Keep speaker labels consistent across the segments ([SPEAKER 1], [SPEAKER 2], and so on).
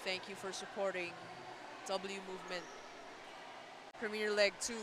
[SPEAKER 1] thank you for supporting W Movement Premier Leg 2.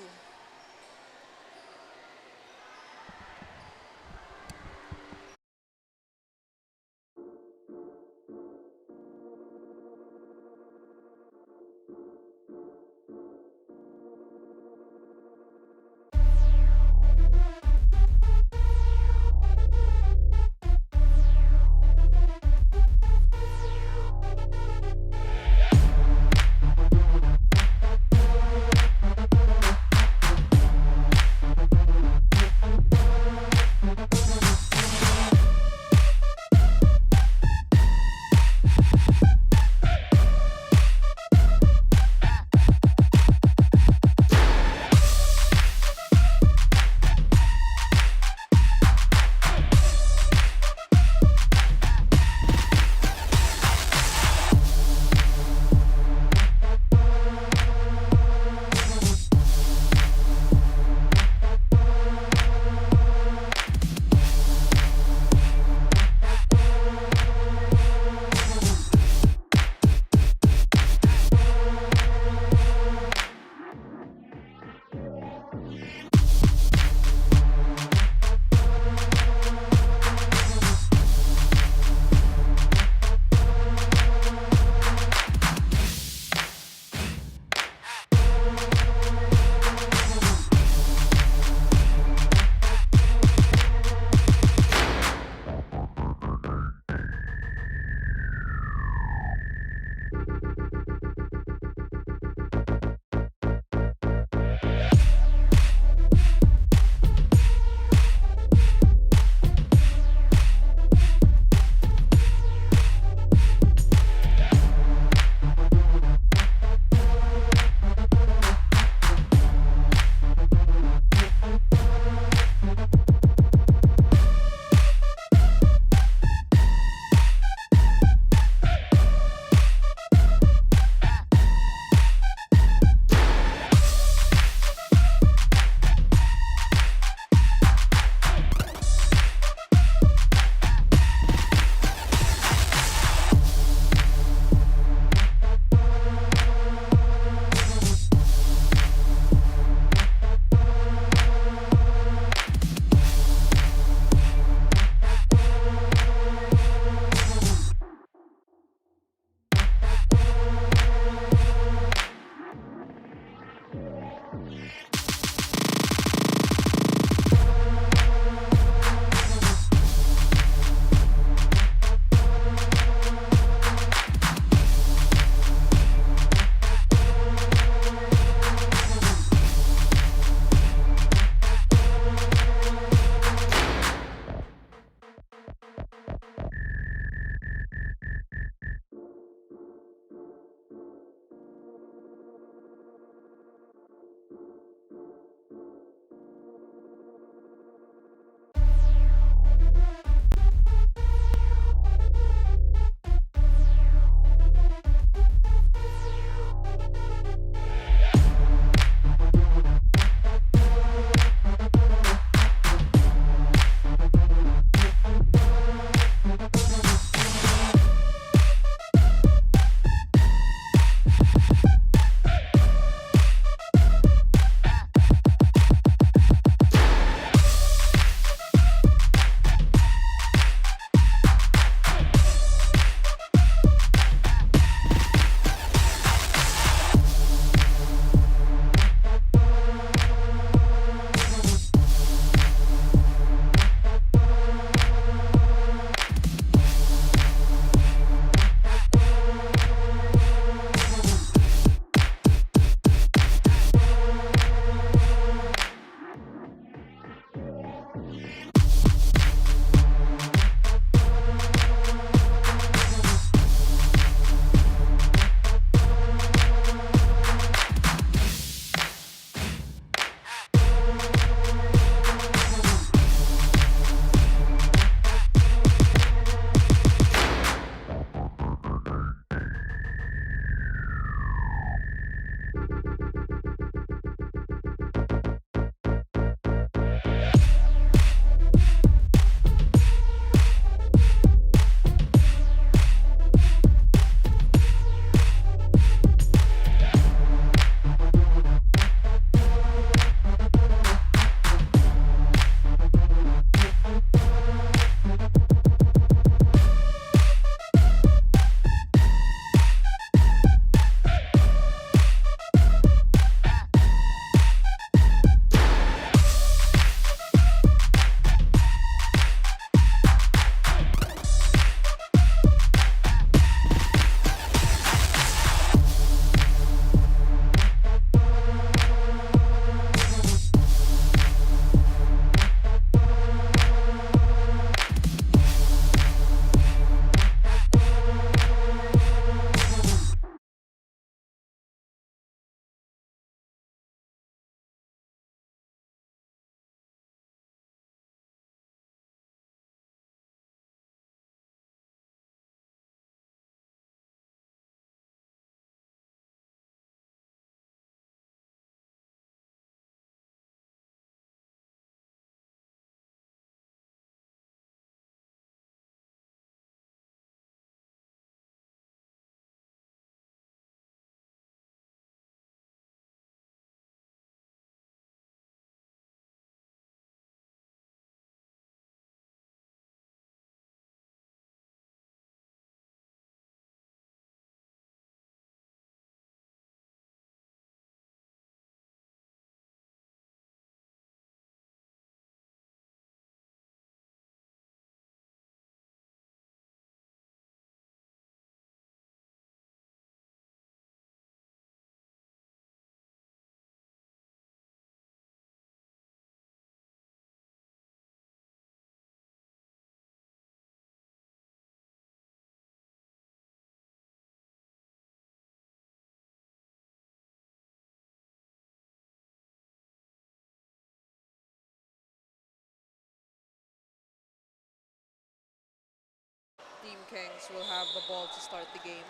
[SPEAKER 1] Kangs will have the ball to start the game.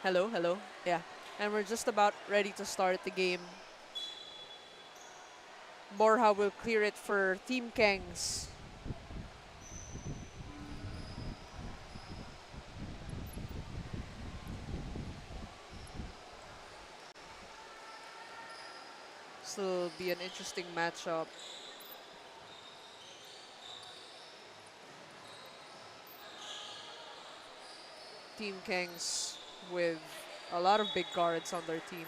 [SPEAKER 1] Hello, hello. Yeah. And we're just about ready to start the game. Borja will clear it for Team Kangs. This will be an interesting matchup. Team Kangs with a lot of big guards on their team.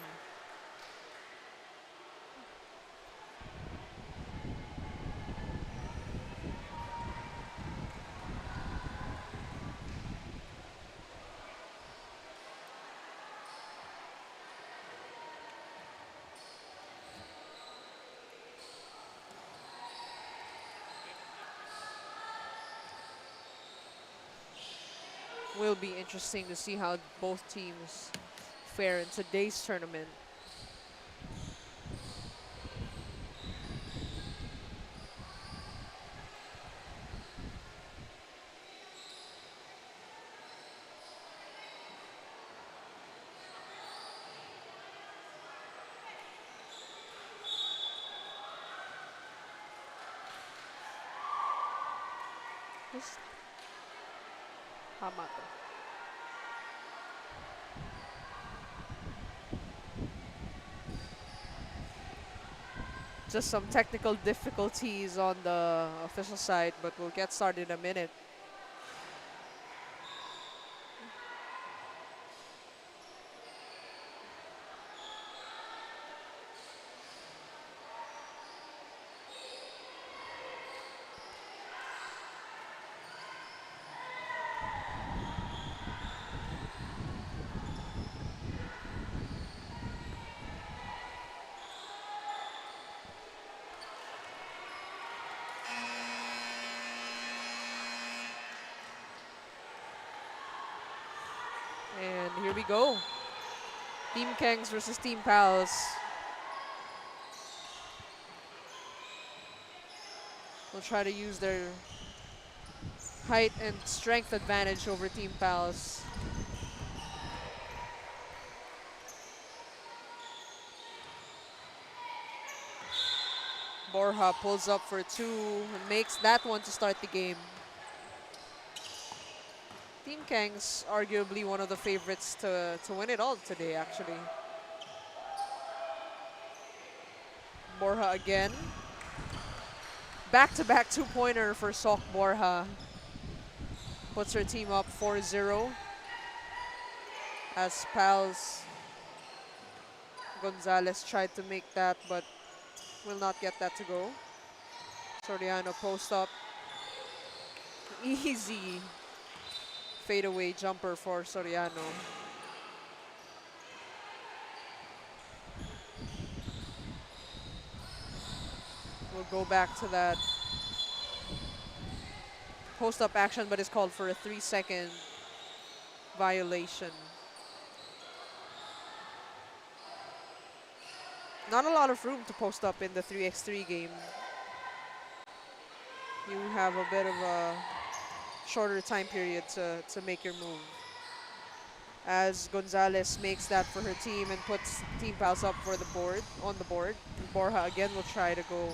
[SPEAKER 1] Will be interesting to see how both teams fare in today's tournament. Just Hamato. Just some technical difficulties on the official side, but we'll get started in a minute. And here we go. Team Kangs versus Team Pals. Will try to use their height and strength advantage over Team Pals. Borja pulls up for two and makes that one to start the game. Team Kangs arguably one of the favorites to win it all today, actually. Borja again. Back-to-back two-pointer for Sok Borja. Puts her team up 4-0. As Pals Gonzalez tried to make that, but will not get that to go. Soriano post up. Easy fadeaway jumper for Soriano. We'll go back to that post-up action, but it's called for a 3-second violation. Not a lot of room to post up in the 3x3 game. You have a bit of a shorter time period to make your move. As Gonzalez makes that for her team and puts Team Pals up for the board, on the board. And Borja again will try to go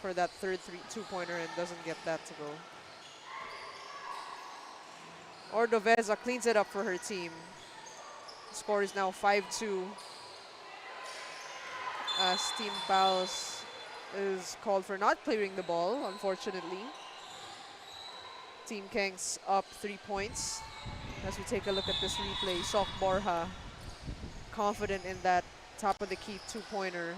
[SPEAKER 1] for that third two-pointer and doesn't get that to go. Ordoveza cleans it up for her team. The score is now 5-2. As Team Pals is called for not clearing the ball, unfortunately. Team Kangs up 3 points. As we take a look at this replay, Sok Borja confident in that top of the key two-pointer.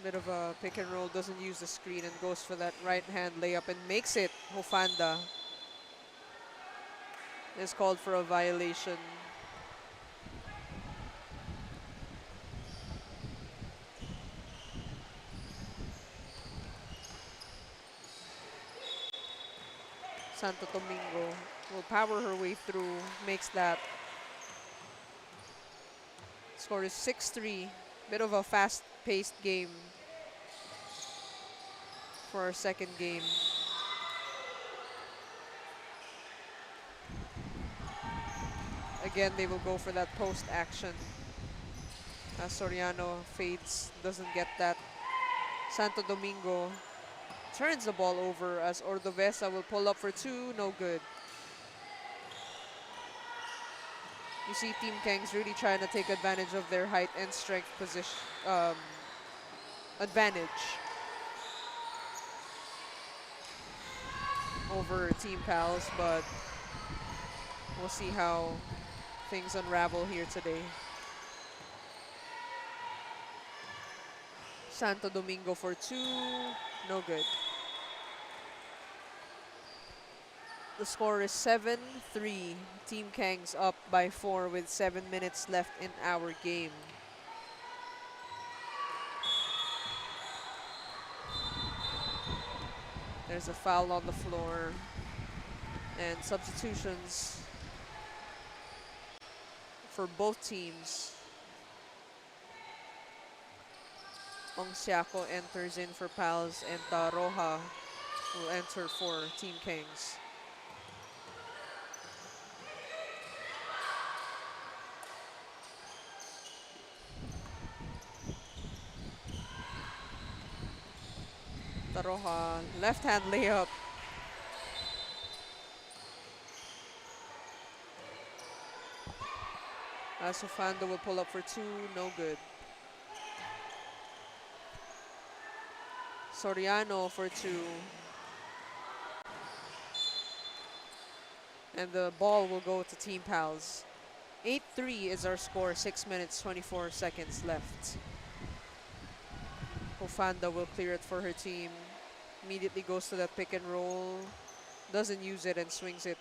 [SPEAKER 1] Bit of a pick and roll, doesn't use the screen and goes for that right hand layup and makes it. Hofanda is called for a violation. Santo Domingo will power her way through, makes that. Score is 6-3. Bit of a fast-paced game for our second game. Again, they will go for that post action. As Soriano fades, doesn't get that. Santo Domingo turns the ball over as Ordovesa will pull up for two, no good. You see Team Kang's really trying to take advantage of their height and strength position advantage over Team Pals, but we'll see how things unravel here today. Santo Domingo for two, no good. The score is 7-3. Team Kang's up by 4 with 7 minutes left in our game. There's a foul on the floor. And substitutions for both teams. Ongsiako enters in for Pals and Taroha will enter for Team Kings. Taroha, left-hand layup. Sofando will pull up for two, no good. Soriano for two. And the ball will go to Team Pals. 8-3 is our score, 6 minutes, 24 seconds left. Ofanda will clear it for her team. Immediately goes to that pick and roll. Doesn't use it and swings it.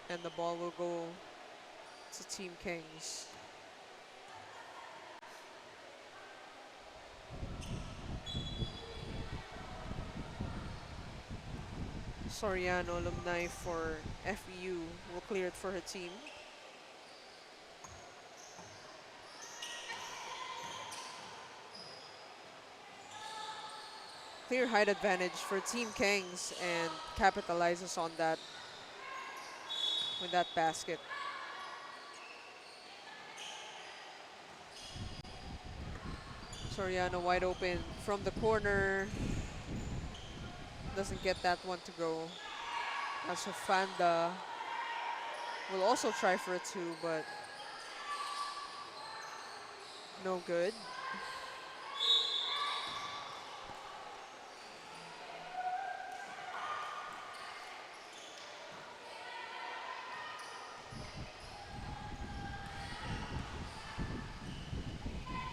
[SPEAKER 1] And the ball will go to Team Kings. Soriano, alumni for FEU, will clear it for her team. Clear height advantage for Team Kings and capitalizes on that with that basket. Soriano wide open from the corner. Doesn't get that one to go. Fanda will also try for a two, but no good.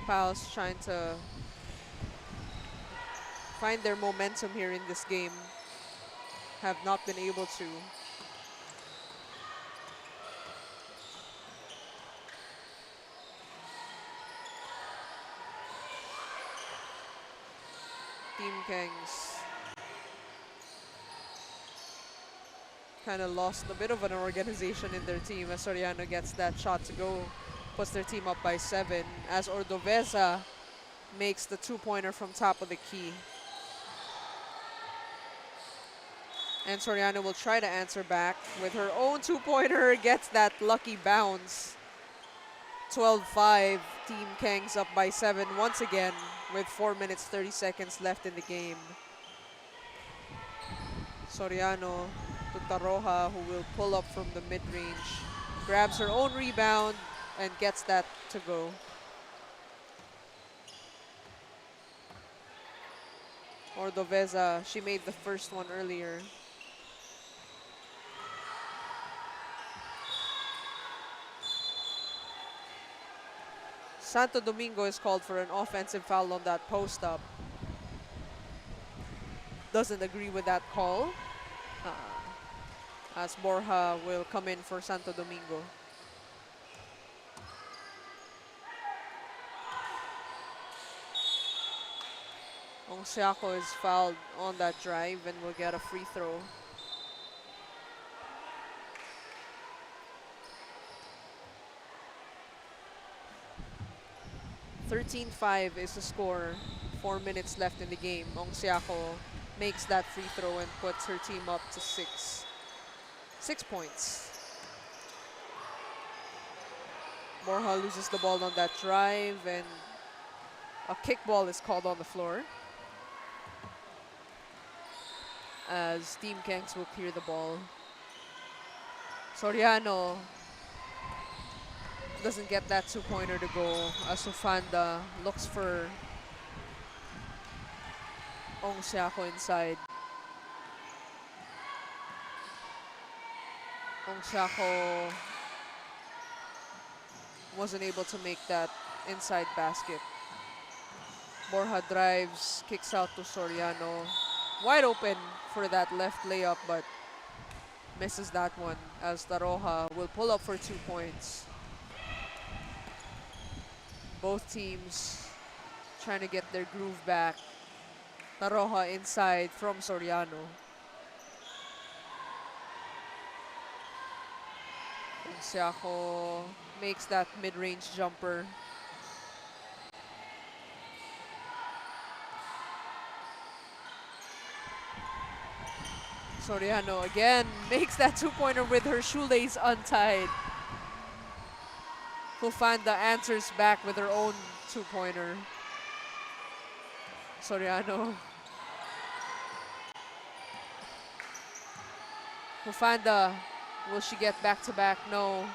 [SPEAKER 1] Pals trying to find their momentum here in this game. Have not been able to. Team Kings kind of lost a bit of an organization in their team as Soriano gets that shot to go. Puts their team up by 7 as Ordovesa makes the two-pointer from top of the key. And Soriano will try to answer back with her own two-pointer, gets that lucky bounce. 12-5, Team Kang's up by 7 once again with 4 minutes 30 seconds left in the game. Soriano to Taroha, who will pull up from the mid-range. Grabs her own rebound and gets that to go. Ordovesa, she made the first one earlier. Santo Domingo is called for an offensive foul on that post-up. Doesn't agree with that call. As Borja will come in for Santo Domingo. Ongsiako is fouled on that drive and will get a free throw. 13-5 is the score. 4 minutes left in the game. Ong Siako makes that free throw and puts her team up to 6. 6 points. Borja loses the ball on that drive, and a kickball is called on the floor as Team Kengs will clear the ball. Soriano doesn't get that two-pointer to go as Ufanda looks for Ong Siako inside. Ong Siako wasn't able to make that inside basket. Borja drives, kicks out to Soriano. Wide open for that left layup, but misses that one as Taroja will pull up for 2 points. Both teams trying to get their groove back. Taroja inside from Soriano. And Siako makes that mid-range jumper. Soriano again makes that two-pointer with her shoelace untied. Fufanda answers back with her own two-pointer. Soriano. Fufanda, will she get back-to-back? No.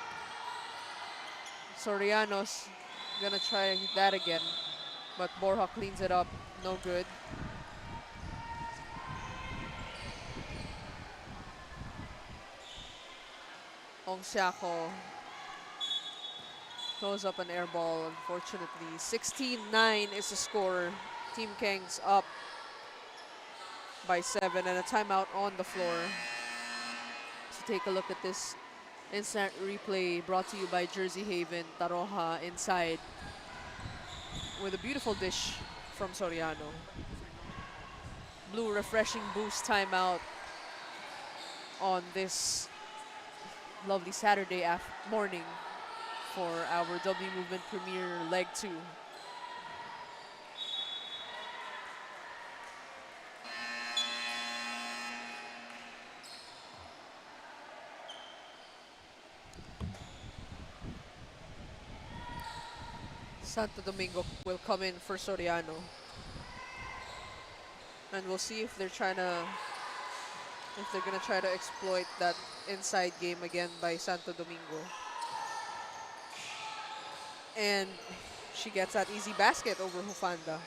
[SPEAKER 1] Soriano's gonna try that again, but Borja cleans it up. No good. Ong Siako throws up an air ball, unfortunately. 16-9 is the score. Team Kengs up by 7 and a timeout on the floor. So take a look at this instant replay brought to you by Jersey Haven. Taroja inside with a beautiful dish from Soriano. Blue refreshing boost timeout on this lovely Saturday morning for our WMovement Premier Leg 2. Santo Domingo will come in for Soriano. And we'll see if they're gonna try to exploit that inside game again by Santo Domingo. And she gets that easy basket over Hufanda.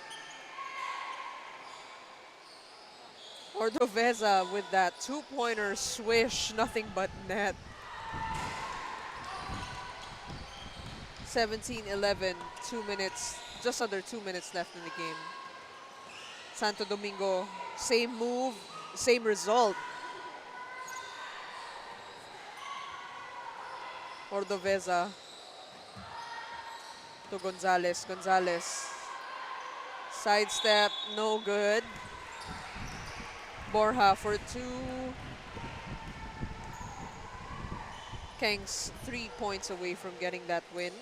[SPEAKER 1] Ordoveza with that two-pointer swish, nothing but net. 17-11, 2 minutes, just under 2 minutes left in the game. Santo Domingo, same move, same result. Ordoveza to Gonzalez. Gonzalez, sidestep, no good. Borja for 2. Kengs 3 points away from getting that win,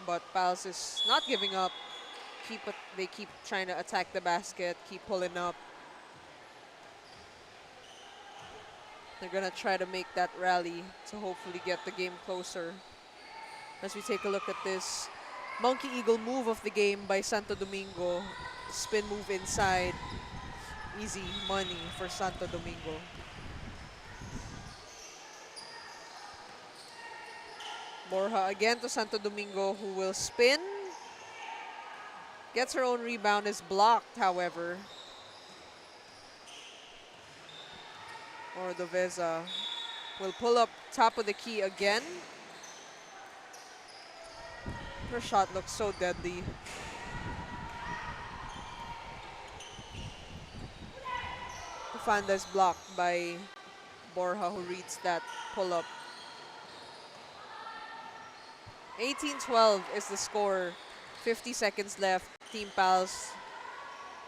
[SPEAKER 1] but Pals is not giving up. They keep trying to attack the basket, keep pulling up. They're gonna try to make that rally to hopefully get the game closer. As we take a look at this monkey eagle move of the game by Santo Domingo. Spin move inside. Easy money for Santo Domingo. Borja again to Santo Domingo, who will spin. Gets her own rebound, is blocked, however. Ordoveza will pull up top of the key again. Her shot looks so deadly. Fufanda is blocked by Borja, who reads that pull-up. 18-12 is the score. 50 seconds left. Team Pals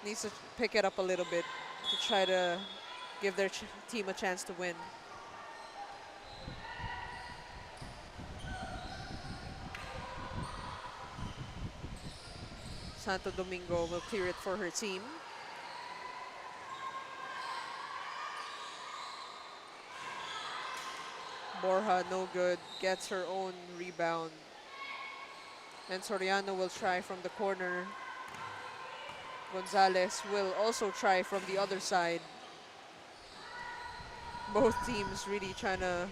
[SPEAKER 1] needs to pick it up a little bit to try to give their team a chance to win. Santo Domingo will clear it for her team. Borja, no good, gets her own rebound. And Soriano will try from the corner. Gonzalez will also try from the other side. Both teams really trying to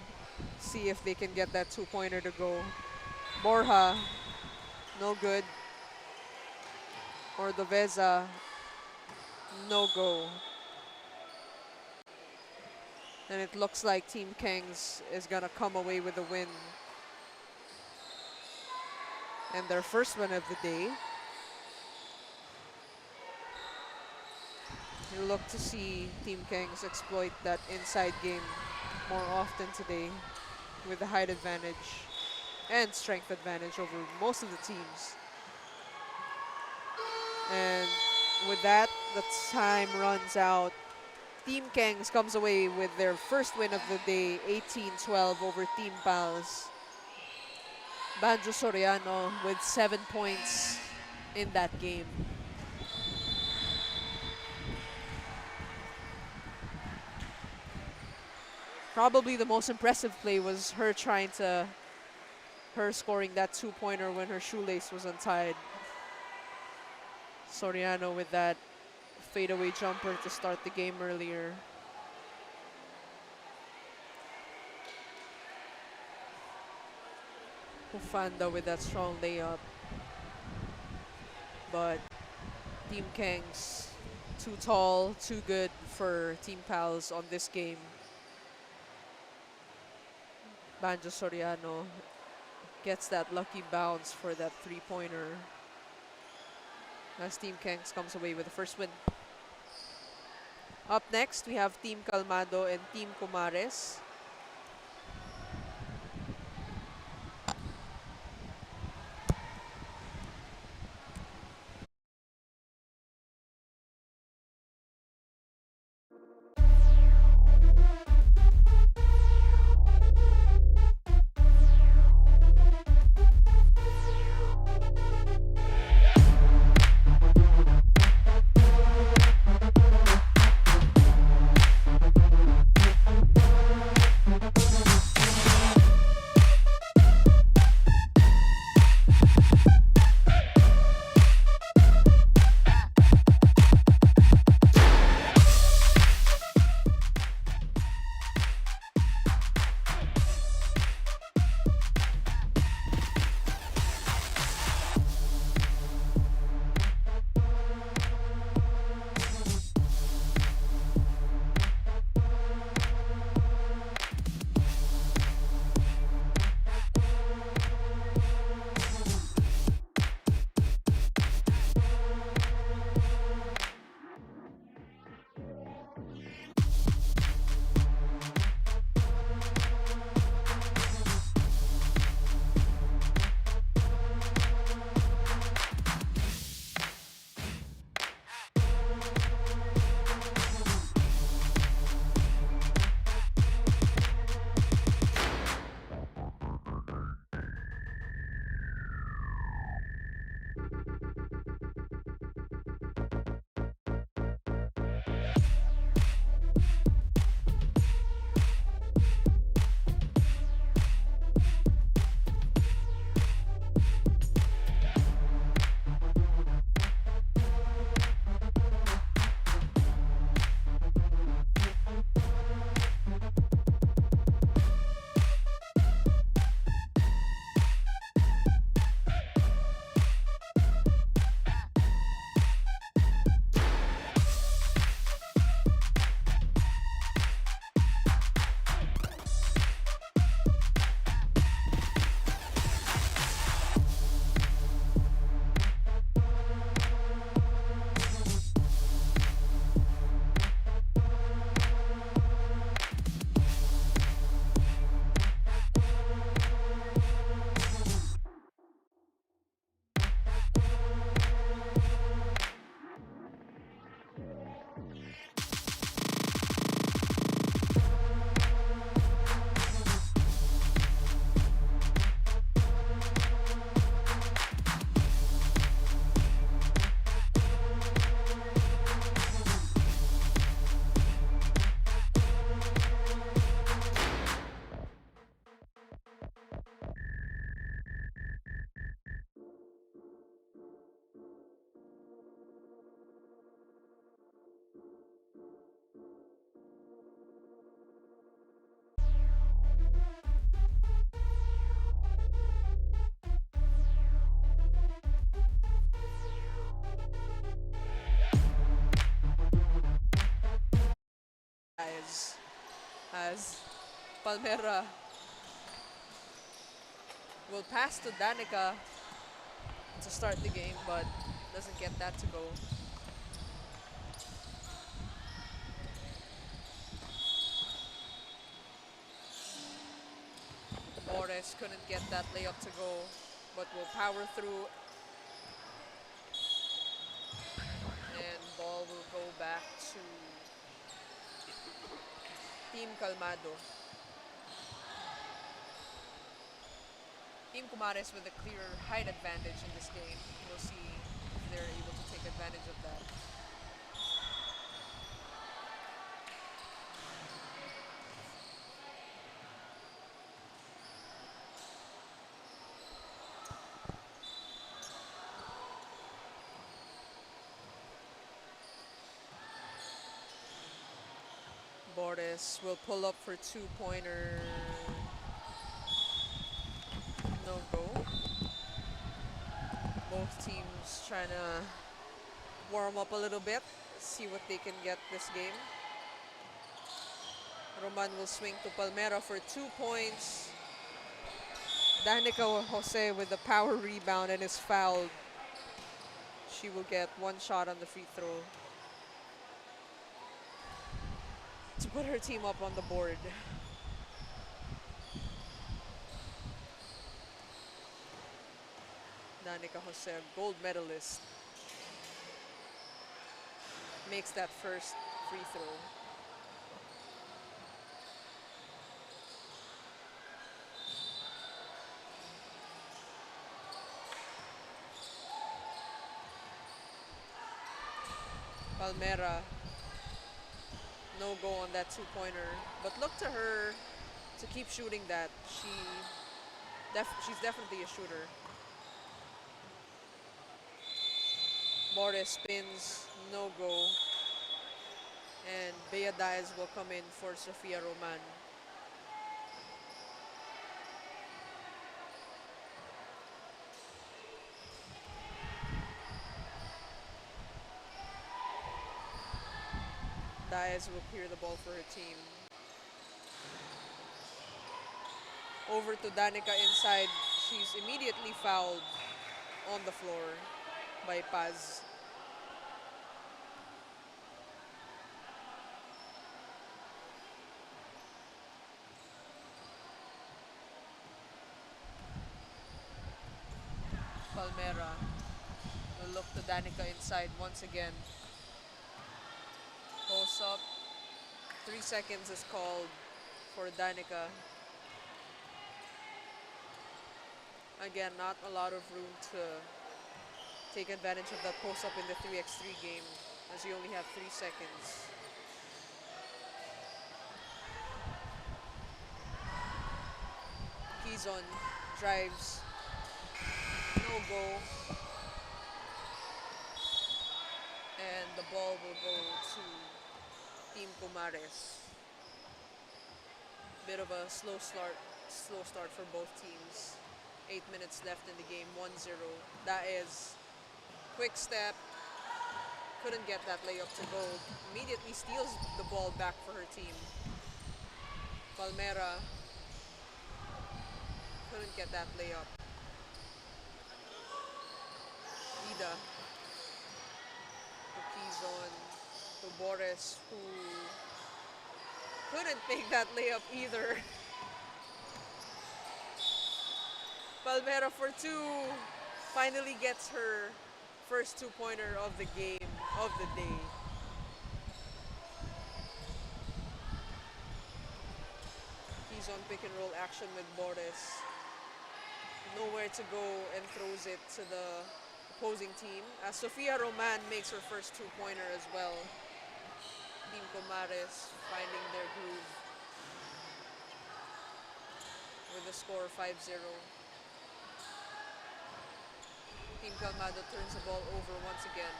[SPEAKER 1] see if they can get that two-pointer to go. Borja, no good. Ordoveza, no go. And it looks like Team Kengs is gonna come away with a win. And their first win of the day. You look to see Team Kengs exploit that inside game more often today with the height advantage and strength advantage over most of the teams. And with that, the time runs out. Team Kengs comes away with their first win of the day, 18-12 over Team Pals. Banjo Soriano with 7 points in that game. Probably the most impressive play was her scoring that two-pointer when her shoelace was untied. Soriano with that fadeaway jumper to start the game earlier. Hufanda with that strong layup. But Team Kengs, too tall, too good for Team Pals on this game. Banjo Soriano gets that lucky bounce for that three-pointer as Team Kengs comes away with the first win. Up next, we have Team Calmado and Team Comares. as Palmera will pass to Danica to start the game, but doesn't get that to go. Morris couldn't get that layup to go, but will power through, and ball will go back to Team Calmado. Team Kumares with a clear height advantage in this game. We'll see if they're able to take advantage of that. Boris will pull up for two-pointer. No go. Both teams trying to warm up a little bit, see what they can get this game. Roman will swing to Palmera for 2 points. Danica Jose with the power rebound and is fouled. She will get one shot on the free throw to put her team up on the board. Danica Jose, gold medalist, makes that first free throw. Palmera, no go on that two-pointer, but look to her to keep shooting that. She's definitely a shooter. Boris spins, no go. And Bea Diaz will come in for Sofia Roman. Diaz will clear the ball for her team. Over to Danica inside. She's immediately fouled on the floor by Paz. Palmera will look to Danica inside once again. Post up. 3 seconds is called for Danica. Again, not a lot of room to take advantage of that post up in the 3x3 game, as you only have 3 seconds. Kizon drives. No go. And the ball will go to Team Kumares. Bit of a slow start for both teams. 8 minutes left in the game, 1-0. That is quick step. Couldn't get that layup to go. Immediately steals the ball back for her team. Palmera couldn't get that layup. Ida to Kizon to Boris, who couldn't make that layup either. Palmera for 2 finally gets her first two-pointer of the game, of the day. He's on pick and roll action with Boris. Nowhere to go and throws it to the opposing team, as Sofia Roman makes her first two-pointer as well. Team Comares finding their groove with the score 5-0. Team Calmado turns the ball over once again.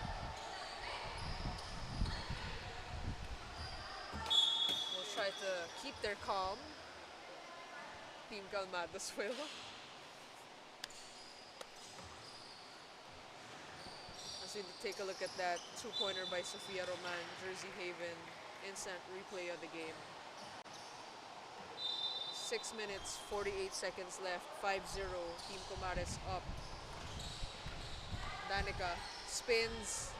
[SPEAKER 1] Will try to keep their calm. Team Calmado's will. As we take a look at that two-pointer by Sofia Roman, Jersey Haven. instant replay of the game. 6 minutes, 48 seconds left. 5-0. Team Comares up. Danica spins.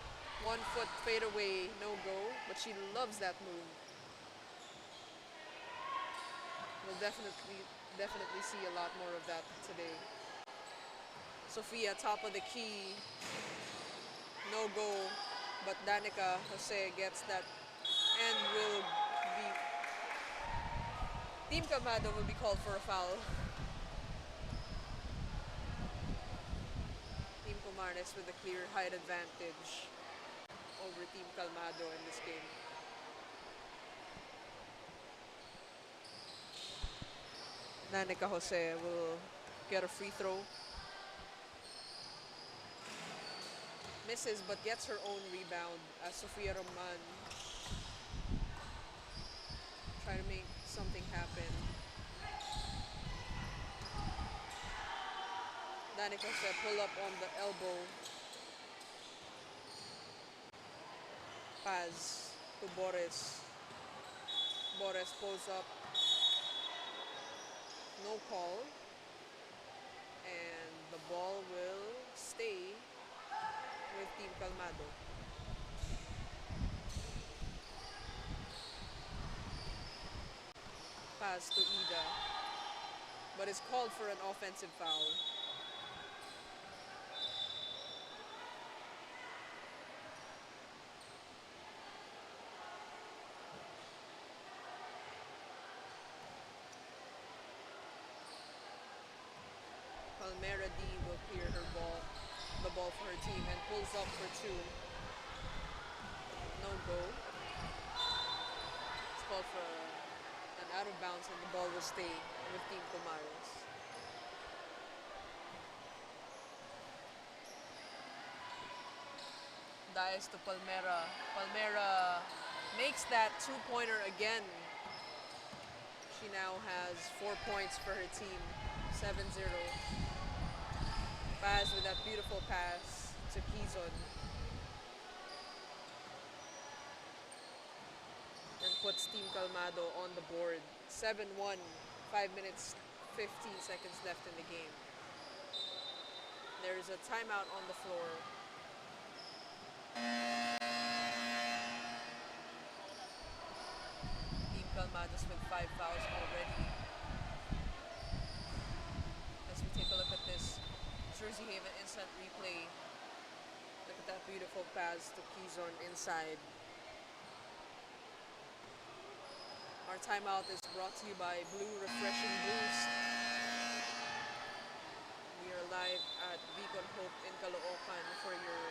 [SPEAKER 1] 1 foot fade away. No go. But she loves that move. We'll definitely see a lot more of that today. Sofia, top of the key. No go. But Danica Jose gets that and will be... Team Calmado will be called for a foul. Team Comares with a clear height advantage over Team Calmado in this game. Danica Jose will get a free throw. Misses but gets her own rebound as Sofia Roman try to make something happen. Danica Jose pull up on the elbow. Pass to Boris. Boris pulls up. No call. And the ball will stay with Team Calmado. Pass to Ida. But is called for an offensive foul. Palmera D will clear the ball for her team and pulls up for 2. No go. It's called for an out of bounds and the ball will stay with Team Comares. Dies to Palmera. Palmera makes that 2-pointer again. She now has 4 points for her team. 7-0. Paz with that beautiful pass to Quizon. And puts Team Calmado on the board. 7-1. 5 minutes, 15 seconds left in the game. There is a timeout on the floor. Team Calmados with 5 fouls already. As we take a look at this Jersey Haven instant replay. Look at that beautiful pass to Quizon inside. Our timeout is brought to you by Blue Refreshing Boost. We are live at Beacon Hope in Caloocan for your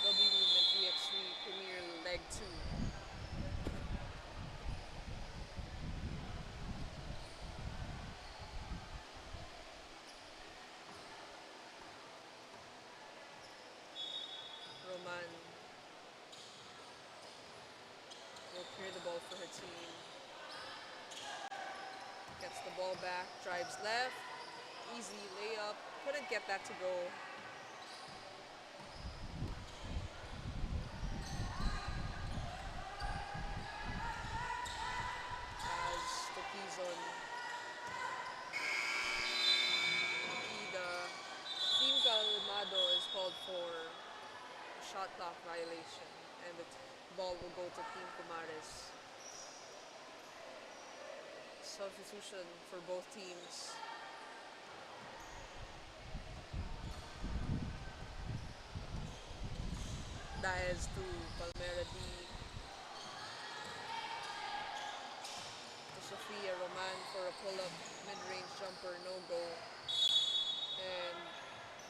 [SPEAKER 1] WMovement 3x3 Premier Leg 2. Roman will clear the ball for her team. Gets the ball back, drives left, easy layup, couldn't get that to go. As to Quizon. Ida. Team Calmado is called for a shot clock violation and the ball will go to Team Comares. Substitution for both teams. Diaz to Palmera D. To Sofia Roman for a pull-up mid-range jumper, no go. And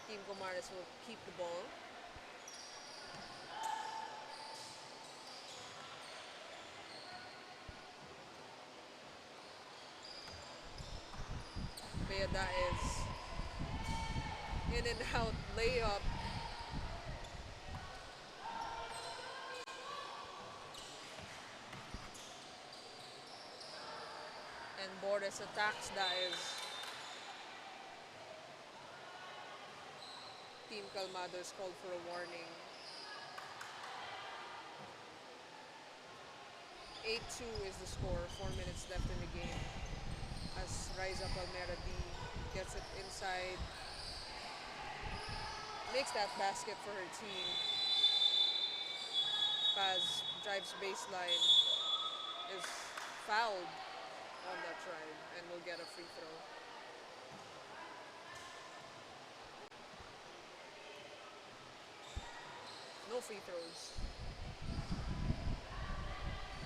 [SPEAKER 1] Team Comares will keep the ball. Diaz. In and out layup. And Boris attacks Diaz. Team Calmado is called for a warning. 8-2 is the score. 4 minutes left in the game. As Riza Palmera D gets it inside, makes that basket for her team. Paz drives baseline, is fouled on that drive, and will get a free throw. No free throws.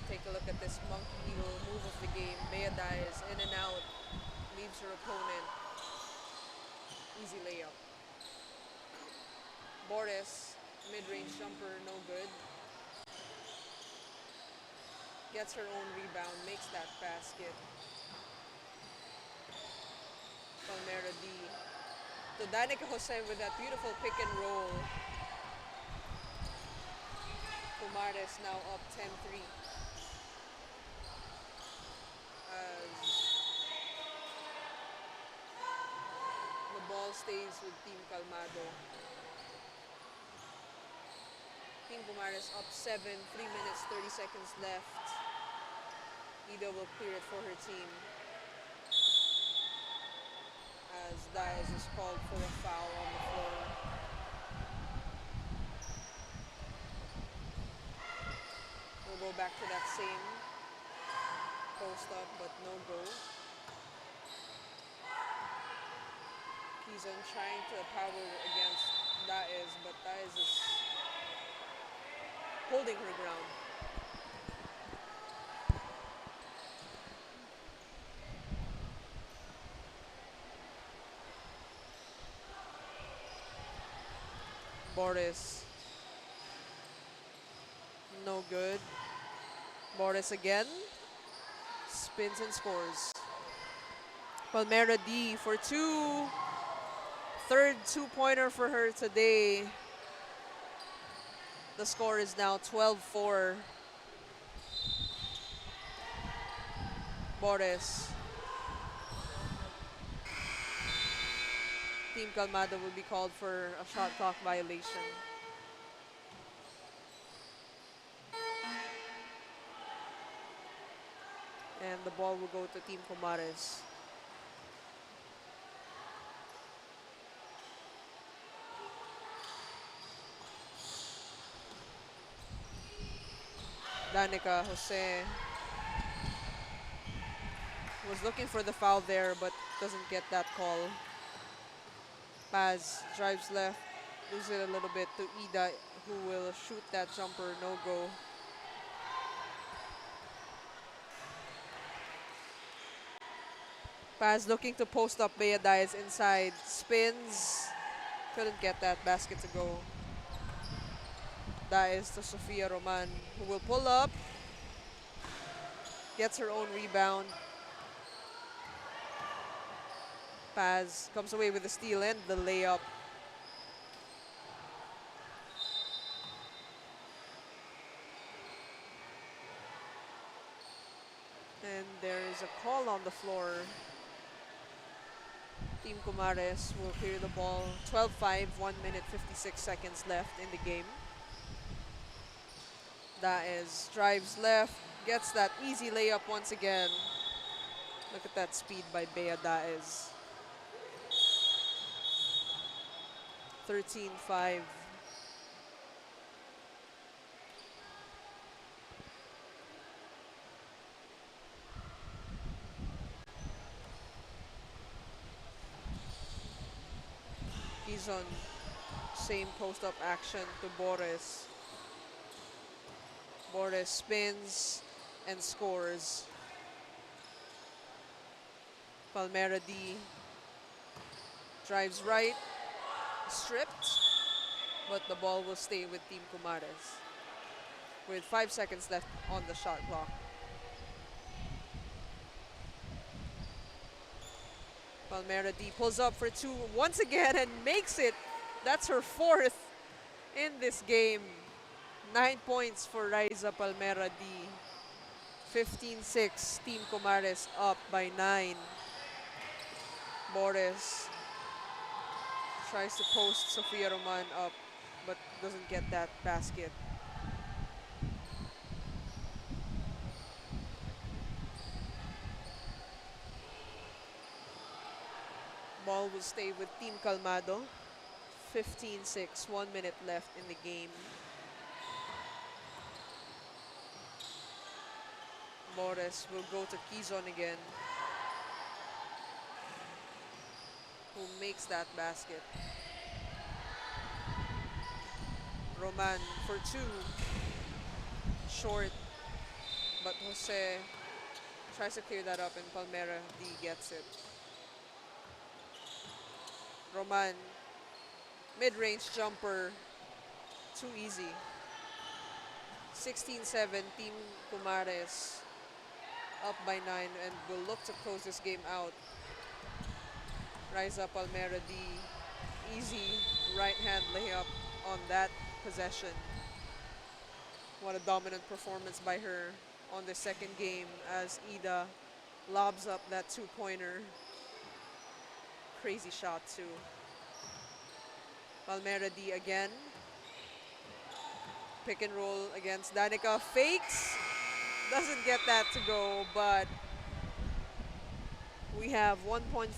[SPEAKER 1] Take a look at this monkey needle move of the game. Bea dies in and out, leaves her opponent. Easy layup. Boris, mid-range jumper, no good. Gets her own rebound, makes that basket. Palmera D. To Danica Jose with that beautiful pick and roll. Pumares now up 10-3. As the ball stays with Team Calmado. Team Pumares up 7, 3 minutes, 30 seconds left. Ida will clear it for her team. As Diaz is called for a foul on the floor. We'll go back to that same post up, but no go. Kizan trying to power against Diaz, but Diaz is holding her ground. Boris. No good. Boris again. Spins and scores. Palmera D for two. Third two-pointer for her today. The score is now 12-4. Boris. Team Calmado will be called for a shot clock violation. And the ball will go to Team Comares. Danica Jose was looking for the foul there, but doesn't get that call. Paz drives left, loses it a little bit to Ida, who will shoot that jumper, no go. Paz looking to post up Bea Diaz inside, spins, couldn't get that basket to go. Diaz to Sofia Roman, who will pull up, gets her own rebound. Paz comes away with the steal and the layup. And there is a call on the floor. Team Comares will clear the ball. 12-5, 1 minute 56 seconds left in the game. Daez drives left, gets that easy layup once again. Look at that speed by Bea Daez. 13-5. He's on same post-up action to Boris. Boris spins and scores. Palmera D drives right, stripped, but the ball will stay with Team Comares with 5 seconds left on the shot clock. Palmera D pulls up for two once again and makes it. That's her fourth in this game. 9 points for Riza Palmera D. 15-6, Team Comares up by 9. Boris tries to post Sofia Roman up, but doesn't get that basket. Ball will stay with Team Calmado. 15-6, 1 minute left in the game. Morris will go to Quizon again, who makes that basket. Roman for 2. Short, but Jose tries to clear that up and Palmera D gets it. Roman, mid-range jumper, too easy. 16-7, Team Kumares up by 9 and will look to close this game out. Riza Palmera D, easy right hand layup on that possession. What a dominant performance by her on the second game as Ida lobs up that 2-pointer. Crazy shot too. Palmera D again. Pick and roll against Danica. Fakes. Doesn't get that to go, but we have 1.5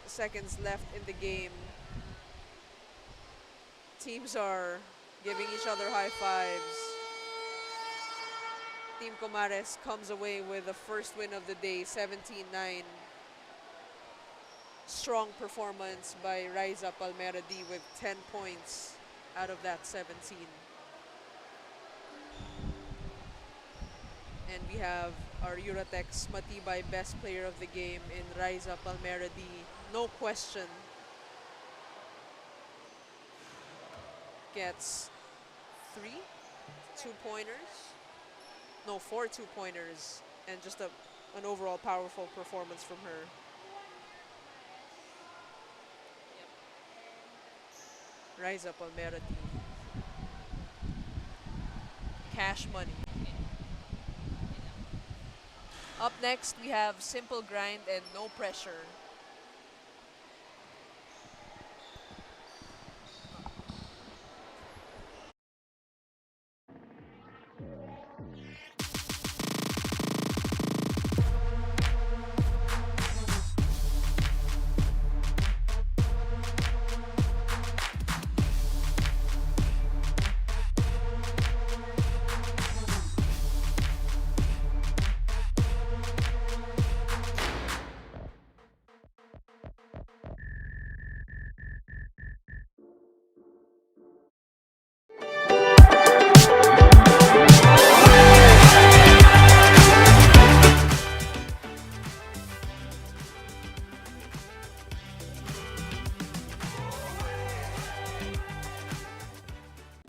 [SPEAKER 1] seconds left in the game. Teams are giving each other high fives. Team Comares comes away with the first win of the day, 17-9. Strong performance by Riza Palmera D with 10 points out of that 17. And we have our Uratex Matibay best player of the game in Riza Palmera D. No question. Gets 3 2-pointers. No, 4 2-pointers. And just an overall powerful performance from her. Riza Palmera D. Cash money. Up next, we have Simple Grind and No Pressure.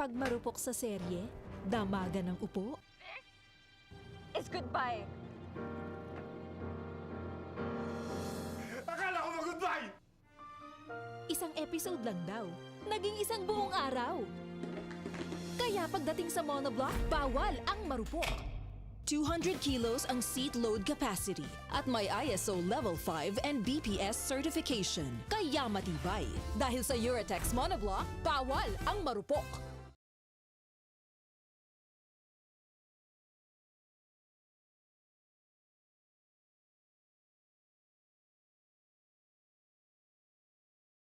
[SPEAKER 2] Pag marupok sa serye, damagan ng upo.
[SPEAKER 3] It's goodbye.
[SPEAKER 4] Akala ko mag-goodbye!
[SPEAKER 2] Isang episode lang daw, naging isang buong araw. Kaya pagdating sa monoblock, bawal ang marupok. 200 kilos ang seat load capacity at may ISO Level 5 and BPS certification. Kaya matibay. Dahil sa Uratex monoblock, bawal ang marupok.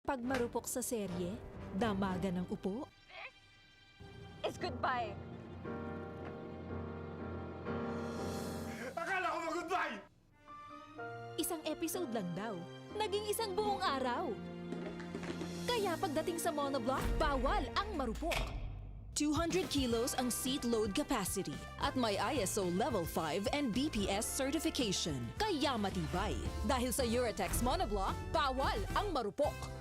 [SPEAKER 2] Pag marupok sa serye, damagan ng upo.
[SPEAKER 3] It's goodbye.
[SPEAKER 4] Akala ko mag-goodbye!
[SPEAKER 2] Isang episode lang daw, naging isang buong araw. Kaya pagdating sa monoblock, bawal ang marupok. 200 kilos ang seat load capacity at may ISO Level 5 and BPS certification. Kaya matibay. Dahil sa Uratex monoblock, bawal ang marupok.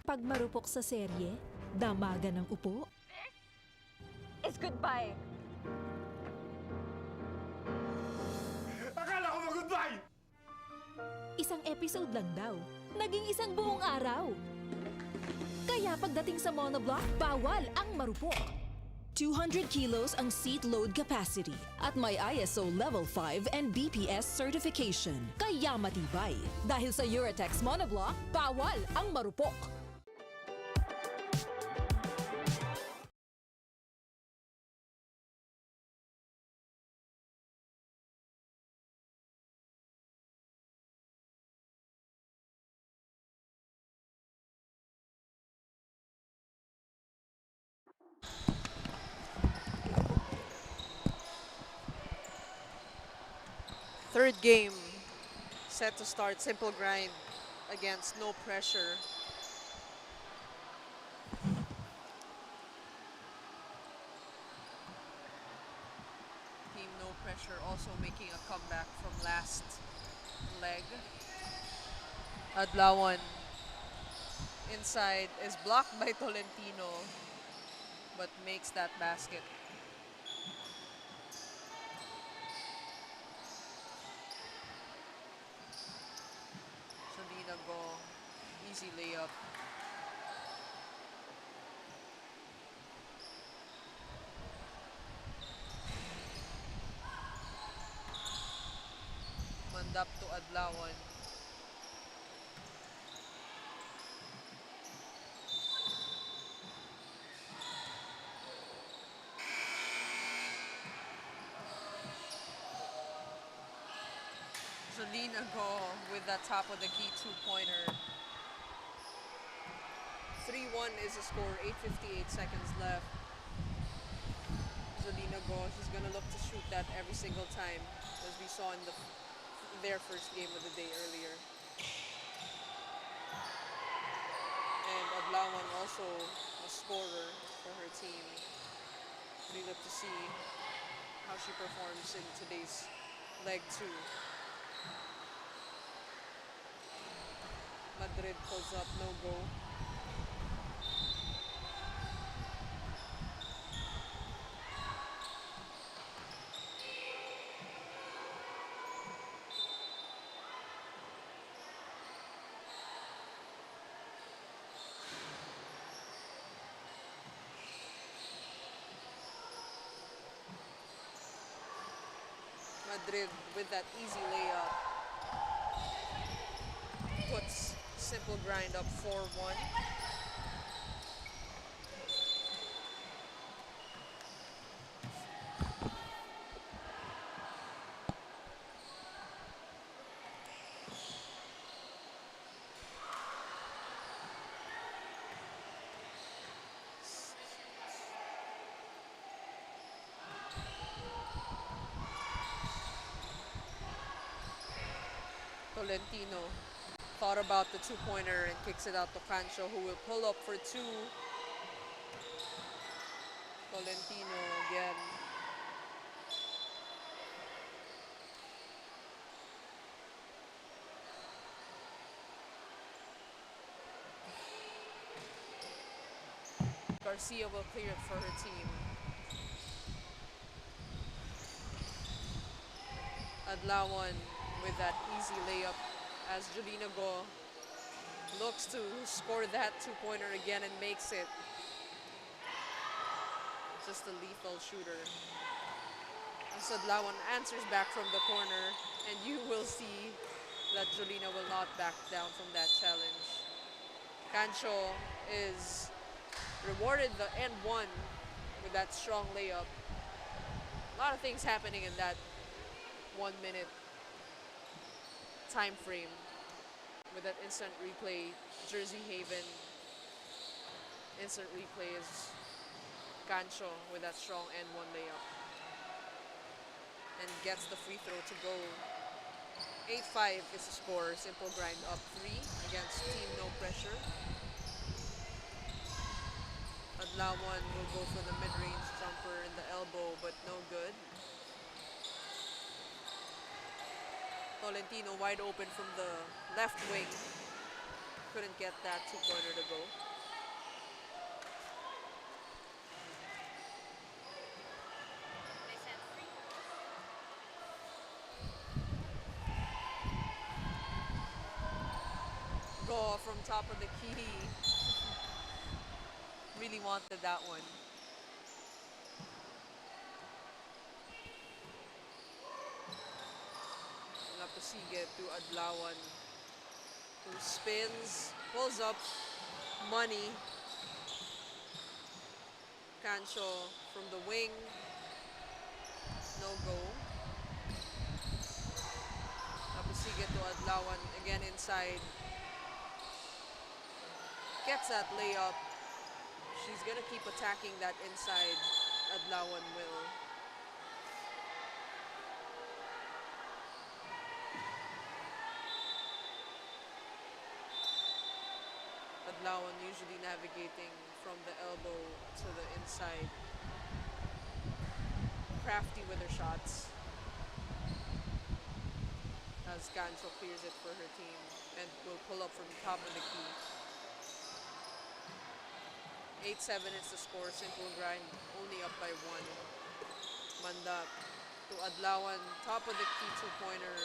[SPEAKER 2] Pag marupok sa serye, damagan ng upo.
[SPEAKER 3] It's goodbye.
[SPEAKER 4] Akala ko mag-goodbye!
[SPEAKER 2] Isang episode lang daw, naging isang buong araw. Kaya pagdating sa monoblock, bawal ang marupok. 200 kilos ang seat load capacity at may ISO Level 5 and BPS certification. Kaya matibay. Dahil sa Eurotex Monoblock, bawal ang marupok.
[SPEAKER 1] Third game, set to start. Simple grind against No Pressure. Team No Pressure also making a comeback from last leg. Adlawan inside is blocked by Tolentino, but makes that basket. Salina go, easy layup. Mandap to Adlawan. Salina go with that top of the key two-pointer. 3-1 is the score, 8:58 seconds left. Salina go, she's gonna look to shoot that every single time, as we saw in their first game of the day earlier. And Adlawan also a scorer for her team. We look to see how she performs in today's leg 2. Madrid pulls up, no go. Madrid with that easy layup puts Simple Grind up 4-1. Tolentino thought about the two-pointer and kicks it out to Cancho, who will pull up for 2. Tolentino again. Garcia will clear it for her team. Adlawan with that easy layup as Julina Go looks to score that two-pointer again and makes it. Just a lethal shooter. As Adlawan answers back from the corner, and you will see that Julina will not back down from that challenge. Cancho is rewarded the end one with that strong layup. A lot of things happening in that 1 minute time frame with that instant replay. Jersey Haven instant replay is Cancho with that strong end one layup and gets the free throw to go. 8-5 is the score. Simple Grind up 3 against Team No Pressure. Adlawan will go for the mid-range jumper in the elbow, but no good. Tolentino wide open from the left wing. Couldn't get that two-pointer to go. Go from top of the key. Really wanted that one. Sige to Adlawan, who spins, pulls up, money. Cancho from the wing, no go. Sige to Adlawan, again inside. Gets that layup. She's gonna keep attacking that inside. Adlawan will. Adlawan usually navigating from the elbow to the inside. Crafty with her shots. As Ganso clears it for her team and will pull up from the top of the key. 8-7 is the score, simple grind, only up by 1. Manda to Adlawan, top of the key two-pointer.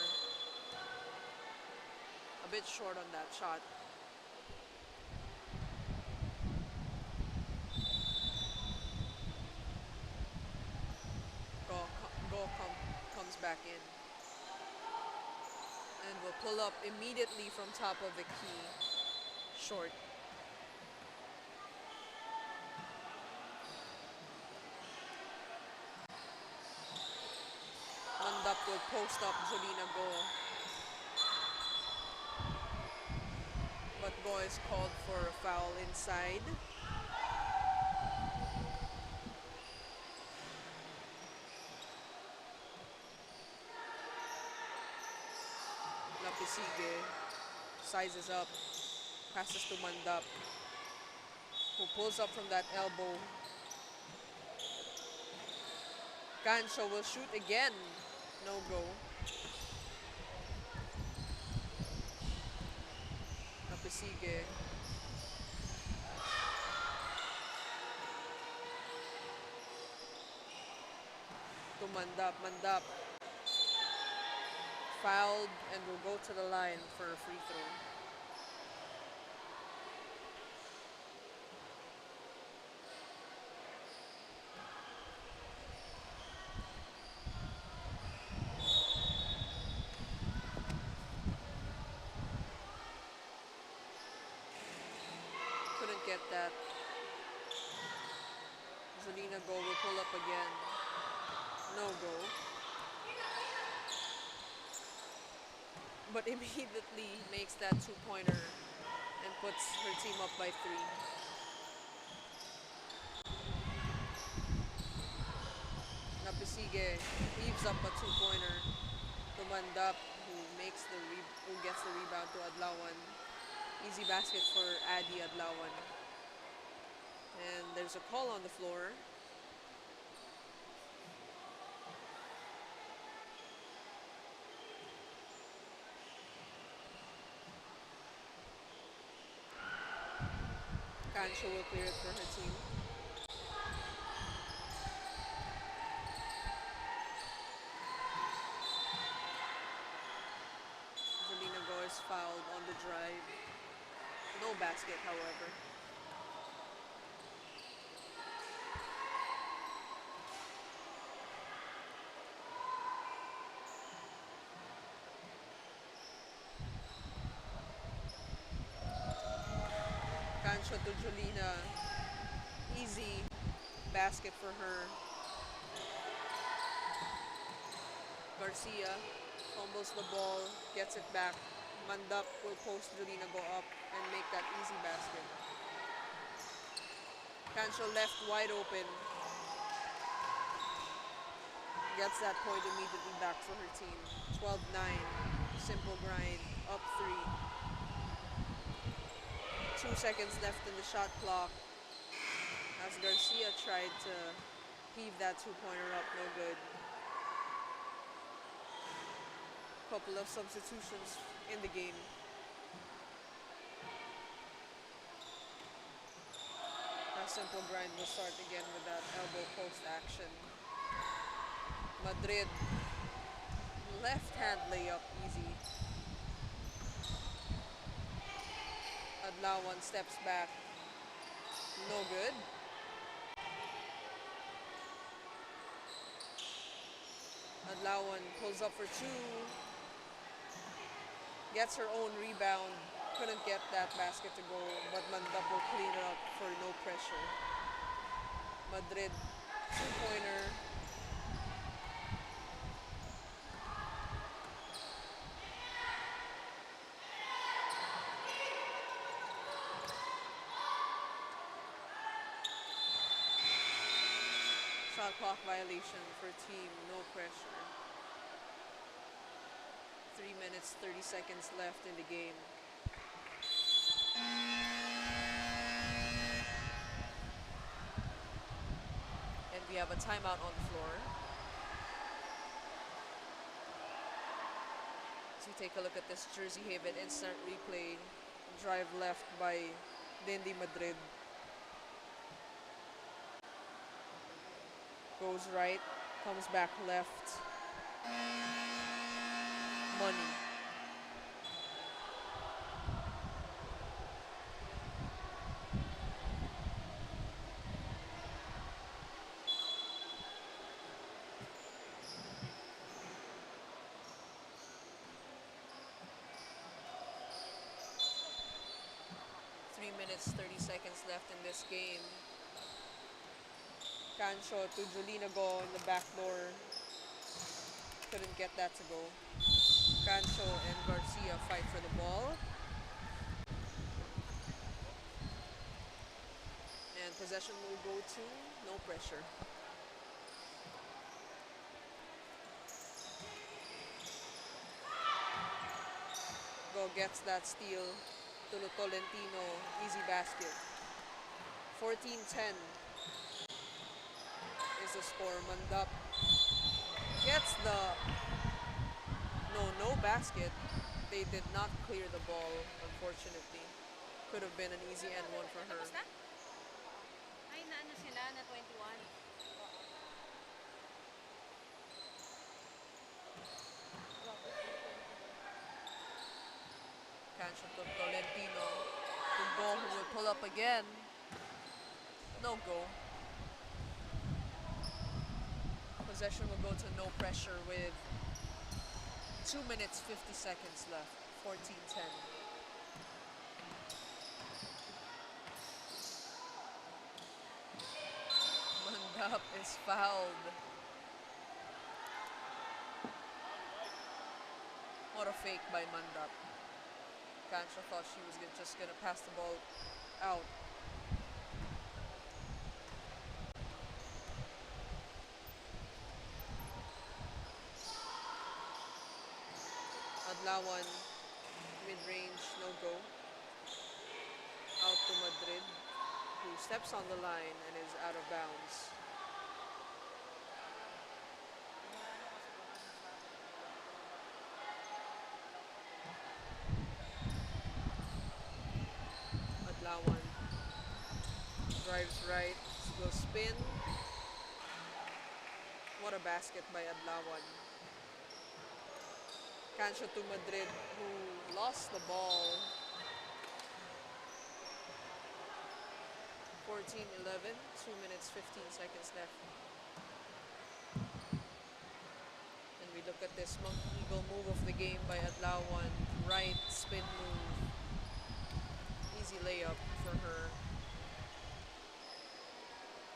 [SPEAKER 1] A bit short on that shot. Comes back in. And will pull up immediately from top of the key. Short. Mandap will post up Jolina Go. But Go is called for a foul inside. Napisige sizes up, passes to Mandap, who pulls up from that elbow. Gancho will shoot again. No go. Napisige. To Mandap. Mandap. Fouled and will go to the line for a free throw. Couldn't get that. Zelina Go will pull up again. No go. But immediately makes that two-pointer and puts her team up by 3. Napisige heaves up a two-pointer to Mandap, who gets the rebound to Adlawan. Easy basket for Adi Adlawan. And there's a call on the floor. Kancho will clear it for her team. Zelina Go is fouled on the drive. No basket, however. Cancho to Jolina. Easy basket for her. Garcia fumbles the ball, gets it back. Mandap will post Jolina Go up and make that easy basket. Cancho left wide open. Gets that point immediately back for her team. 12-9. Simple grind. Up 3. 2 seconds left in the shot clock. As Garcia tried to heave that two-pointer up, no good. Couple of substitutions in the game. That simple grind will start again with that elbow post action. Madrid, left hand layup, easy. Adlawan steps back, no good. Adlawan pulls up for 2. Gets her own rebound. Couldn't get that basket to go, but Mandap will clean it up for no pressure. Madrid, two-pointer. Shot clock violation for team, no pressure. 3 minutes, 30 seconds left in the game. And we have a timeout on the floor. So we take a look at this Jersey Haven instant replay. Drive left by Dindy Madrid. Goes right, comes back left. Money. Minutes, 30 seconds left in this game. Cancho to Jolina Go in the back door. Couldn't get that to go. Cancho and Garcia fight for the ball. And possession will go to no pressure. Go gets that steal. Tolentino, easy basket. 14-10 is the score. Mandap gets the no basket. They did not clear the ball, unfortunately. Could have been an easy and one for her.
[SPEAKER 3] Ay, naano sila na 21.
[SPEAKER 1] Cancho to Tolentino. The ball who will pull up again. No go. Possession will go to no pressure with 2 minutes, 50 seconds left. 14-10. Mandap is fouled. What a fake by Mandap. Cancho thought she was just gonna pass the ball out. Adlawan, mid-range, no go. Out to Madrid, who steps on the line and is out of bounds. Adlawan drives right, will spin. What a basket by Adlawan. Cancho to Madrid, who lost the ball. 14-11, 2 minutes, 15 seconds left. And we look at this Monkey Eagle move of the game by Adlawan. Right spin move. Easy layup for her.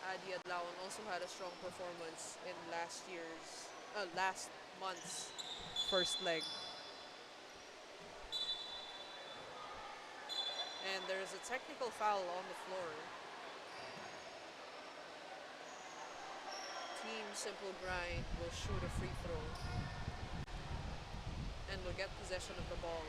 [SPEAKER 1] Adi Adlawan also had a strong performance in last month's first leg. And there's a technical foul on the floor. Team Simple Grind will shoot a free throw and will get possession of the ball.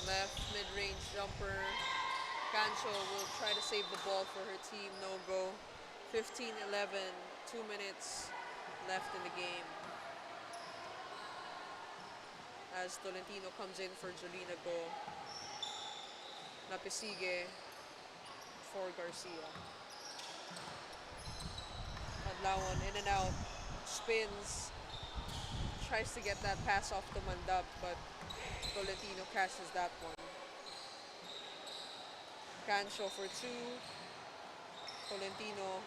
[SPEAKER 1] Left mid-range jumper. Cancho will try to save the ball for her team. No go. 15-11. 2 minutes left in the game. As Tolentino comes in for Jolina Go. Napisige for Garcia. Adlawan in and out, spins, tries to get that pass off to Mandap, but Tolentino catches that one. Cancho for two. Tolentino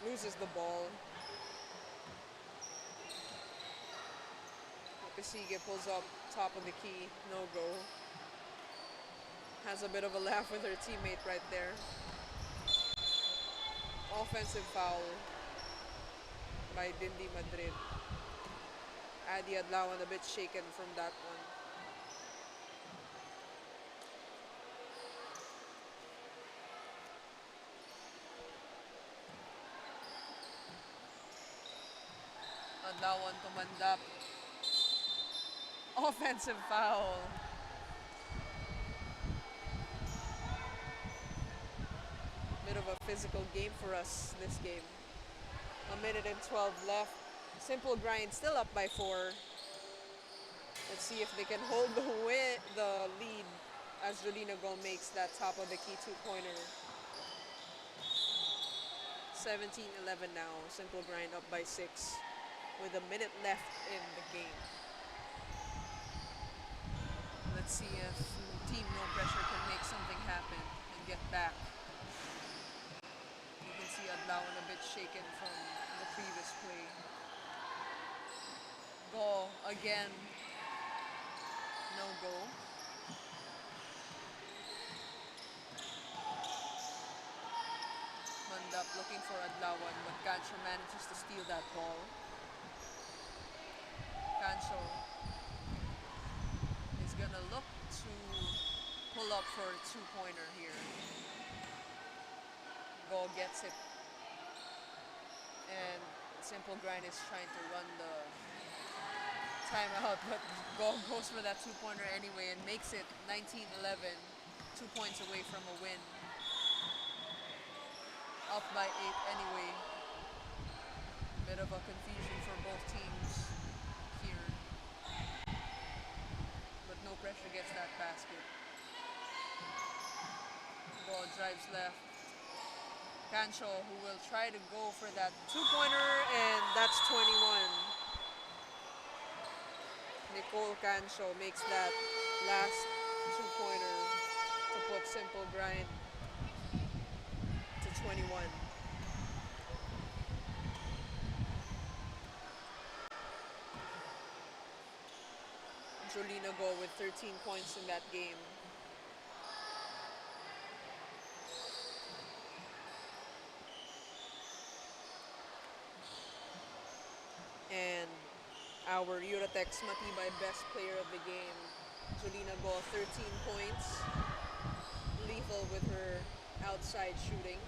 [SPEAKER 1] loses the ball. Pisige pulls up top of the key, no go. Has a bit of a laugh with her teammate right there. Offensive foul by Dindi Madrid. Adi Adlawan a bit shaken from that one. Adlawan to Mandap. Offensive foul. Bit of a physical game for us this game. 1:12 left. Simple Grind still up by 4. Let's see if they can hold the lead as Jolina Go makes that top of the key two-pointer. 17-11 now. Simple Grind up by 6 with a minute left in the game. Let's see if Team No Pressure can make something happen and get back. You can see Adlawan a bit shaken from the previous play. Go again. No go. Mandap looking for Adlawan, but Cancho manages to steal that ball. Cancho is gonna look to pull up for a two-pointer here. Go gets it. And Simple Grind is trying to run the timeout, but Go goes for that two-pointer anyway and makes it 19-11. 2 points away from a win. Up by 8 anyway. Bit of a confusion for both teams here. But No Pressure gets that basket. Go drives left. Cancho, who will try to go for that two-pointer, and that's 21. Nicole Cancho makes that last two-pointer to put Simple Grind to 21. Jolina Go with 13 points in that game. And our Eurotex Matibay best player of the game, Jolina Go, 13 points. Lethal with her outside shooting.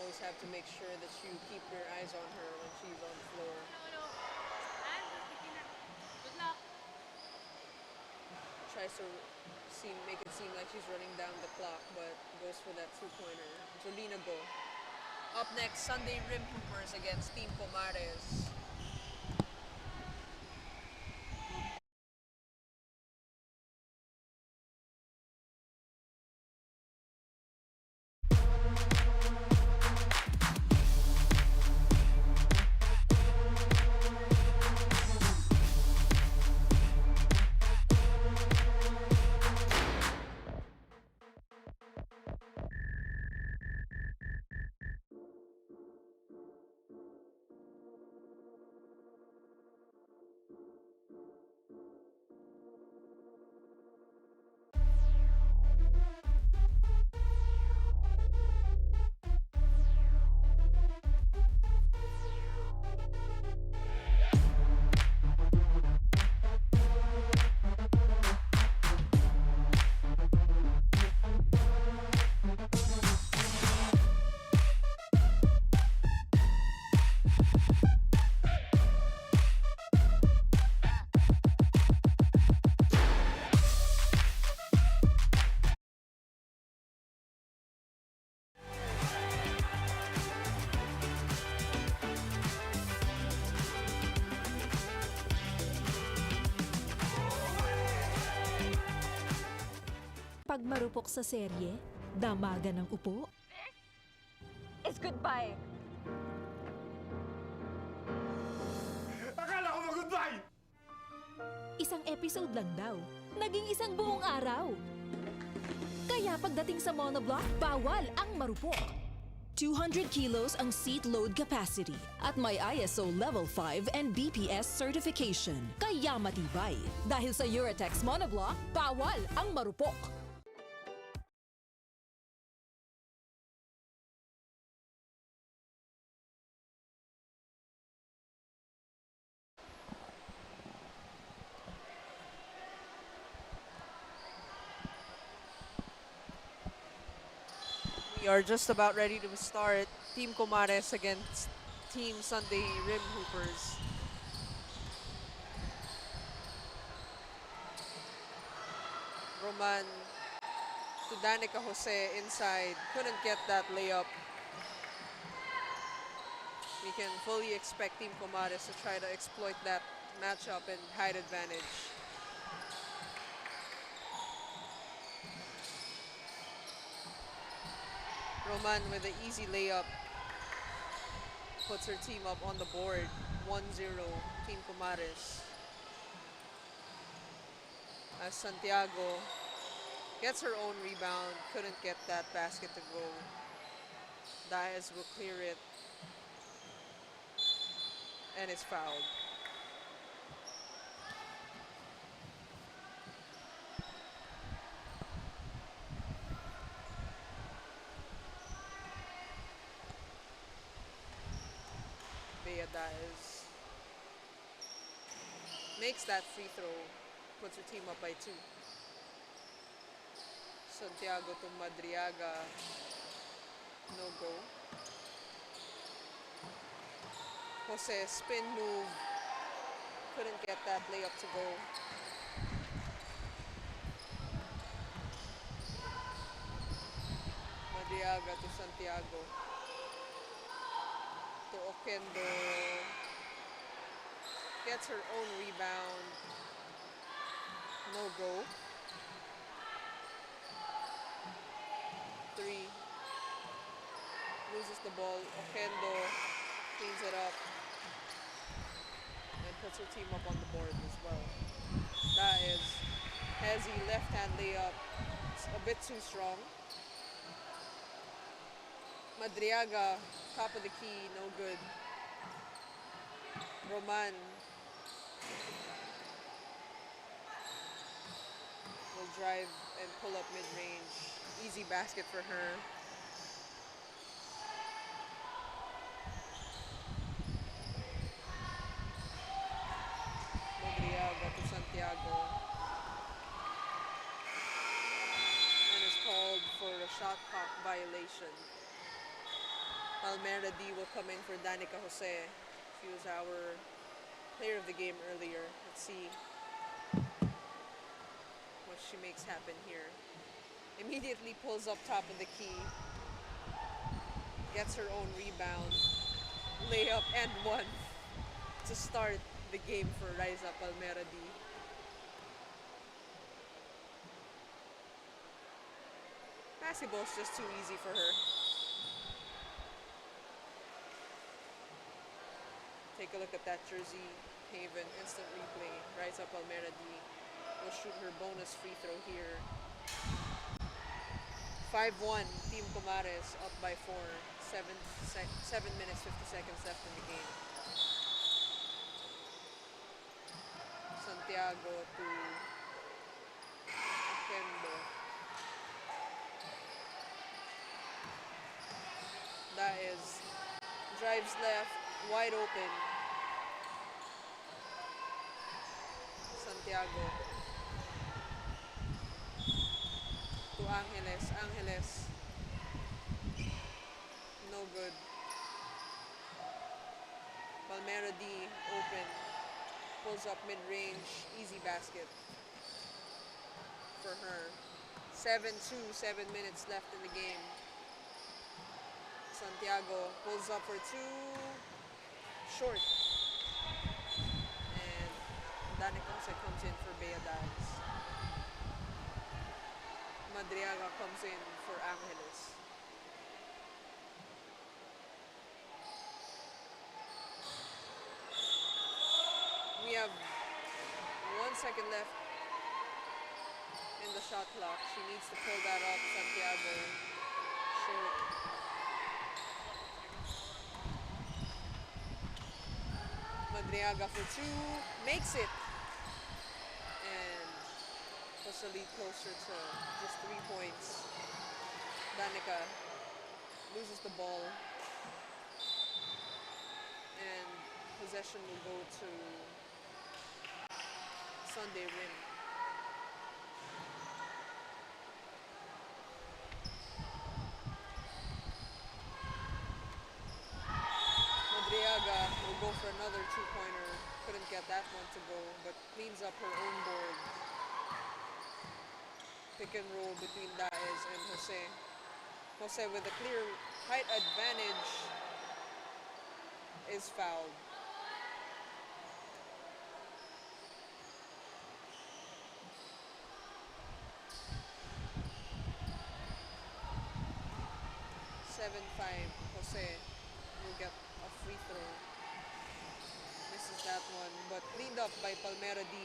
[SPEAKER 1] Always have to make sure that you keep your eyes on her when she's on the floor.
[SPEAKER 3] Hello. Good luck.
[SPEAKER 1] Tries to make it seem like she's running down the clock, but goes for that two-pointer. Jolina Go. Up next, Sunday Rim Hoopers against Team Comares.
[SPEAKER 2] Pag marupok sa serye, damagan ng upo.
[SPEAKER 3] It's goodbye.
[SPEAKER 4] Akala ko mag-goodbye!
[SPEAKER 2] Isang episode lang daw, naging isang buong araw. Kaya pagdating sa monoblock, bawal ang marupok. 200 kilos ang seat load capacity at may ISO Level 5 and BPS certification. Kaya matibay. Dahil sa Eurotex monoblock, bawal ang marupok.
[SPEAKER 1] We are just about ready to start Team Comares against Team Sunday Rim Hoopers. Roman to Danica Jose inside. Couldn't get that layup. We can fully expect Team Comares to try to exploit that matchup and height advantage. Roman with an easy layup puts her team up on the board. 1-0 Team Comares. As Santiago gets her own rebound, couldn't get that basket to go. Diaz will clear it and is fouled. Diaz makes that free throw, puts her team up by 2. Santiago to Madriaga, no go. Jose spin move, couldn't get that layup to go. Madriaga to Santiago. To Oquendo, gets her own rebound, no go. 3, loses the ball, Oquendo cleans it up and puts her team up on the board as well. That is Hezzy left-hand layup, it's a bit too strong. Madriaga, top of the key, no good. Roman will drive and pull up mid-range. Easy basket for her. Madriaga to Santiago. And is called for a shot clock violation. Palmera D will come in for Danica Jose. She was our player of the game earlier. Let's see what she makes happen here. Immediately pulls up top of the key. Gets her own rebound. Layup and 1 to start the game for Riza Palmera D. Basketball's just too easy for her. Take a look at that jersey. Haven, instant replay. Riza Palmera D will shoot her bonus free throw here. 5-1, Team Comares up by 4. 7 minutes, 50 seconds left in the game. Santiago to Kembo. That is, drives left, wide open. Santiago to Angeles, no good. Palmera D open, pulls up mid-range, easy basket for her. 7-2, 7 minutes left in the game. Santiago pulls up for 2, short. And Danica Jose comes in for Bea Diaz. Madriaga comes in for Angeles. We have 1 second left in the shot clock. She needs to pull that up, Santiago. Short. Madriaga for two, makes it. And puts the lead closer to just 3 points. Danica loses the ball. And possession will go to Sunday Rim. Madriaga will go for another two-pointer. Couldn't get that one to go, but cleans up her own board. Pick and roll between Daez and Jose. Jose with a clear height advantage is fouled. Jose will get a free throw. Misses that one, but cleaned up by Palmera D.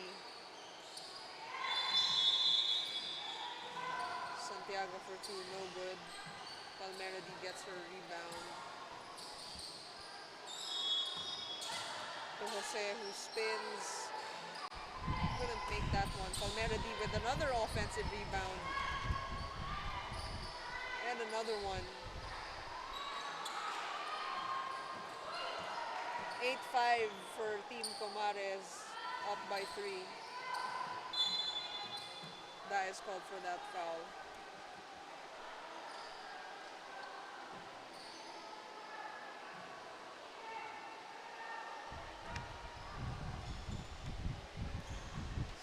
[SPEAKER 1] Santiago for two, no good. Palmera D gets her rebound. To Jose, who spins. Couldn't make that one. Palmera D with another offensive rebound. And another one. 8-5 for Team Comares, up by 3. That is called for that foul.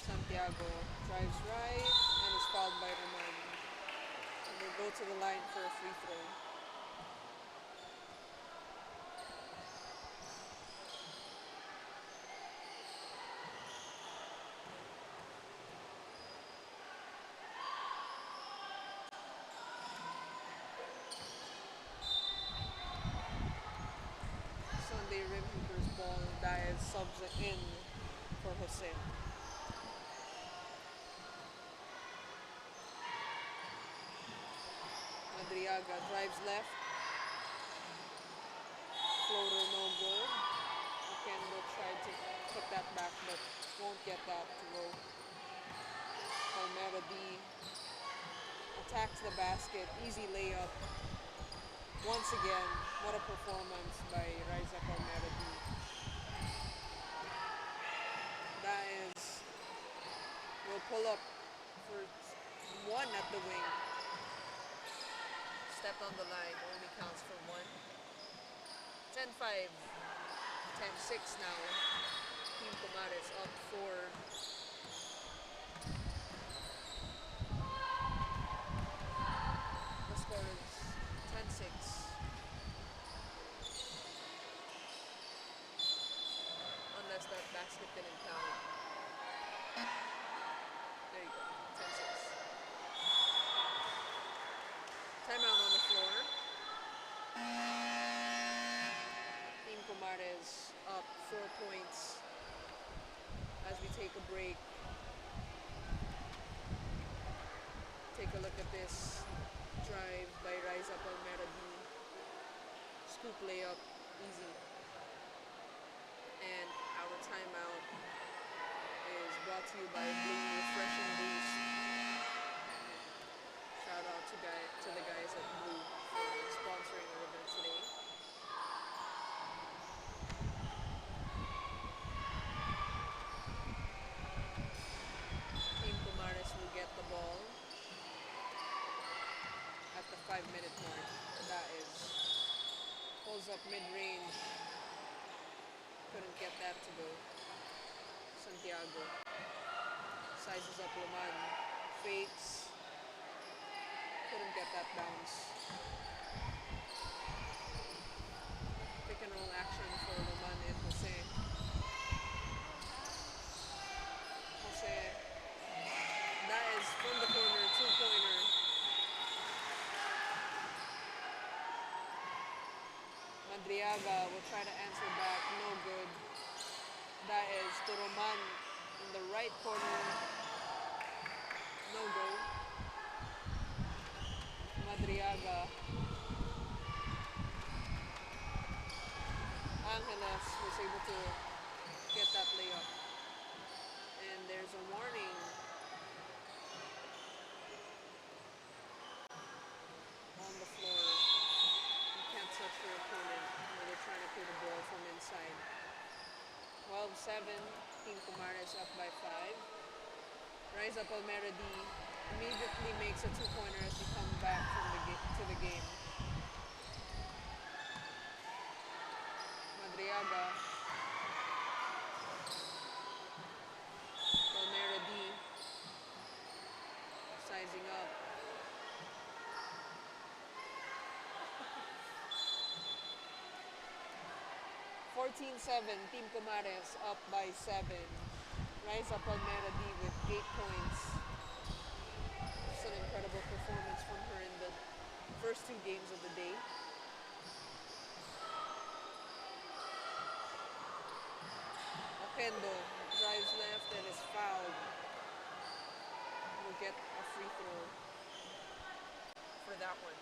[SPEAKER 1] Santiago drives right and is fouled by Roman. And they go to the line for a free throw. Sunday rim hoopers ball. Daez subs it in for Jose. Madriaga drives left. Floater no good. Okendo tried to put that back but won't get that to go. Palmera D attacks the basket. Easy layup. Once again, what a performance by Raisa Palmera D. That is, will pull up for one at the wing. Stepped on the line, only counts for one. 10-5, 10-6 now. Team Comares up 4. The score is 10-6. Unless that basket didn't count. There you go, 10-6. Timeout on the floor. Team Comares up 4 points as we take a break. Take a look at this drive by Raisa Palmera D. Scoop layup, easy. And our timeout is brought to you by Blue Refreshing Boost. Shout out to the guys at Blue for sponsoring our event today. Team Comares will get the ball at the 5-minute mark. That is, pulls up mid-range. Couldn't get that to go. Santiago sizes up Roman, fakes. Couldn't get that bounce. Pick and roll action for Roman and Jose. Jose, that is from the corner, 2-pointer. Madriaga will try to answer back. No good. That is to Roman in the right corner. No go. Madriaga. Angeles was able to get that layup. And there's a warning. On the floor. You can't touch your opponent when they're trying to clear the ball from inside. 12-7, Team Kumares up by 5. Riza Palmeradi immediately makes a two-pointer as he comes back to the game. Madriaga. Palmeradi sizing up. 14-7, Team Kumares up by 7. Riza Palmeradi with 8 points. It's an incredible performance from her in the first 2 games of the day. Oquendo drives left and is fouled. Will get a free throw for that one.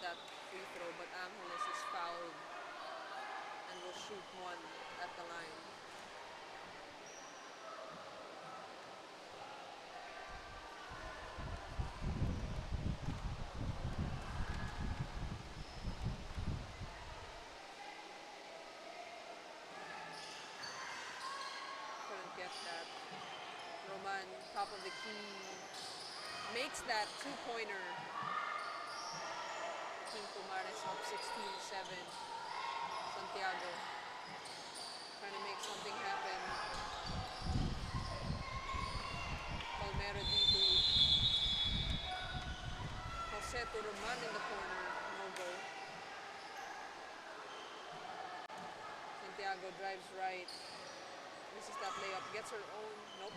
[SPEAKER 1] That free throw, but Angeles is fouled and will shoot one at the line. Couldn't get that. Roman, top of the key, makes that two-pointer. Team Kumares up 16-7. Santiago trying to make something happen. Palmeradi to Jose to Roman in the corner. No go. Santiago drives right. Misses that layup. Gets her own. Nope.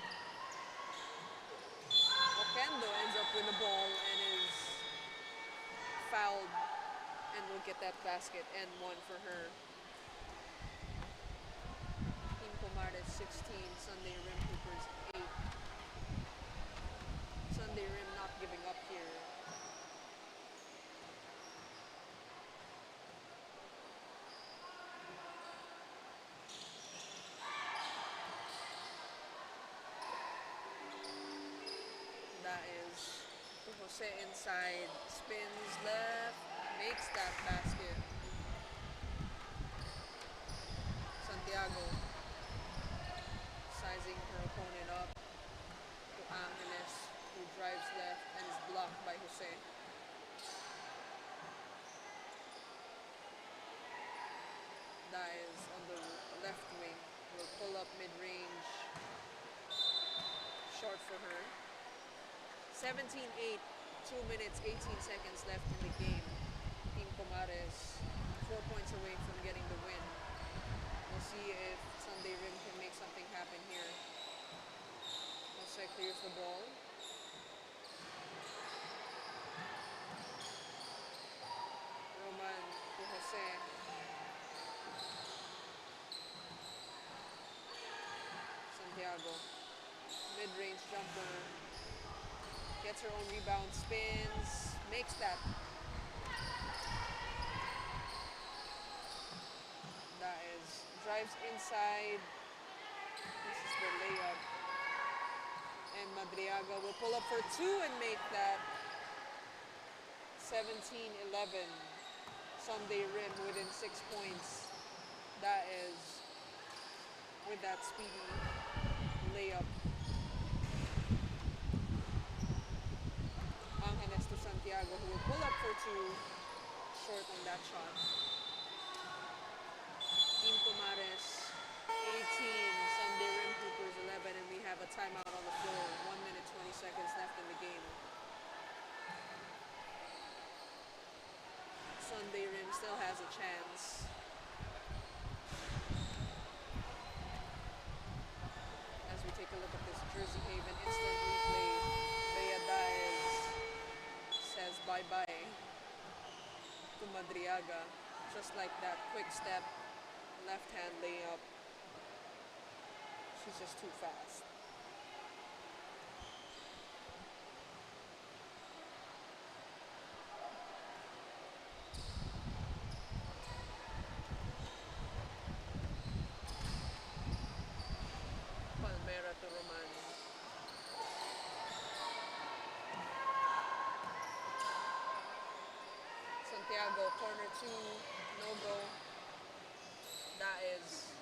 [SPEAKER 1] Oquendo ends up with the ball and is fouled and will get that basket and one for her. Team Kumares 16, Sunday Rim Hoopers 8. Sunday Rim not giving up here. That is Jose inside, spins left, makes that basket. Santiago sizing her opponent up to Angeles, who drives left and is blocked by Jose. That is on the left wing. Will pull up mid-range. Short for her. 17-8, 2 minutes, 18 seconds left in the game. Team Kumares 4 points away from getting the win. We'll see if Sunday Rim can make something happen here. Jose clears the ball. Roman to Jose. Santiago. Mid-range jumper. Gets her own rebound, spins, makes that. That is, drives inside. This is the layup. And Madriaga will pull up for 2 and make that. 17-11. Sunday Rim within 6 points. That is with that speedy layup. Angeles to Santiago, who will pull up for 2, short on that shot. Team Kumares 18, Sunday Rim Hoopers 11, and we have a timeout on the floor. 1 minute, 20 seconds left in the game. Rin still has a chance. As we take a look at this Jersey Haven instant replay, Bea Diaz says bye-bye to Madriaga. Just like that, quick step, left hand layup. She's just too fast. Palmera to Roman. Santiago, corner two, no go. That is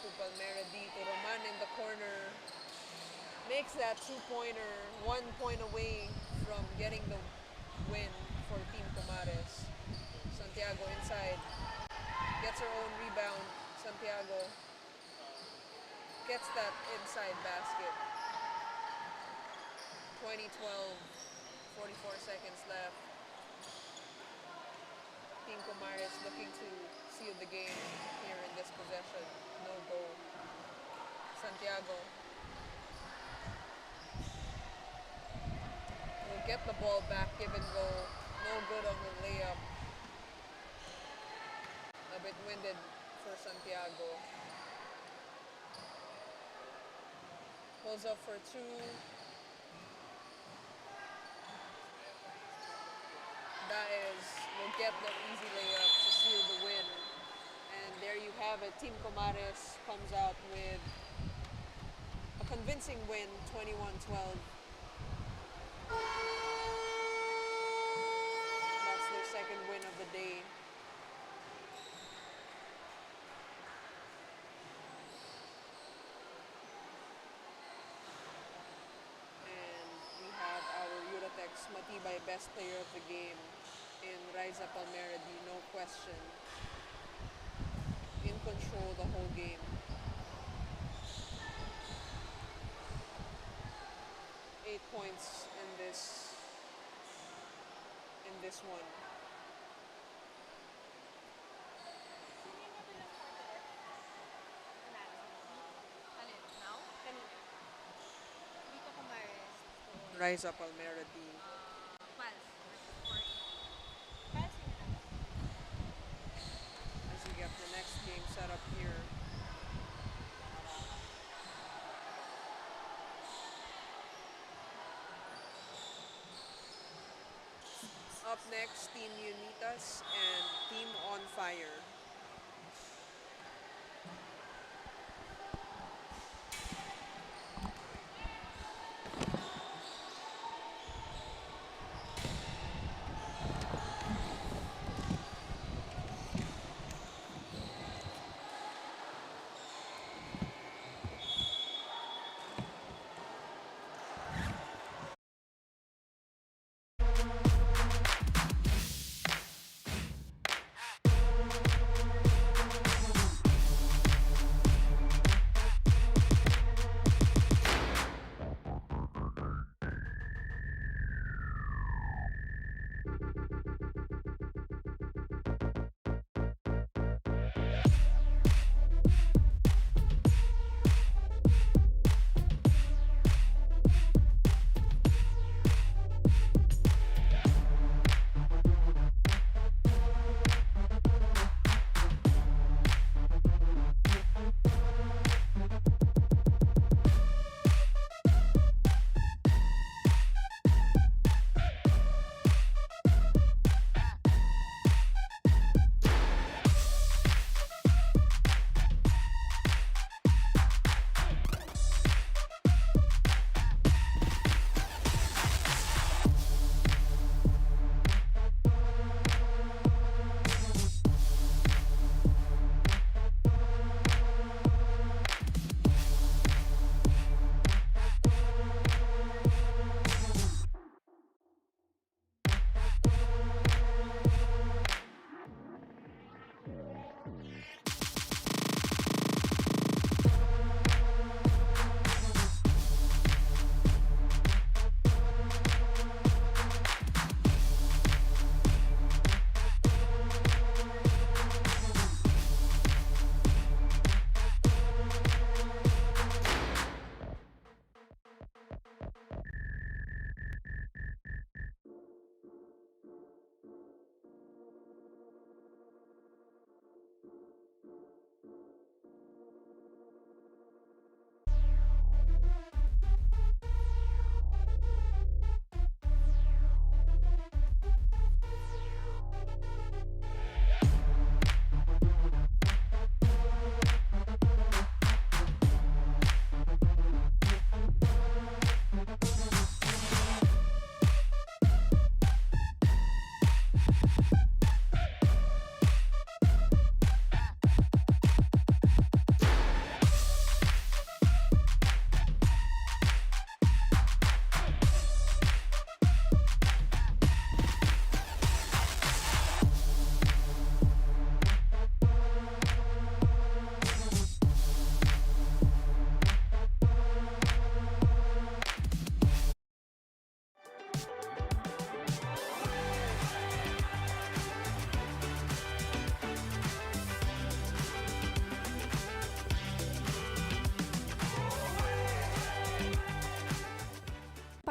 [SPEAKER 1] to Palmera D to Roman in the corner. Makes that two-pointer 1 point away from getting the win for Team Comares. Santiago inside. Gets her own rebound. Santiago gets that inside basket. 20-12, 44 seconds left. Team Comares looking to seal the game here in this possession. No goal. Santiago will get the ball back, give and go. No good on the layup. A bit winded for Santiago. Pulls up for two. Daez will get the easy layup to seal the win. And there you have it. Team Comares comes out with a convincing win, 21-12. That's their second win of the day. And we have our Uratex Matibay Best Player of the Game in Raisa Palmeradi, no question. In control the whole game. 8 points in this one.
[SPEAKER 3] Alin? Now? Kanina. Dito Comares.
[SPEAKER 1] Raisa Palmeradi.
[SPEAKER 3] Pals versus 480. Pals yun na lang.
[SPEAKER 1] As we get the next game set up here. Up next, Team Unitas and Team On Fire.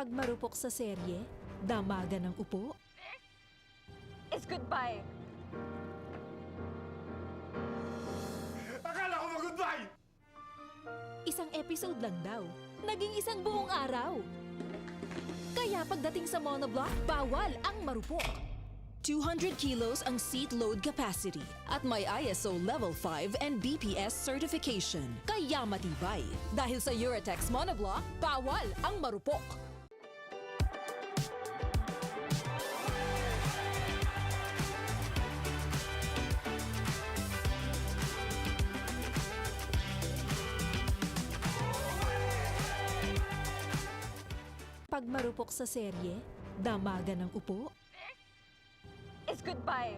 [SPEAKER 2] Pag marupok sa serye, damagan ng upo,
[SPEAKER 3] It's goodbye.
[SPEAKER 4] Akala ko mag-goodbye!
[SPEAKER 2] isang episode lang daw, naging isang buong araw. Kaya pagdating sa monoblock, bawal ang marupok. 200 kilos ang seat load capacity at may ISO Level 5 and BPS certification. Kaya matibay. Dahil sa Eurotex monoblock, bawal ang marupok. Pag marupok sa serye, damagan ng upo,
[SPEAKER 3] It's goodbye.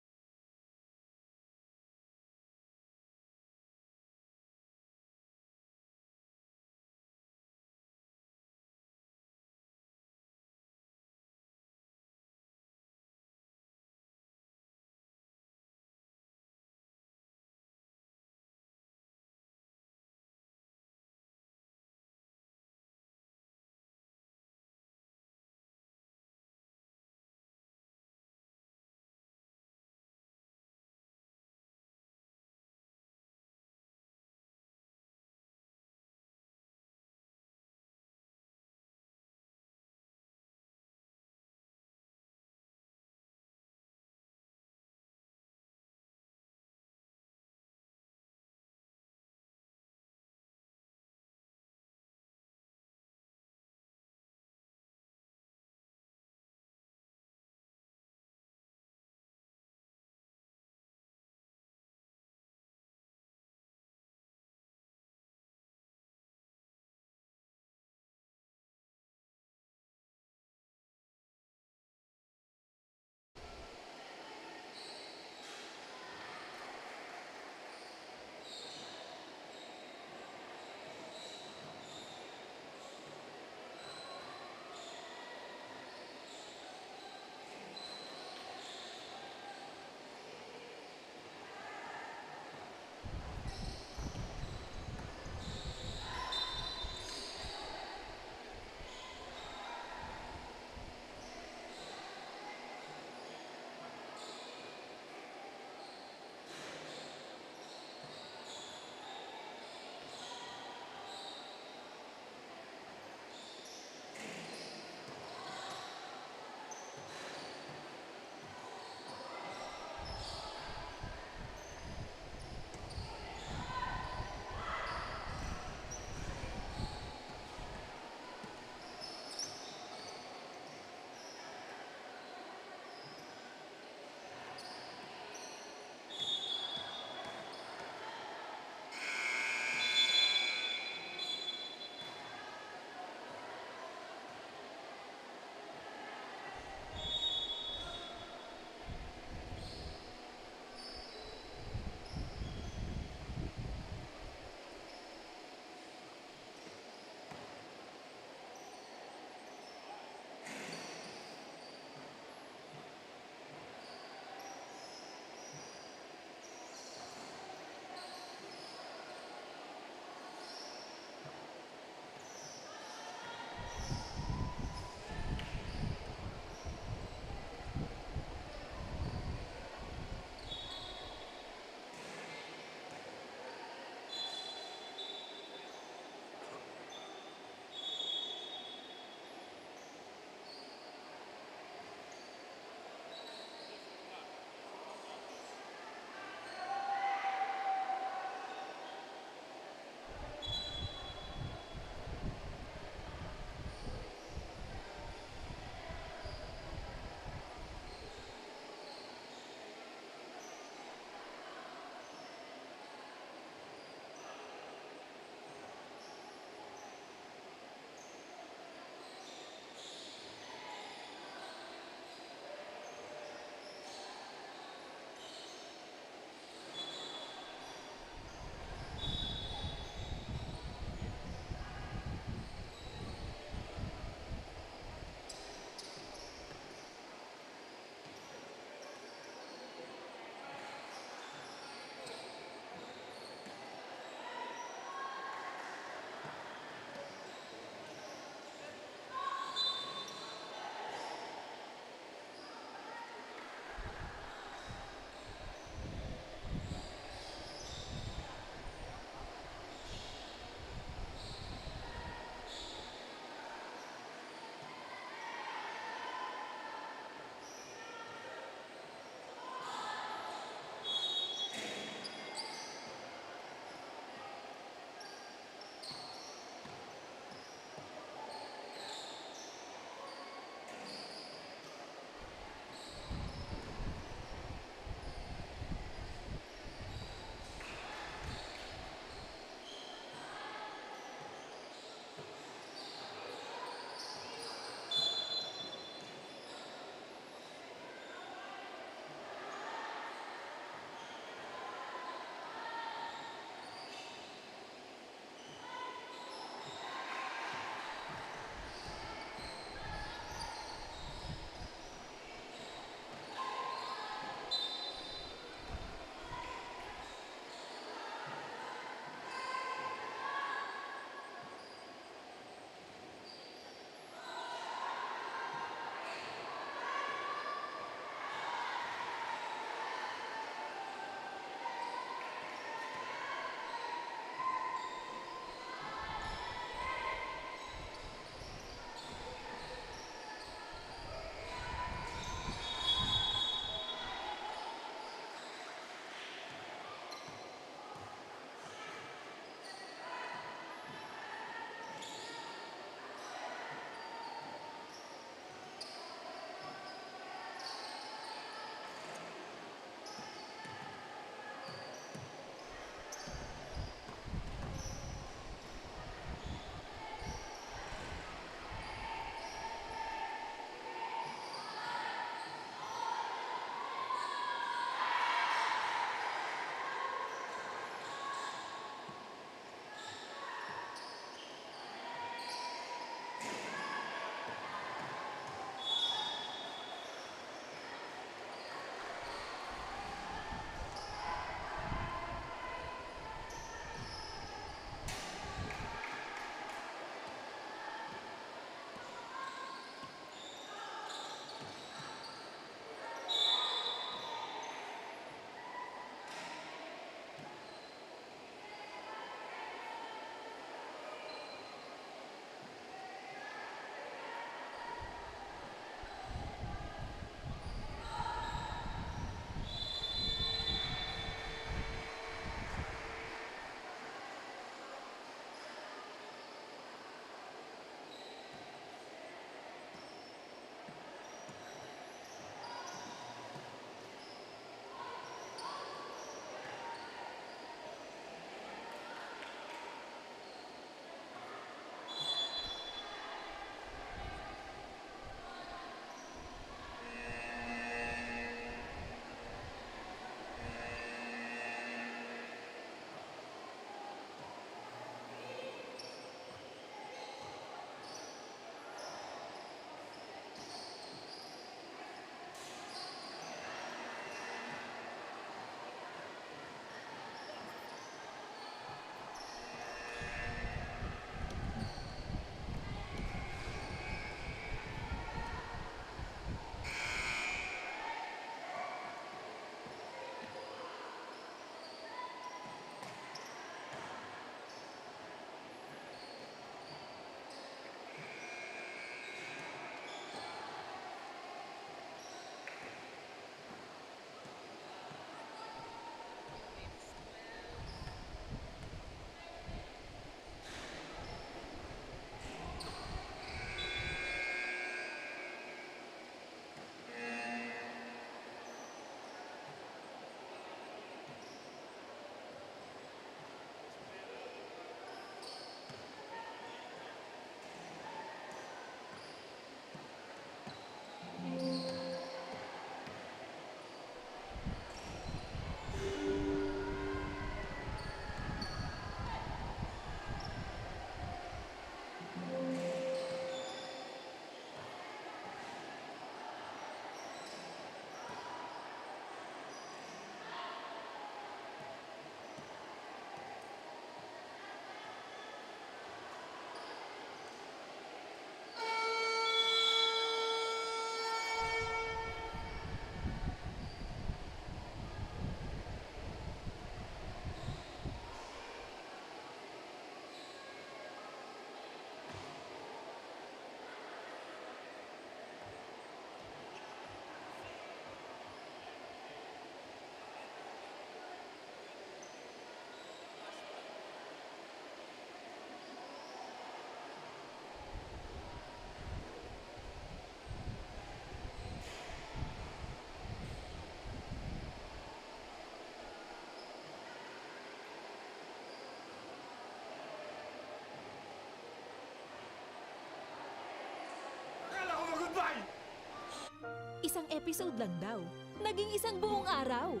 [SPEAKER 2] Isang episode lang daw, naging isang buong araw.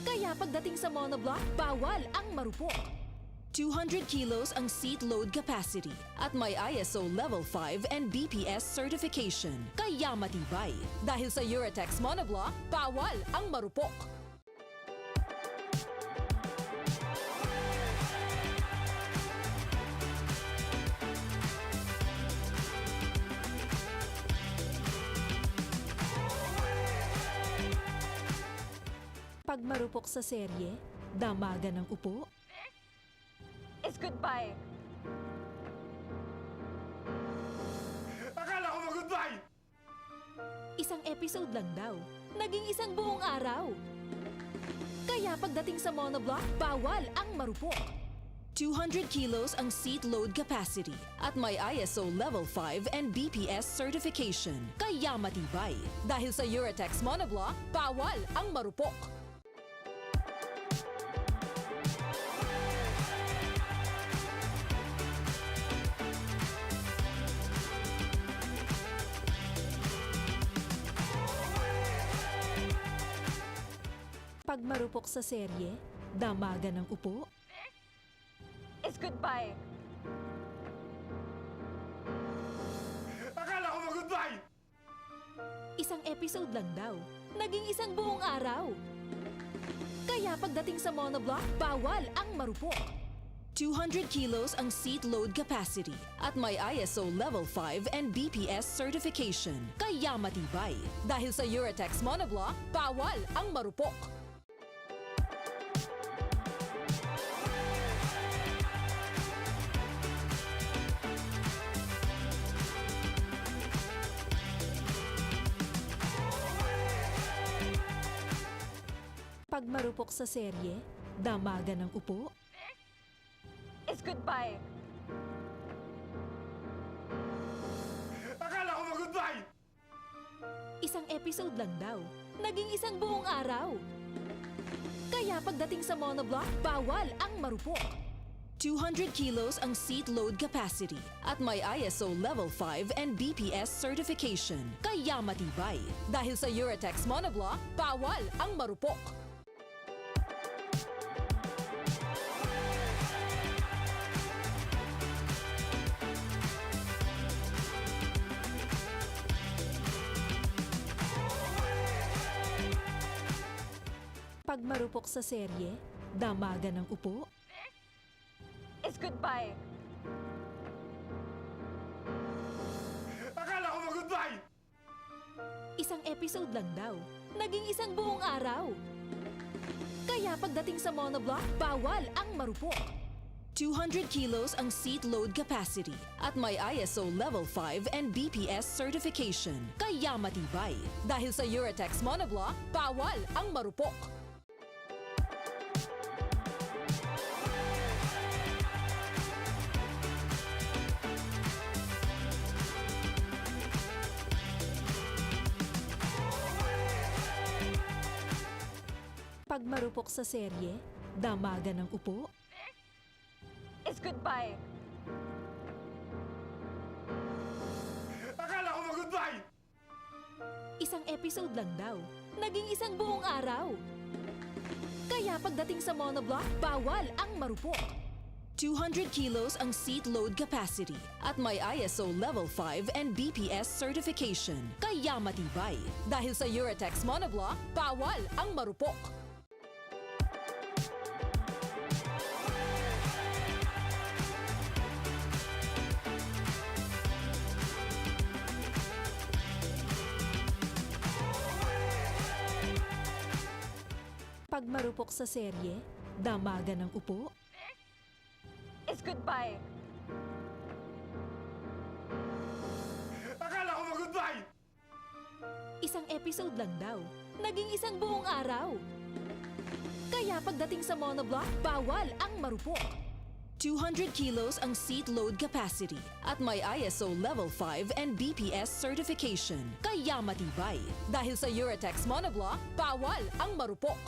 [SPEAKER 2] Kaya pagdating sa monoblock, bawal ang marupok. 200 kilos ang seat load capacity at may ISO Level 5 and BPS certification. Kaya matibay. Dahil sa Eurotex monoblock, bawal ang marupok. Pag marupok sa serye, damagan ng upo.
[SPEAKER 3] It's goodbye.
[SPEAKER 4] Akala ko mag-goodbye!
[SPEAKER 2] Isang episode lang daw, naging isang buong araw. Kaya pagdating sa monoblock, bawal ang marupok. 200 kilos ang seat load capacity at may ISO Level 5 and BPS certification. Kaya matibay. Dahil sa Eurotex monoblock, bawal ang marupok. Pag marupok sa serye, damagan ng upo.
[SPEAKER 3] It's goodbye.
[SPEAKER 4] Akala ko mag-goodbye!
[SPEAKER 2] Isang episode lang daw, naging isang buong araw. Kaya pagdating sa monoblock, bawal ang marupok. 200 kilos ang seat load capacity at may ISO Level 5 and BPS certification. Kaya matibay. Dahil sa Eurotex monoblock, bawal ang marupok. Pag marupok sa serye, damagan ng upo.
[SPEAKER 3] It's goodbye.
[SPEAKER 4] Akala ko mag-goodbye!
[SPEAKER 2] Isang episode lang daw, naging isang buong araw. Kaya pagdating sa monoblock, bawal ang marupok. 200 kilos ang seat load capacity at may ISO Level 5 and BPS certification. Kaya matibay. Dahil sa Eurotex monoblock, bawal ang marupok. Pag marupok sa serye, damagan ng upo.
[SPEAKER 3] It's goodbye.
[SPEAKER 4] Akala ko mag-goodbye!
[SPEAKER 2] Isang episode lang daw, naging isang buong araw. Kaya pagdating sa monoblock, bawal ang marupok. 200 kilos ang seat load capacity at may ISO Level 5 and BPS certification. Kaya matibay. Dahil sa Eurotex monoblock, bawal ang marupok. Pag marupok sa serye, damagan ng upo.
[SPEAKER 3] It's goodbye.
[SPEAKER 4] Akala ko mag-goodbye!
[SPEAKER 2] Isang episode lang daw, naging isang buong araw. Kaya pagdating sa monoblock, bawal ang marupok. 200 kilos ang seat load capacity at may ISO Level 5 and BPS certification. Kaya matibay. Dahil sa Eurotex monoblock, bawal ang marupok. Pag marupok sa serye, damagan ng upo.
[SPEAKER 3] It's goodbye.
[SPEAKER 4] Akala ko mag-goodbye!
[SPEAKER 2] Isang episode lang daw, naging isang buong araw. Kaya pagdating sa monoblock, bawal ang marupok. 200 kilos ang seat load capacity at may ISO Level 5 and BPS certification. Kaya matibay. Dahil sa Eurotex monoblock, bawal ang marupok.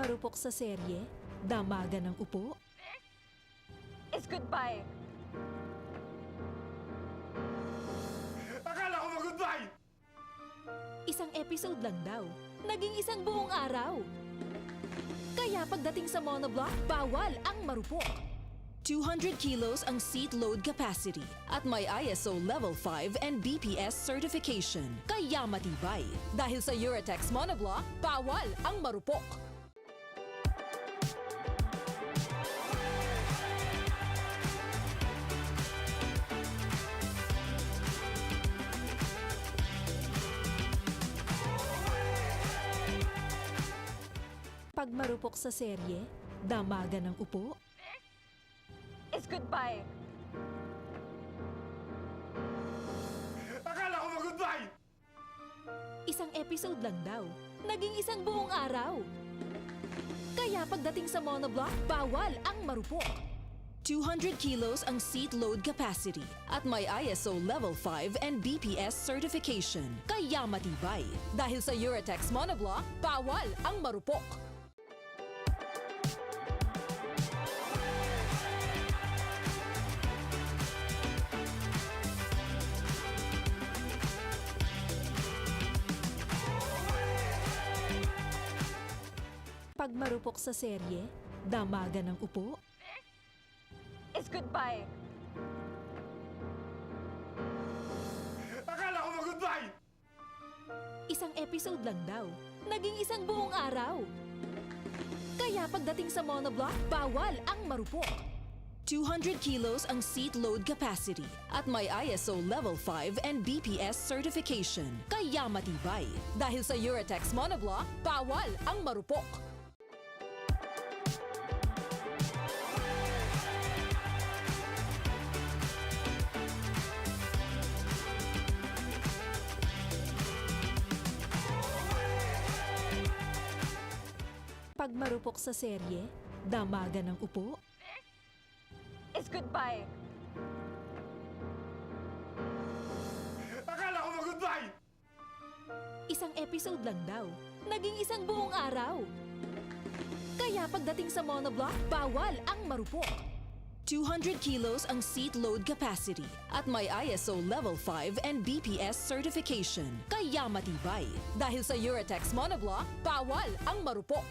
[SPEAKER 2] Pag marupok sa serye, damagan ng upo,
[SPEAKER 3] It's goodbye.
[SPEAKER 4] Akala ko mag-goodbye!
[SPEAKER 2] isang episode lang daw, naging isang buong araw. Kaya pagdating sa monoblock, bawal ang marupok. 200 kilos ang seat load capacity at may ISO Level 5 and BPS certification. Kaya matibay. Dahil sa Eurotex monoblock, bawal ang marupok. Pag marupok sa serye, damagan ng upo,
[SPEAKER 3] It's goodbye.
[SPEAKER 4] Akala ko mag-goodbye!
[SPEAKER 2] isang episode lang daw, naging isang buong araw. Kaya pagdating sa monoblock, bawal ang marupok. 200 kilos ang seat load capacity at may ISO Level 5 and BPS certification. Kaya matibay. Dahil sa Eurotex monoblock, bawal ang marupok. Pag marupok sa serye, damagan ng upo,
[SPEAKER 3] It's goodbye.
[SPEAKER 4] Akala ko mag-goodbye!
[SPEAKER 2] isang episode lang daw, naging isang buong araw. Kaya pagdating sa monoblock, bawal ang marupok. 200 kilos ang seat load capacity at may ISO Level 5 and BPS certification. Kaya matibay. Dahil sa Eurotex monoblock, bawal ang marupok. Pag marupok sa serye, damagan ng upo,
[SPEAKER 3] It's goodbye.
[SPEAKER 4] Akala ko mag-goodbye!
[SPEAKER 2] isang episode lang daw, naging isang buong araw. Kaya pagdating sa monoblock, bawal ang marupok. 200 kilos ang seat load capacity at may ISO Level 5 and BPS certification. Kaya matibay. Dahil sa Eurotex monoblock, bawal ang marupok.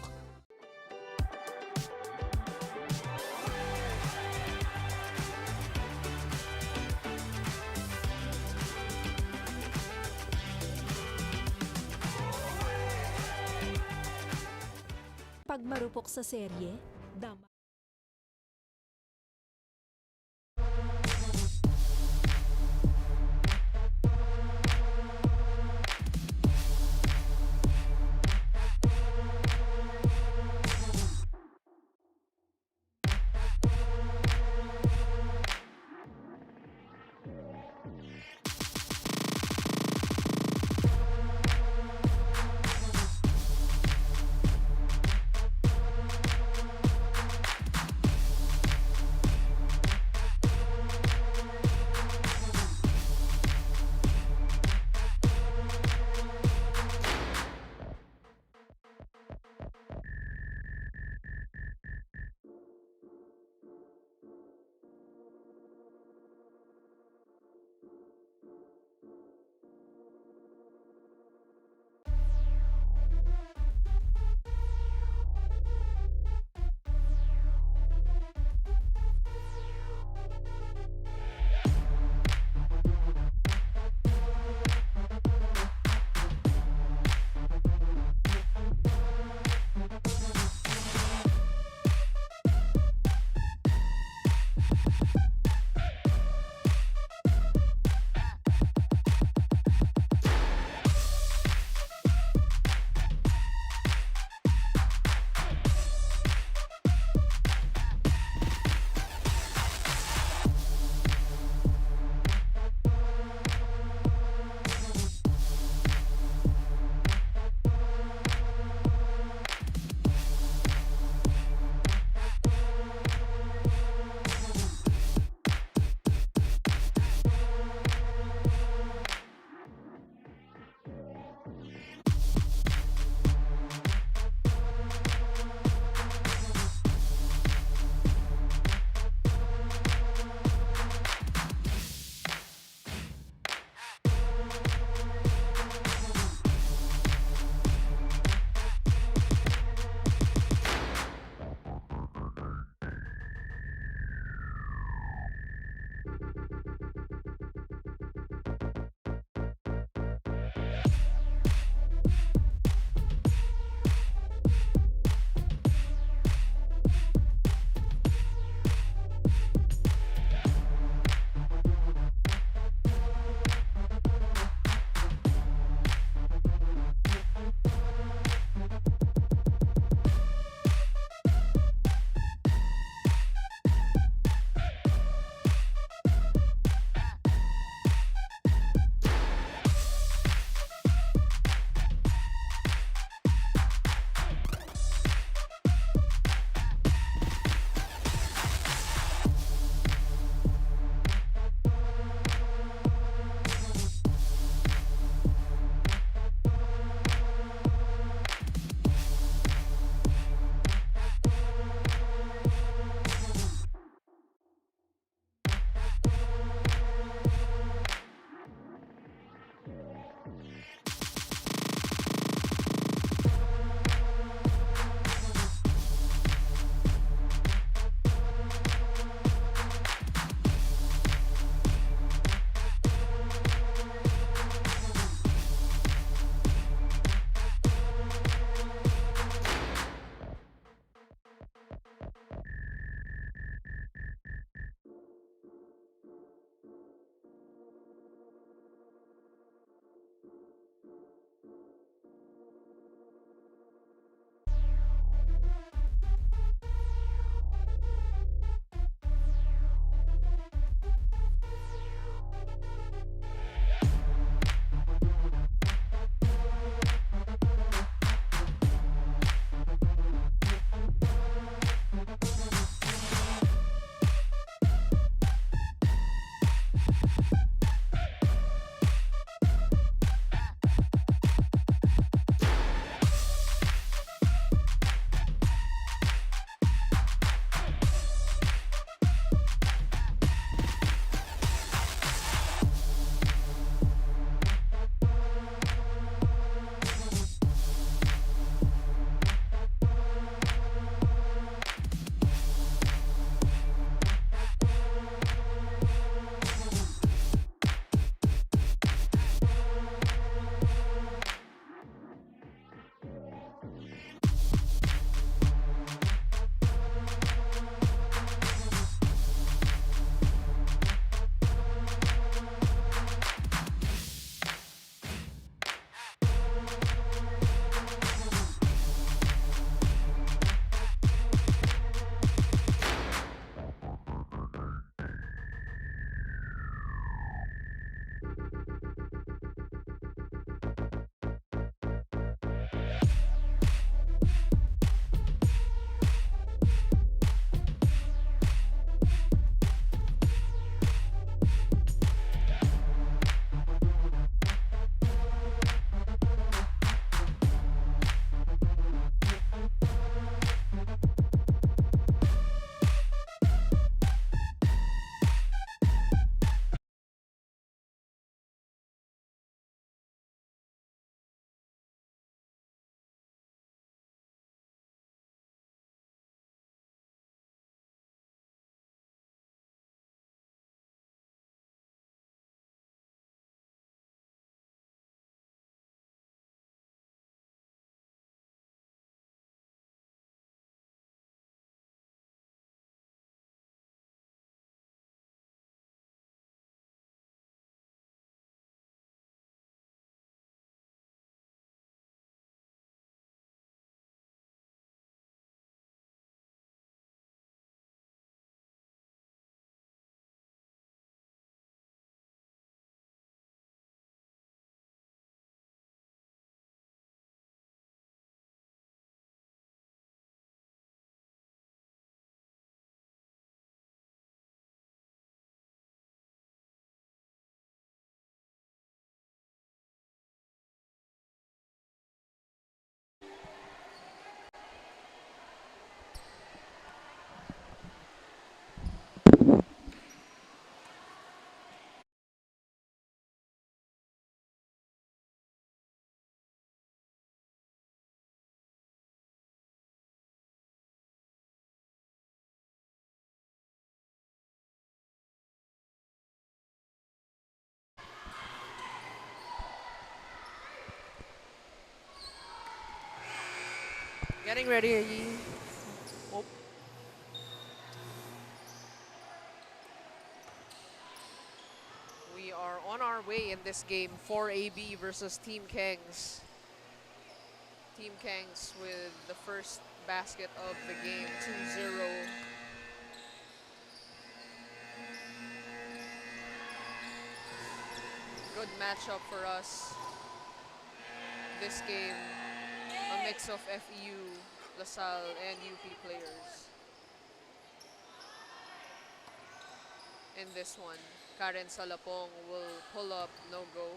[SPEAKER 2] Pag marupok sa serye, dama.
[SPEAKER 1] Getting ready. Oh. We are on our way in this game. 4AB versus Team Kangs. Team Kangs with the first basket of the game, 2-0. Good matchup for us. This game, a mix of FEU, LaSalle, and UP players. In this one, Karen Salapong will pull up, no go.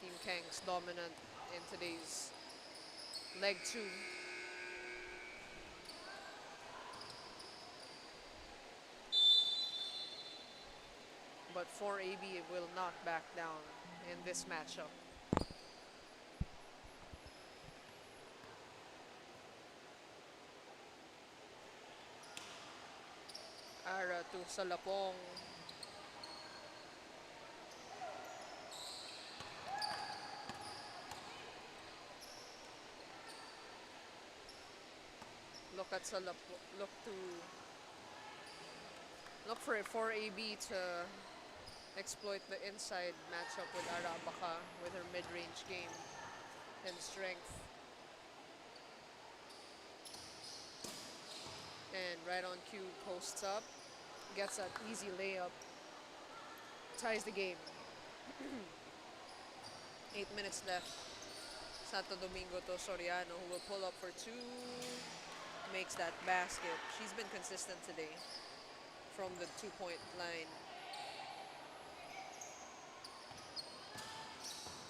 [SPEAKER 1] Team Kangs dominant in today's leg 2. But 4AB will not back down in this matchup. Ara to Salapong. Look for a 4AB to exploit the inside matchup with Ara Baka with her mid-range game and strength. And right on cue, posts up, gets an easy layup, ties the game. 8 minutes left. Santo Domingo to Soriano, who will pull up for 2, makes that basket. She's been consistent today from the 2-point line.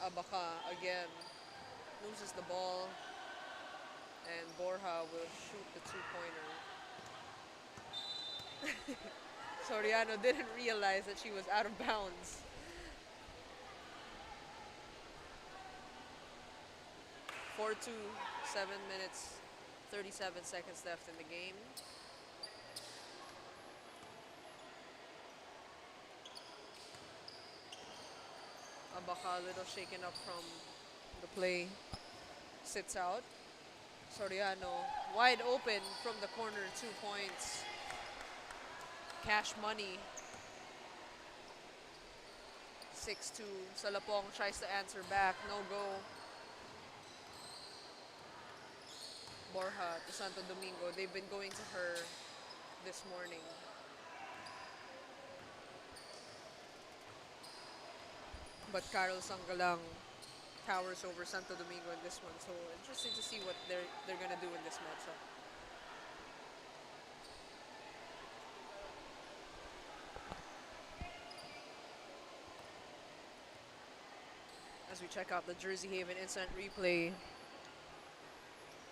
[SPEAKER 1] Abaka again loses the ball, and Borja will shoot the 2-pointer. Soriano didn't realize that she was out of bounds. 4-2, 7 minutes, 37 seconds left in the game. Abaka a little shaken up from the play. Sits out. Soriano wide open from the corner, 2 points. Cash money. 6-2. Salapong tries to answer back. No go. Borja to Santo Domingo. They've been going to her this morning. But Carol Sanggalang towers over Santo Domingo in this one. So interesting to see what they're gonna do in this matchup. As we check out the Jersey Haven instant replay,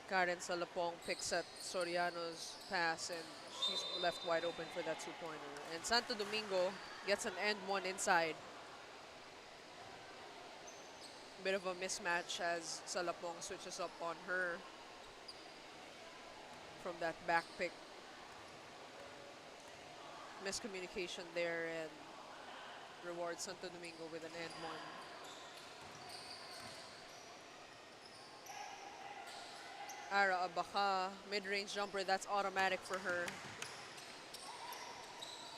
[SPEAKER 1] Karen Salapong picks at Soriano's pass and she's left wide open for that 2-pointer. And Santo Domingo gets an end one inside. Bit of a mismatch as Salapong switches up on her from that back pick. Miscommunication there and rewards Santo Domingo with an end one. Ara Abaka, mid-range jumper, that's automatic for her.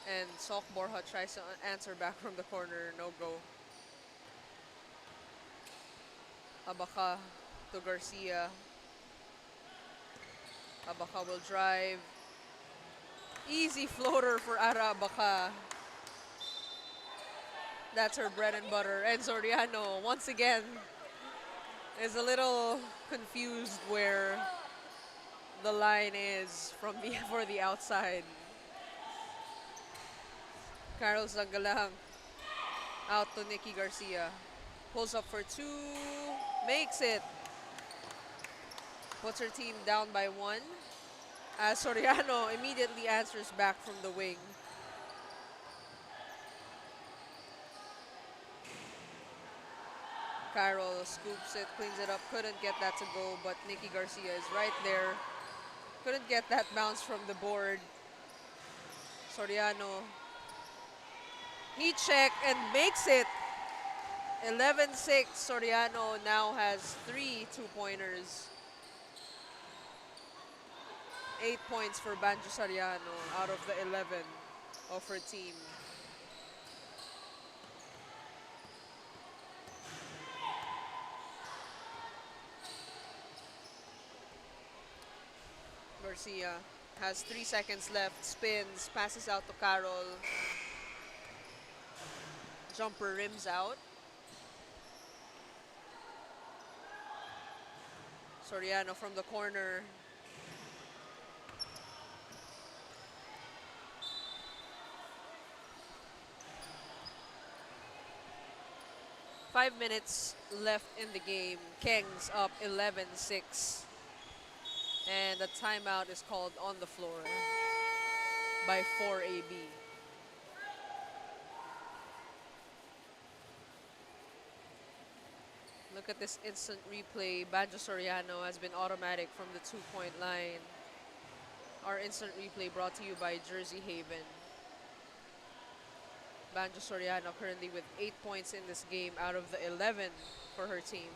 [SPEAKER 1] And Sok Borja tries to answer back from the corner, no go. Abaka to Garcia. Abaka will drive. Easy floater for Ara Abaka. That's her bread and butter. And Soriano, once again, is a little confused where the line is for the outside. Carol Sanggalang out to Nikki Garcia. Pulls up for 2, makes it. Puts her team down by 1. As Soriano immediately answers back from the wing. Carol scoops it, cleans it up, couldn't get that to go, but Nikki Garcia is right there. Couldn't get that bounce from the board. Soriano, heat check and makes it. 11-6. Soriano now has 3 two-pointers. 8 points for Banjo Soriano out of the 11 of her team. Garcia has 3 seconds left, spins, passes out to Carol. Jumper rims out. Soriano from the corner. Five minutes left in the game. Keng's up 11-6. And the timeout is called on the floor by 4AB. Look at this instant replay. Banjo Soriano has been automatic from the 2-point line. Our instant replay brought to you by Jersey Haven. Banjo Soriano currently with 8 points in this game out of the 11 for her team.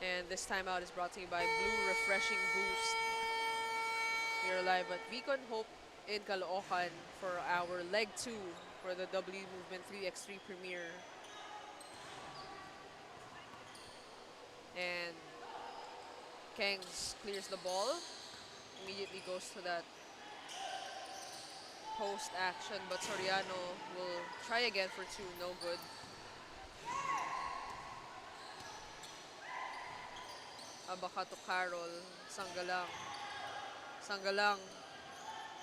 [SPEAKER 1] And this timeout is brought to you by Blue Refreshing Boost. We are live at Vicon Hope in Caloocan for our leg 2 for the WMovement 3x3 premiere. And Kengs clears the ball, immediately goes to that post action, but Soriano will try again for 2, no good. Abaka to Carol, Sanggalang. Sanggalang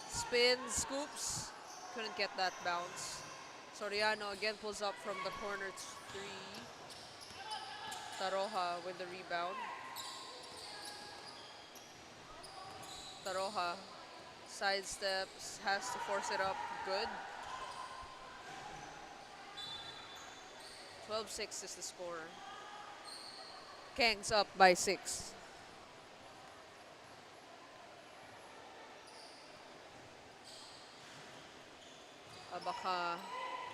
[SPEAKER 1] spins, scoops, couldn't get that bounce. Soriano again pulls up from the corner 3. Taroja with the rebound. Taroja sidesteps, has to force it up, good. 12-6 is the score. Kengs up by 6. Abaka,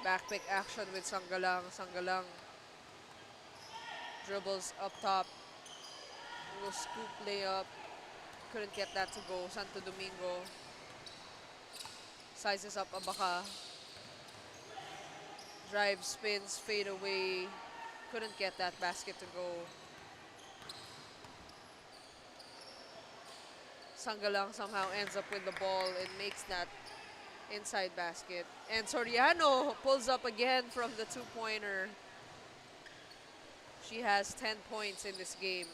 [SPEAKER 1] backpick action with Sanggalang. Sanggalang dribbles up top, will scoop layup, couldn't get that to go. Santo Domingo sizes up Abaka, drive, spins, fade away, couldn't get that basket to go. Sanggalang somehow ends up with the ball and makes that inside basket. And Soriano pulls up again from the 2-pointer. She has 10 points in this game.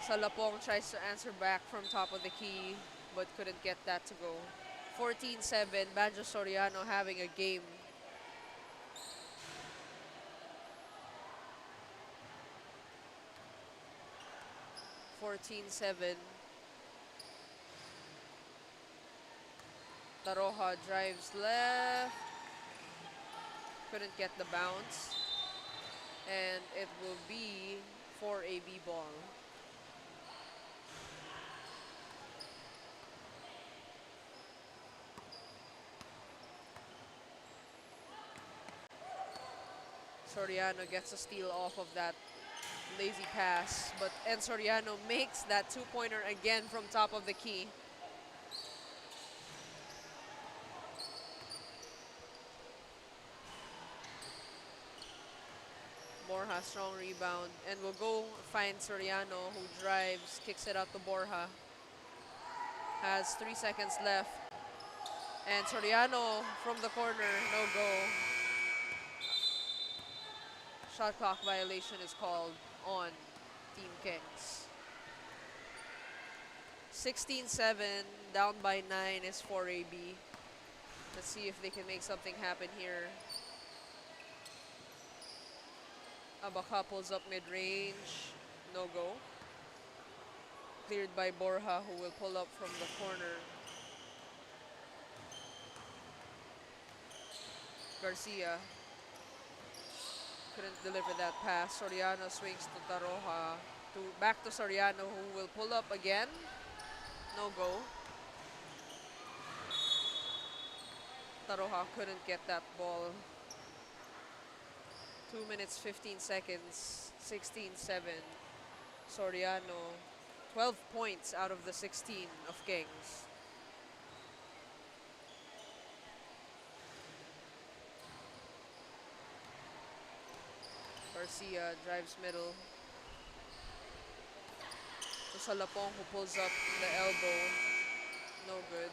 [SPEAKER 1] Salapong tries to answer back from top of the key, but couldn't get that to go. 14-7, Banjo Soriano having a game. Taroja drives left, couldn't get the bounce, and it will be 4AB ball. Soriano gets a steal off of that lazy pass, but Soriano makes that 2-pointer again from top of the key. Borja, strong rebound, and will go find Soriano, who drives, kicks it out to Borja. Has 3 seconds left, and Soriano from the corner, no go. Shot clock violation is called on Team Kings. 16-7, down by 9 is 4AB. Let's see if they can make something happen here. Abaka pulls up mid-range, no go. Cleared by Borja, who will pull up from the corner. Garcia couldn't deliver that pass. Soriano swings to Taroja. Back to Soriano, who will pull up again. No go. Taroja couldn't get that ball. 2 minutes, 15 seconds, 16-7. Soriano, 12 points out of the 16 of Kings. Garcia drives middle. To Salapong, who pulls up the elbow. No good.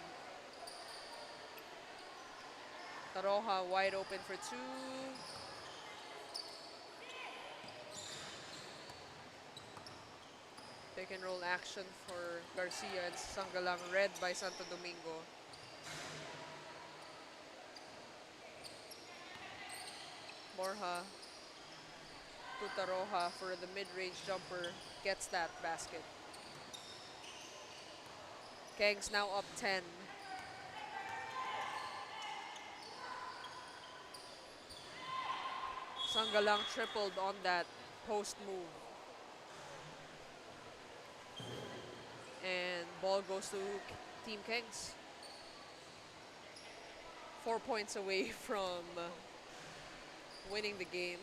[SPEAKER 1] Taroja wide open for two. Pick and roll action for Garcia and Sanggalang, read by Santo Domingo. Borja to Taroja for the mid-range jumper. Gets that basket. Kengs now up 10. Sanggalang tripled on that post move. And ball goes to Team Kengs. 4 points away from winning the game.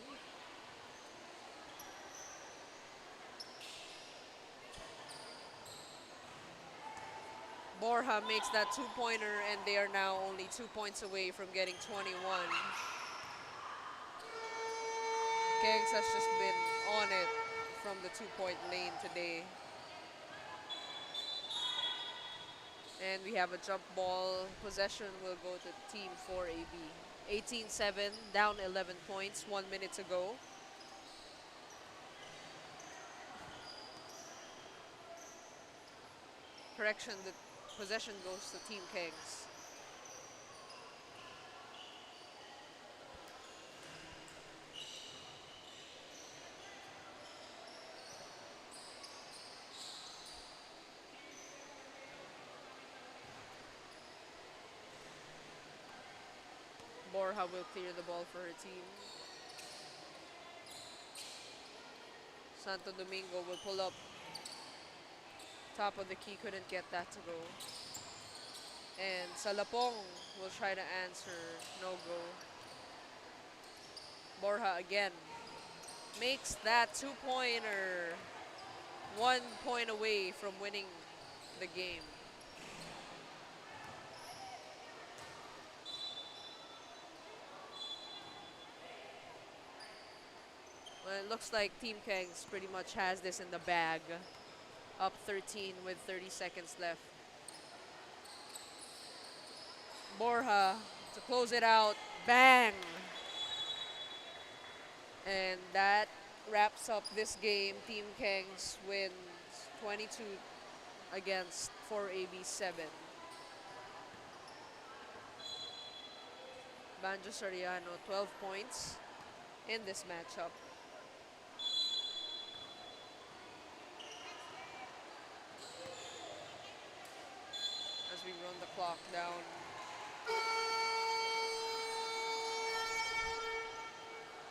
[SPEAKER 1] Borja makes that two-pointer, and they are now only 2 points away from getting 21. Kengs has just been on it from the two-point lane today. And we have a jump ball. Possession will go to Team 4AB. 18-7, down 11 points, 1 minute to go. Correction, the possession goes to Team Kengs. Borja will clear the ball for her team. Santo Domingo will pull up. Top of the key, couldn't get that to go. And Salapong will try to answer, no go. Borja again makes that two-pointer. 1 point away from winning the game. Well, it looks like Team Kengs pretty much has this in the bag. Up 13 with 30 seconds left. Borja to close it out. Bang! And that wraps up this game. Team Kengs wins 22 against 4AB 7. Banjo Soriano, 12 points in this matchup. As we run the clock down.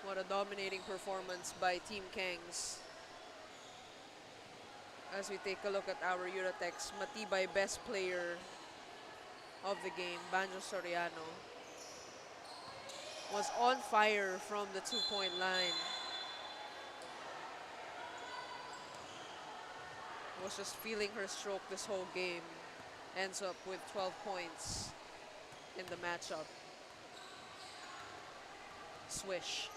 [SPEAKER 1] What a dominating performance by Team Kengs. As we take a look at our Eurotex Matibay best player of the game, Banjo Soriano, was on fire from the two-point line. Was just feeling her stroke this whole game. Ends up with 12 points in the matchup. Swish.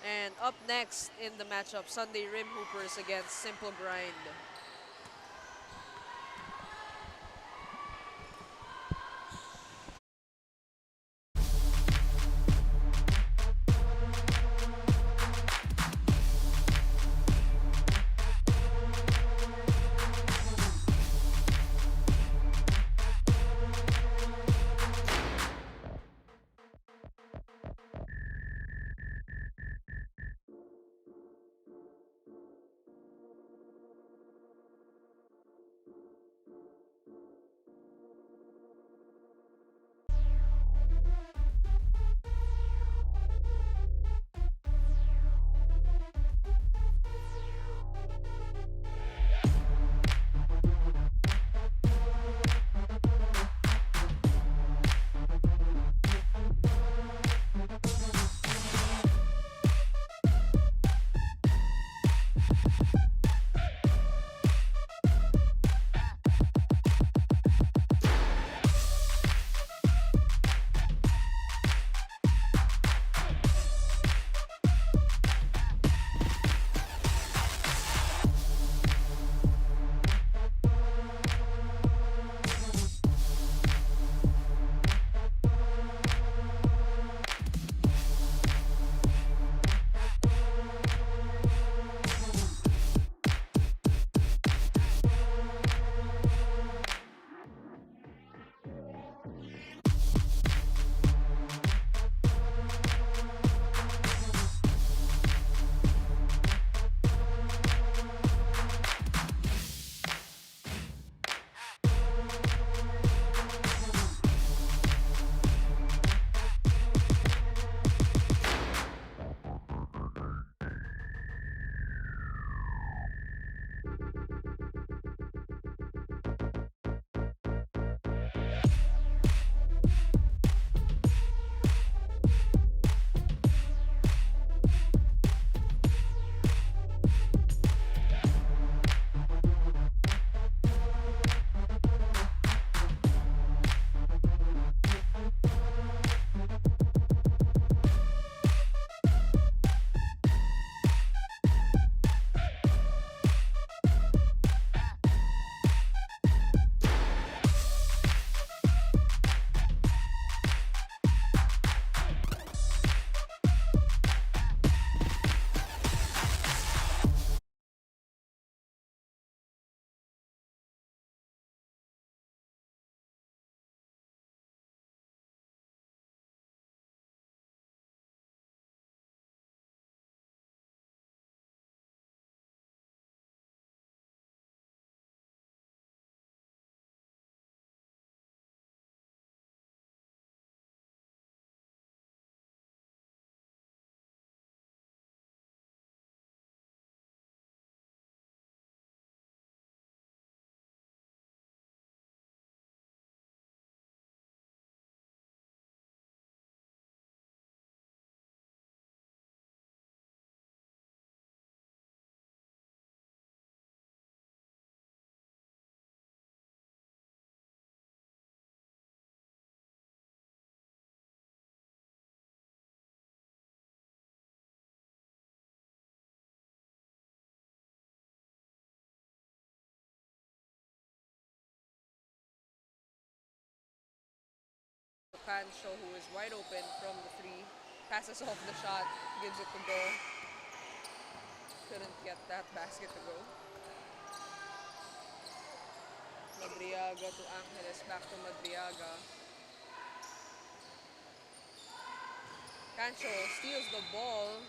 [SPEAKER 1] And up next in the matchup, Sunday Rim Hoopers against Simple Grind. Cancho, who is wide open from the three. Passes off the shot, gives it to go. Couldn't get that basket to go. Madriaga to Angeles, back to Madriaga. Cancho steals the ball.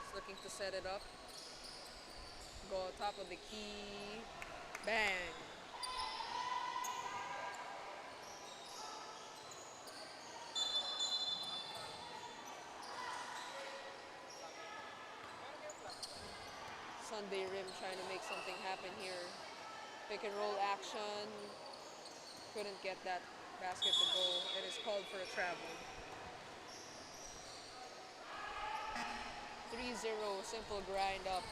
[SPEAKER 1] He's looking to set it up. Go top of the key. Bang. Sunday Rim trying to make something happen here. Pick and roll action. Couldn't get that basket to go. It is called for a travel. 3-0, simple grind up.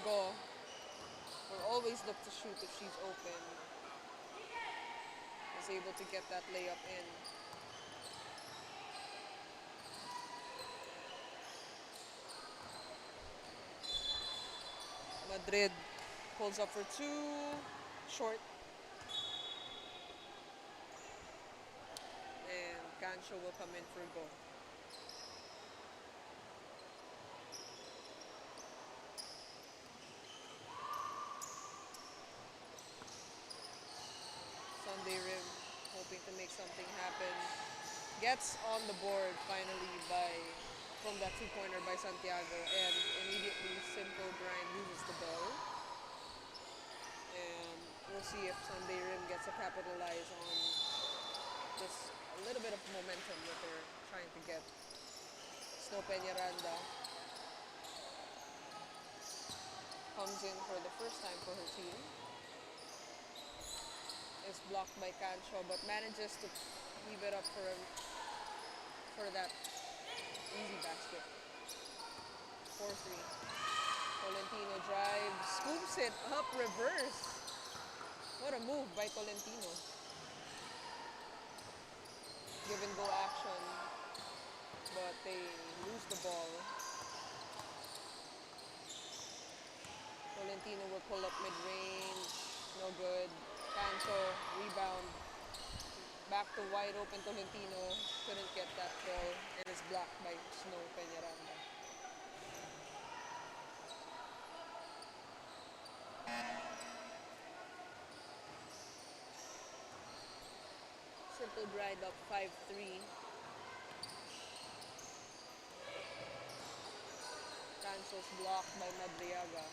[SPEAKER 1] Go. Will always look to shoot if she's open. Was able to get that layup in. Madrid pulls up for two. Short. And Cancho will come in for a goal. Sunday Rim hoping to make something happen. Gets on the board finally from that two-pointer by Santiago, and immediately simple grind loses the ball. And we'll see if Sunday Rim gets to capitalize on this a little bit of momentum that they're trying to get. Snow Peñaranda comes in for the first time for her team. Is blocked by Cancho, but manages to leave it up for that easy basket. 4-3. Tolentino drives, scoops it up, reverse. What a move by Tolentino. Give and go action, but they lose the ball. Tolentino will pull up mid-range, no good. Cancho, rebound, back to wide open Tolentino, couldn't get that ball, and is blocked by Snow Peñaranda. Simple grind up 5-3. Cancho's blocked by Madriaga.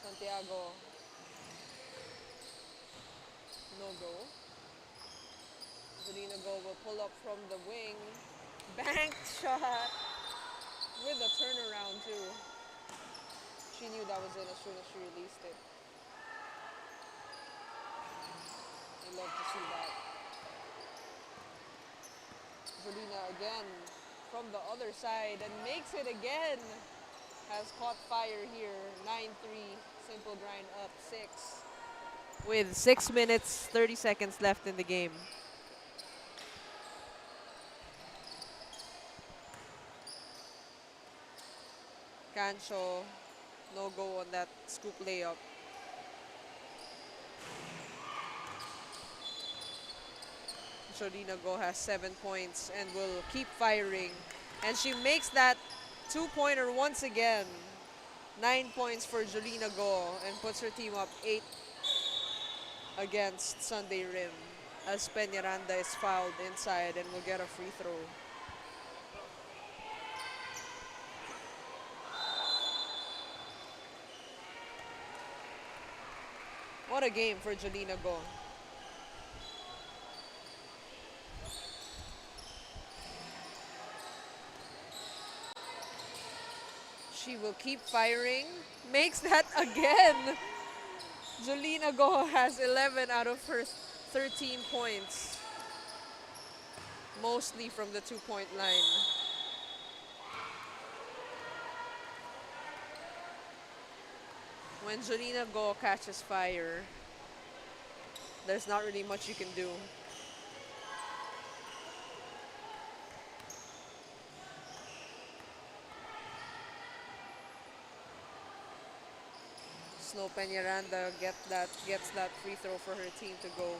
[SPEAKER 1] Santiago, no go. Zelina Go will pull up from the wing. Bank shot with a turnaround too. She knew that was in as soon as she released it. I love to see that. Zelina again from the other side and makes it again. Has caught fire here. 9-3, simple grind up 6. With 6 minutes, 30 seconds left in the game. Cancho, no go on that scoop layup. Jolina Go has 7 points and will keep firing. And she makes that two-pointer once again. 9 points for Jolina Go and puts her team up 8 against Sunday Rim as Peñaranda is fouled inside and will get a free throw. What a game for Jolina Go. She will keep firing. Makes that again. Jolina Go has 11 out of her 13 points. Mostly from the two-point line. When Jolina Go catches fire, there's not really much you can do. Snow Peñaranda gets that free throw for her team to go.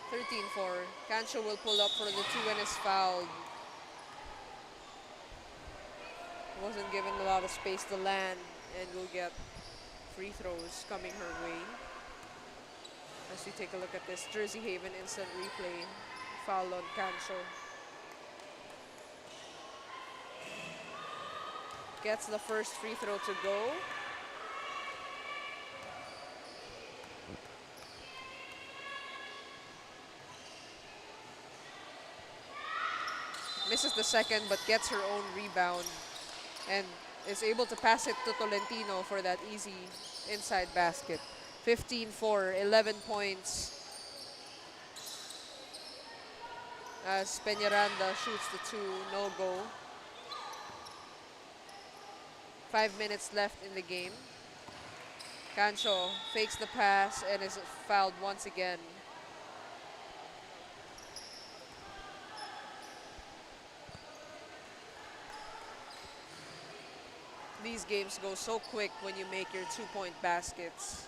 [SPEAKER 1] 13-4. Cancho will pull up for the 2 and is fouled. Wasn't given a lot of space to land and will get free throws coming her way. As we take a look at this Jersey Haven instant replay. Foul on Cancho. Gets the first free throw to go. Misses the second but gets her own rebound and is able to pass it to Tolentino for that easy inside basket. 15-4, 11 points. As Peñaranda shoots the 2, no go. 5 minutes left in the game. Cancho fakes the pass and is fouled once again. These games go so quick when you make your 2-point baskets.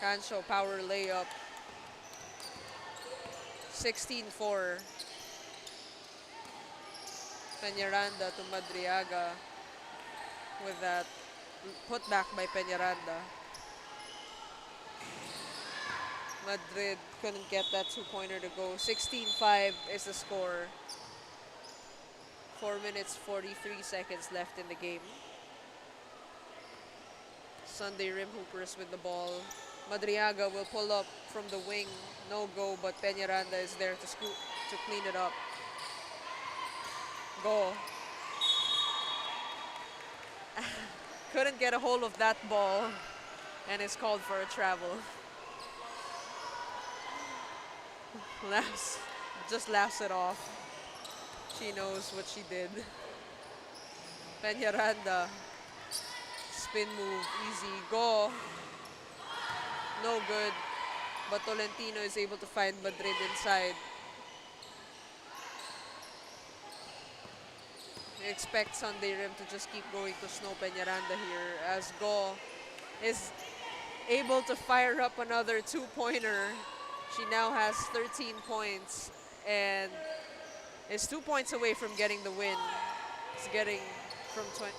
[SPEAKER 1] Cancho power layup. 16-4. Peñaranda to Madriaga with that put back by Peñaranda. Madrid couldn't get that 2-pointer to go. 16-5 is the score. 4 minutes, 43 seconds left in the game. Sunday Rim Hoopers with the ball. Madriaga will pull up from the wing. No go, but Peñaranda is there to clean it up. Go. Couldn't get a hold of that ball and is called for a travel. Just laughs it off. She knows what she did. Peñaranda. Spin move, easy. Go. No good. But Tolentino is able to find Madrid inside. We expect Sunday Rim to just keep going to Snow Peñaranda here as Go is able to fire up another 2-pointer. She now has 13 points and is 2 points away from getting the win. It's getting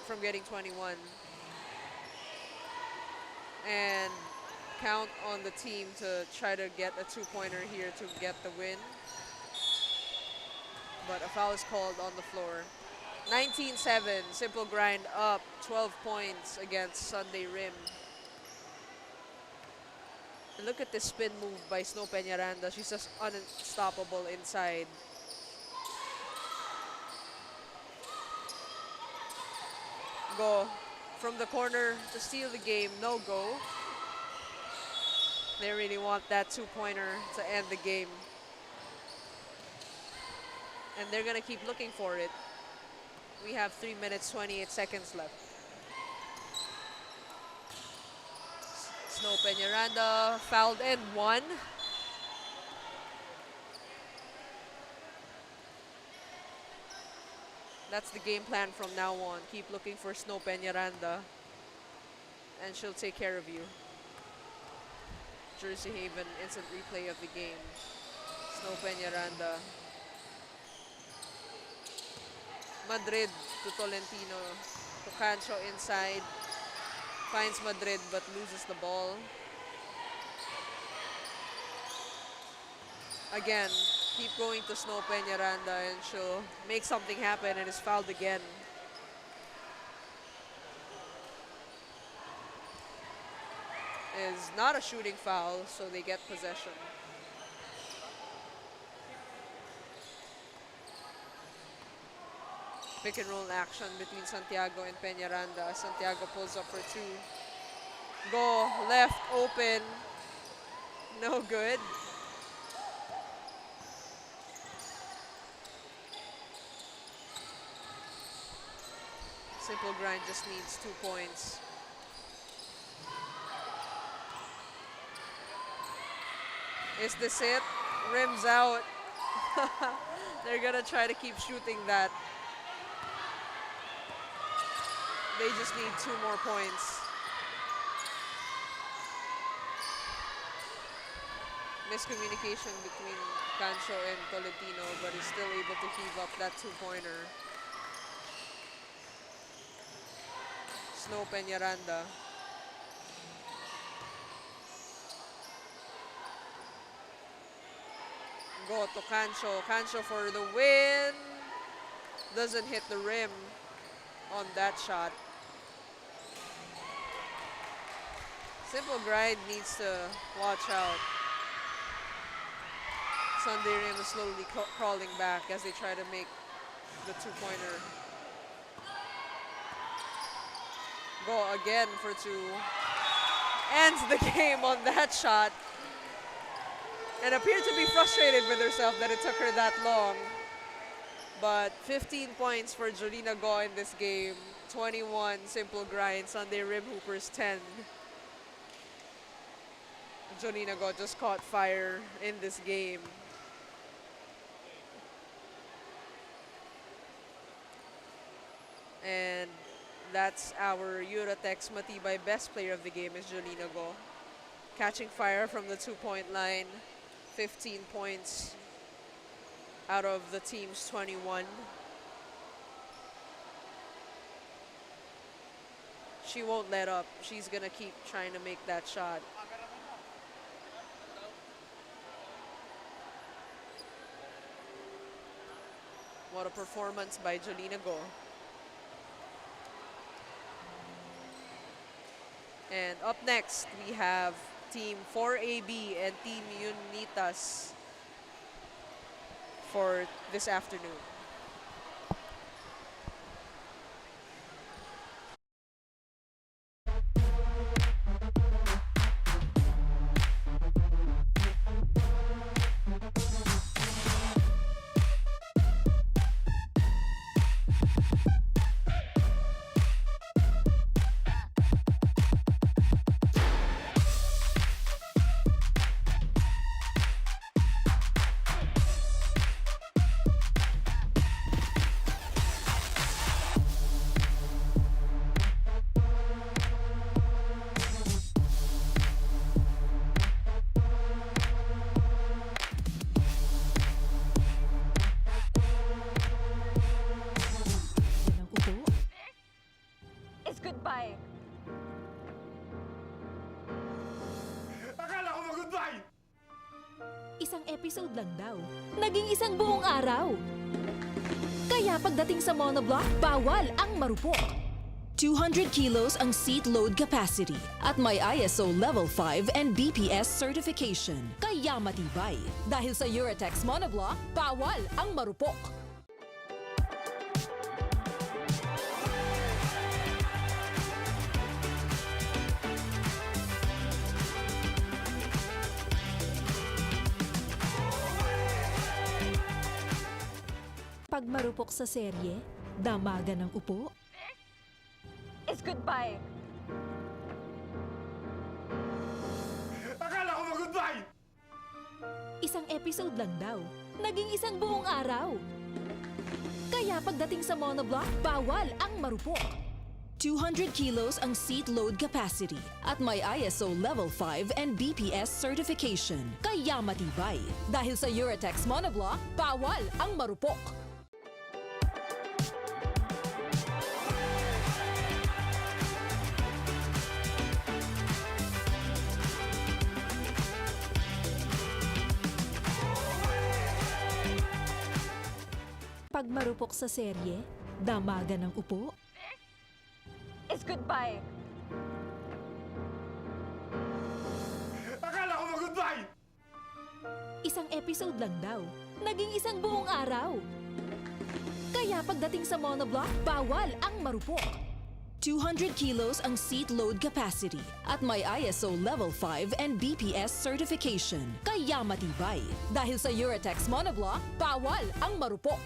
[SPEAKER 1] from getting 21. And count on the team to try to get a 2-pointer here to get the win. But a foul is called on the floor. 19-7, Simple Grind up 12 points against Sunday Rim. And look at this spin move by Snow Peñaranda. She's just unstoppable inside. Go from the corner to steal the game. No go. They really want that 2-pointer to end the game. And they're going to keep looking for it. We have 3 minutes, 28 seconds left. Snow Peñaranda fouled and won. That's the game plan from now on. Keep looking for Snow Peñaranda and she'll take care of you. Jersey Haven instant replay of the game. Snow Peñaranda. Madrid to Tolentino. To Cancho inside. Finds Madrid but loses the ball. Again, keep going to Snow Peñaranda and she'll make something happen and is fouled again. Is not a shooting foul, so they get possession. Pick and roll action between Santiago and Peñaranda. Santiago pulls up for 2. Go, left, open. No good. Simple Grind just needs 2 points. Is this it? Rims out. They're gonna try to keep shooting that. They just need 2 more points. Miscommunication between Cancho and Tolentino, but is still able to heave up that 2-pointer. Snow Peñaranda. Go to Cancho. Cancho for the win. Doesn't hit the rim on that shot. Simple Grind needs to watch out. Sunday Rim is slowly crawling back as they try to make the 2-pointer. Go again for 2. Ends the game on that shot. And appeared to be frustrated with herself that it took her that long. But 15 points for Jolina Go in this game. 21 Simple Grind. Sunday Rim Hoopers 10. Jolina Go just caught fire in this game. And that's our Eurotex Matibay best player of the game is Jolina Go. Catching fire from the 2-point line. 15 points out of the team's 21. She won't let up. She's gonna keep trying to make that shot. What a performance by Jolina Go. And up next, we have Team 4AB and Team Unitas for this afternoon.
[SPEAKER 3] It's goodbye.
[SPEAKER 4] Akala ko mag-goodbye!
[SPEAKER 2] Isang episode lang daw, naging isang buong araw. Kaya pagdating sa monoblock, bawal ang marupok. 200 kilos ang seat load capacity at may ISO Level 5 and BPS certification. Kaya matibay. Dahil sa Eurotex monoblock, bawal ang marupok. Pag marupok sa serye, damagan ng upo.
[SPEAKER 3] It's goodbye.
[SPEAKER 4] Akala ko mag-goodbye!
[SPEAKER 2] Isang episode lang daw, naging isang buong araw. Kaya pagdating sa monoblock, bawal ang marupok. 200 kilos ang seat load capacity at may ISO Level 5 and BPS certification. Kaya matibay. Dahil sa Eurotex monoblock, bawal ang marupok. Pag marupok sa serye, damagan ng upo.
[SPEAKER 3] It's goodbye.
[SPEAKER 4] Akala ko mag-goodbye!
[SPEAKER 2] Isang episode lang daw, naging isang buong araw. Kaya pagdating sa monoblock, bawal ang marupok. 200 kilos ang seat load capacity at may ISO Level 5 and BPS certification. Kaya matibay. Dahil sa Eurotex monoblock, bawal ang marupok.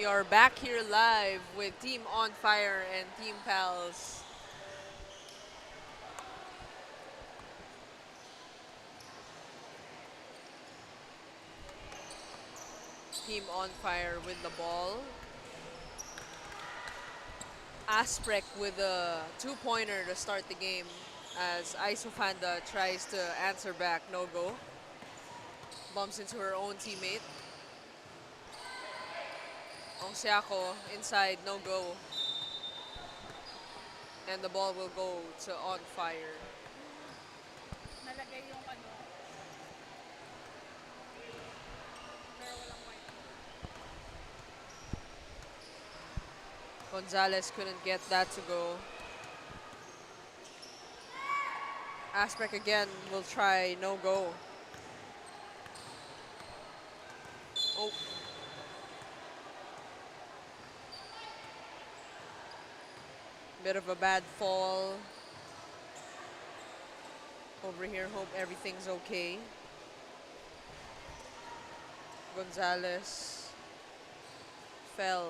[SPEAKER 1] We are back here live with Team On Fire and Team Pals. Team On Fire with the ball. Asprek with a two-pointer to start the game as Isofanda tries to answer back, no go. Bumps into her own teammate. Ongsiako inside, no go. And the ball will go to On Fire.
[SPEAKER 3] Nalagay yung ano. Pero walang point.
[SPEAKER 1] Gonzalez couldn't get that to go. Asprek again will try, no go. Oh. Bit of a bad fall. Over here, hope everything's okay. Gonzalez fell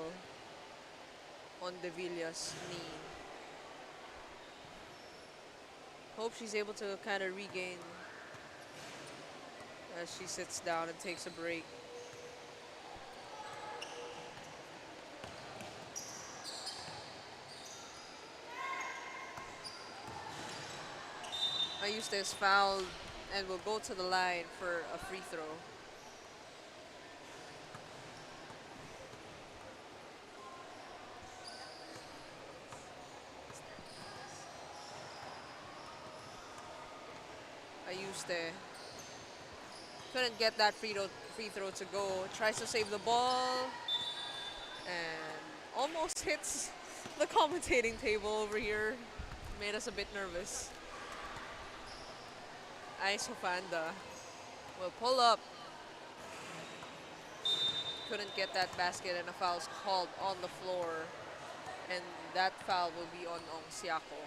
[SPEAKER 1] on Devilla's knee. Hope she's able to kind of regain as she sits down and takes a break. Ayuste is fouled and will go to the line for a free throw. Ayuste couldn't get that free throw to go. Tries to save the ball and almost hits the commentating table over here. Made us a bit nervous. Isofanda will pull up. Couldn't get that basket and a foul's called on the floor. And that foul will be on Ongsiako.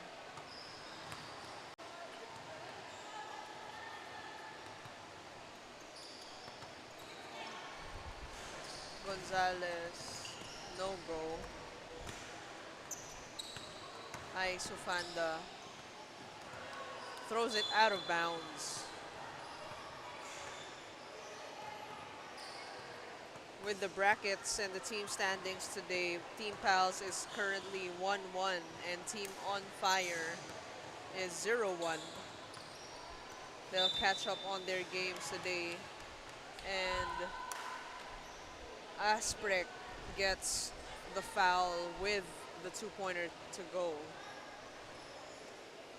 [SPEAKER 1] Gonzalez, no go. Isofanda throws it out of bounds. With the brackets and the team standings today, Team Pals is currently 1-1 and Team On Fire is 0-1. They'll catch up on their games today. And Asprek gets the foul with the two-pointer to go.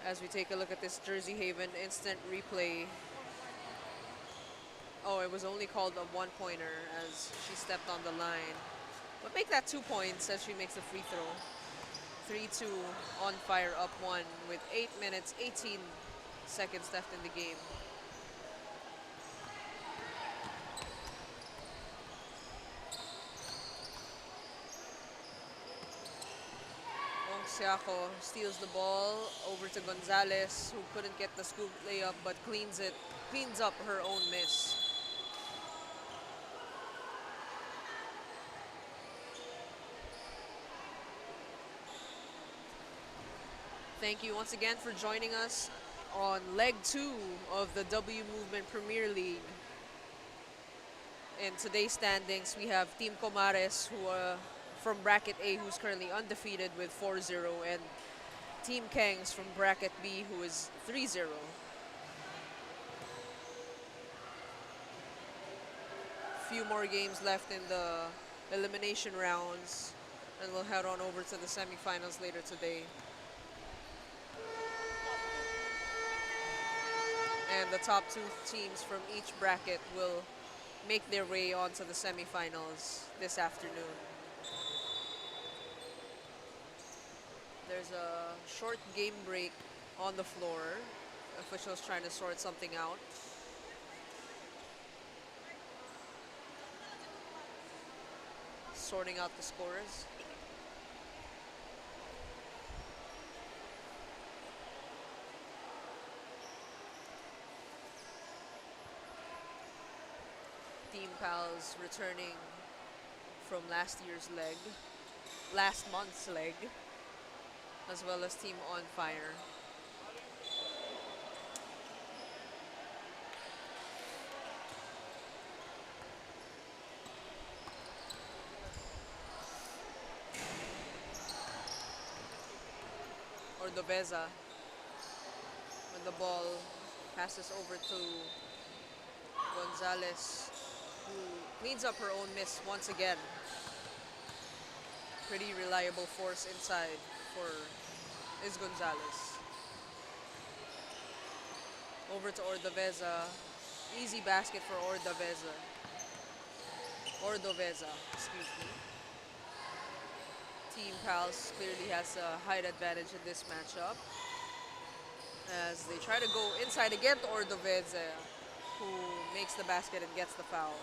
[SPEAKER 1] As we take a look at this Jersey Haven instant replay. Oh, it was only called a one-pointer as she stepped on the line. But make that 2 points as she makes the free throw. 3-2, On Fire up 1 with 8 minutes, 18 seconds left in the game. Ongsiako steals the ball over to Gonzalez, who couldn't get the scoop layup but cleans up her own miss. Thank you once again for joining us on leg 2 of the WMovement Premier League. In today's standings, we have Team Comares, who from bracket A, who's currently undefeated with 4-0, and Team Kengs from bracket B, who is 3-0. Few more games left in the elimination rounds, and we'll head on over to the semifinals later today. And the top 2 teams from each bracket will make their way onto the semifinals this afternoon. There's a short game break on the floor. Officials trying to sort something out. Sorting out the scores. Team Pals returning from last month's leg, as well as Team On Fire. Ordoveza, when the ball passes over to Gonzalez, who cleans up her own miss once again. Pretty reliable force inside for Gonzalez. Over to Ordoveza. Easy basket for Ordoveza. Excuse me. Team Pals clearly has a height advantage in this matchup, as they try to go inside again to Ordoveza, who makes the basket and gets the foul.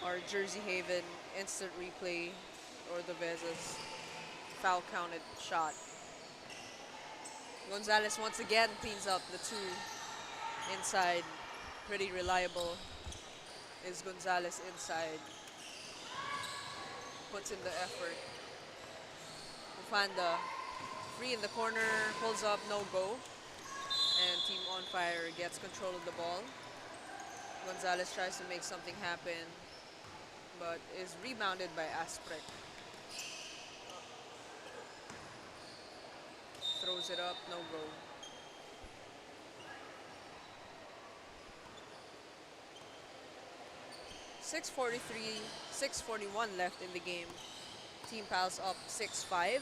[SPEAKER 1] Our Jersey Haven instant replay, Ordoveza's foul counted shot. Gonzalez once again cleans up the two inside. Pretty reliable is Gonzalez inside. Puts in the effort. Ufanda free in the corner, pulls up, no go. And Team On Fire gets control of the ball. Gonzalez tries to make something happen, but is rebounded by Asprek. Throws it up, no go. .641 left in the game. Team Pals up 6-5.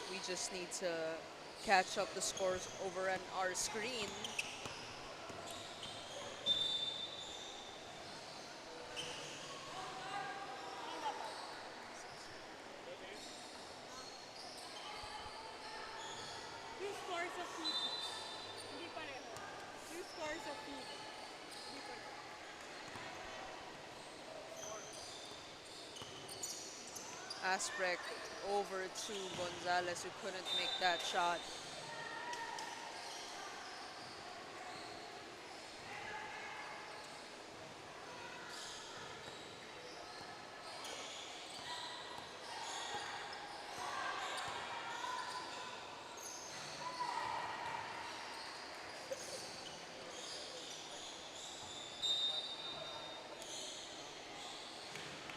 [SPEAKER 1] We just need to catch up the scores over on our screen.
[SPEAKER 3] Yung scores of feet. Hindi pareho. Yung scores of feet. Hindi pareho.
[SPEAKER 1] Asprek over to Gonzalez, who couldn't make that shot.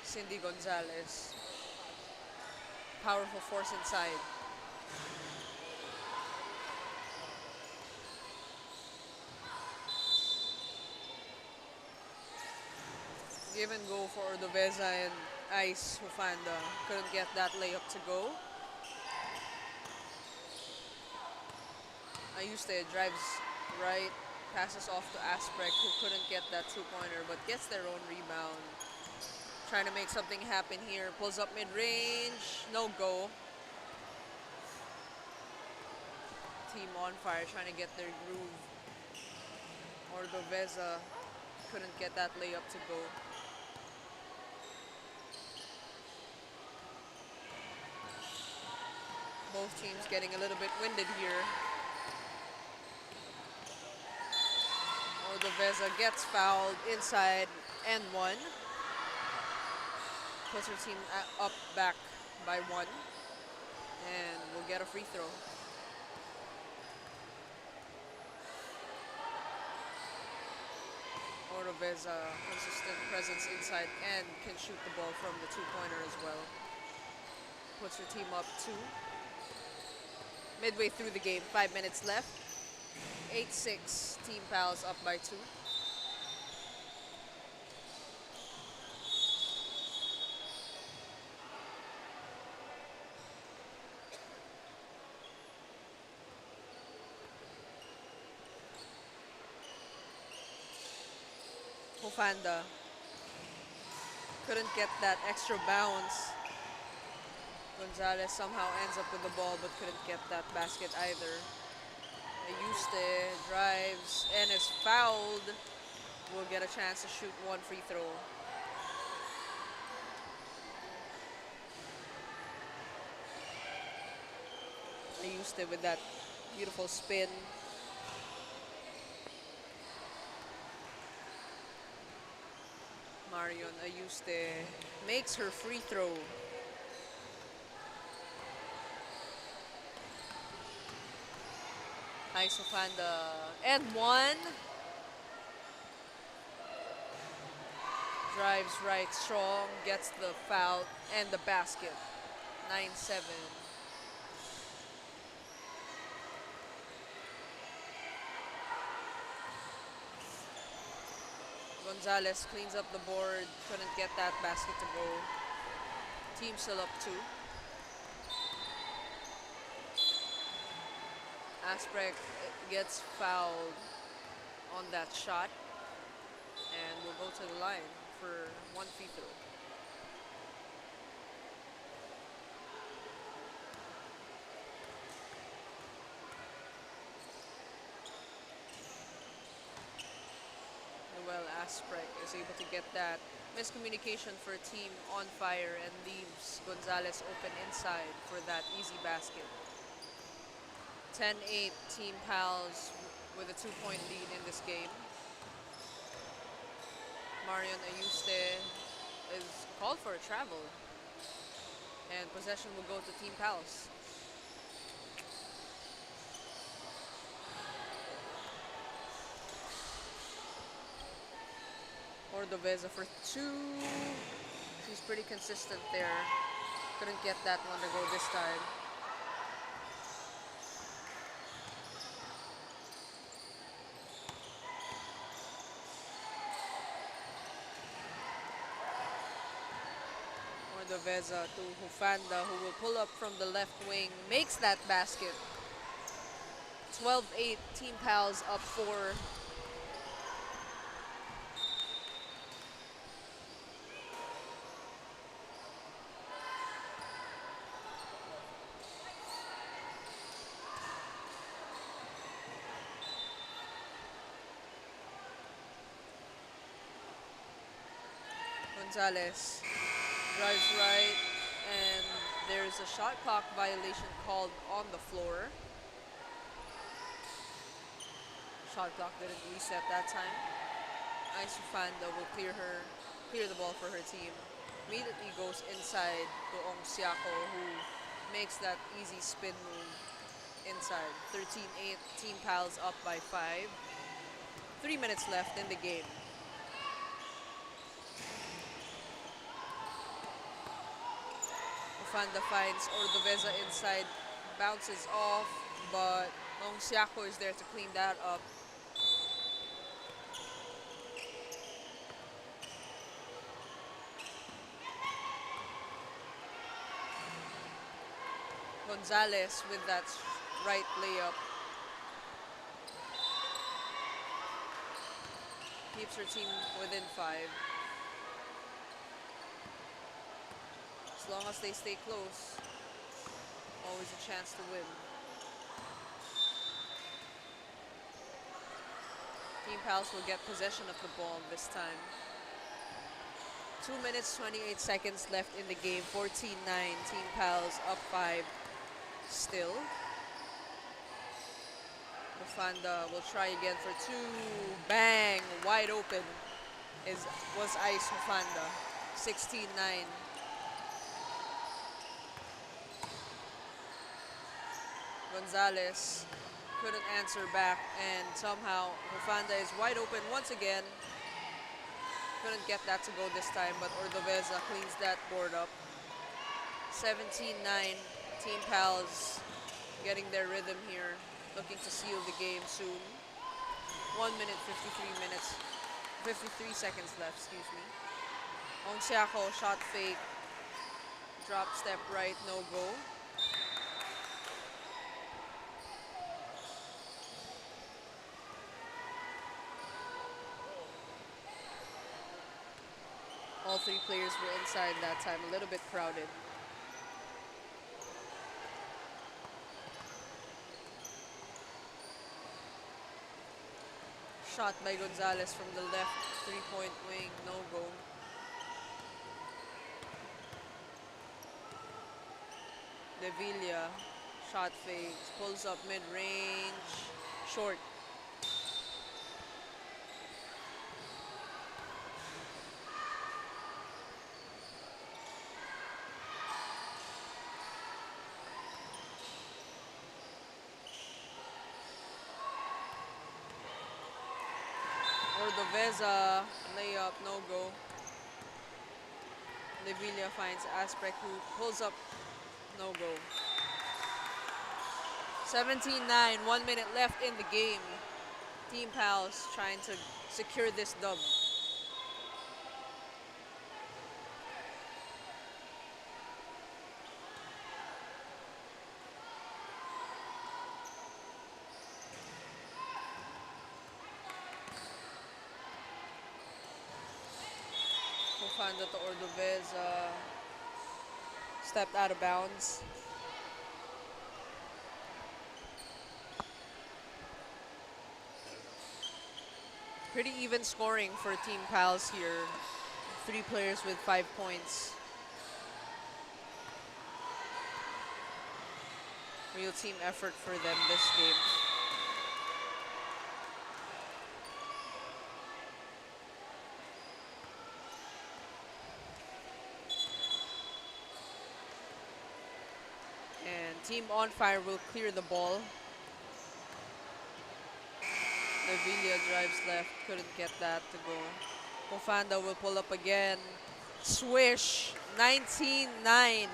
[SPEAKER 1] Cindy Gonzalez. Powerful force inside. Give and go for Ordoveza and Ice Hufanda. Couldn't get that layup to go. Ayuste drives right, passes off to Asprek, who couldn't get that two-pointer, but gets their own rebound. Trying to make something happen here. Pulls up mid-range. No go. Team On Fire trying to get their groove. Ordoveza couldn't get that layup to go. Both teams getting a little bit winded here. Ordoveza gets fouled inside and one. Puts her team up back by one. And we'll get a free throw. Ordoveza, consistent presence inside and can shoot the ball from the two-pointer as well. Puts her team up two. Midway through the game, 5 minutes left. 8-6, Team Pals up by two. Hufanda couldn't get that extra bounce. Gonzalez somehow ends up with the ball but couldn't get that basket either. Ayuste drives and is fouled. Will get a chance to shoot one free throw. Ayuste with that Beautiful spin. Marion Ayuste makes her free throw. Isofanda and one. Drives right strong, gets the foul and the basket. 9-7. Gonzalez cleans up the board, couldn't get that basket to go. Team still up 2. Asprek gets fouled on that shot and will go to the line for one free throw. Noel Asprek is able to get that miscommunication for a team on fire and leaves Gonzalez open inside for that easy basket. 10-8 Team Pals with a 2-point lead in this game. Marion Ayuste is called for a travel and possession will go to Team Pals. Ordoveza for 2. She's pretty consistent there. Couldn't get that one to go this time. Ordoveza to Hufanda, who will pull up from the left wing, makes that basket. 12-8 Team Pals up 4. Gonzalez drives right, and there's a shot clock violation called on the floor. Shot clock didn't reset that time. Isufanda will clear the ball for her team. Immediately goes inside to Ong Siako, who makes that easy spin move inside. 13-8, Team Pals up by 5. 3 minutes left in the game. Fanda finds Ordoveza inside, bounces off, but Ong Siako is there to clean that up. Gonzalez with that right layup. Keeps her team within 5. As long as they stay close, always a chance to win. Team Pals will get possession of the ball this time. 2 minutes, 28 seconds left in the game. 14-9, Team Pals up 5 still. Mufanda will try again for 2. Bang! Wide open was Ice Mufanda. 16-9. Gonzalez couldn't answer back, and somehow Mufanda is wide open once again. Couldn't get that to go this time, but Ordoveza cleans that board up. 17-9, Team Pals getting their rhythm here, looking to seal the game soon. 1 minute, 53 seconds left, excuse me. Ong Siako, shot fake, drop step right, no go. All 3 players were inside that time, a little bit crowded. Shot by Gonzalez from the left, 3-point wing, no go. De Villa Shot fakes, pulls up mid-range, short. Ordoveza, layup, no go. Levilla finds Aspect, who pulls up, no go. 17-9, 1 minute left in the game. Team Pals trying to secure this dub. Fofanda to Ordoveza. Stepped out of bounds. Pretty even scoring for Team Pals here. 3 players with 5 points. Real team effort for them this game. And Team On Fire will clear the ball. Levilla drives left, couldn't get that to go. Fofanda will pull up again. Swish, 19-9.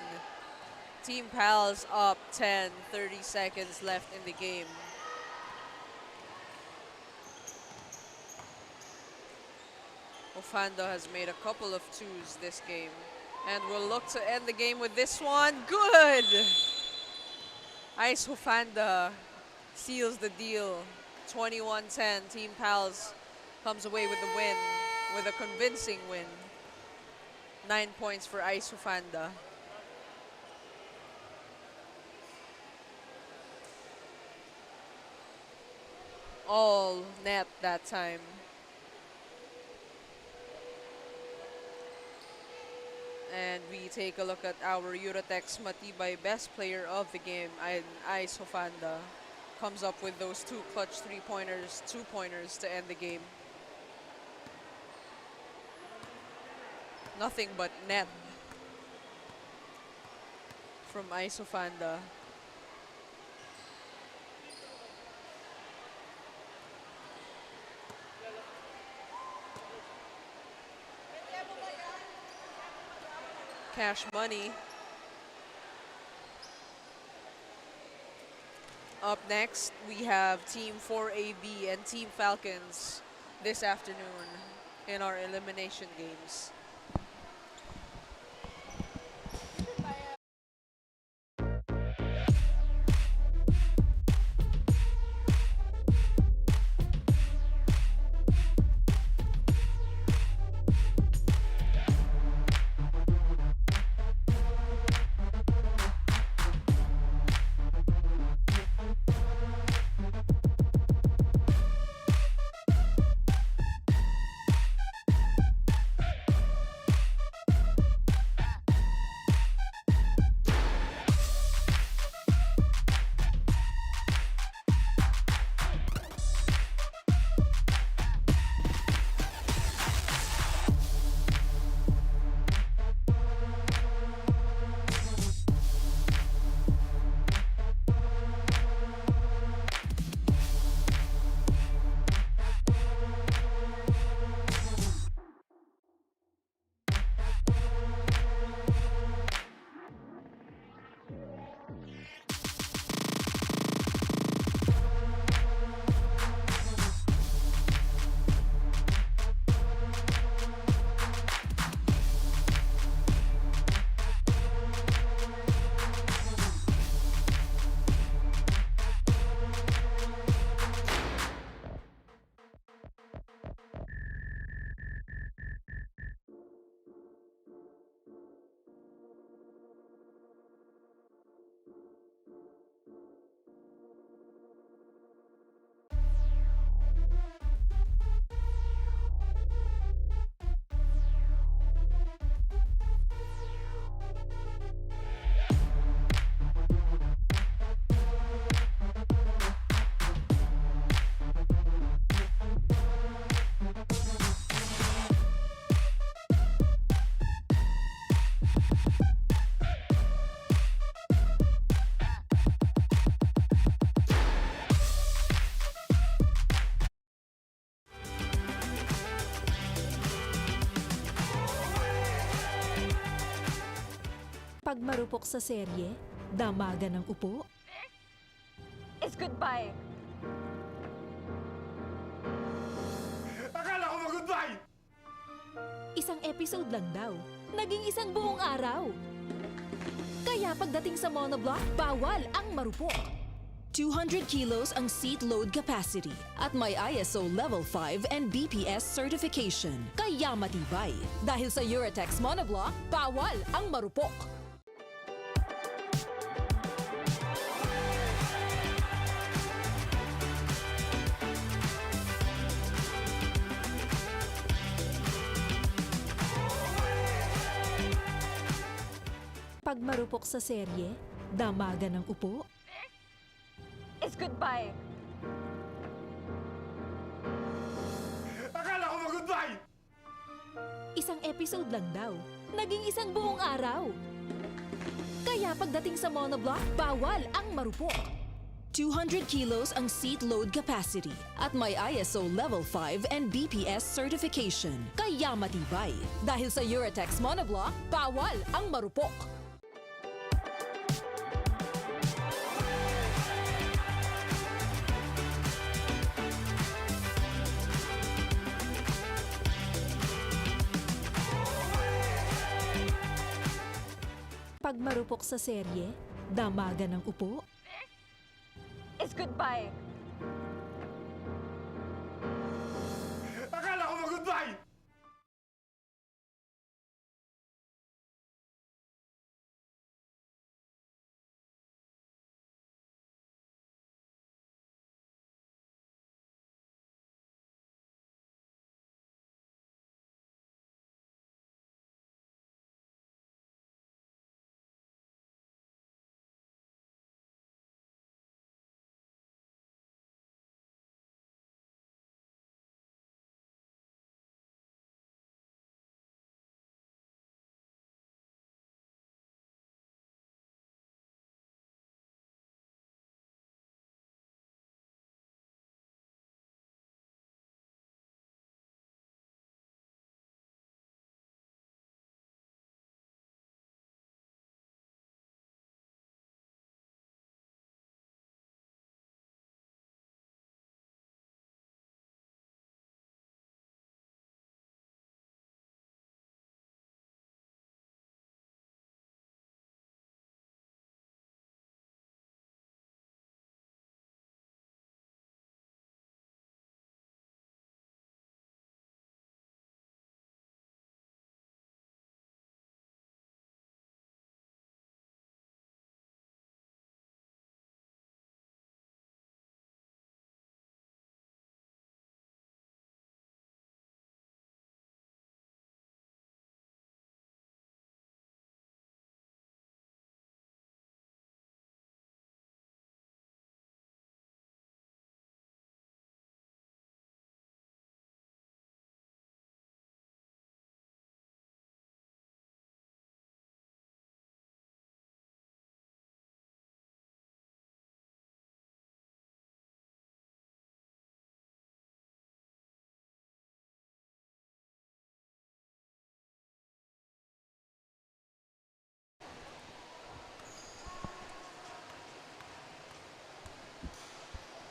[SPEAKER 1] Team Pals up 10, 30 seconds left in the game. Fofanda has made a couple of twos this game. And will look to end the game with this one. Good! Ice Fofanda seals the deal. 21-10, Team Pals comes away with the win, with a convincing win. 9 points for Ice Fofanda. All net that time. And we take a look at our Eurotex Matibay best player of the game, Ice Fofanda. Comes up with those 2 clutch 3-pointers, 2-pointers to end the game. Nothing but net from Ice Fofanda. Cash money. Up next, we have Team 4AB and Team Falcons this afternoon in our elimination games.
[SPEAKER 2] Pag marupok sa serye, damagan ng upo.
[SPEAKER 5] It's goodbye.
[SPEAKER 4] Akala ko mag-goodbye!
[SPEAKER 2] Isang episode lang daw, naging isang buong araw. Kaya pagdating sa monoblock, bawal ang marupok. 200 kilos ang seat load capacity at may ISO Level 5 and BPS certification. Kaya matibay. Dahil sa Eurotex monoblock, bawal ang marupok. Pag marupok sa serye, damagan ng upo.
[SPEAKER 5] It's goodbye.
[SPEAKER 4] Akala ko mag-goodbye!
[SPEAKER 2] Isang episode lang daw, naging isang buong araw. Kaya pagdating sa monoblock, bawal ang marupok. 200 kilos ang seat load capacity at may ISO Level 5 and BPS certification. Kaya matibay. Dahil sa Eurotex monoblock, bawal ang marupok. Pag marupok sa serye, damagan ng upo.
[SPEAKER 5] It's goodbye.
[SPEAKER 4] Akala ko mag-goodbye!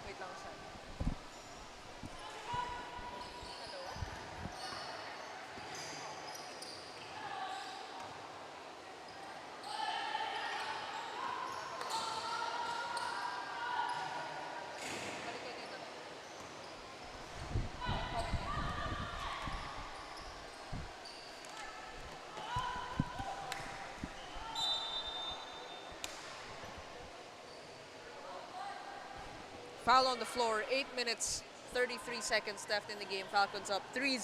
[SPEAKER 1] Wait lang, sir. Foul on the floor, 8 minutes, 33 seconds left in the game. Falcons up 3-0.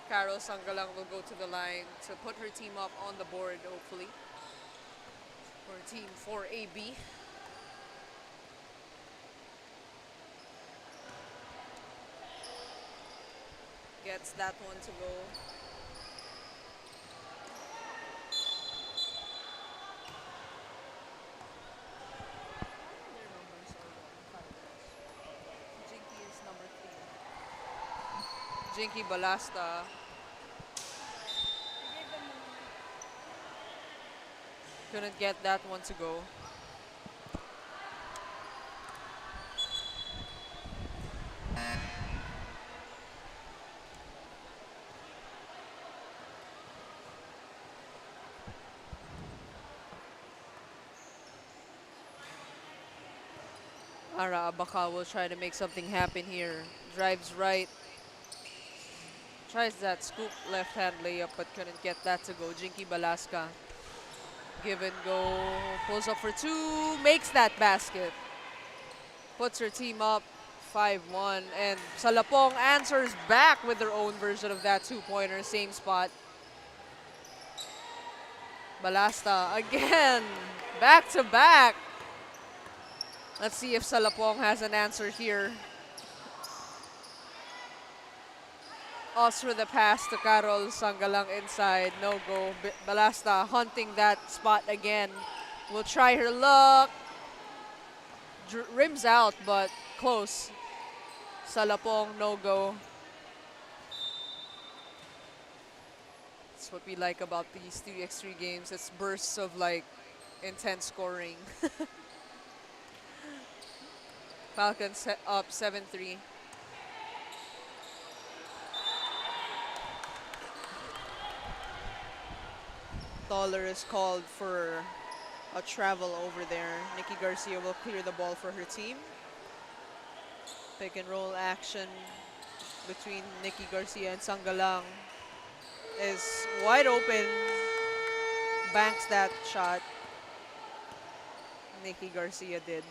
[SPEAKER 1] Carol Sanggalang will go to the line to put her team up on the board, hopefully, for team 4AB. Gets that one to go. Jinky Balasta. Couldn't get that one to go. Ara Abaka will try to make something happen here. Drives right. Tries that scoop left hand layup but couldn't get that to go. Jinky Balaska. Give and go. Pulls up for two. Makes that basket. Puts her team up 5-1. And Salapong answers back with their own version of that two-pointer. Same spot. Balasta again. Back to back. Let's see if Salapong has an answer here. Us for the pass to Carol Sangalang inside. No go. Balasta hunting that spot again. Will try her luck. Rims out, but close. Salapong, no go. That's what we like about these 3x3 games. It's bursts of like intense scoring. Falcons up 7-3. Toller is called for a travel over there. Nikki Garcia will clear the ball for her team. Pick and roll action between Nikki Garcia and Sangalang is wide open. Banks that shot. Nikki Garcia did.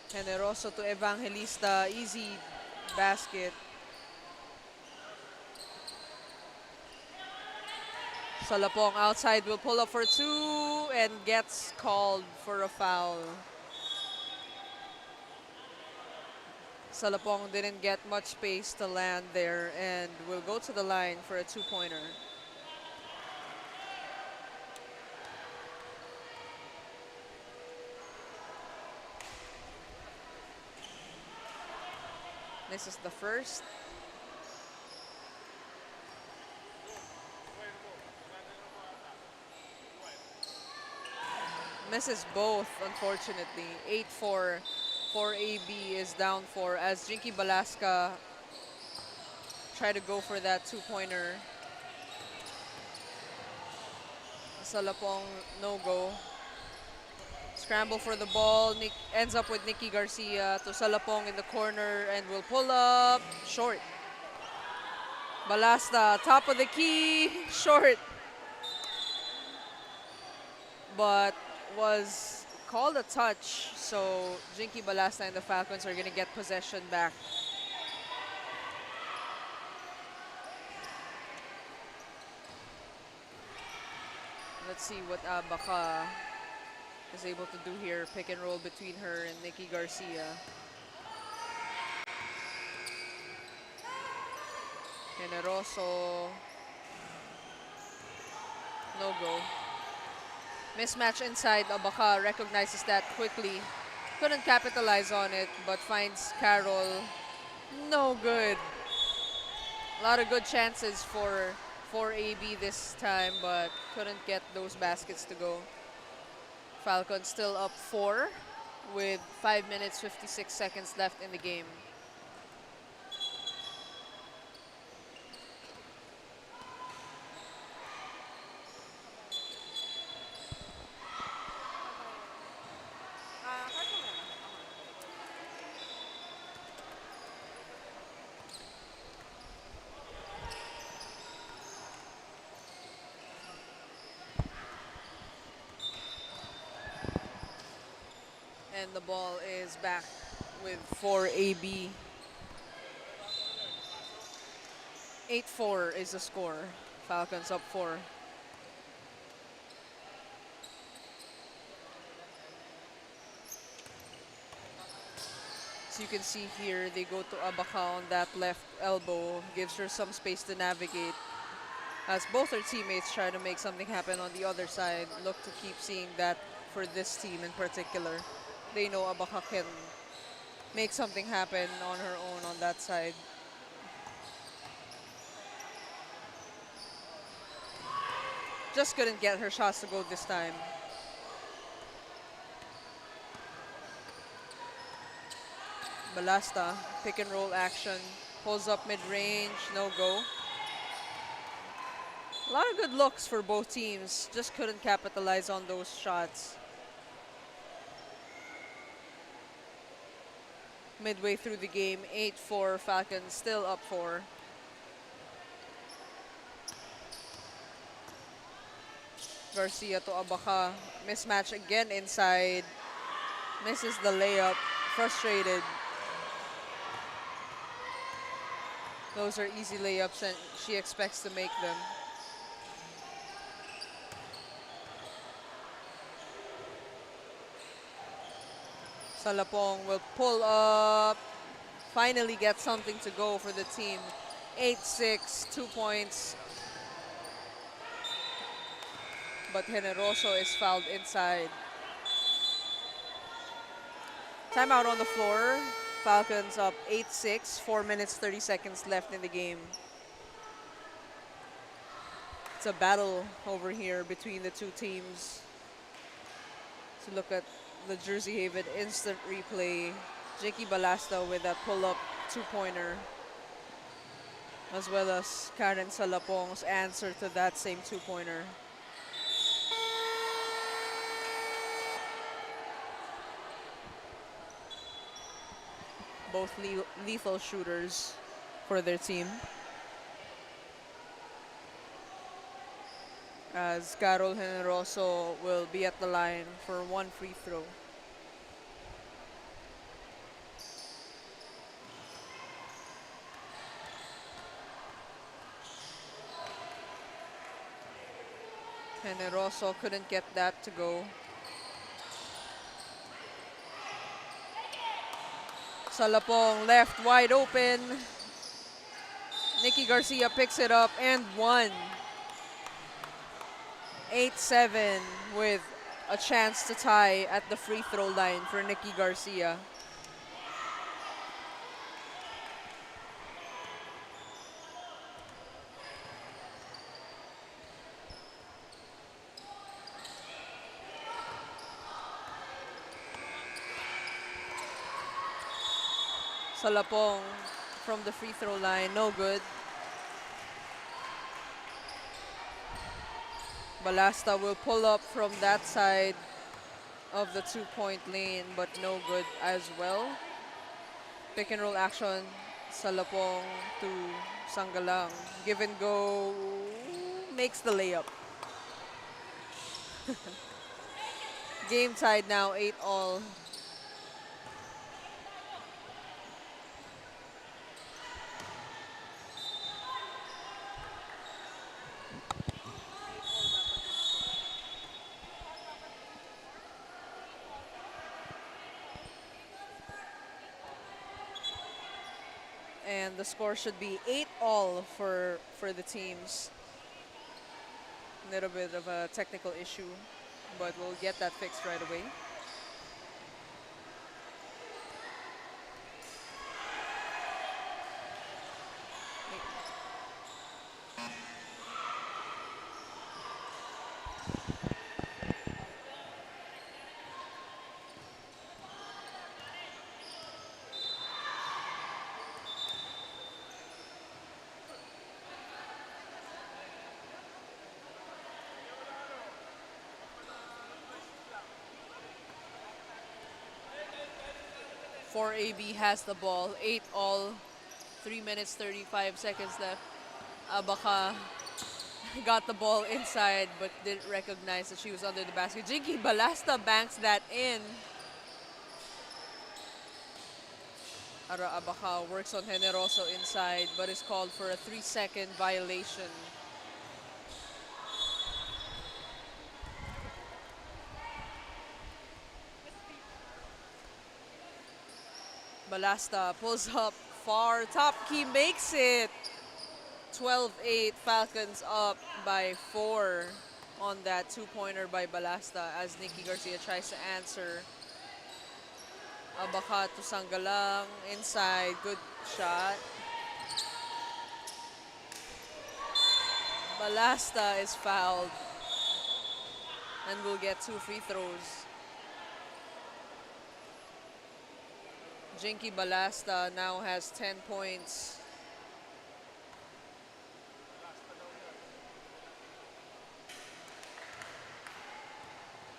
[SPEAKER 1] Generoso to Evangelista. Easy basket. Salapong outside will pull up for two and gets called for a foul. Salapong didn't get much space to land there and will go to the line for a two-pointer. This is the first. Misses both, unfortunately. 8-4 for AB is down 4 as Jinky Balaska try to go for that two-pointer. Salapong, no go. Scramble for the ball. Ends up with Nikki Garcia to Salapong in the corner and will pull up. Short. Balasta, top of the key. Short. But was called a touch, so Jinky Balasta and the Falcons are going to get possession back. Let's see what Abaka is able to do here. Pick and roll between her and Nikki Garcia. Generoso. No go. Mismatch inside. Abaka recognizes that quickly. Couldn't capitalize on it, but finds Carol. No good. A lot of good chances for AB this time, but couldn't get those baskets to go. Falcons still up 4 with 5 minutes, 56 seconds left in the game. And the ball is back with 4 AB. 8-4 is the score. Falcons up 4. So you can see here, they go to Abaka on that left elbow. Gives her some space to navigate. As both her teammates try to make something happen on the other side. Look to keep seeing that for this team in particular. They know Abaka can make something happen on her own on that side. just couldn't get her shots to go this time. Balasta, pick and roll action. Pulls up mid-range, no go. A lot of good looks for both teams. Just couldn't capitalize on those shots. Midway through the game, 8-4, Falcons still up 4. Garcia to Abaca. Mismatch again inside. Misses the layup. Frustrated. Those are easy layups and she expects to make them. Salapong will pull up. Finally get something to go for the team. 8-6, 2 points. But Generoso is fouled inside. Timeout on the floor. Falcons up 8-6, 4 minutes, 30 seconds left in the game. It's a battle over here between the two teams. To look at the Jersey Haven instant replay. Jakey Balasta with that pull-up two-pointer. As well as Karen Salapong's answer to that same two-pointer. Both lethal shooters for their team. As Carol Generoso will be at the line for one free throw. Generoso couldn't get that to go. Salapong left wide open. Nikki Garcia picks it up and one. 8-7 with a chance to tie at the free throw line for Nikki Garcia. Salapong from the free throw line, no good. Balasta will pull up from that side of the two-point lane, but no good as well. Pick and roll action, Salapong to Sanggalang. Give and go, makes the layup. Game tied now, 8-all. And the score should be 8-all for the teams. A little bit of a technical issue, but we'll get that fixed right away. For AB has the ball, 8-all, 3 minutes, 35 seconds left. Abaca got the ball inside but didn't recognize that she was under the basket. Jinky Balasta banks that in. Ara Abaca works on Generoso inside but is called for a 3-second violation. Balasta pulls up far, top key makes it. 12-8, Falcons up by 4 on that two-pointer by Balasta as Nikki Garcia tries to answer. Abaca to Sanggalang, inside, good shot. Balasta is fouled. and will get 2 free throws. Jinky Balasta now has 10 points.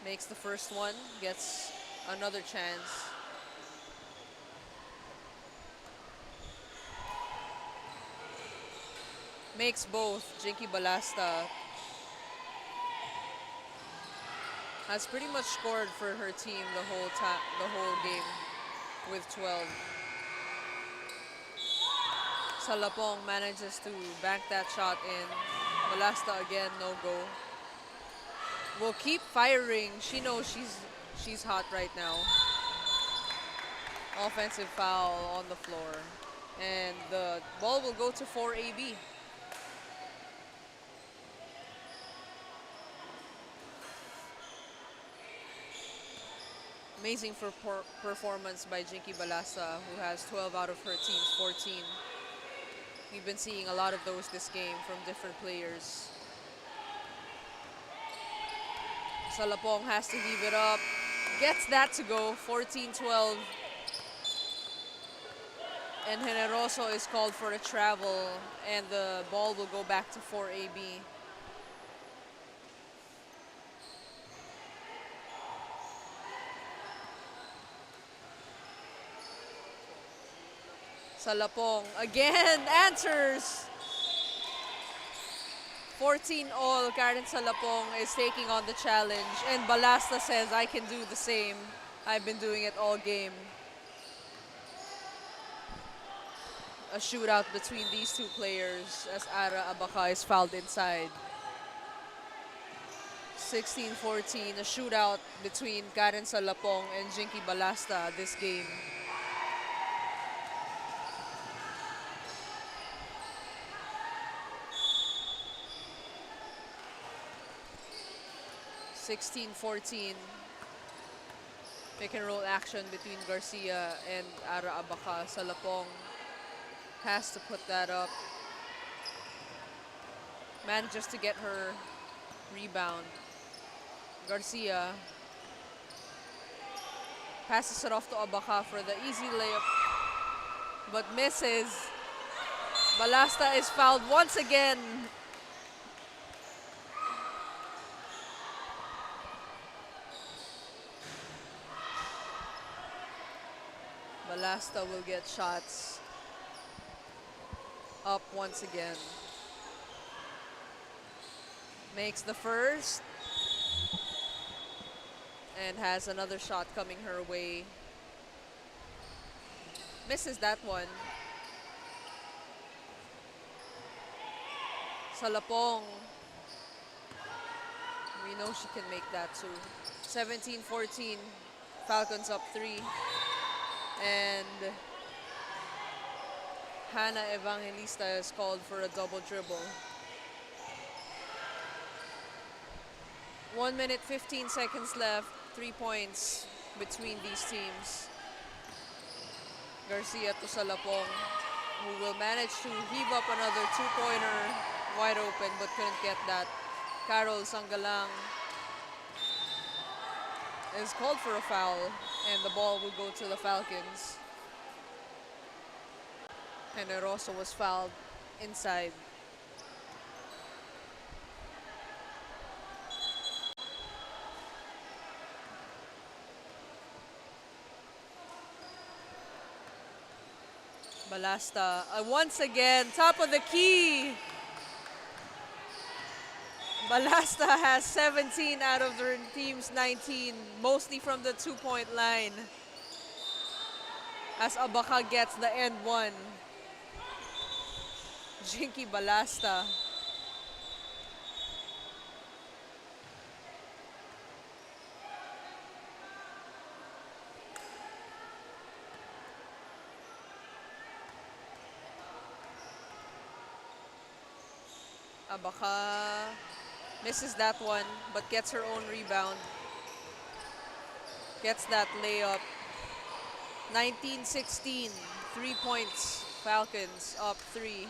[SPEAKER 1] Makes the first one, gets another chance. Makes both. Jinky Balasta has pretty much scored for her team the whole game with 12. Salapong manages to bank that shot in. Balasta again, no go. Will keep firing. She knows she's hot right now. Offensive foul on the floor. And the ball will go to 4AB. Amazing performance by Jinky Balasta, who has 12 out of her team's 14. We've been seeing a lot of those this game from different players. Salapong has to heave it up. Gets that to go, 14-12. And Generoso is called for a travel, and the ball will go back to 4AB. Salapong again answers. 14-all. Karen Salapong is taking on the challenge, and Balasta says, I can do the same. I've been doing it all game. A shootout between these two players as Ara Abaca is fouled inside. 16-14, a shootout between Karen Salapong and Jinky Balasta this game. Pick and roll action between Garcia and Ara Abaca. Salapong has to put that up. Manages to get her rebound. Garcia passes it off to Abaca for the easy layup, but misses. Balasta is fouled once again. Balasta will get shots up once again. Makes the first and has another shot coming her way. Misses that one. Salapong. We know she can make that too. 17-14. Falcons up 3. And Hannah Evangelista is called for a double dribble. 1 minute, 15 seconds left. 3 points between these teams. Garcia to Salapong, who will manage to heave up another two-pointer wide open but couldn't get that. Carol Sangalang is called for a foul, and the ball will go to the Falcons. And Generoso was fouled inside. Balasta, once again, top of the key. Balasta has 17 out of their team's 19, mostly from the two-point line. As Abaca gets the end one. Jinky Balasta. Abaca misses that one, but gets her own rebound. Gets that layup. 19-16, 3 points. Falcons up 3.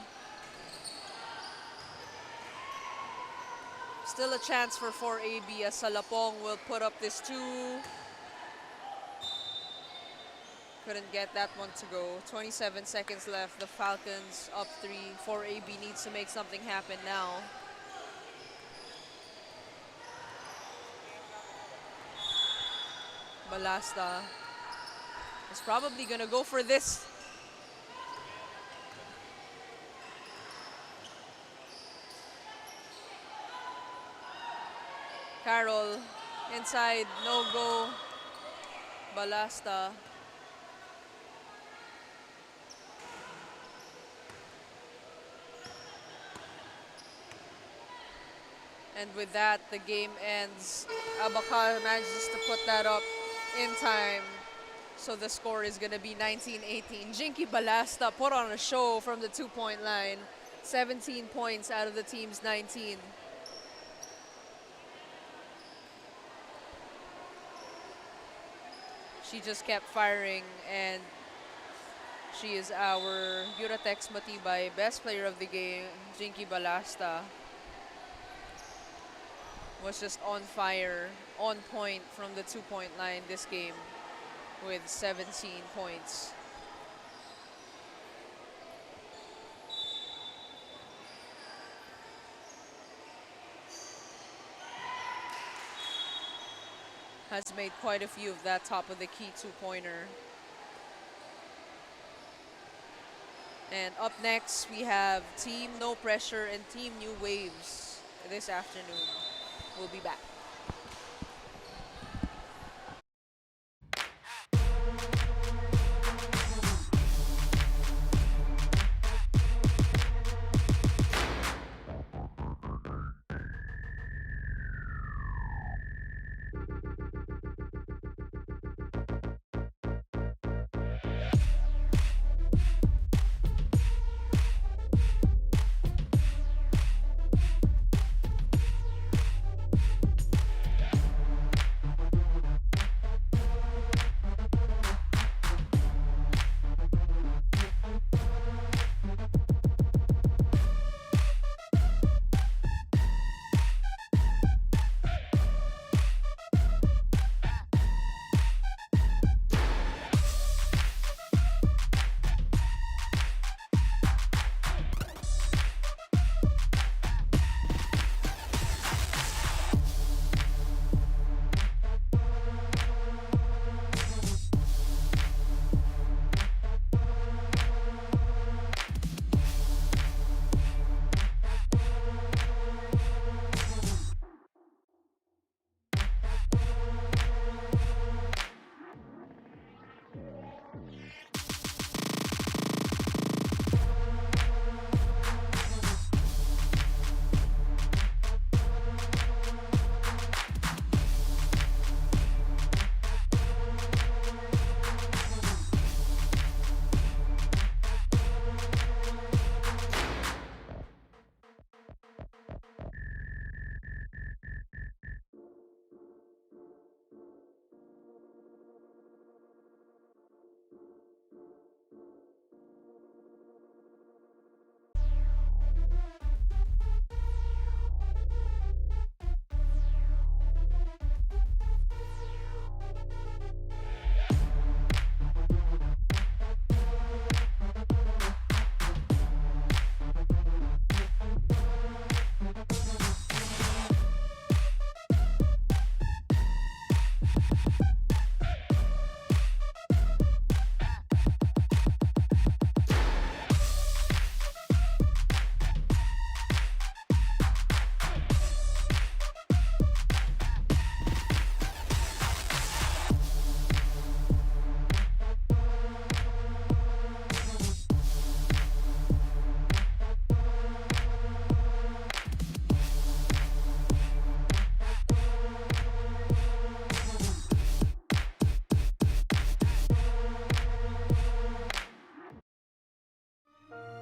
[SPEAKER 1] Still a chance for 4AB as Salapong will put up this 2. Couldn't get that one to go. 27 seconds left. The Falcons up 3. 4AB needs to make something happen now. Balasta is probably gonna go for this. Carroll inside, no go. Balasta. And with that, the game ends. Abakar manages to put that up in time. So the score is going to be 19-18. Jinky Balasta put on a show from the 2-point line. 17 points out of the team's 19. She just kept firing, and she is our Uratex Matibay best player of the game. Jinky Balasta was just on fire, on point from the 2-point line this game with 17 points. Has made quite a few of that top of the key 2-pointer. And up next, we have Team No Pressure and Team New Waves this afternoon. We'll be back.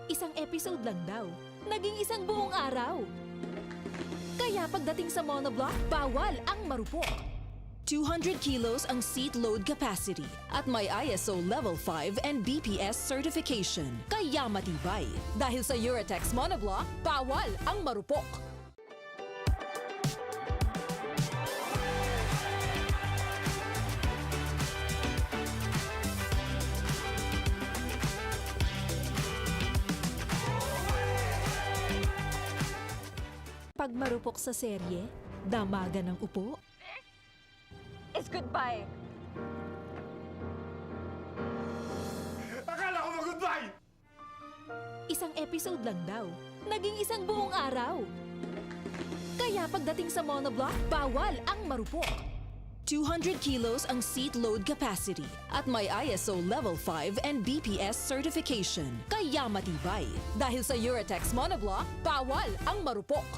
[SPEAKER 2] Isang episode lang daw, naging isang buong araw. Kaya pagdating sa monoblock, bawal ang marupok. 200 kilos ang seat load capacity at may ISO Level 5 and BPS certification. Kaya matibay. Dahil sa Uratex Monoblock, bawal ang marupok. Pag marupok sa serye, damaga ng upo.
[SPEAKER 5] Is goodbye.
[SPEAKER 4] Akala ko mag-goodbye!
[SPEAKER 2] Isang episode lang daw, naging isang buong araw. Kaya pagdating sa monoblock, bawal ang marupok. 200 kilos ang seat load capacity at may ISO Level 5 and BPS certification. Kaya matibay. Dahil sa Eurotex monoblock, bawal ang marupok.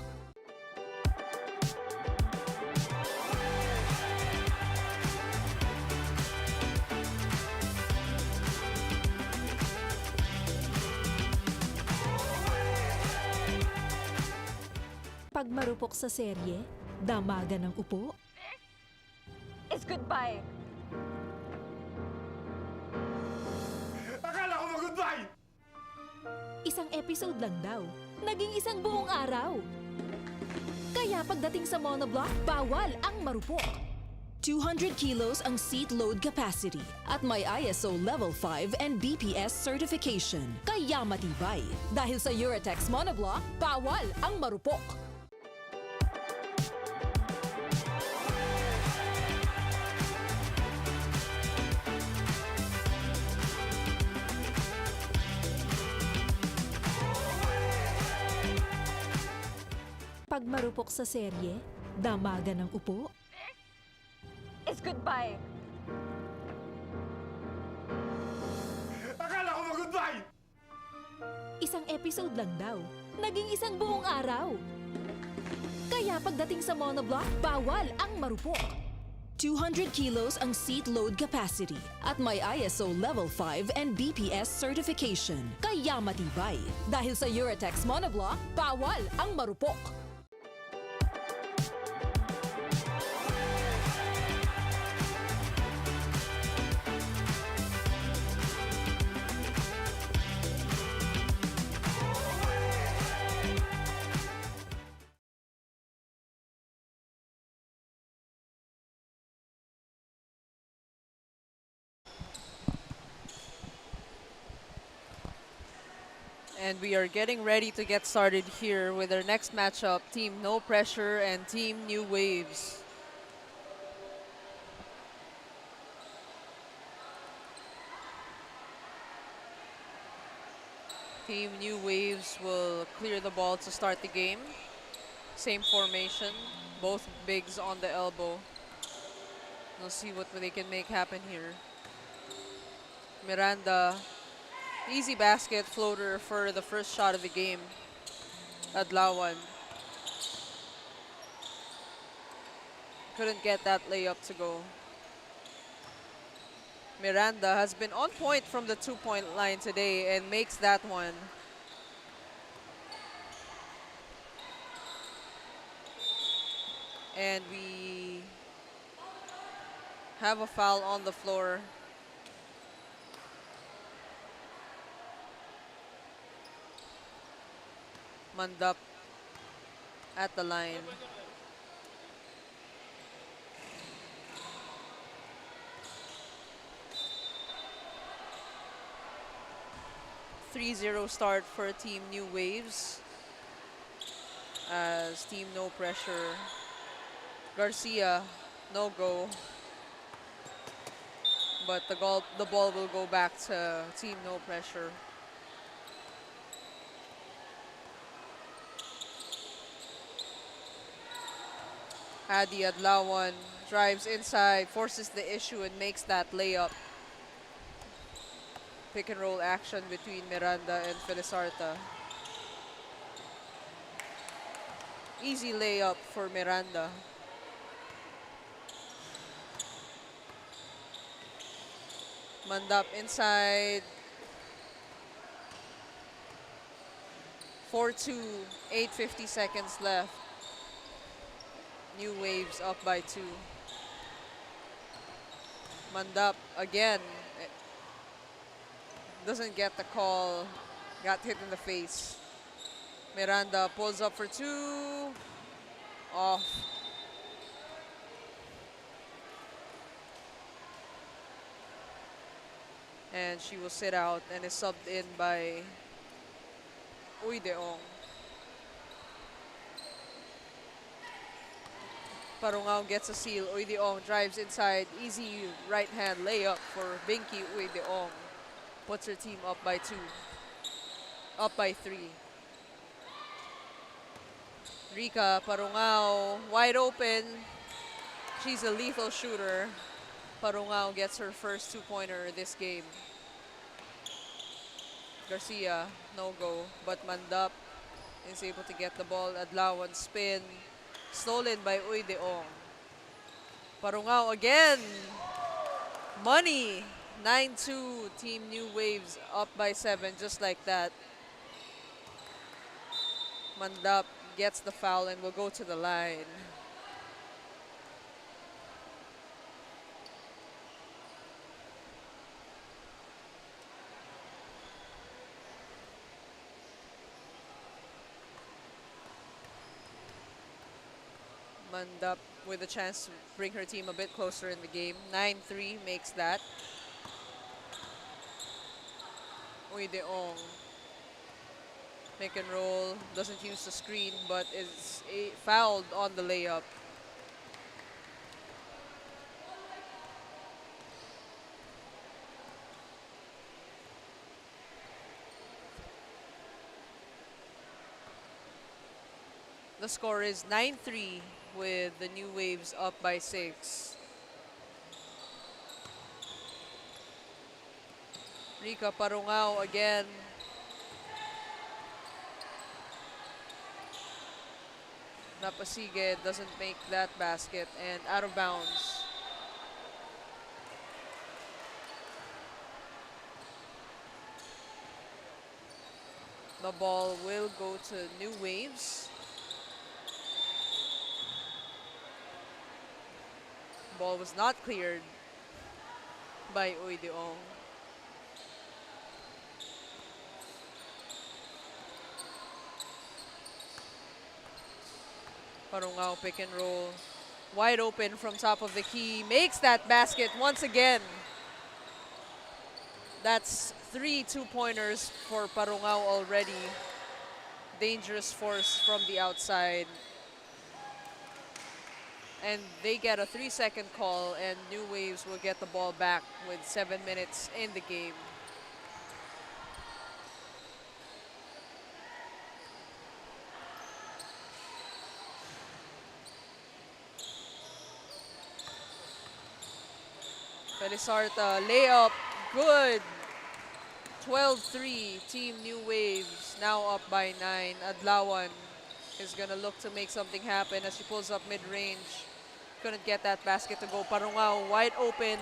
[SPEAKER 2] Pag marupok sa serye, damaga ng upo.
[SPEAKER 5] Is goodbye.
[SPEAKER 4] Akala ko mag-goodbye!
[SPEAKER 2] Isang episode lang daw, naging isang buong araw. Kaya pagdating sa monoblock, bawal ang marupok. 200 kilos ang seat load capacity at may ISO Level 5 and BPS certification. Kaya matibay. Dahil sa Eurotex monoblock, bawal ang marupok. Pag marupok sa serye, damaga ng upo.
[SPEAKER 5] Is goodbye.
[SPEAKER 4] Akala ko mag-goodbye!
[SPEAKER 2] Isang episode lang daw, naging isang buong araw. Kaya pagdating sa monoblock, bawal ang marupok. 200 kilos ang seat load capacity at may ISO Level 5 and BPS certification. Kaya matibay. Dahil sa Eurotex monoblock, bawal ang marupok.
[SPEAKER 1] And we are getting ready to get started here with our next matchup, Team No Pressure and Team New Waves. Team New Waves will clear the ball to start the game. Same formation, both bigs on the elbow. We'll see what they can make happen here. Miranda, easy basket floater for the first shot of the game. Adlawan couldn't get that layup to go. Miranda has been on point from the two-point line today and makes that one. And we have a foul on the floor. Mandap at the line. .3-0 start for Team New Waves as Team No Pressure. Garcia, no go. But the ball will go back to Team No Pressure. Adi Adlawan drives inside, forces the issue and makes that layup. Pick and roll action between Miranda and Felizarta. Easy layup for Miranda. Mandap inside. 4-2, 8:50 seconds left. New Waves up by 2. Mandap again. Doesn't get the call. Got hit in the face. Miranda pulls up for 2. Off. And she will sit out and is subbed in by Uy Deong. Parungao gets a seal. Uy-Deong drives inside. Easy right hand layup for Binky Uy-Deong. Puts her team up by 2. Up by 3. Rika Parungao wide open. She's a lethal shooter. Parungao gets her first 2-pointer this game. Garcia, no go. But Mandap is able to get the ball. Adlawan spin. Stolen by Uy-Deong. Parungao again. Money. 9-2. Team New Waves up by 7 just like that. Mandap gets the foul and will go to the line. Mandap with a chance to bring her team a bit closer in the game. 9-3 makes that. Uy-Deong. Pick and roll. Doesn't use the screen but is fouled on the layup. The score is 9-3 with the New Waves up by 6. Rika Parungao again. Napasige doesn't make that basket and out of bounds. The ball will go to New Waves. Ball was not cleared by Uy-Deong. Parungao pick and roll. Wide open from top of the key. Makes that basket once again. That's 3 2-pointers for Parungao already. Dangerous force from the outside. And they get a 3-second call and New Waves will get the ball back with 7 minutes in the game. Felizarta layup, good. 12-3, Team New Waves now up by 9. Adlawan is gonna look to make something happen as she pulls up mid-range. Couldn't get that basket to go. Parungao wide open,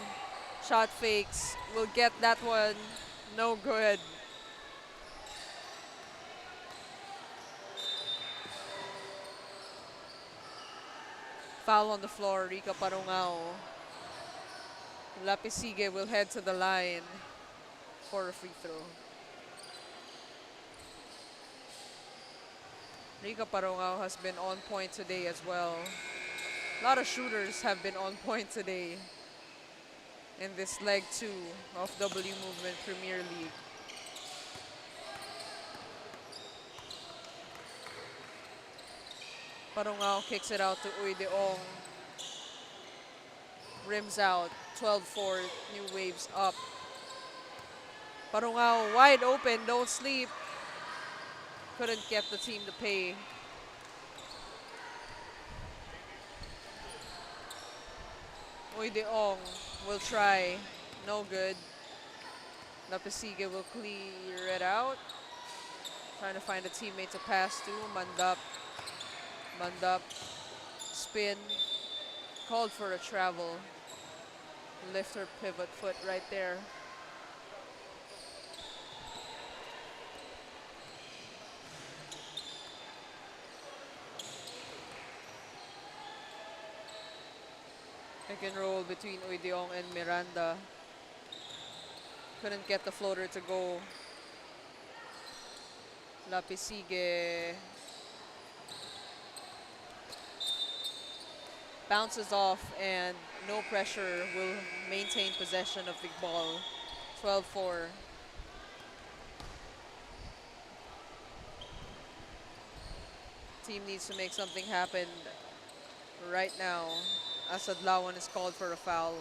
[SPEAKER 1] shot fakes, will get that one, no good. Foul on the floor, Rika Parungao. Lapisige will head to the line for a free throw. Rika Parungao has been on point today as well. A lot of shooters have been on point today in this leg 2 of WMovement Premier League. Parungao kicks it out to Uy-Deong. Rims out, 12-4, New Waves up. Parungao wide open, don't sleep. Couldn't get the team to pay. Uy-Deong will try, no good. Lapisige will clear it out. Trying to find a teammate to pass to. Mandap, spin, called for a travel. Lift her pivot foot right there. Pick and roll between Uy-Deong and Miranda. Couldn't get the floater to go. Lapisige bounces off and no pressure will maintain possession of the ball. 12-4. Team needs to make something happen. right now as Adlawan is called for a foul.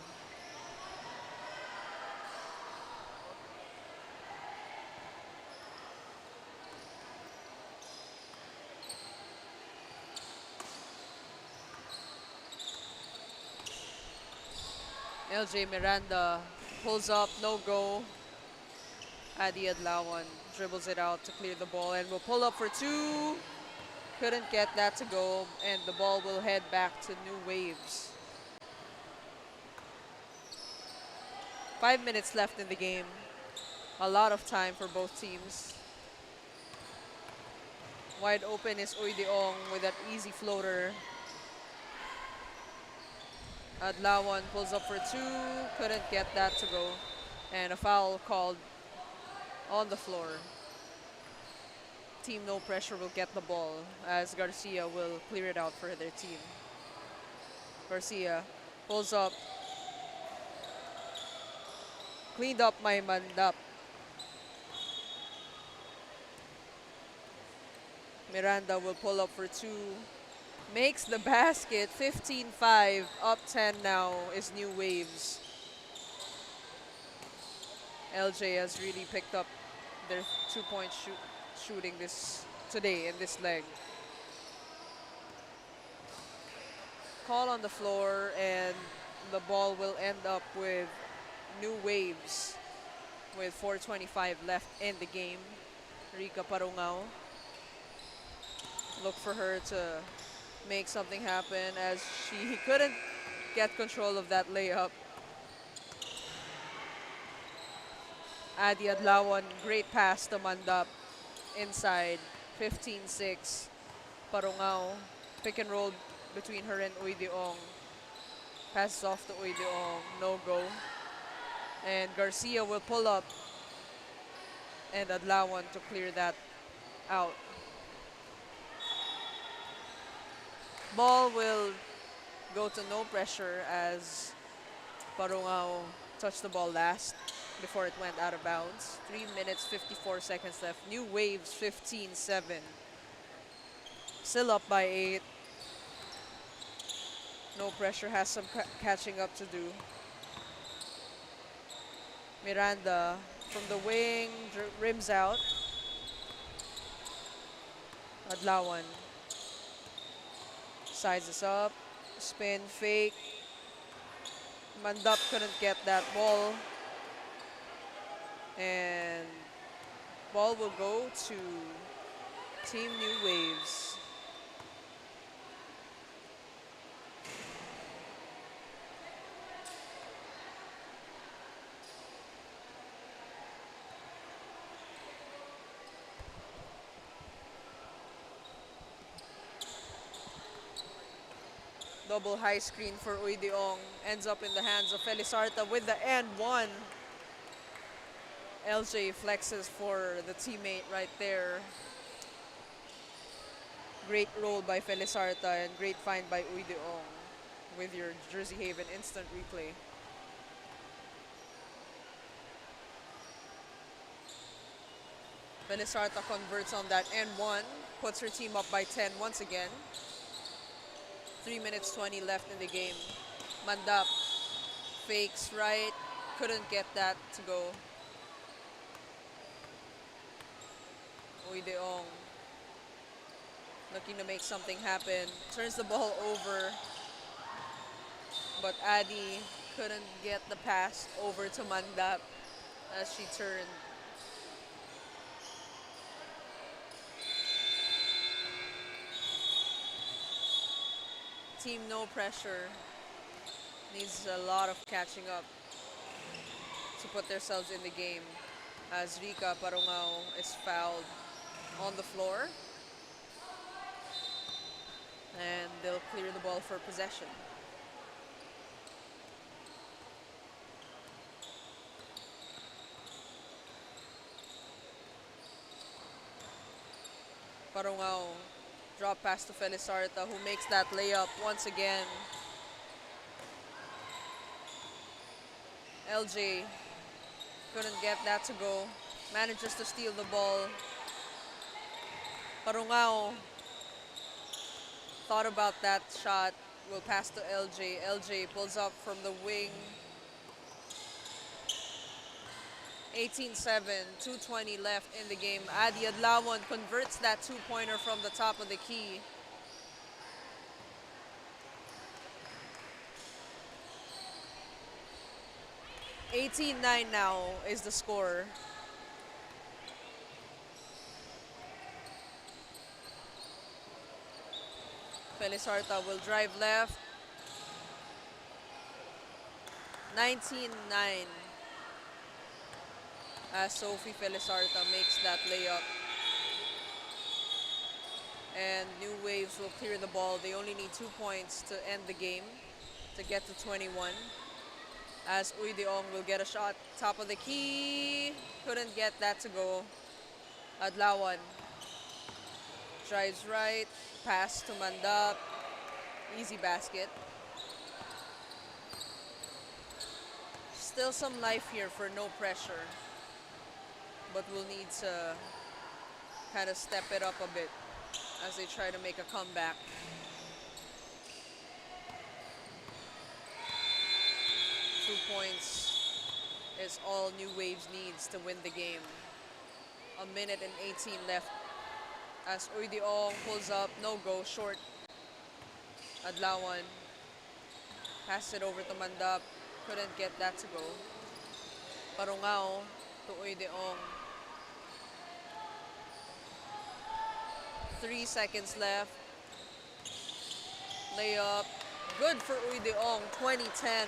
[SPEAKER 1] LJ Miranda pulls up, no go. Adi Adlawan dribbles it out to clear the ball and will pull up for two. Couldn't get that to go, and the ball will head back to New Waves. 5 minutes left in the game. A lot of time for both teams. Wide open is Uydeong with that easy floater. Adlawan pulls up for two, couldn't get that to go, and a foul called on the floor. Team No Pressure will get the ball as Garcia will clear it out for their team. Garcia pulls up, cleaned up my mandap. Miranda will pull up for two, makes the basket, 15-5, up 10 now is New Waves. LJ has really picked up their two-point shooting this today in this leg. Call on the floor, and the ball will end up with New Waves with 4:25 left in the game. Rica Parungao. Look for her to make something happen as she couldn't get control of that layup. Adi Adlawan, great pass to Mandap inside, 15-6. Parungao, pick and roll between her and Uydeong. Passes off to Uydeong, no go. And Garcia will pull up, and Adlawan to clear that out. Ball will go to No Pressure as Parungao touched the ball last before it went out of bounds. 3 minutes, 54 seconds left. New Waves, 15-7. Still up by 8. No Pressure has some catching up to do. Miranda from the wing, rims out. Adlawan sizes up, spin, fake. Mandap couldn't get that ball. And ball will go to Team New Waves. Double high screen for Uydeong. Ends up in the hands of Felizarta with the and one. LJ flexes for the teammate right there. Great roll by Felizarta and great find by Uydeong with your Jersey Haven instant replay. Felizarta converts on that and one. Puts her team up by 10 once again. 3 minutes 20 left in the game. Mandap fakes right, couldn't get that to go. Uydeong looking to make something happen. Turns the ball over, but Adi couldn't get the pass over to Mandap as she turned. Team No Pressure needs a lot of catching up to put themselves in the game as Rica Parungao is fouled on the floor. And they'll clear the ball for possession. Parungao drop pass to Felizarta, who makes that layup once again. LJ couldn't get that to go. Manages to steal the ball. Parungao thought about that shot, will pass to LJ. LJ pulls up from the wing. 18-7, 2:20 left in the game. Adi Adlawan converts that two-pointer from the top of the key. (18-9) now is the score. Felizarta will drive left. 19-9 as Sophie Felizarta makes that layup. And New Waves will clear the ball. They only need 2 points to end the game to get to 21. As Uy Deong will get a shot top of the key. Couldn't get that to go. Adlawan drives right, pass to Mandap. Easy basket. Still some life here for no pressure. But we'll need to kind of step it up a bit as they try to make a comeback. Two points is all New Waves needs to win the game. 1:18 left as Uy Deong pulls up, no go, short. Adlawan pass it over to Mandap, couldn't get that to go. Parungao to Uy Deong. 3 seconds left. Layup, good for Uy Deong, 20-10.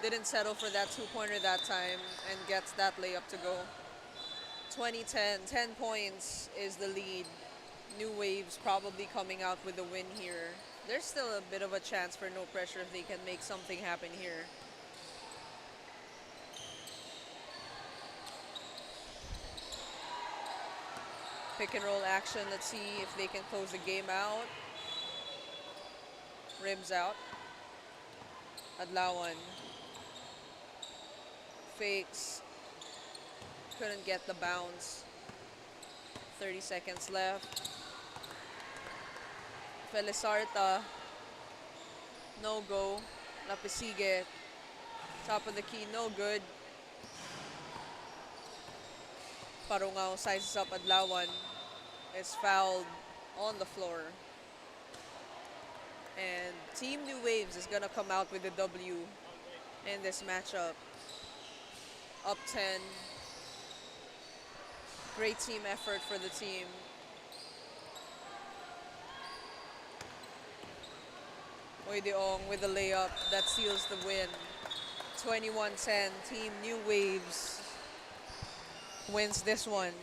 [SPEAKER 1] Didn't settle for that two-pointer that time and gets that layup to go. 20-10, 10 points is the lead. New Waves probably coming out with the win here. There's still a bit of a chance for no pressure if they can make something happen here. Pick and roll action, let's see if they can close the game out. Rims out. Adlawan fakes, couldn't get the bounce. 30 seconds left. Felizarta, no go. Lapisige, top of the key, no good. Parungao sizes up Adlawan, is fouled on the floor. And Team New Waves is gonna come out with a W in this matchup. Up 10. Great team effort for the team. Uy Deong with the layup that seals the win. 21-10, Team New Waves wins this one.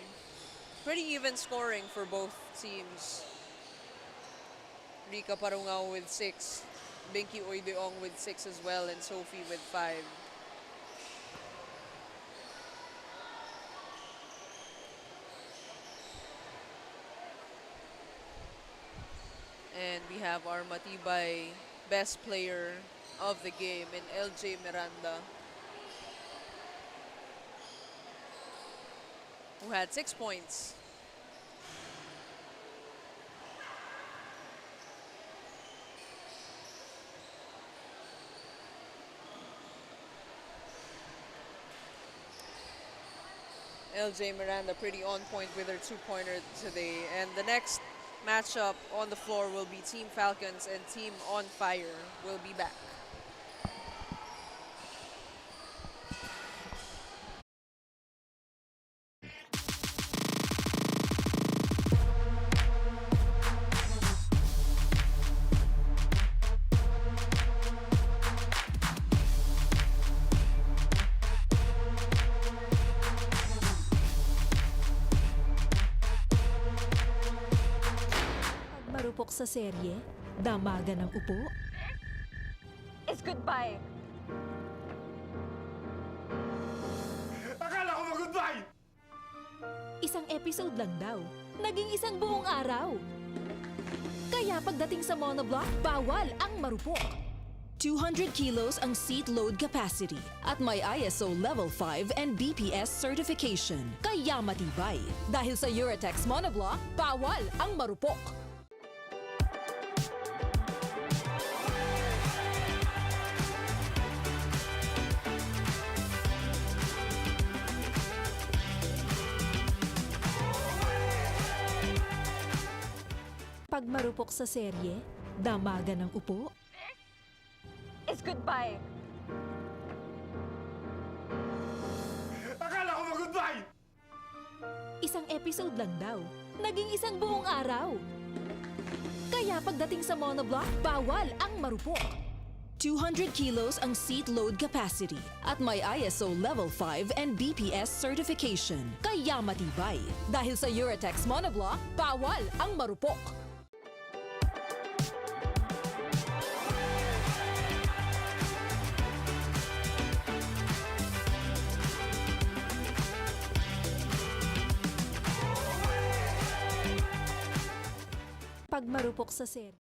[SPEAKER 1] Pretty even scoring for both teams. Rika Parungao with 6, Binky Uy Deong with 6 as well, and Sophie with 5. And we have our Matibay best player of the game in LJ Miranda, who had 6 points. LJ Miranda pretty on point with her two-pointer today. And the next matchup on the floor will be Team Falcons and Team On Fire. Will be back.
[SPEAKER 2] Marupok sa serye, damagan ng upo.
[SPEAKER 5] It's goodbye.
[SPEAKER 4] Akala ko mag-goodbye!
[SPEAKER 2] Isang episode lang daw, naging isang buong araw. Kaya pagdating sa monoblock, bawal ang marupok. 200 kilos ang seat load capacity at may ISO Level 5 and BPS certification. Kaya matibay. Dahil sa Eurotex monoblock, bawal ang marupok. Pag marupok sa serye, damagan ng upo.
[SPEAKER 5] It's goodbye.
[SPEAKER 4] Akala ko mag-goodbye!
[SPEAKER 2] Isang episode lang daw, naging isang buong araw. Kaya pagdating sa monoblock, bawal ang marupok. 200 kilos ang seat load capacity at may ISO Level 5 and BPS certification. Kaya matibay. Dahil sa Eurotex monoblock, bawal ang marupok. Pag marupok sa serye.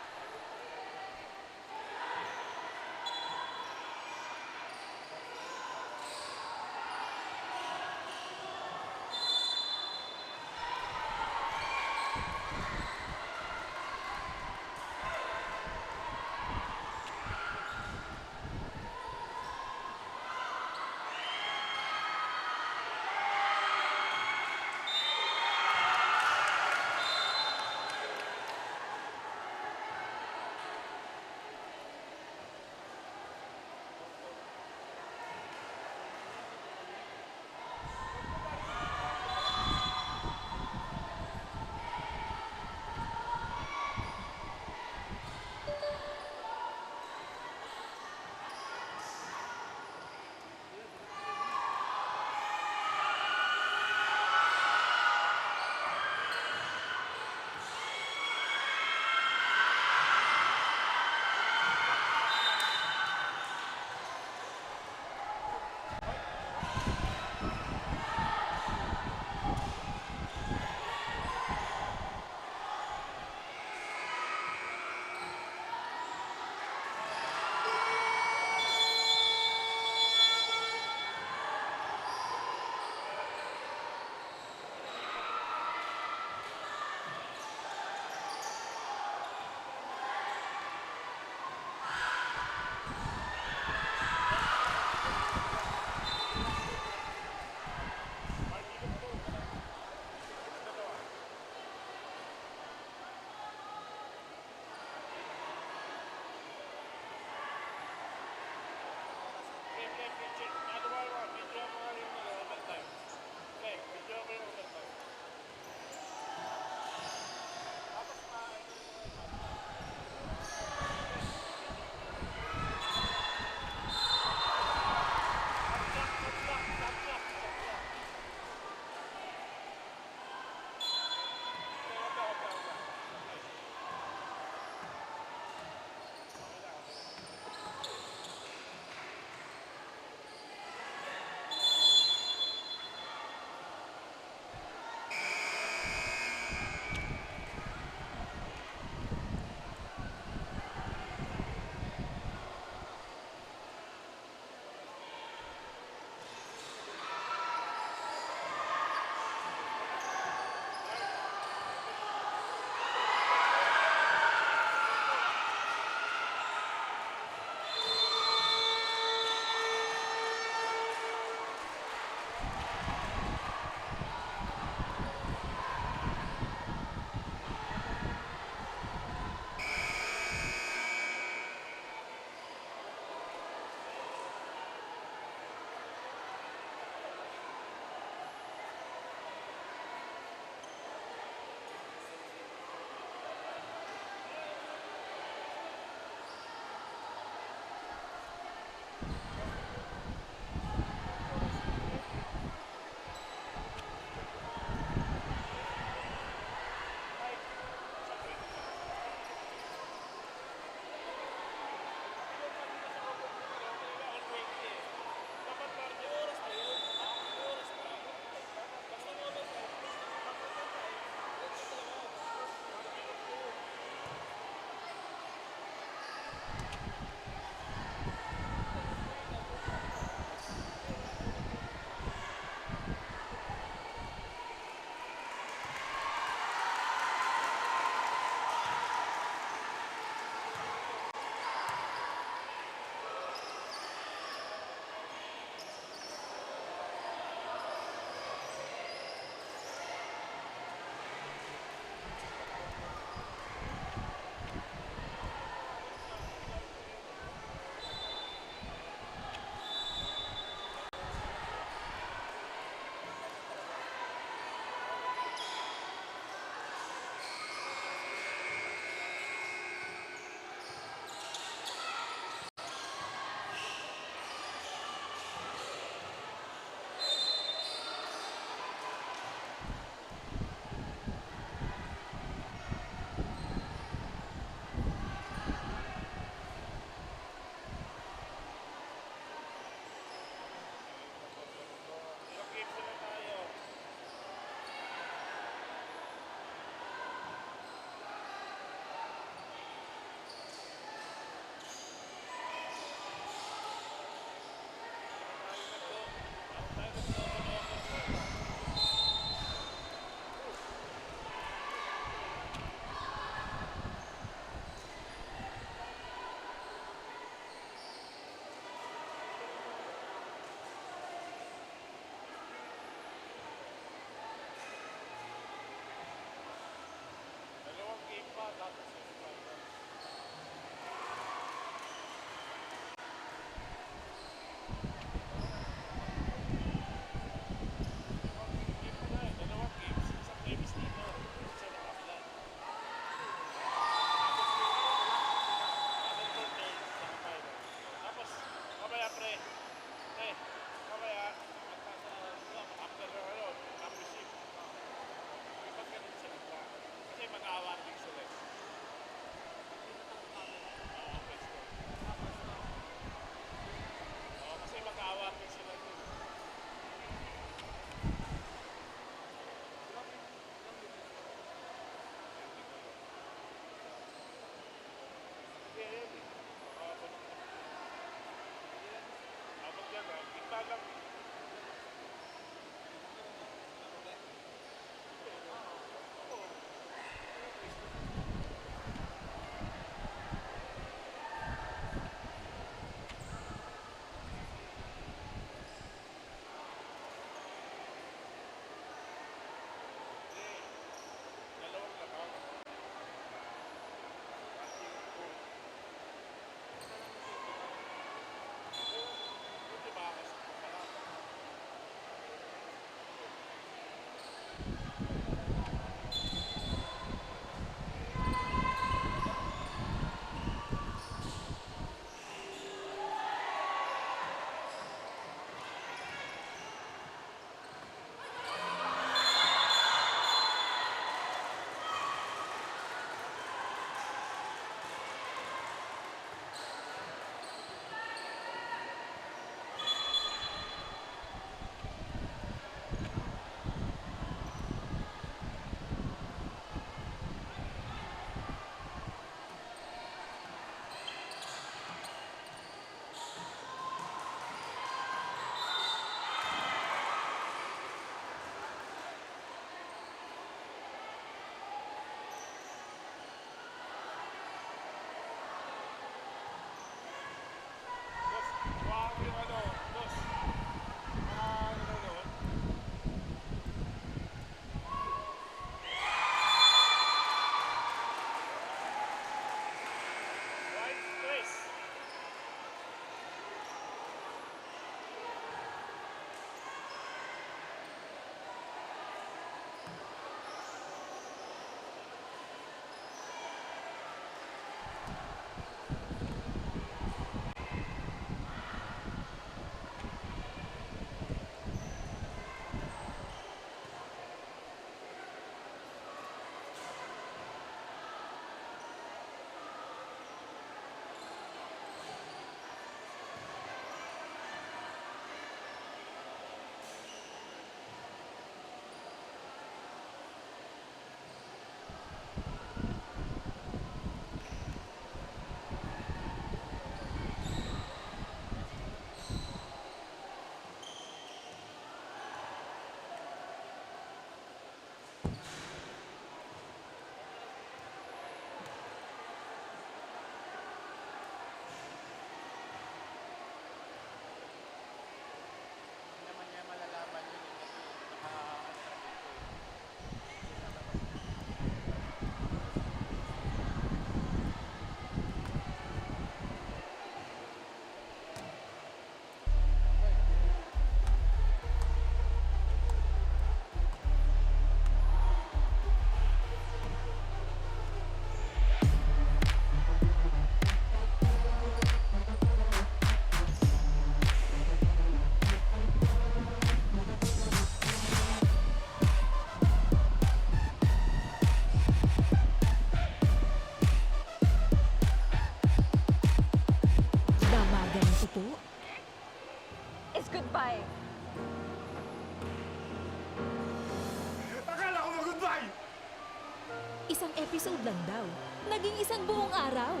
[SPEAKER 2] episode lang daw, naging isang buong araw.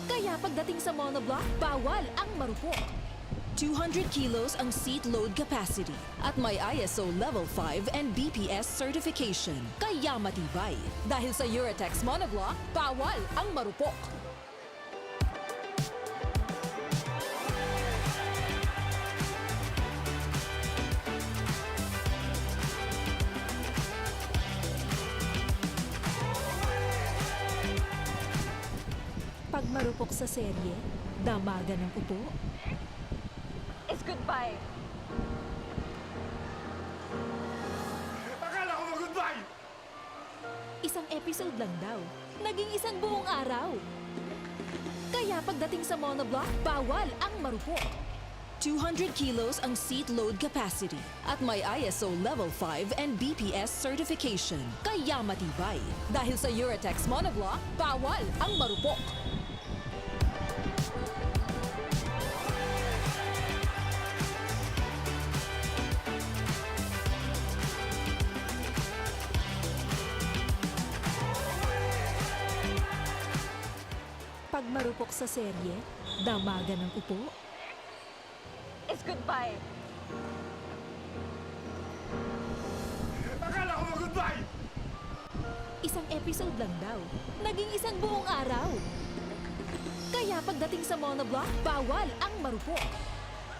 [SPEAKER 2] Kaya pagdating sa monoblock, bawal ang marupok. 200 kilos ang seat load capacity at may ISO Level 5 and BPS certification. Kaya matibay. Dahil sa Eurotex monoblock, bawal ang marupok. Pag marupok sa serye, damagan ng upo.
[SPEAKER 5] It's goodbye.
[SPEAKER 4] Akala ko mag-goodbye!
[SPEAKER 2] Isang episode lang daw, naging isang buong araw. Kaya pagdating sa monoblock, bawal ang marupok. 200 kilos ang seat load capacity at may ISO Level 5 and BPS certification. Kaya matibay. Dahil sa Eurotex monoblock, bawal ang marupok. Pag marupok sa serye, damagan ng upo.
[SPEAKER 5] It's goodbye.
[SPEAKER 4] Akala ko mag-goodbye!
[SPEAKER 2] Isang episode lang daw, naging isang buong araw. Kaya pagdating sa monoblock, bawal ang marupok.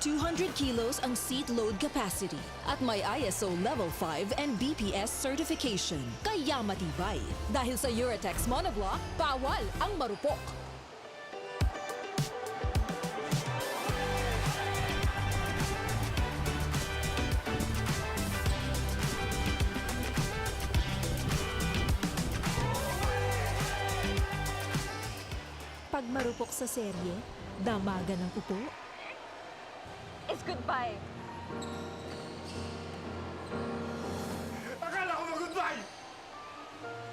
[SPEAKER 2] 200 kilos ang seat load capacity at may ISO Level 5 and BPS certification. Kaya matibay. Dahil sa Eurotex monoblock, bawal ang marupok. Pag marupok sa serye, damagan ng upo.
[SPEAKER 5] It's goodbye.
[SPEAKER 4] Akala ko mag-goodbye!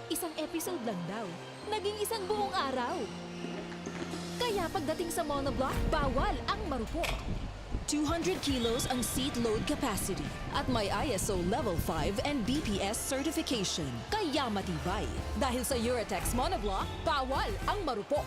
[SPEAKER 2] Isang episode lang daw, naging isang buong araw. Kaya pagdating sa monoblock, bawal ang marupok. 200 kilos ang seat load capacity at may ISO Level 5 and BPS certification. Kaya matibay. Dahil sa Eurotex monoblock, bawal ang marupok.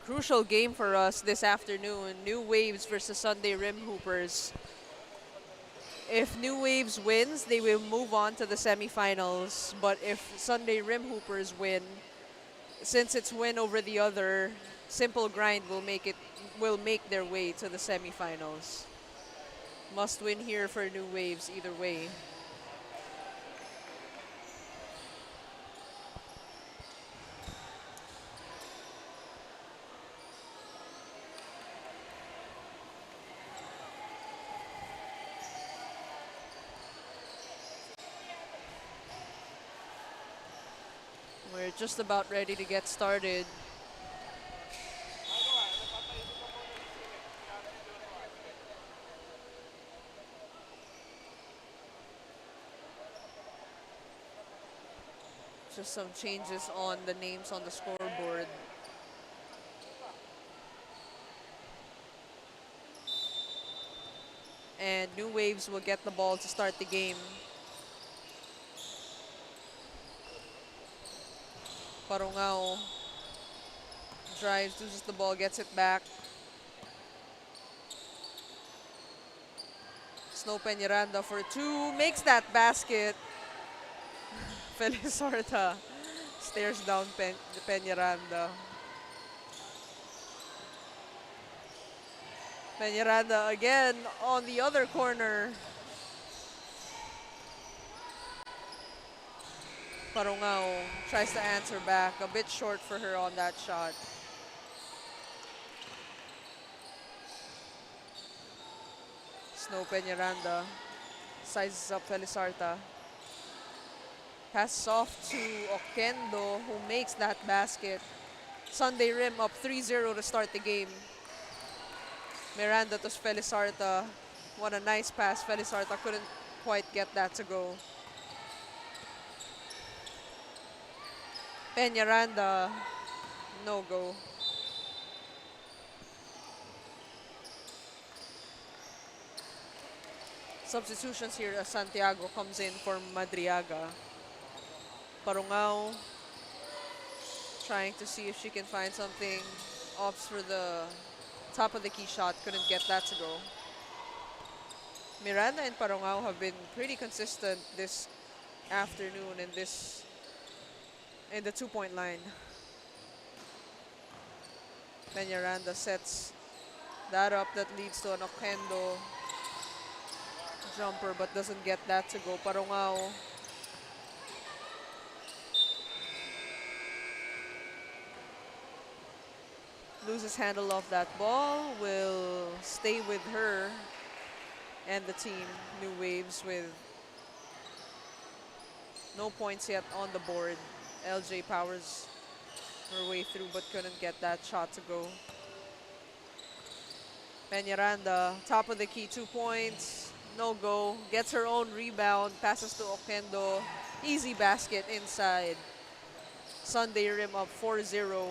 [SPEAKER 1] Crucial game for us this afternoon. New Waves versus Sunday Rim Hoopers. If New Waves wins, they will move on to the semifinals. But if Sunday Rim Hoopers win, since it's win over the other, Simple Grind will make their way to the semifinals. Must win here for New Waves either way. We're just about ready to get started. Just some changes on the names on the scoreboard. And New Waves will get the ball to start the game. Parungao drives, loses the ball, gets it back. Snow Peñaranda for two, makes that basket. Felizarta stares down Peñaranda. Peñaranda again on the other corner. Parungao tries to answer back. A bit short for her on that shot. Snow Peñaranda sizes up Felizarta. Passes off to Oquendo, who makes that basket. Sunday Rim up 3-0 to start the game. Miranda to Felizarta. What a nice pass. Felizarta couldn't quite get that to go. Peñaranda, no go. Substitutions here as Santiago comes in for Madriaga. Parungao trying to see if she can find something. Opts for the top of the key shot, couldn't get that to go. Miranda and Parungao have been pretty consistent this afternoon in the two-point line. Peñaranda sets that up, that leads to an Oquendo jumper but doesn't get that to go. Parungao loses handle of that ball, will stay with her and the team, New Waves, with no points yet on the board. LJ powers her way through but couldn't get that shot to go. Peñaranda, top of the key, 2 points, no go. Gets her own rebound, passes to Oquendo. Easy basket inside. Sunday Rim up 4-0.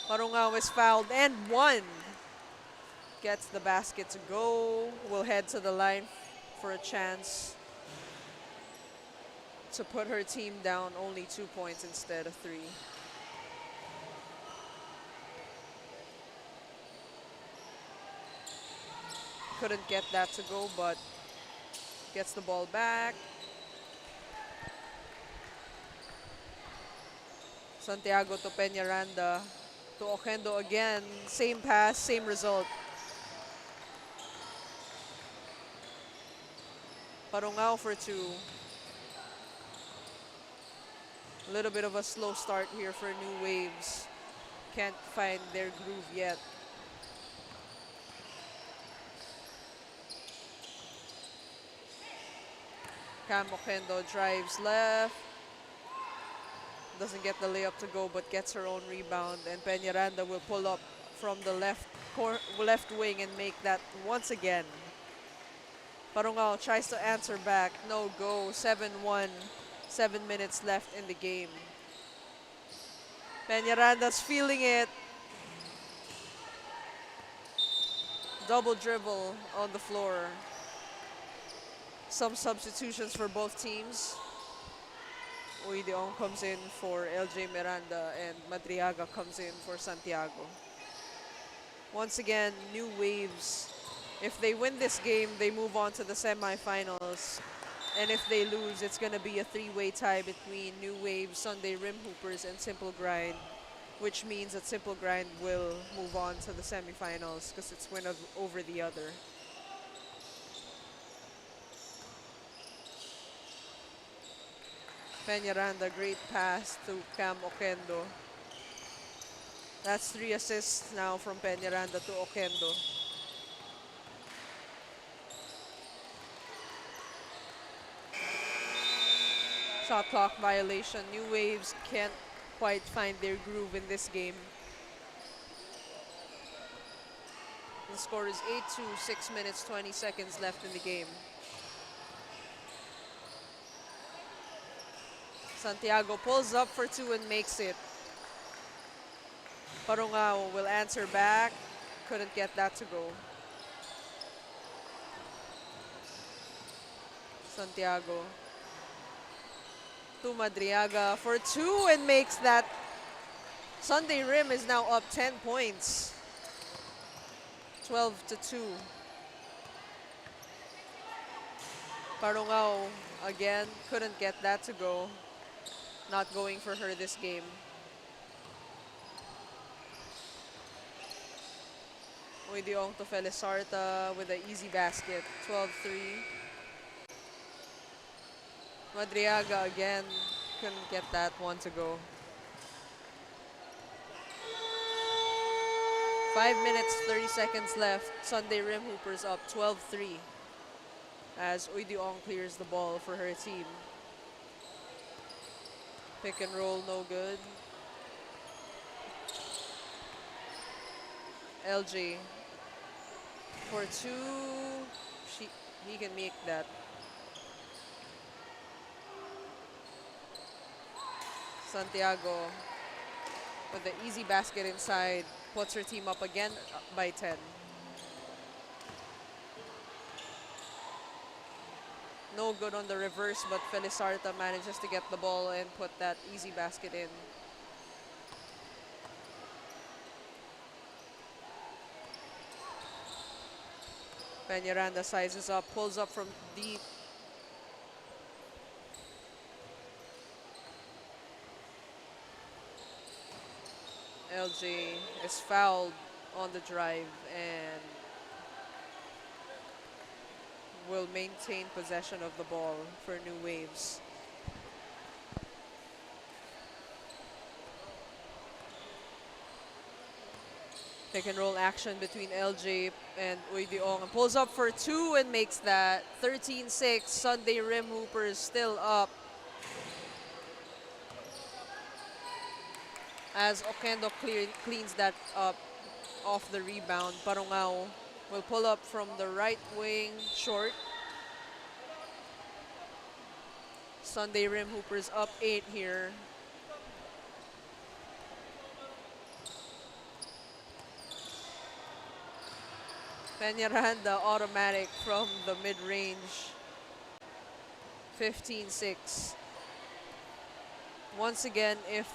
[SPEAKER 1] Parungao is fouled and one. Gets the basket to go. Will head to the line for a chance to put her team down only 2 points instead of 3. Couldn't get that to go, but gets the ball back. Santiago to Peñaranda to Oquendo again. Same pass, same result. Parungao for 2. A little bit of a slow start here for New Waves. Can't find their groove yet. Cam Oquendo drives left. Doesn't get the layup to go, but gets her own rebound. And Peñaranda will pull up from the left wing and make that once again. Parungao tries to answer back. No go. 7-1. 7 minutes left in the game. Peñaranda's feeling it. Double dribble on the floor. Some substitutions for both teams. Uideong comes in for LJ Miranda and Madriaga comes in for Santiago. Once again, New Waves. If they win this game, they move on to the semifinals. And if they lose, it's going to be a three-way tie between New Wave, Sunday Rim Hoopers, and Simple Grind, which means that Simple Grind will move on to the semifinals because it's win over the other. Peñaranda, great pass to Cam Oquendo. That's 3 assists now from Peñaranda to Oquendo. Shot clock violation. New Waves can't quite find their groove in this game. The score is 8-2, 6 minutes, 20 seconds left in the game. Santiago pulls up for two and makes it. Parungao will answer back. Couldn't get that to go. Santiago to Madriaga for two and makes that. Sunday Rim is now up 10 points. 12-2. Parungao again couldn't get that to go. Not going for her this game. Uideong to Felizarta with an easy basket. 12-3. Madriaga again couldn't get that one to go. 5 minutes, 30 seconds left. Sunday Rim Hoopers up 12-3 as Uideong clears the ball for her team. Pick and roll, no good. LJ for two. He can make that. Santiago with the easy basket inside, puts her team up again by 10. No good on the reverse, but Felizarta manages to get the ball and put that easy basket in. Peñaranda sizes up, pulls up from deep. LJ is fouled on the drive and will maintain possession of the ball for New Waves. Pick and roll action between LJ and Uideong, and pulls up for two and makes that. 13-6, Sunday Rim Hoopers still up. As Oquendo cleans that up off the rebound, Parungao will pull up from the right wing short. Sunday Rim Hoopers up 8 here. Peñaranda automatic from the mid-range. 15-6. Once again, if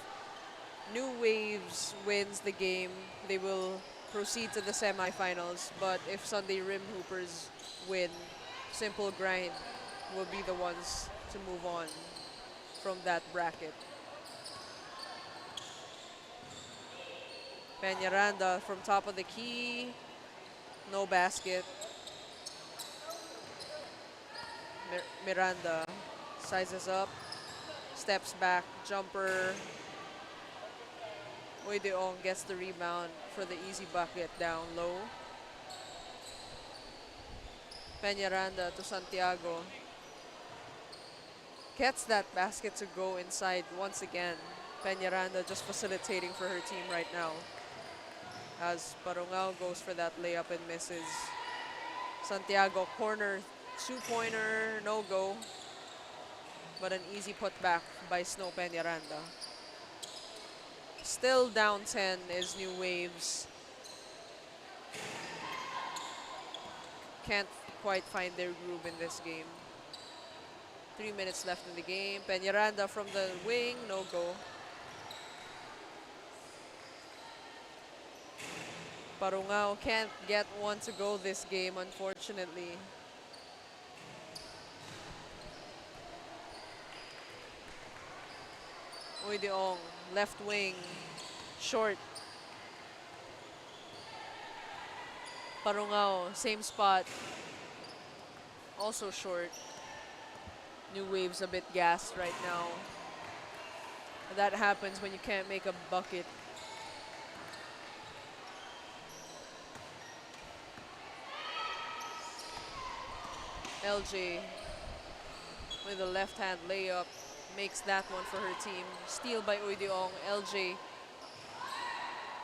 [SPEAKER 1] New Waves wins the game, they will proceed to the semifinals. But if Sunday Rim Hoopers win, Simple Grind will be the ones to move on from that bracket. Peñaranda from top of the key. No basket. Miranda sizes up, steps back, jumper. Uideong gets the rebound for the easy bucket down low. Peñaranda to Santiago. Gets that basket to go inside once again. Peñaranda just facilitating for her team right now. As Parungao goes for that layup and misses. Santiago corner two-pointer, no go. But an easy putback by Snow Peñaranda. Still down 10 is New Waves. Can't quite find their groove in this game. 3 minutes left in the game. Peñaranda from the wing, no go. Parungao can't get one to go this game, unfortunately. Uy left wing, short. Parungao, same spot, also short. New Wave's a bit gassed right now. That happens when you can't make a bucket. LJ with a left-hand layup makes that one for her team. Steal by Uy LJ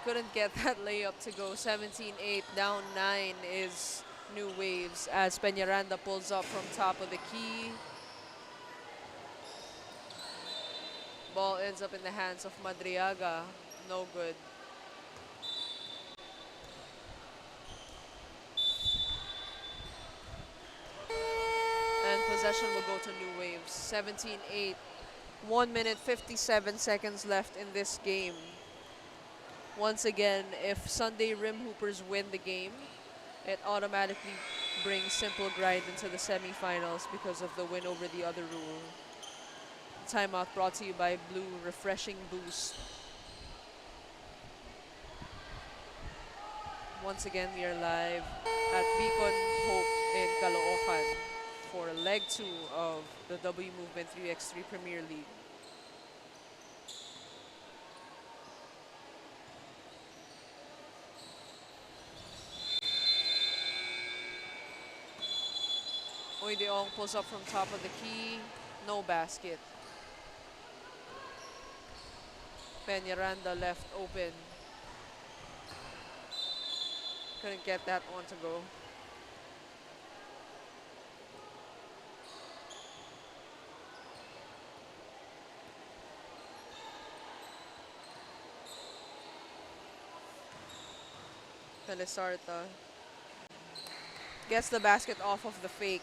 [SPEAKER 1] couldn't get that layup to go. 17-8, down 9 is New Waves as Peñaranda pulls up from top of the key. Ball ends up in the hands of Madriaga. No good. And possession will go to New Waves. 17-8. 1 minute 57 seconds left in this game. Once again, if Sunday Rim Hoopers win the game, it automatically brings Simple Grind into the semifinals because of the win over the other rule. Timeout brought to you by Blue Refreshing Boost. Once again, we are live at Beacon Hope in Caloocan for leg 2 of the WMovement 3x3 Premier League. Uy pulls up from top of the key, no basket. Peñaranda left open. Couldn't get that one to go. Felizarta gets the basket off of the fake.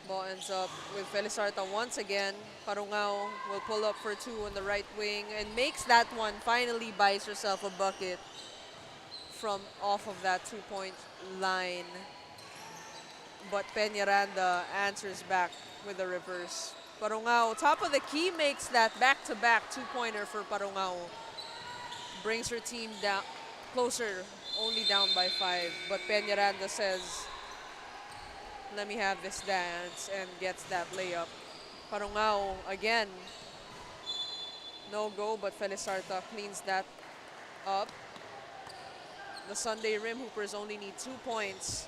[SPEAKER 1] Ball ends up with Felizarta once again. Parungao will pull up for 2 on the right wing and makes that one. Finally buys herself a bucket from off of that 2-point line. But Peñaranda answers back with a reverse. Parungao, top of the key, makes that back-to-back 2-pointer for Parungao. Brings her team down closer, only down by 5. But Peñaranda says, let me have this dance, and gets that layup. Parungao again, no go, but Felizarta cleans that up. The Sunday Rim Hoopers only need 2 points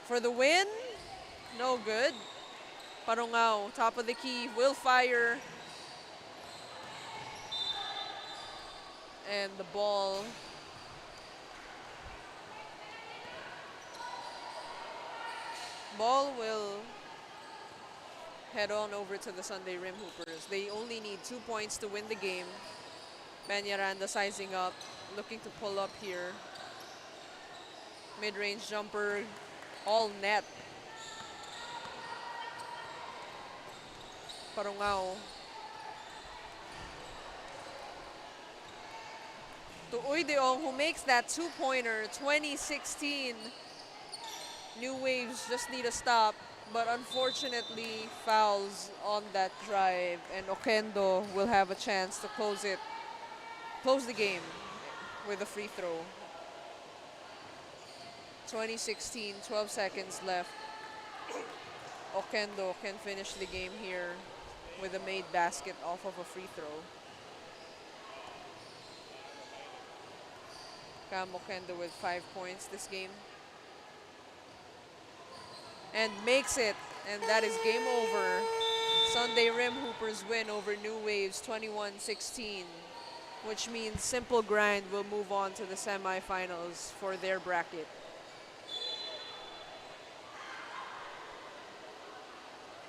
[SPEAKER 1] for the win. No good. Parungao, top of the key, will fire. And the ball will head on over to the Sunday Rim Hoopers. They only need 2 points to win the game. Peñaranda sizing up, looking to pull up here. Mid-range jumper, all net. Parungao. To Uy who makes that 2-pointer, 2016. New Waves just need a stop, but unfortunately fouls on that drive, and Oquendo will have a chance to close the game with a free throw. 2016, 12 seconds left. Oquendo can finish the game here with a made basket off of a free throw. Cam Oquendo with 5 points this game. And makes it, and that is game over. Sunday Rim Hoopers win over New Waves 21-16, which means Simple Grind will move on to the semifinals for their bracket.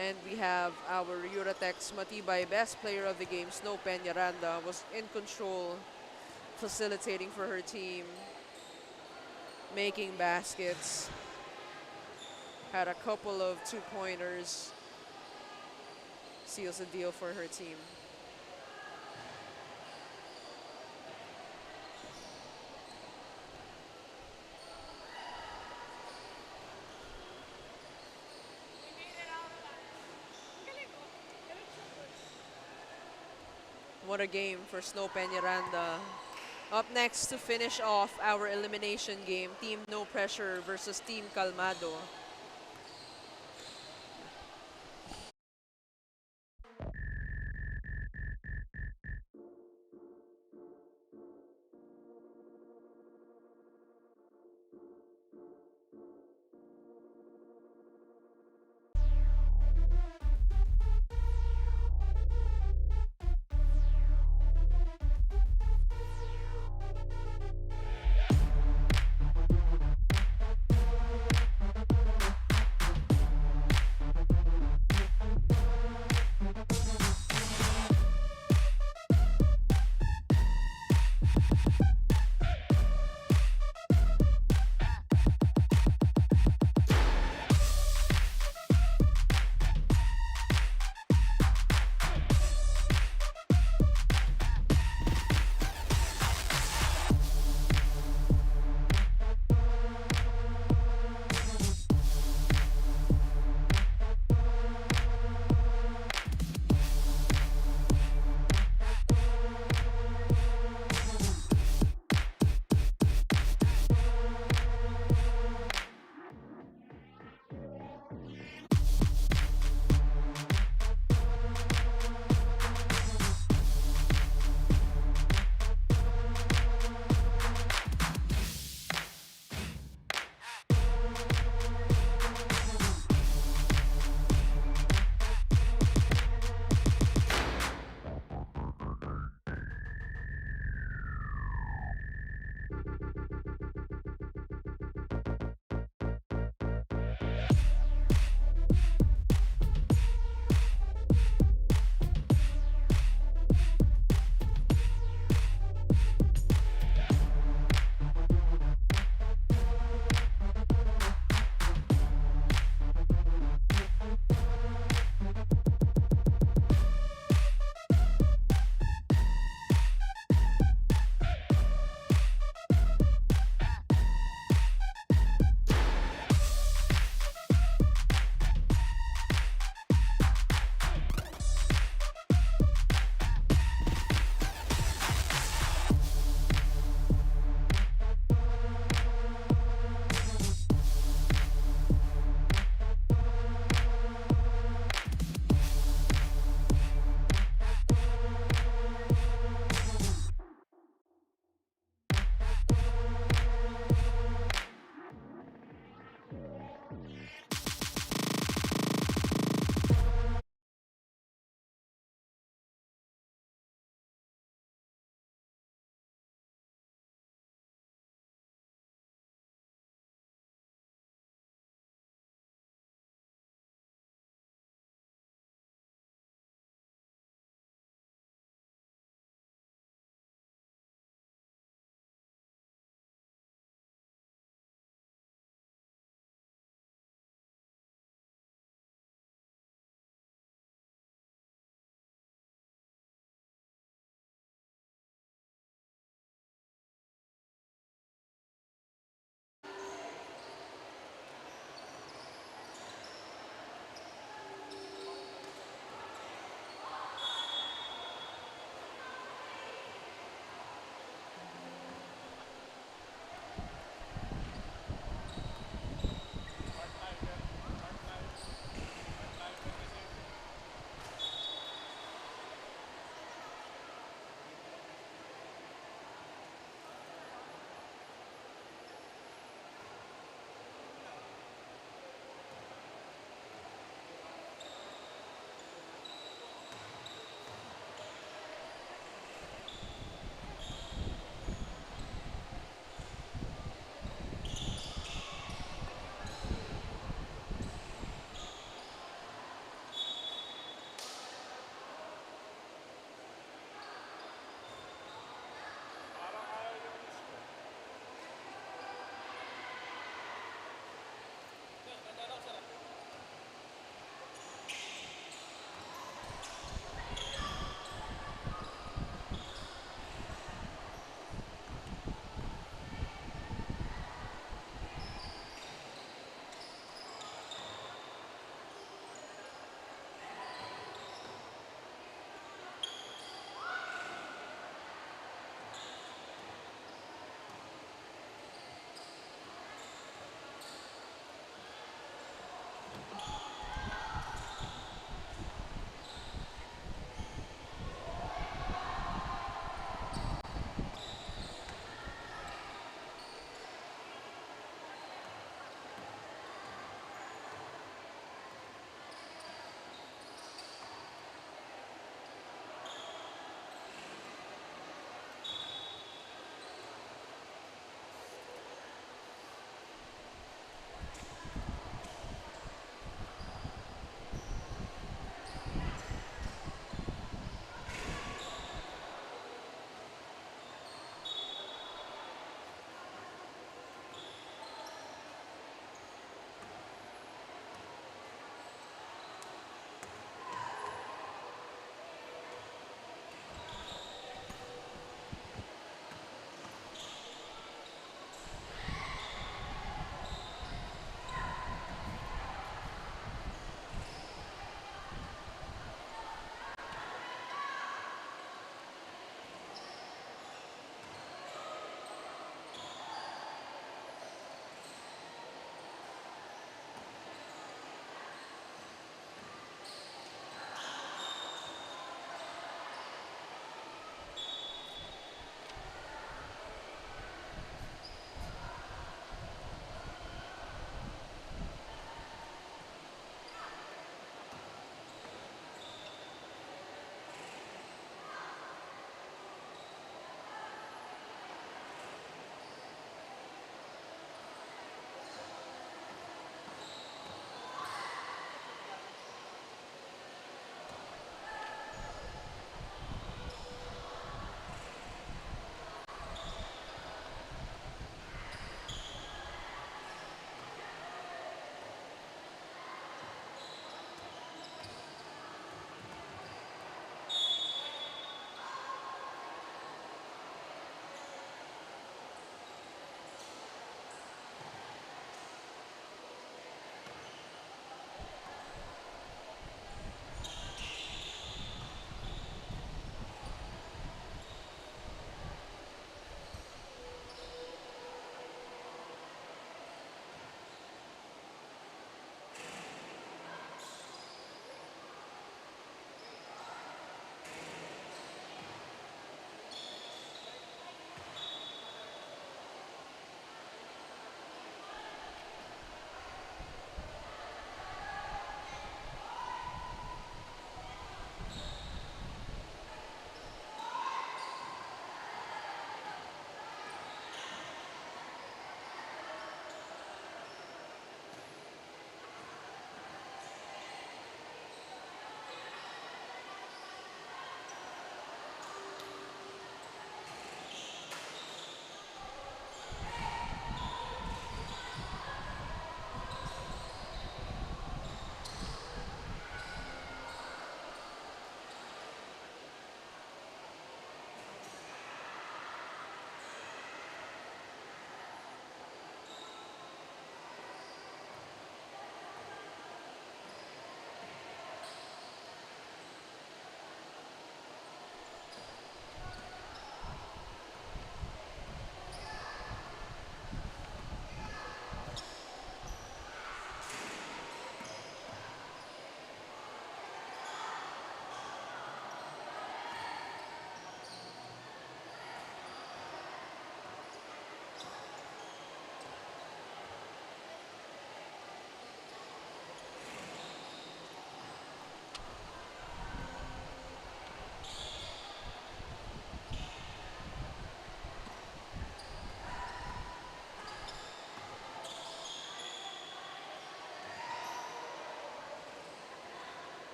[SPEAKER 1] And we have our Uratex Matibay best player of the game, Snow Peñaranda, was in control, facilitating for her team. making baskets. Had a couple of two-pointers. Seals the deal for her team. What a game for Snow Peñaranda. Up next to finish off our elimination game, Team No Pressure versus Team Calmado.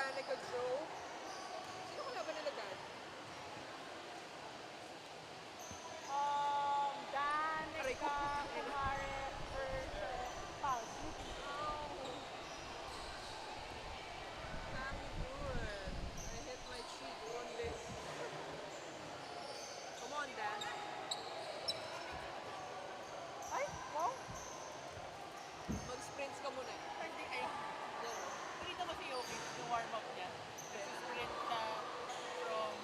[SPEAKER 1] Danica Joe. Sino kalaban nila Dan?
[SPEAKER 3] Danica, Kumare, versus Pulse.
[SPEAKER 1] I'm good. I hit my cheek on this. Come on, Dan.
[SPEAKER 3] Ay, wow.
[SPEAKER 1] Mag-sprints ka muna.
[SPEAKER 3] Hindi, ay. Nakita mo si Yoki, yung warm-up niya. Sprint siya from...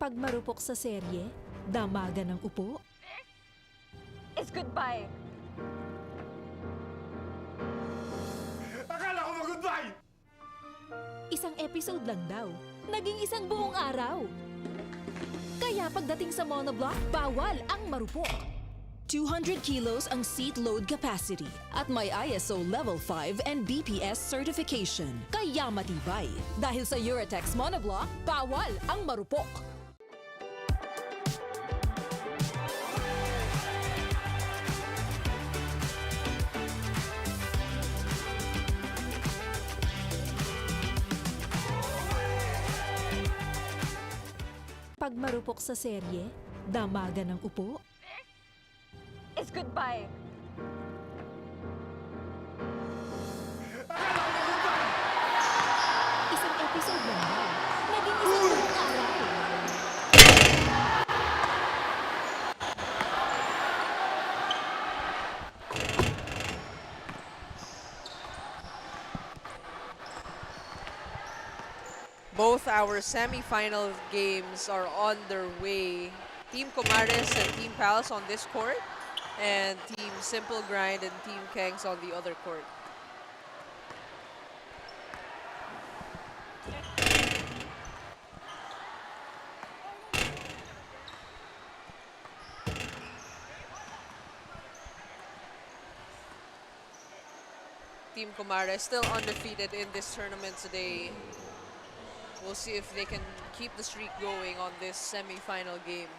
[SPEAKER 2] Pag marupok sa serye, damagan ng upo.
[SPEAKER 5] It's goodbye.
[SPEAKER 4] Akala ko mag-goodbye!
[SPEAKER 2] Isang episode lang daw, naging isang buong araw. Kaya pagdating sa monoblock, bawal ang marupok. 200 kilos ang seat load capacity at may ISO Level 5 and BPS certification. Kaya matibay. Dahil sa Eurotex monoblock, bawal ang marupok. Pag marupok sa serye, damagan ng upo.
[SPEAKER 5] It's goodbye.
[SPEAKER 2] Isang episode lang daw, naging isang buong araw.
[SPEAKER 1] Both our semi-final games are on their way. Team Comares and Team Pals on this court, and Team Simple Grind and Team Kengs on the other court. Team Comares still undefeated in this tournament today. We'll see if they can keep the streak going on this semi-final game.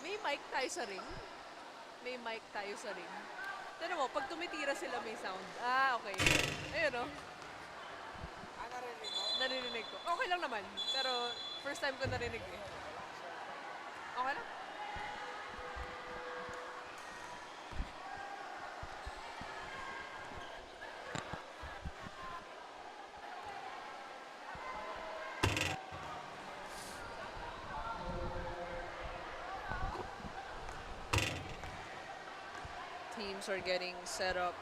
[SPEAKER 1] May mic tayo sa ring. May mic tayo sa ring. Tignan mo, pag tumitira sila may sound. Ah, okay. Ayun, no? Narinig mo? Narinig ko. Okay lang naman. Pero first time ko narinig eh. Okay lang? teams are getting set up.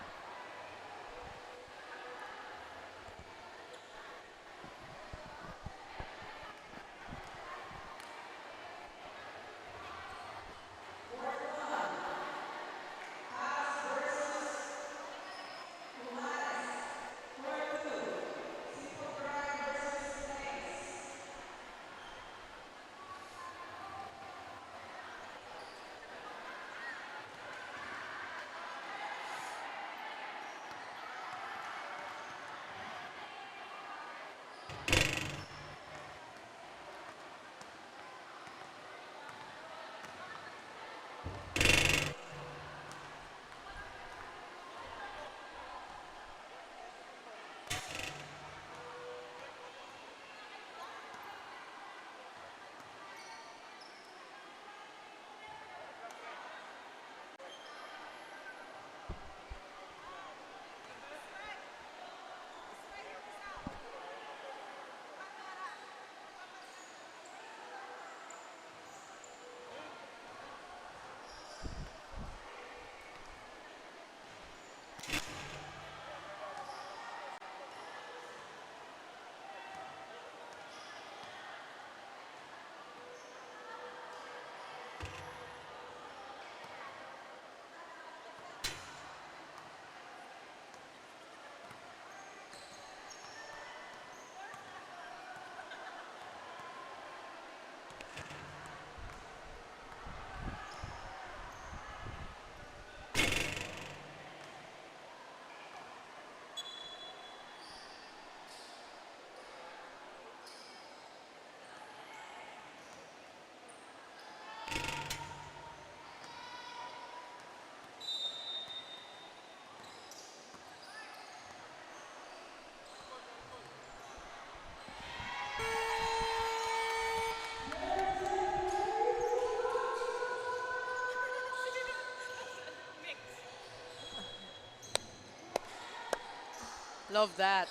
[SPEAKER 1] Love that.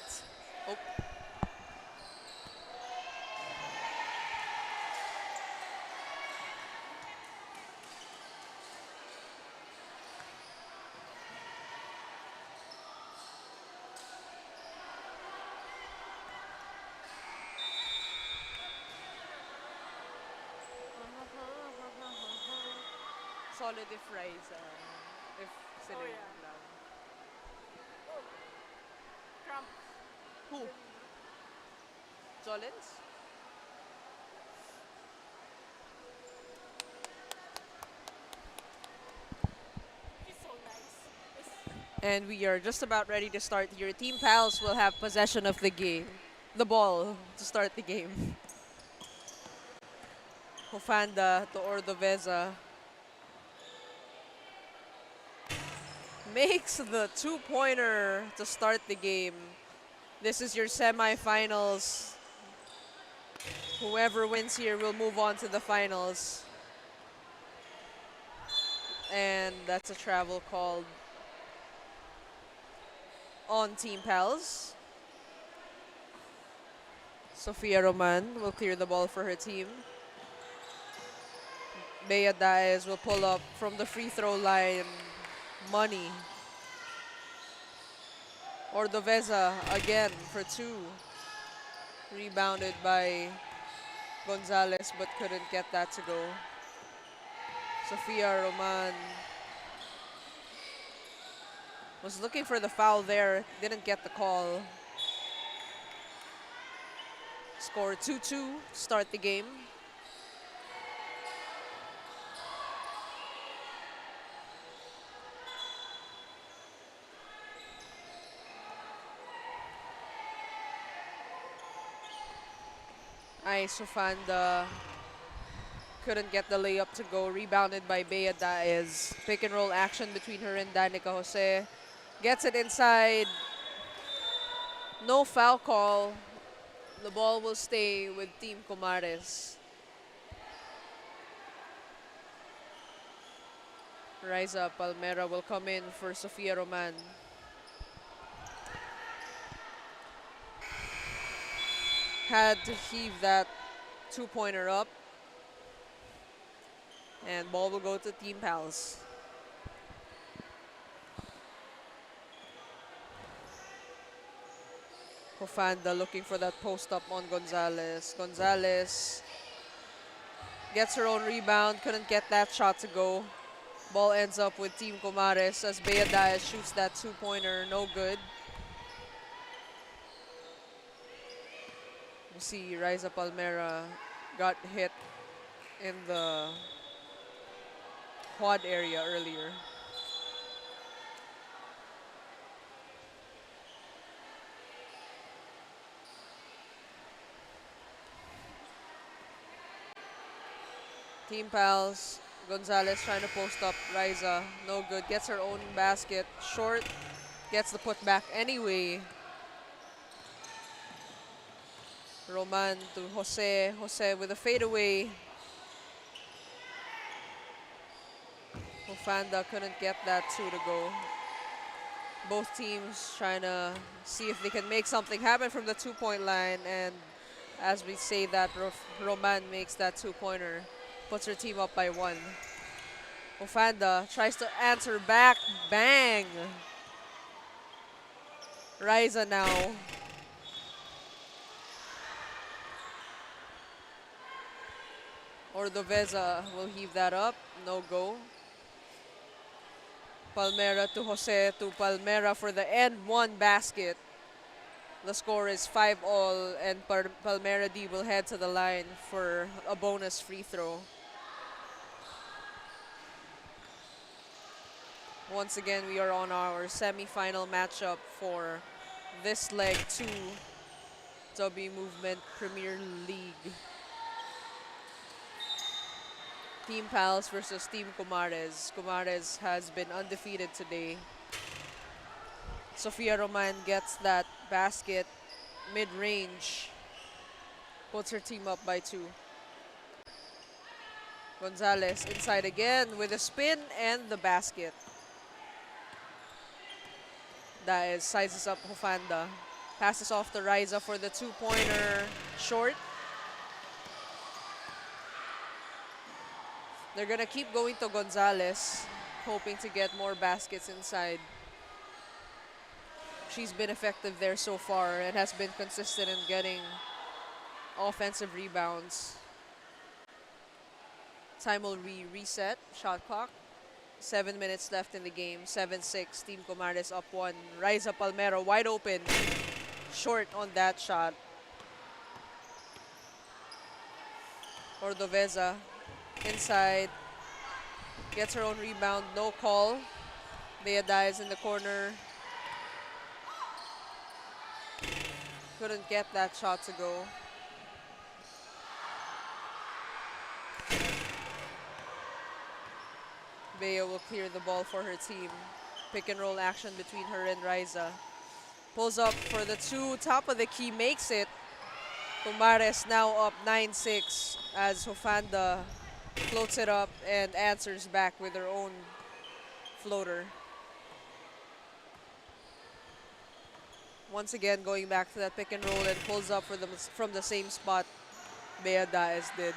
[SPEAKER 1] Oh, solid if Rise, if sila
[SPEAKER 3] Oh,
[SPEAKER 1] yung
[SPEAKER 3] yeah.
[SPEAKER 1] naglaban.
[SPEAKER 3] Trump.
[SPEAKER 1] Who? Jolens?
[SPEAKER 3] He's so nice.
[SPEAKER 1] And we are just about ready to start here. Team Pals will have possession of the game. The ball to start the game. Hofanda to Ordoveza. Makes the two-pointer to start the game. This is your semifinals. Whoever wins here will move on to the finals. And that's a travel called on Team Pals. Sofia Roman will clear the ball for her team. Bea Daez will pull up from the free throw line. Money. Ordoveza again for two. Rebounded by Gonzalez but couldn't get that to go. Sofia Roman was looking for the foul there, didn't get the call. Score 2-2 to start the game. Sofanda couldn't get the layup to go. Rebounded by Bea Daez. Pick and roll action between her and Danica Jose. Gets it inside. No foul call. The ball will stay with Team Comares. Riza Palmera will come in for Sofia Roman. Had to heave that two-pointer up. And ball will go to Team Pals. Hofanda looking for that post up on Gonzalez. Gonzalez gets her own rebound, couldn't get that shot to go. Ball ends up with Team Comares as Bea Diaz shoots that two-pointer, no good. You see Riza Palmera got hit in the quad area earlier. Team Pals, Gonzalez trying to post up Riza, no good. Gets her own basket, short, gets the putback anyway. Roman to Jose, Jose with a fadeaway. Hofanda couldn't get that two to go. Both teams trying to see if they can make something happen from the two-point line, and as we say that, Roman makes that two-pointer, puts her team up by 1. Hofanda tries to answer back, bang! Riza now. Ordoveza will heave that up, no go. Palmera to Jose to Palmera for the end one basket. The score is 5-all, and Palmera D will head to the line for a bonus free throw. Once again, we are on our semi-final matchup for this leg 2 WMovement Premier League. Team Pals versus Team Comares. Comares has been undefeated today. Sofia Roman gets that basket mid-range. Puts her team up by 2. Gonzalez inside again with a spin and the basket. Diaz sizes up Hofanda. Passes off to Riza for the two-pointer, short. They're gonna keep going to Gonzalez, hoping to get more baskets inside. She's been effective there so far and has been consistent in getting offensive rebounds. Time will reset, shot clock. 7 minutes left in the game, 7-6, Team Comares up 1. Riza Palmera wide open, short on that shot. Ordoveza inside, gets her own rebound, no call. Bea Diaz in the corner. Couldn't get that shot to go. Bea will clear the ball for her team. Pick and roll action between her and Riza. Pulls up for the two, top of the key, makes it. Comares now up 9-6 as Hofanda floats it up and answers back with her own floater. Once again, going back to that pick and roll and pulls up from the same spot Bea Diaz did.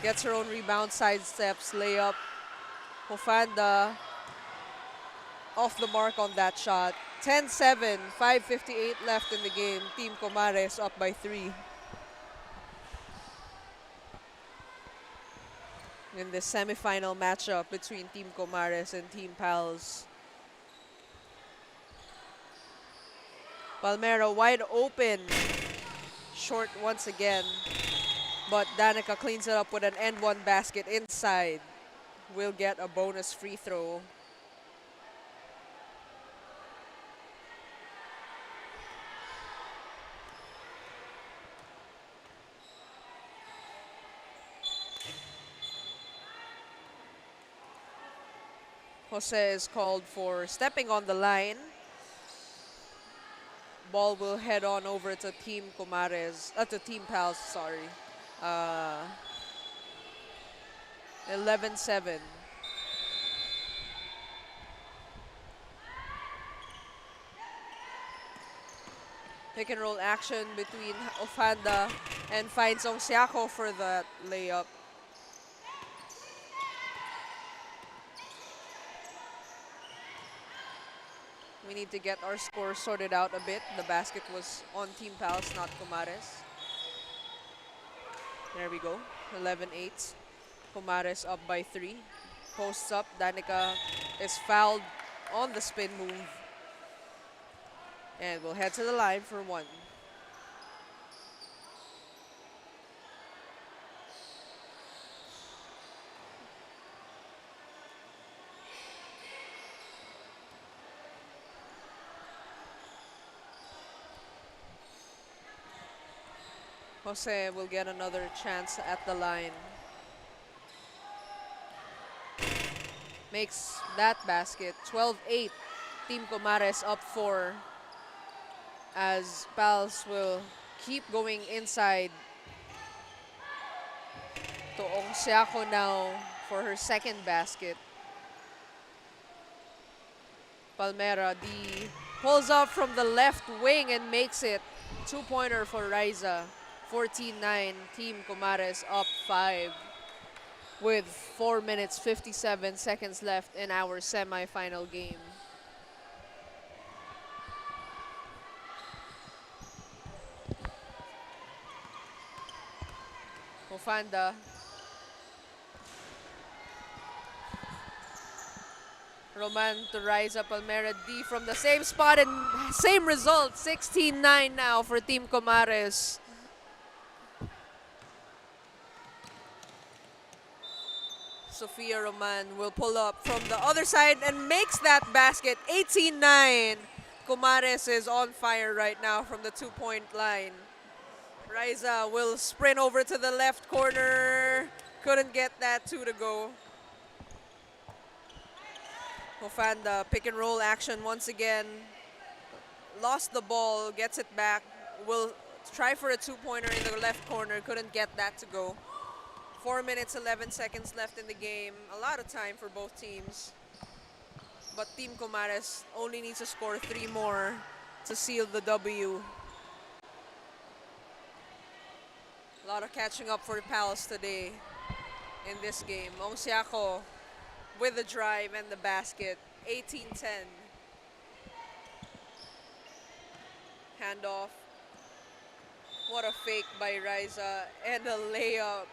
[SPEAKER 1] Gets her own rebound, sidesteps, layup. Hofanda off the mark on that shot. 10-7, 5:58 left in the game. Team Comares up by 3. In the semifinal matchup between Team Comares and Team Pals. Palmera wide open. Short once again. But Danica cleans it up with an end one basket inside. Will get a bonus free throw. Jose is called for stepping on the line. Ball will head on over to Team Comares, to Team Pals, sorry. 11-7. Pick and roll action between Hofanda and finds Ongsiako for that layup. We need to get our score sorted out a bit. The basket was on Team Pals, not Comares. There we go. 11-8. Comares up by 3. Posts up. Danica is fouled on the spin move. And we'll head to the line for 1. Jose will get another chance at the line. Makes that basket. 12-8. Team Comares up 4. As Pals will keep going inside. To Ongsiako now for her second basket. Palmera D pulls up from the left wing and makes it. 2-pointer for Riza. 14-9. Team Comares up 5. With 4 minutes 57 seconds left in our semifinal game. Mofanda. Roman to Riza. Palmera D from the same spot and same result. 16-9 now for Team Comares. Sofia Roman will pull up from the other side and makes that basket. 18-9. Comares is on fire right now from the 2-point line. Riza will sprint over to the left corner. Couldn't get that 2 to go. Mofanda, pick and roll action once again. Lost the ball, gets it back. Will try for a 2-pointer in the left corner. Couldn't get that to go. 4 minutes, 11 seconds left in the game. A lot of time for both teams. But Team Comares only needs to score 3 more to seal the W. A lot of catching up for Pals today in this game. Ongsiako with the drive and the basket. 18-10. Handoff. What a fake by Riza. And a layup.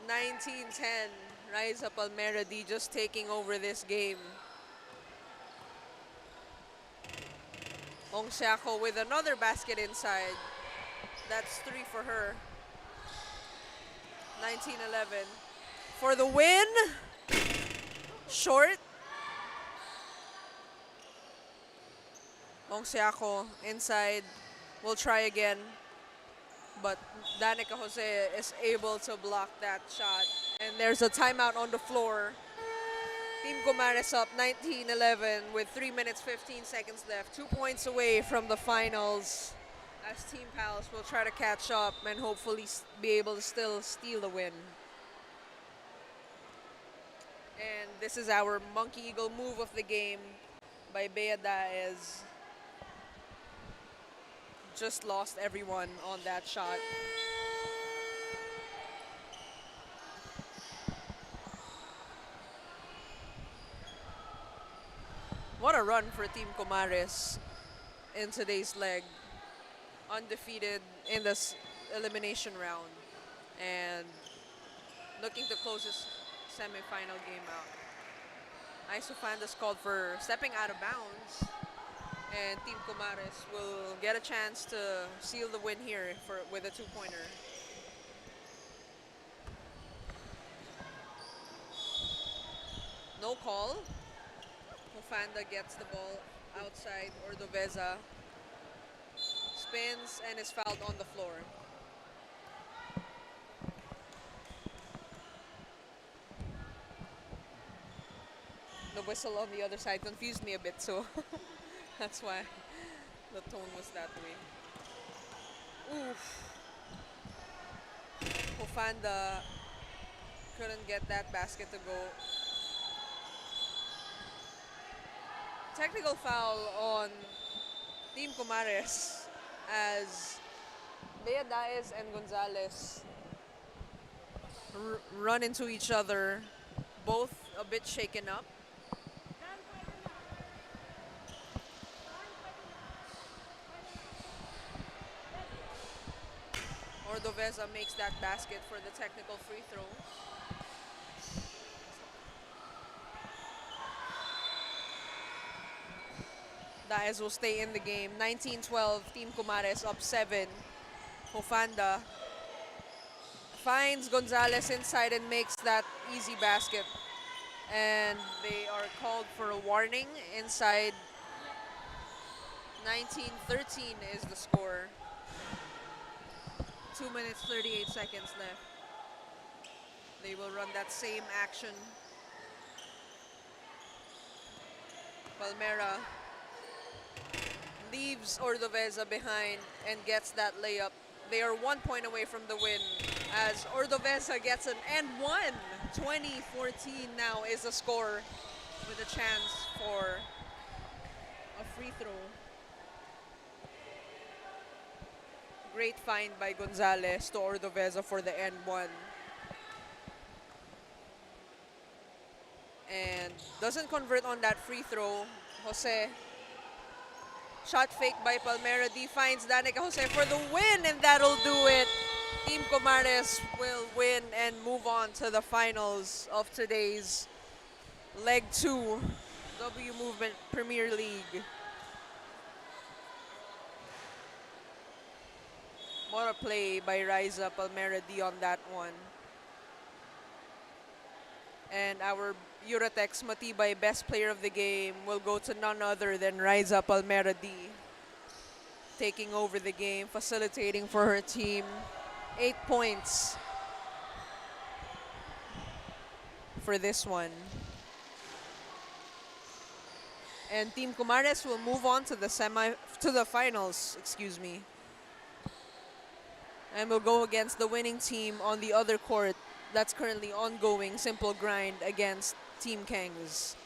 [SPEAKER 1] 19-10. Riza Palmera D just taking over this game. Ongsiako with another basket inside. That's 3 for her. 19-11. For the win. Short. Ongsiako inside. We'll try again. But Danica Jose is able to block that shot. And there's a timeout on the floor. Team Comares up 19-11 with 3 minutes 15 seconds left. 2 points away from the finals. As Team Pals will try to catch up and hopefully be able to still steal the win. And this is our Monkey Eagle move of the game by Bea Daez. Just lost everyone on that shot. What a run for Team Comares in today's leg. Undefeated in this elimination round. And looking to close this semi-final game out. Isofandas called for stepping out of bounds. And Team Comares will get a chance to seal the win here with a 2-pointer. No call. Mofanda gets the ball outside. Ordoveza spins and is fouled on the floor. The whistle on the other side confused me a bit, so that's why the tone was that way. Oof. Mofanda couldn't get that basket to go. Technical foul on Team Comares as Bea Daez and Gonzalez run into each other, both a bit shaken up. Ordoveza makes that basket for the technical free throw. Daez will stay in the game. 19-12, Team Comares up 7. Hofanda finds Gonzalez inside and makes that easy basket. And they are called for a warning inside. 19-13 is the score. 2 minutes, 38 seconds left. They will run that same action. Palmera leaves Ordoveza behind and gets that layup. They are 1 point away from the win as Ordoveza gets an and one. 20-14 now is the score with a chance for a free throw. Great find by Gonzalez to Ordoveza for the N1. And doesn't convert on that free throw. Jose. Shot fake by Palmera. D finds Danica Jose for the win, and that'll do it. Team Comares will win and move on to the finals of today's Leg 2 WMovement Premier League. What a play by Riza Palmera D on that one. And our Eurotex Matibay Best Player of the Game will go to none other than Riza Palmera D. Taking over the game, facilitating for her team. 8 points for this one. And Team Comares will move on to the finals, excuse me. And will go against the winning team on the other court that's currently ongoing, Simple Grind against Team Kangs.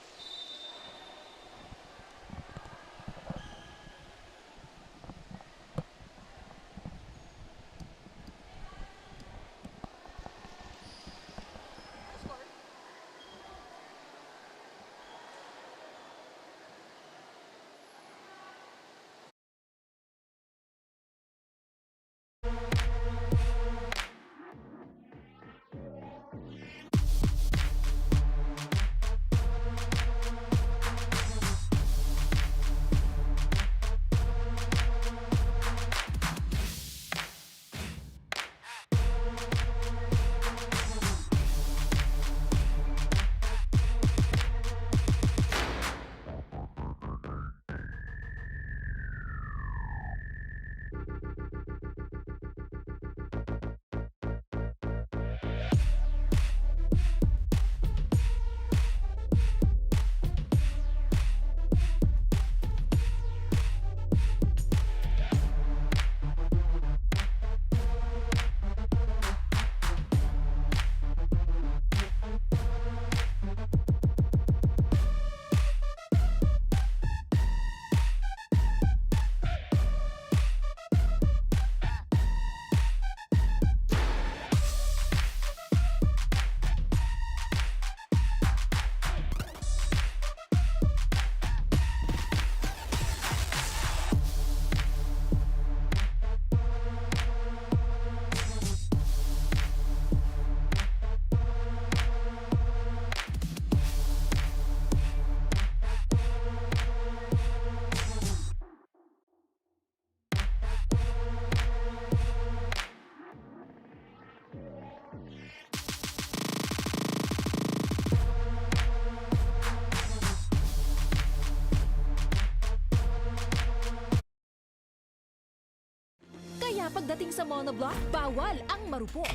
[SPEAKER 2] Kaya pagdating sa monoblock, bawal ang marupok.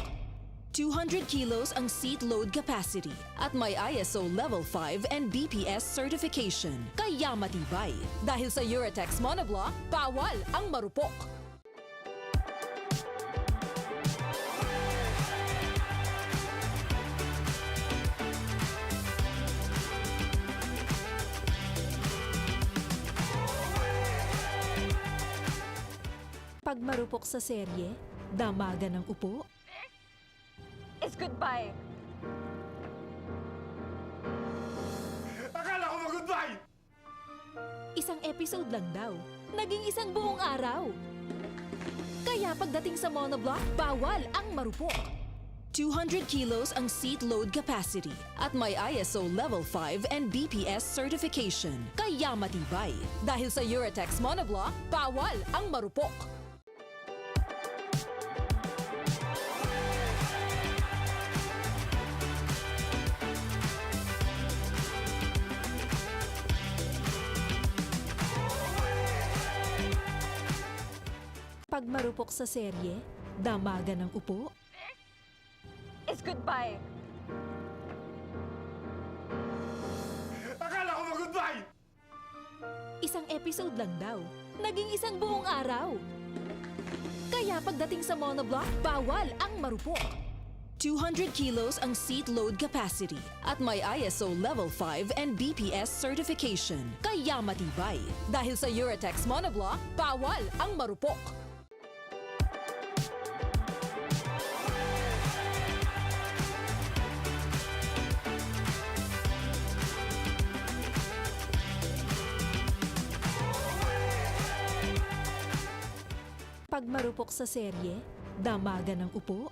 [SPEAKER 2] 200 kilos ang seat load capacity at may ISO Level 5 and BPS certification. Kaya matibay. Dahil sa Eurotex monoblock, bawal ang marupok. Pag marupok sa serye, damagan ng upo.
[SPEAKER 5] It's goodbye.
[SPEAKER 4] Akala ko mag-goodbye!
[SPEAKER 2] Isang episode lang daw, naging isang buong araw. Kaya pagdating sa monoblock, bawal ang marupok. 200 kilos ang seat load capacity at may ISO Level 5 and BPS certification. Kaya matibay. Dahil sa Uratex monoblock, bawal ang marupok. Pag marupok sa serye, damagan ng upo,
[SPEAKER 5] It's goodbye.
[SPEAKER 4] Akala ko mag-goodbye!
[SPEAKER 2] isang episode lang daw, naging isang buong araw. Kaya pagdating sa monoblock, bawal ang marupok. 200 kilos ang seat load capacity at may ISO Level 5 and BPS certification. Kaya matibay. Dahil sa Uratex monoblock, bawal ang marupok. Pag marupok sa serye, damagan ng upo,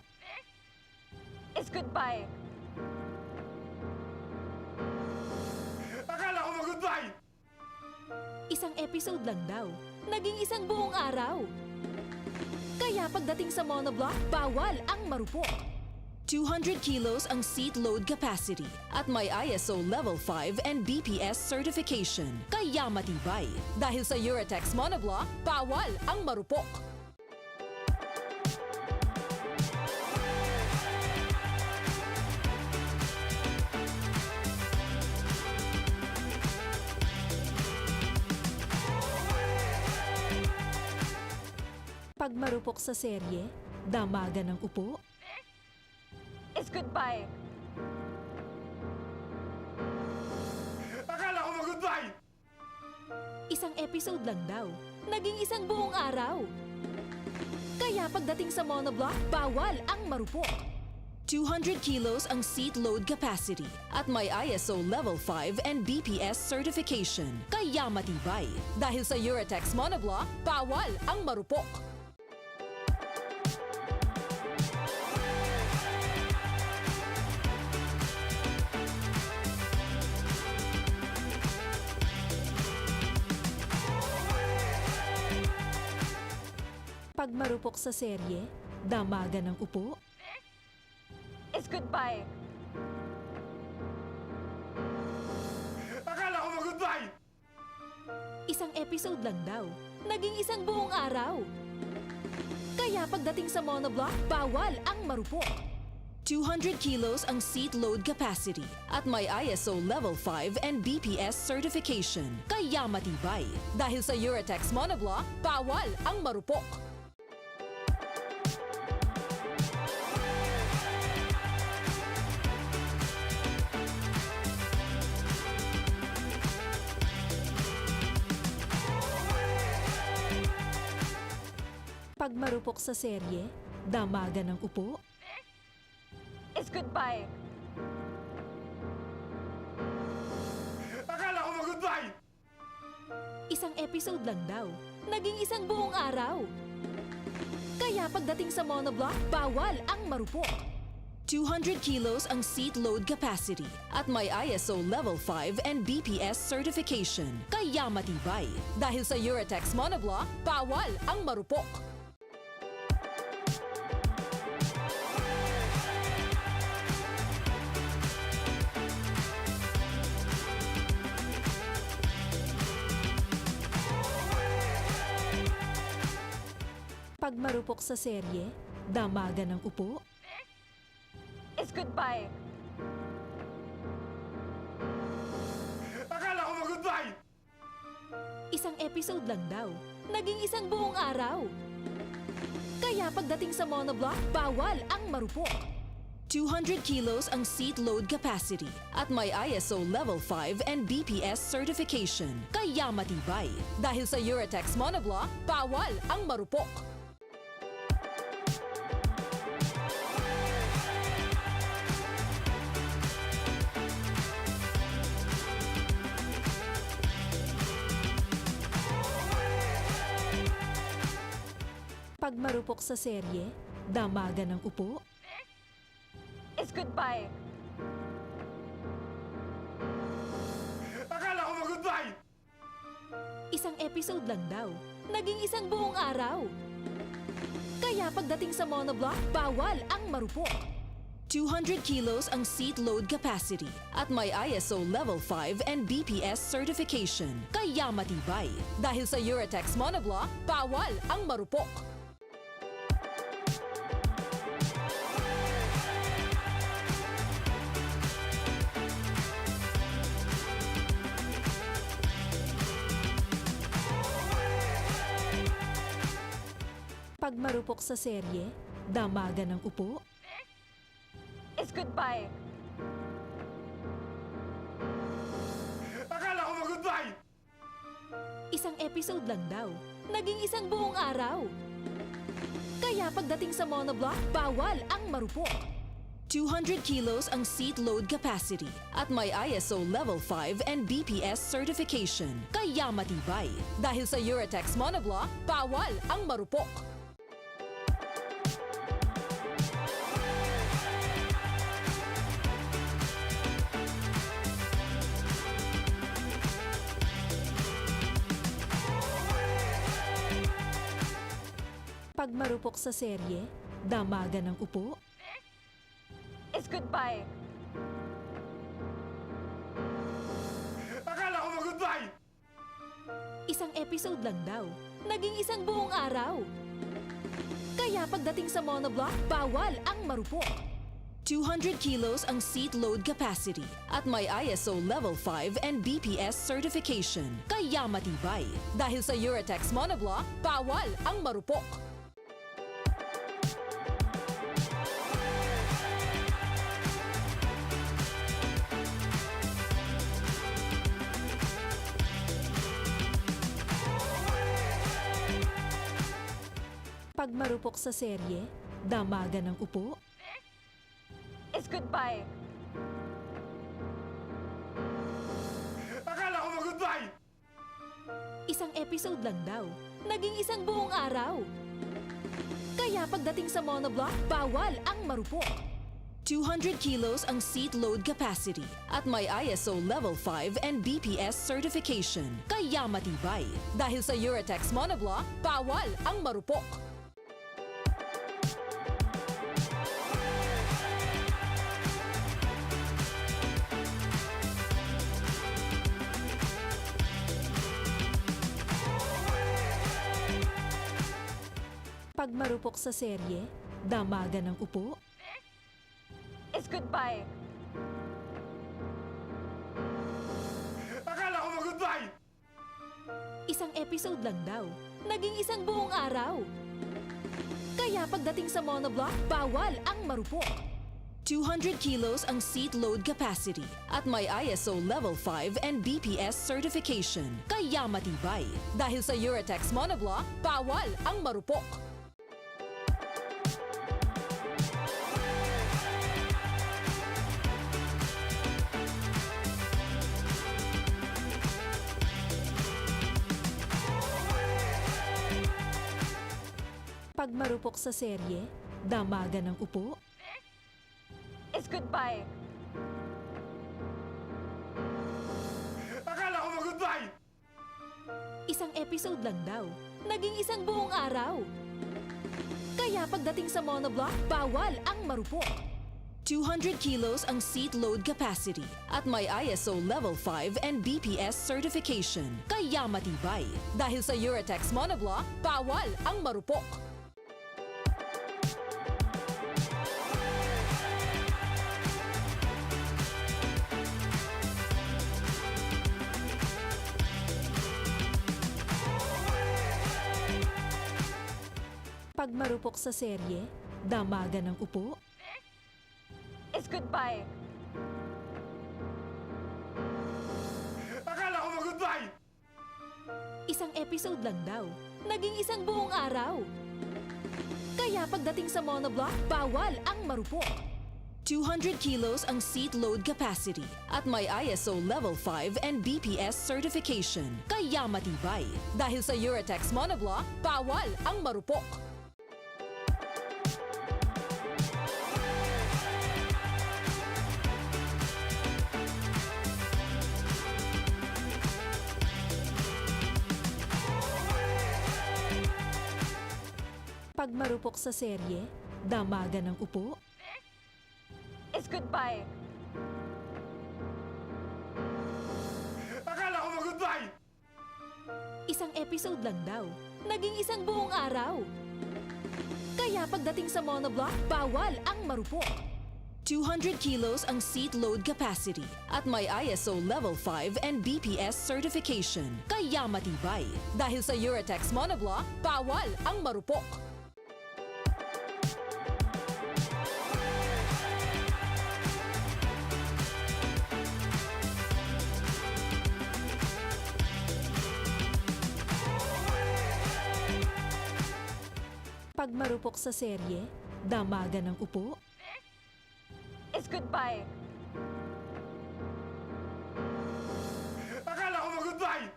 [SPEAKER 5] It's goodbye.
[SPEAKER 4] Akala ko mag-goodbye!
[SPEAKER 2] isang episode lang daw, naging isang buong araw. Kaya pagdating sa monoblock, bawal ang marupok. 200 kilos ang seat load capacity at may ISO Level 5 and BPS certification. Kaya matibay. Dahil sa Uratex monoblock, bawal ang marupok. Pag marupok sa serye, damagan ng upo,
[SPEAKER 5] It's goodbye.
[SPEAKER 4] Akala ko mag-goodbye!
[SPEAKER 2] isang episode lang daw, naging isang buong araw. Kaya pagdating sa monoblock, bawal ang marupok. 200 kilos ang seat load capacity at may ISO Level 5 and BPS certification. Kaya matibay. Dahil sa Uratex monoblock, bawal ang marupok. Pag marupok sa serye, damagan ng upo,
[SPEAKER 5] It's goodbye.
[SPEAKER 4] Akala ko mag-goodbye!
[SPEAKER 2] isang episode lang daw, naging isang buong araw. Kaya pagdating sa monoblock, bawal ang marupok. 200 kilos ang seat load capacity at may ISO Level 5 and BPS certification. Kaya matibay. Dahil sa Uratex monoblock, bawal ang marupok. Pag marupok sa serye, damagan ng upo,
[SPEAKER 5] It's goodbye.
[SPEAKER 4] Akala ko mag-goodbye!
[SPEAKER 2] isang episode lang daw, naging isang buong araw. Kaya pagdating sa monoblock, bawal ang marupok. 200 kilos ang seat load capacity at may ISO Level 5 and BPS certification. Kaya matibay. Dahil sa Uratex monoblock, bawal ang marupok. Pag marupok sa serye, damagan ng upo,
[SPEAKER 5] It's goodbye.
[SPEAKER 4] Akala ko mag-goodbye!
[SPEAKER 2] isang episode lang daw, naging isang buong araw. Kaya pagdating sa monoblock, bawal ang marupok. 200 kilos ang seat load capacity at may ISO Level 5 and BPS certification. Kaya matibay. Dahil sa Uratex monoblock, bawal ang marupok. Pag marupok sa serye, damagan ng upo.
[SPEAKER 5] Is goodbye.
[SPEAKER 4] Akala ko mag-goodbye!
[SPEAKER 2] Isang episode lang daw, naging isang buong araw. Kaya pagdating sa monoblock, bawal ang marupok. 200 kilos ang seat load capacity at may ISO Level 5 and BPS certification. Kaya matibay. Dahil sa Eurotex monoblock, bawal ang marupok. Pag marupok sa serye, damagan ng upo.
[SPEAKER 5] Is goodbye.
[SPEAKER 4] Akala ko mag-goodbye!
[SPEAKER 2] Isang episode lang daw, naging isang buong araw. Kaya pagdating sa monoblock, bawal ang marupok. 200 kilos ang seat load capacity at may ISO Level 5 and BPS certification. Kaya matibay. Dahil sa Eurotex monoblock, bawal ang marupok. Pag marupok sa serye, damagan ng upo.
[SPEAKER 5] Is goodbye.
[SPEAKER 4] Akala ko mag-goodbye!
[SPEAKER 2] Isang episode lang daw, naging isang buong araw. Kaya pagdating sa monoblock, bawal ang marupok. 200 kilos ang seat load capacity at may ISO Level 5 and BPS certification. Kaya matibay. Dahil sa Eurotex monoblock, bawal ang marupok. Pag marupok sa serye, damagan ng upo.
[SPEAKER 5] Is goodbye.
[SPEAKER 4] Akala ko mag-goodbye!
[SPEAKER 2] Isang episode lang daw, naging isang buong araw. Kaya pagdating sa monoblock, bawal ang marupok. 200 kilos ang seat load capacity at may ISO Level 5 and BPS certification. Kaya matibay. Dahil sa Eurotex monoblock, bawal ang marupok. Pag marupok sa serye, damagan ng upo.
[SPEAKER 5] Is goodbye.
[SPEAKER 4] Akala ko mag-goodbye!
[SPEAKER 2] Isang episode lang daw, naging isang buong araw. Kaya pagdating sa monoblock, bawal ang marupok. 200 kilos ang seat load capacity at may ISO Level 5 and BPS certification. Kaya matibay. Dahil sa Eurotex monoblock, bawal ang marupok. Pag marupok sa serye, damagan ng upo.
[SPEAKER 5] Is goodbye.
[SPEAKER 4] Akala ko mag-goodbye!
[SPEAKER 2] Isang episode lang daw, naging isang buong araw. Kaya pagdating sa monoblock, bawal ang marupok. 200 kilos ang seat load capacity at may ISO Level 5 and BPS certification. Kaya matibay. Dahil sa Eurotex monoblock, bawal ang marupok. Pag marupok sa serye, damagan ng upo.
[SPEAKER 5] Is goodbye.
[SPEAKER 4] Akala ko mag-goodbye!
[SPEAKER 2] Isang episode lang daw, naging isang buong araw. Kaya pagdating sa monoblock, bawal ang marupok. 200 kilos ang seat load capacity at may ISO Level 5 and BPS certification. Kaya matibay. Dahil sa Eurotex monoblock, bawal ang marupok. Pag marupok sa serye, damaga ng upo.
[SPEAKER 5] Is goodbye.
[SPEAKER 4] Akala ko mag-goodbye!
[SPEAKER 2] Isang episode lang daw, naging isang buong araw. Kaya pagdating sa monoblock, bawal ang marupok. 200 kilos ang seat load capacity at may ISO Level 5 and BPS certification. Kaya matibay. Dahil sa Eurotex monoblock, bawal ang marupok. Pag marupok sa serye, damaga ng upo.
[SPEAKER 5] Is goodbye.
[SPEAKER 4] Akala ko mag-goodbye!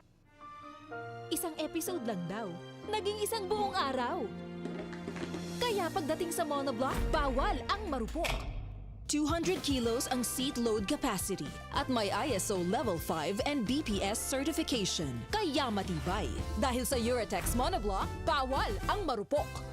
[SPEAKER 2] Isang episode lang daw, naging isang buong araw. Kaya pagdating sa monoblock, bawal ang marupok. 200 kilos ang seat load capacity at may ISO Level 5 and BPS certification. Kaya matibay. Dahil sa Eurotex monoblock, bawal ang marupok.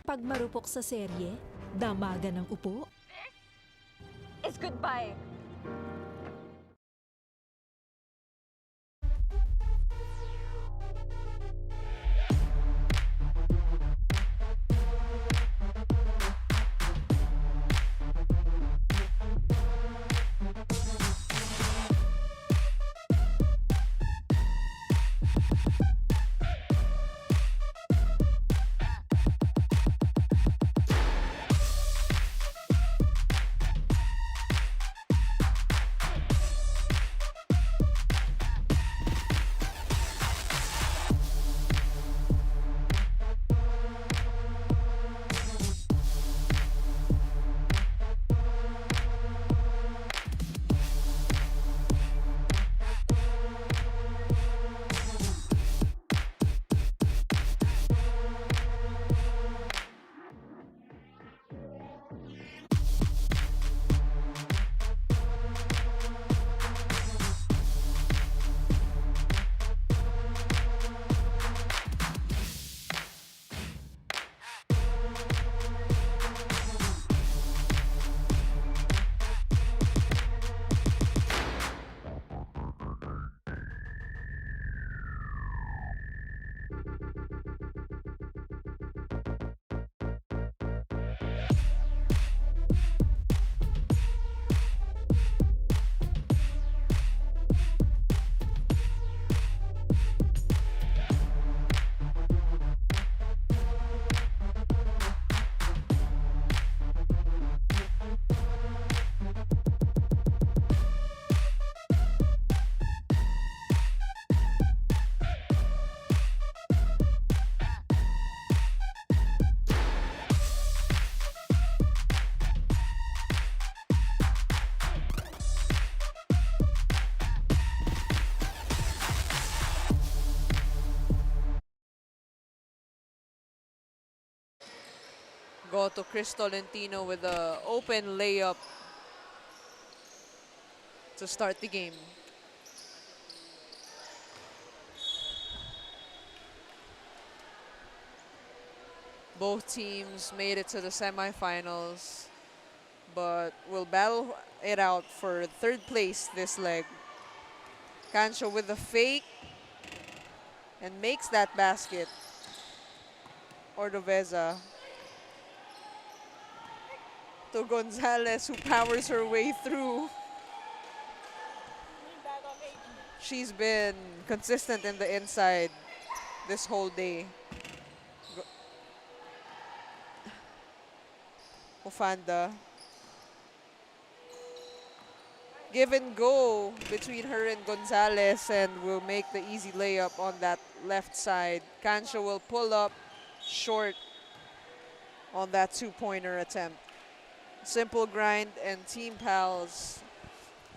[SPEAKER 2] Pag marupok sa serye, damaga ng upo.
[SPEAKER 5] Is goodbye.
[SPEAKER 1] Go to Chris Tolentino with the open layup to start the game. Both teams made it to the semifinals, but will battle it out for third place this leg. Cancho with the fake and makes that basket. Ordoveza to Gonzalez, who powers her way through. She's been consistent in the inside this whole day. Ofanda. Give and go between her and Gonzalez, and will make the easy layup on that left side. Cancho will pull up short on that two-pointer attempt. Simple grind, and Team Pals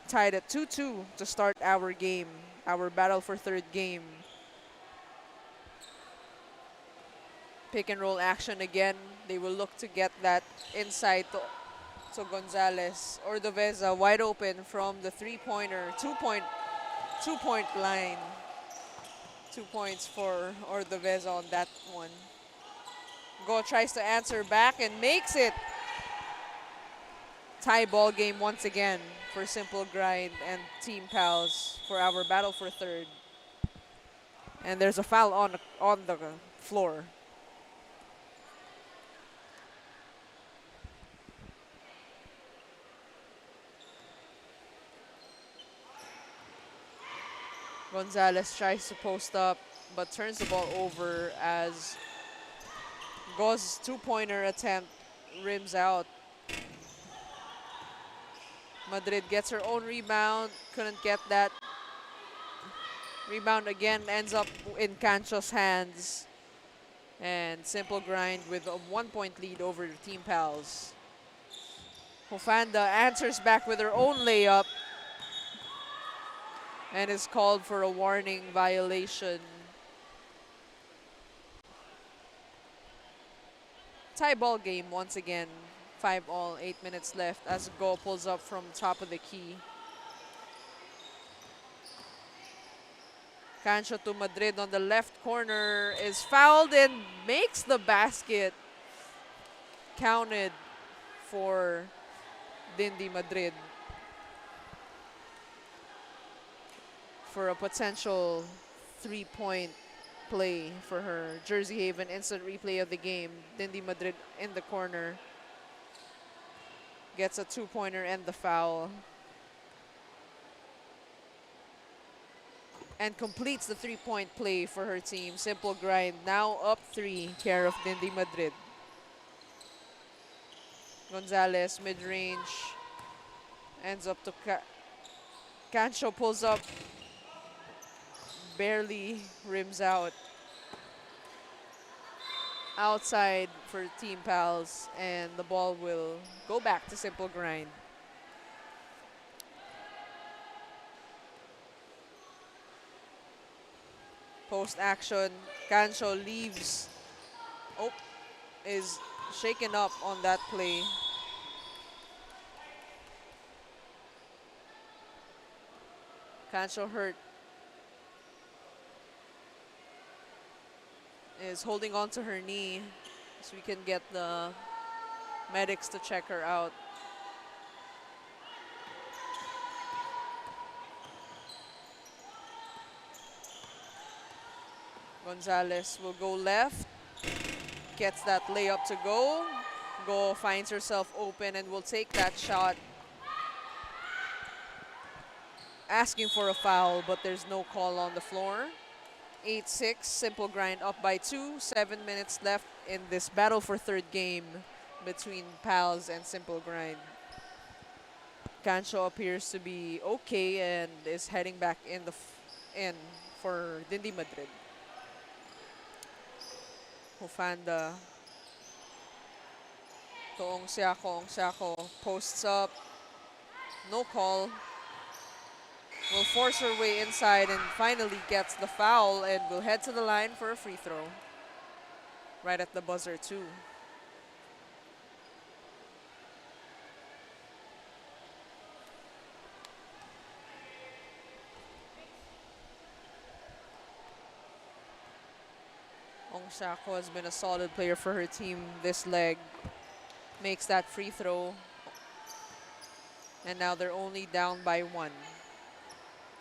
[SPEAKER 1] tied at 2-2 to start our game, our battle for third game. Pick and roll action again. They will look to get that inside to Gonzalez. Ordoveza wide open from the three-pointer. Two-point line. 2 points for Ordoveza on that one. Go tries to answer back and makes it. Tie ball game once again for Simple Grind and Team Pals for our battle for third. And there's a foul on the floor. Gonzalez tries to post up but turns the ball over as Go's two-pointer attempt rims out. Madrid gets her own rebound, couldn't get that. Rebound again ends up in Cancho's hands. And Simple Grind with a 1-point lead over Team Pals. Hofanda answers back with her own layup and is called for a warning violation. Tie ball game once again. 5-all, 8 minutes left as Go pulls up from top of the key. Cancho to Madrid on the left corner is fouled and makes the basket. Counted for Dindy Madrid for a potential 3-point play for her. Jersey Haven instant replay of the game. Dindy Madrid in the corner. Gets a 2-pointer and the foul. And completes the 3-point play for her team. Simple Grind now up 3, care of Dindy Madrid. Gonzalez mid-range. Ends up to Cancho pulls up. Barely rims out. Outside for Team Pals, and the ball will go back to Simple Grind. Post action, Cancho leaves. Oh, is shaken up on that play. Cancho hurt. Is holding on to her knee so we can get the medics to check her out. Gonzalez will go left, gets that layup to go. Go finds herself open and will take that shot. Asking for a foul, but there's no call on the floor. 8-6, Simple Grind up by 2. 7 minutes left in this battle for third game between Pals and Simple Grind. Cancho appears to be okay and is heading back in for Dindy Madrid. Hofanda. Ong Siako posts up. No call. Will force her way inside and finally gets the foul and will head to the line for a free throw. Right at the buzzer too. Ong Siako has been a solid player for her team this leg. Makes that free throw. And now they're only down by 1.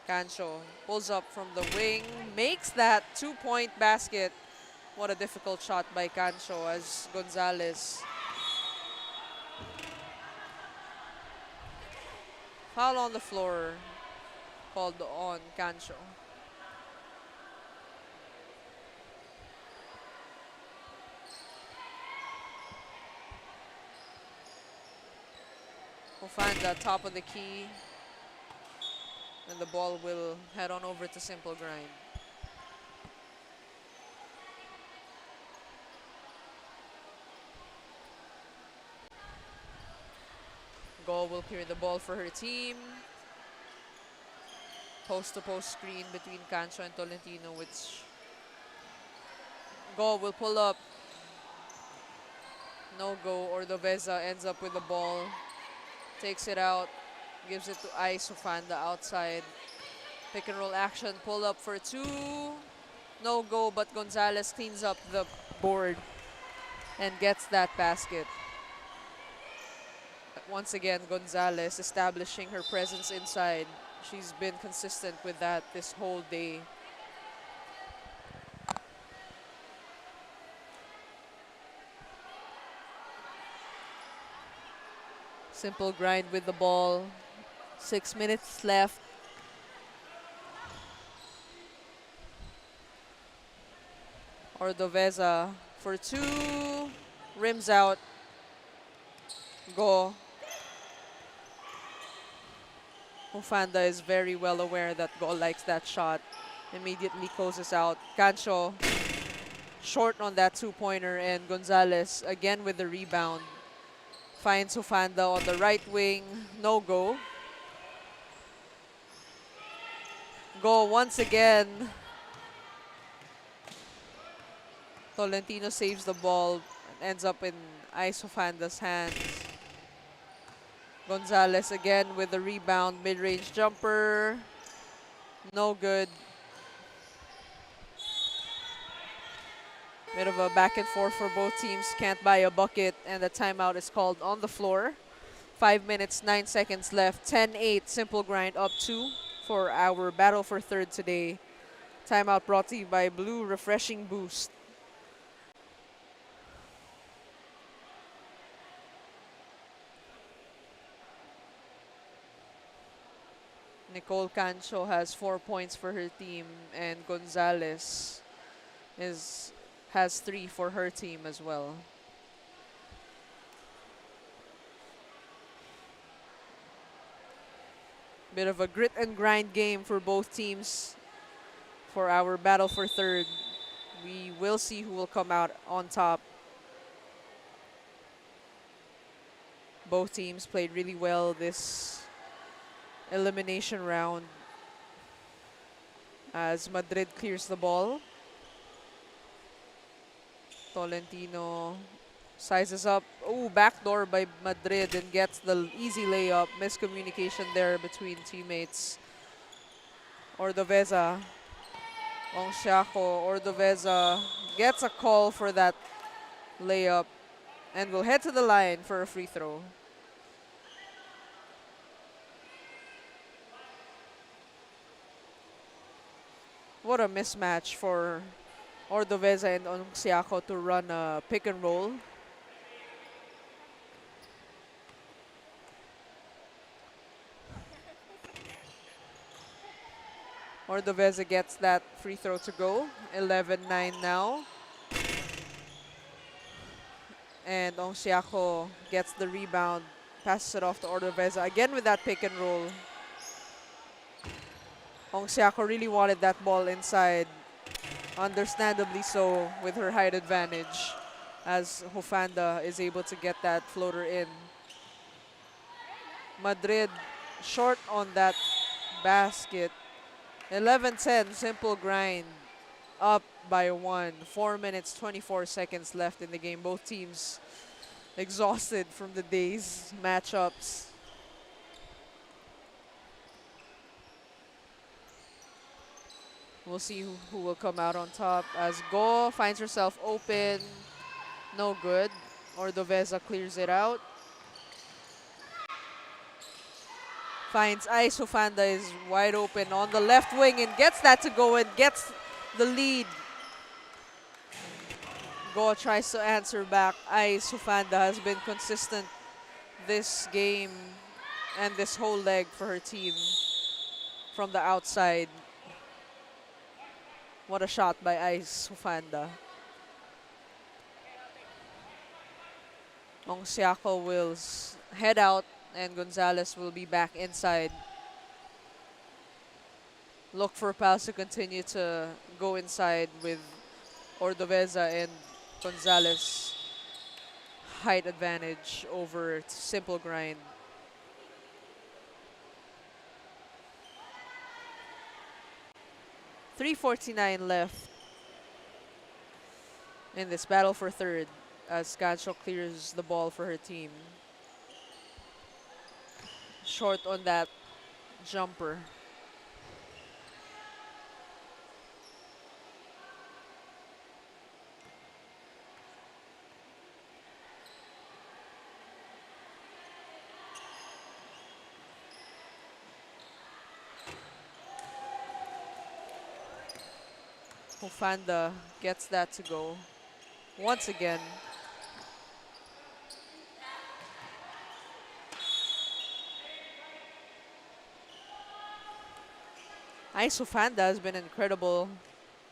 [SPEAKER 1] Cancho pulls up from the wing, makes that 2-point basket. What a difficult shot by Cancho as Gonzalez. Foul on the floor called on Cancho. Hofanda top of the key. And the ball will head on over to Simple Grind. Go will clear the ball for her team. Post-to-post screen between Cancho and Tolentino, which Go will pull up. No go. Ordoveza ends up with the ball. Takes it out. Gives it to Isofanda outside. Pick and roll action. Pull up for two. No go, but Gonzalez cleans up the board and gets that basket. Once again, Gonzalez establishing her presence inside. She's been consistent with that this whole day. Simple grind with the ball. 6 minutes left. Ordoveza for two. Rims out. Go. Mufanda is very well aware that Go likes that shot. Immediately closes out. Cancho short on that two-pointer, and Gonzalez again with the rebound. Finds Hufanda on the right wing. No go. Go once again. Tolentino saves the ball and ends up in Ice Hufanda's hands. Gonzalez again with the rebound. Mid-range jumper. No good. Bit of a back and forth for both teams. Can't buy a bucket, and the timeout is called on the floor. 5 minutes, 9 seconds left. 10-8, simple grind up 2 for our battle for third today. Timeout brought to you by Blue Refreshing Boost. Nicole Cancho has 4 points for her team, and Gonzalez has 3 for her team as well. Bit of a grit and grind game for both teams for our battle for third. We will see who will come out on top. Both teams played really well this elimination round as Madrid clears the ball. Tolentino sizes up. Oh, backdoor by Madrid and gets the easy layup. Miscommunication there between teammates. Ordoveza. Ongsiako. Ordoveza gets a call for that layup and will head to the line for a free throw. What a mismatch for Ordoveza and Ongsiako to run a pick and roll. Ordoveza gets that free throw to go. 11-9 now. And Ongsiako gets the rebound. Passes it off to Ordoveza. Again with that pick and roll. Ongsiako really wanted that ball inside. Understandably so, with her height advantage, as Hufanda is able to get that floater in. Madrid short on that basket. 11-10, simple grind, up by 1. 4 minutes, 24 seconds left in the game. Both teams exhausted from the day's matchups. We'll see who will come out on top as Go finds herself open. No good. Ordoveza clears it out. Finds Ice. Hufanda is wide open on the left wing and gets that to go and gets the lead. Go tries to answer back. Ice. Hufanda has been consistent this game and this whole leg for her team from the outside. What a shot by Ice Hufanda. Ongsiako will head out and Gonzalez will be back inside. Look for Pals to continue to go inside with Ordoveza and Gonzalez. Height advantage over simple grind. .349 left in this battle for third as Gancho clears the ball for her team. Short on that jumper. Hofanda gets that to go. Once again. Hofanda has been incredible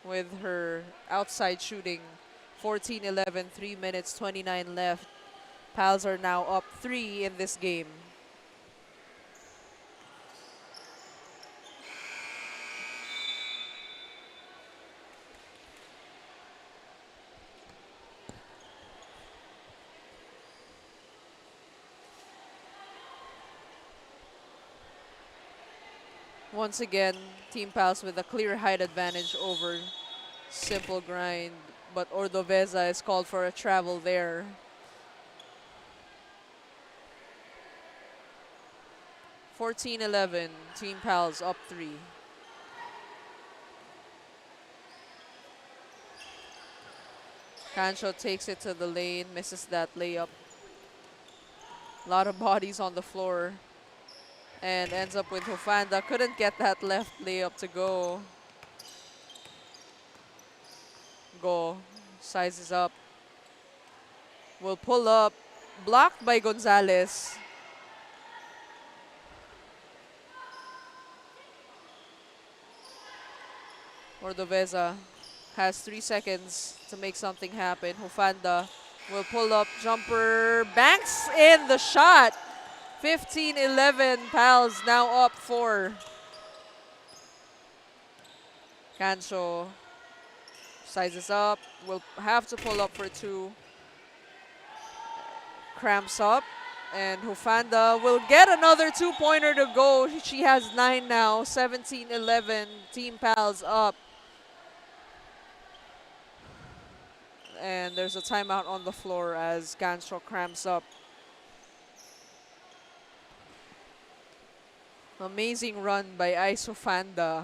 [SPEAKER 1] with her outside shooting. 14-11, 3 minutes, 29 left. Pals are now up 3 in this game. Once again, Team Pals with a clear height advantage over Simple Grind, but Ordoveza is called for a travel there. (14-11), Team Pals up 3. Kancho takes it to the lane, misses that layup. A lot of bodies on the floor. And ends up with Hofanda. Couldn't get that left layup to go. Sizes up. Will pull up. Blocked by Gonzalez. Ordoveza has 3 seconds to make something happen. Hofanda will pull up. Jumper. Banks in the shot. 15-11, Pals now up 4. Kancho sizes up, will have to pull up for 2. Cramps up, and Hofanda will get another 2-pointer to go. She has 9 now, 17-11, Team Pals up. And there's a timeout on the floor as Kancho cramps up. Amazing run by Hofanda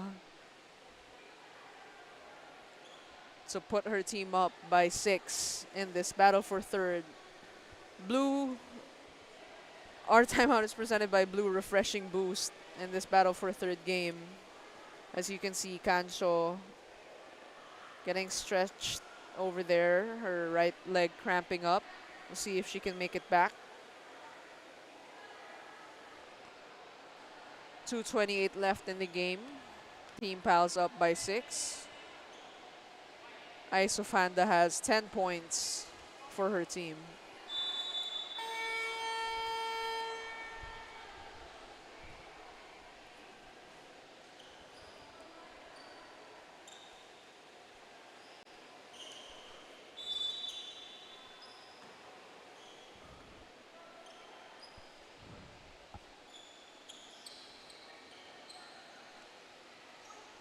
[SPEAKER 1] to put her team up by 6 in this battle for third. Blue, our timeout is presented by Blue Refreshing Boost in this battle for third game. As you can see, Kancho getting stretched over there, her right leg cramping up. We'll see if she can make it back. 2:28 left in the game. Team Pals up by 6. Hofanda has 10 points for her team.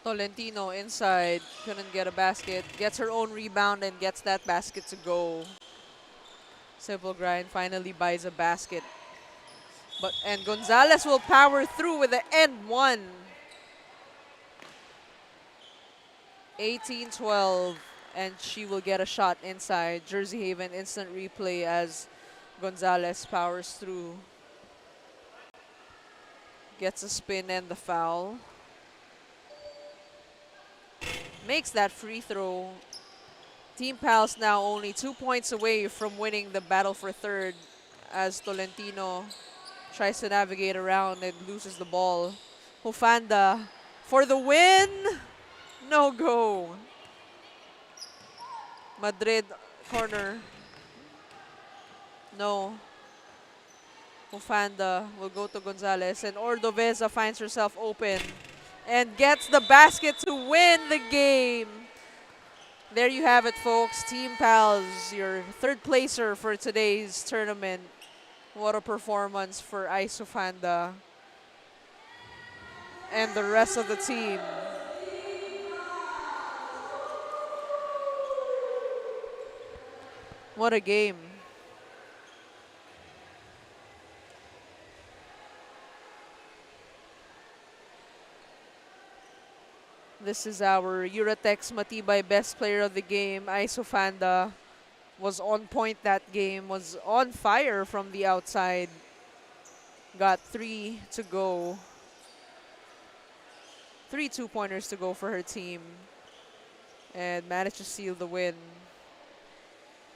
[SPEAKER 1] Tolentino inside, couldn't get a basket, gets her own rebound and gets that basket to go. Simple Grind finally buys a basket. And Gonzalez will power through with the end one. 18-12, and she will get a shot inside. Jersey Haven instant replay as Gonzalez powers through. Gets a spin and the foul. Makes that free throw. Team Pals now only 2 points away from winning the battle for third as Tolentino tries to navigate around and loses the ball. Hofanda for the win. No go. Madrid corner. No. Hofanda will go to Gonzalez and Ordoveza finds herself open and gets the basket to win the game. There you have it, folks. Team Pals, your third placer for today's tournament. What a performance for Hofanda and the rest of the team. What a game. This is our Eurotex Matibay best player of the game. Isofanda was on point that game, was on fire from the outside. Got 3 to go. 3 2-pointers to go for her team. And managed to seal the win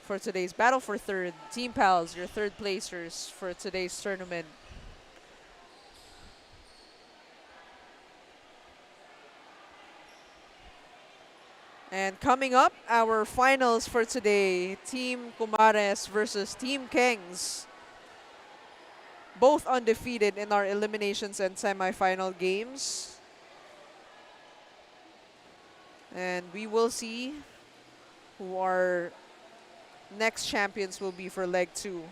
[SPEAKER 1] for today's battle for third. Team Pals, your third placers for today's tournament. And coming up, our finals for today, Team Kumares versus Team Kengs. Both undefeated in our eliminations and semifinal games. And we will see who our next champions will be for leg 2.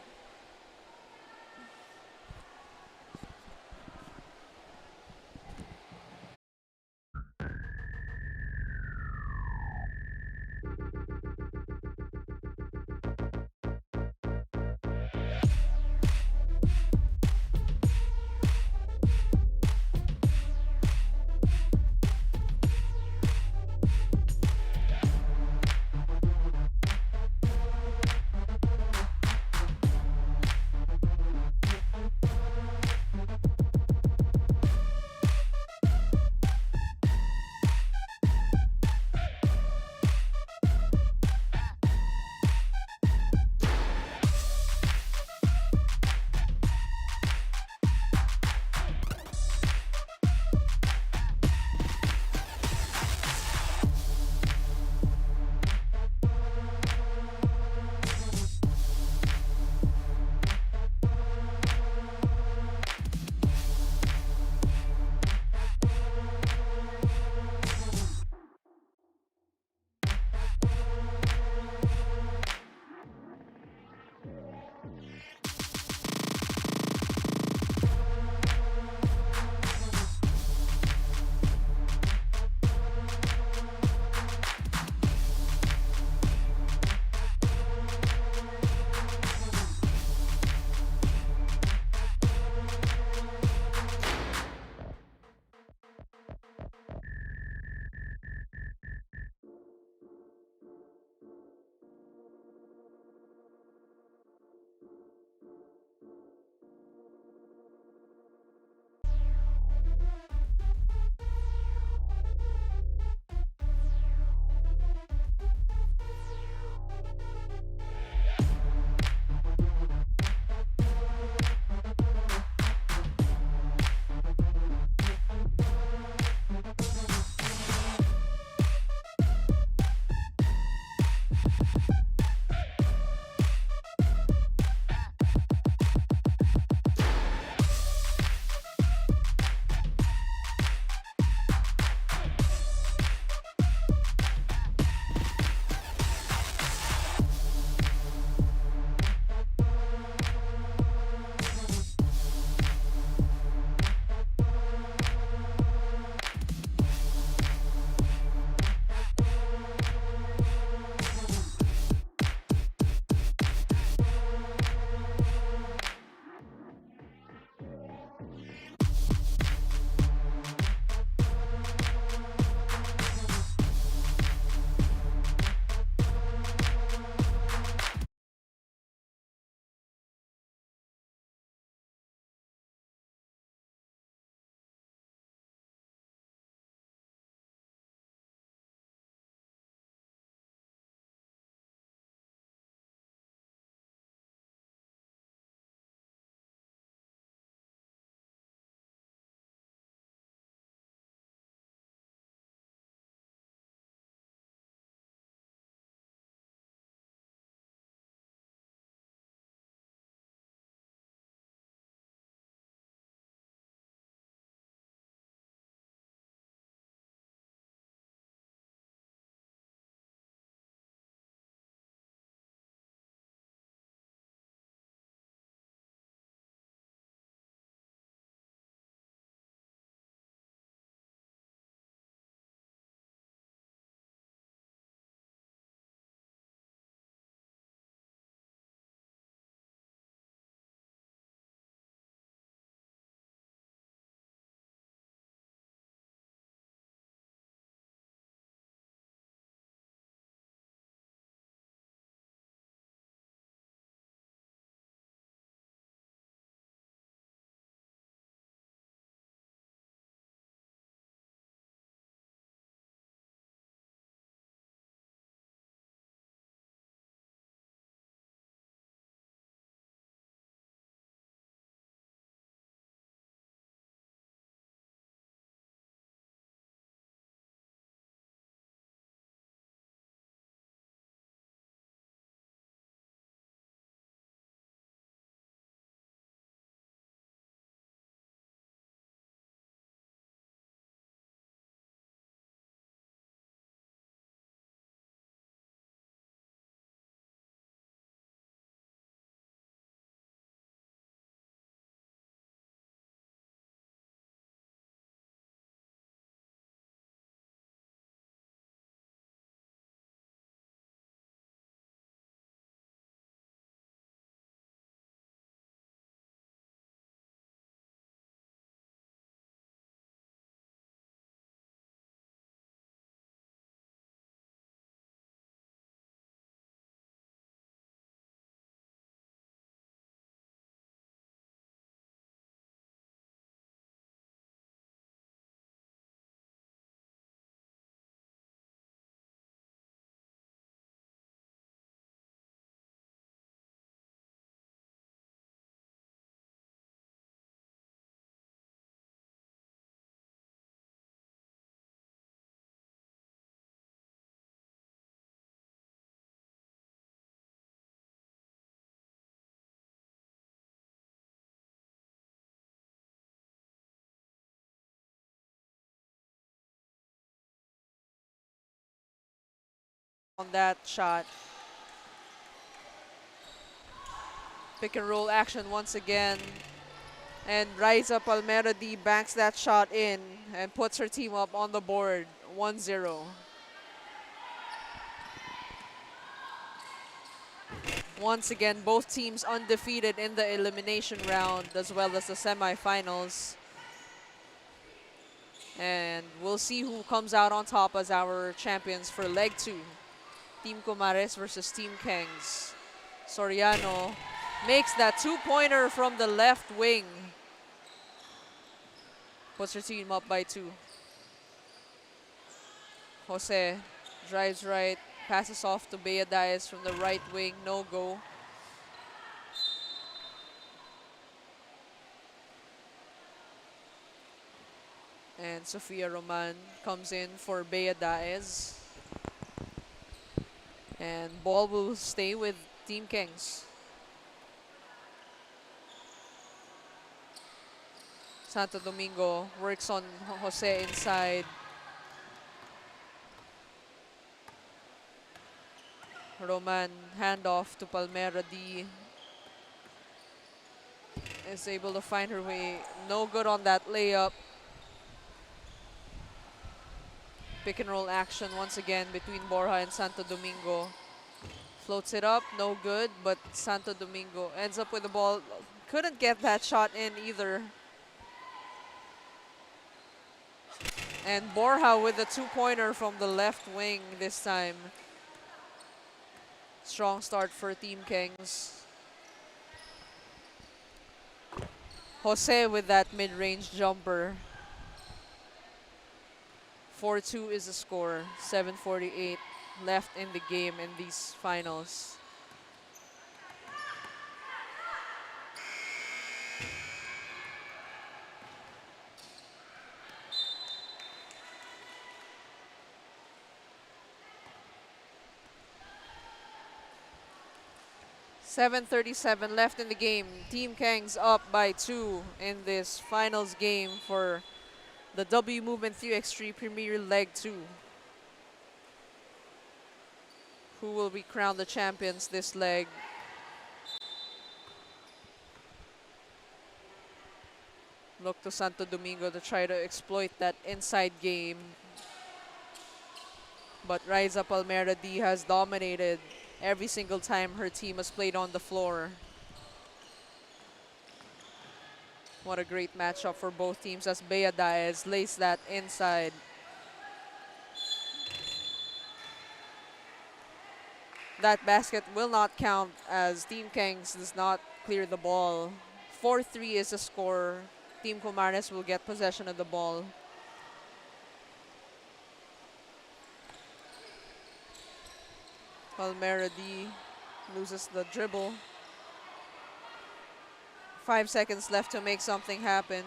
[SPEAKER 1] on that shot. Pick and roll action once again. And Riza Palmera D banks that shot in and puts her team up on the board 1-0. Once again, both teams undefeated in the elimination round as well as the semifinals. And we'll see who comes out on top as our champions for leg 2. Team Comares versus Team Kengs. Soriano makes that two-pointer from the left wing. Puts her team up by 2. Jose drives right, passes off to Bea Diaz from the right wing, no go. And Sofia Roman comes in for Bea Diaz. And ball will stay with Team Kings. Santo Domingo works on Jose inside. Roman handoff to Palmera D. Is able to find her way. No good on that layup. Pick and roll action once again between Borja and Santo Domingo. Floats it up, no good, but Santo Domingo ends up with the ball. Couldn't get that shot in either. And Borja with a two-pointer from the left wing this time. Strong start for Team Kings. Jose with that mid-range jumper. 4-2 is the score. 7:48 left in the game in these finals. .37 left in the game. Team Kangs up by 2 in this finals game for the WMovement 3x3 Premier Leg 2. Who will be crowned the champions this leg? Look to Santo Domingo to try to exploit that inside game. But Riza Palmera D has dominated every single time her team has played on the floor. What a great matchup for both teams as Bea Diaz lays that inside. That basket will not count as Team Kangs does not clear the ball. 4-3 is the score. Team Comares will get possession of the ball. Palmera D loses the dribble. 5 seconds left to make something happen.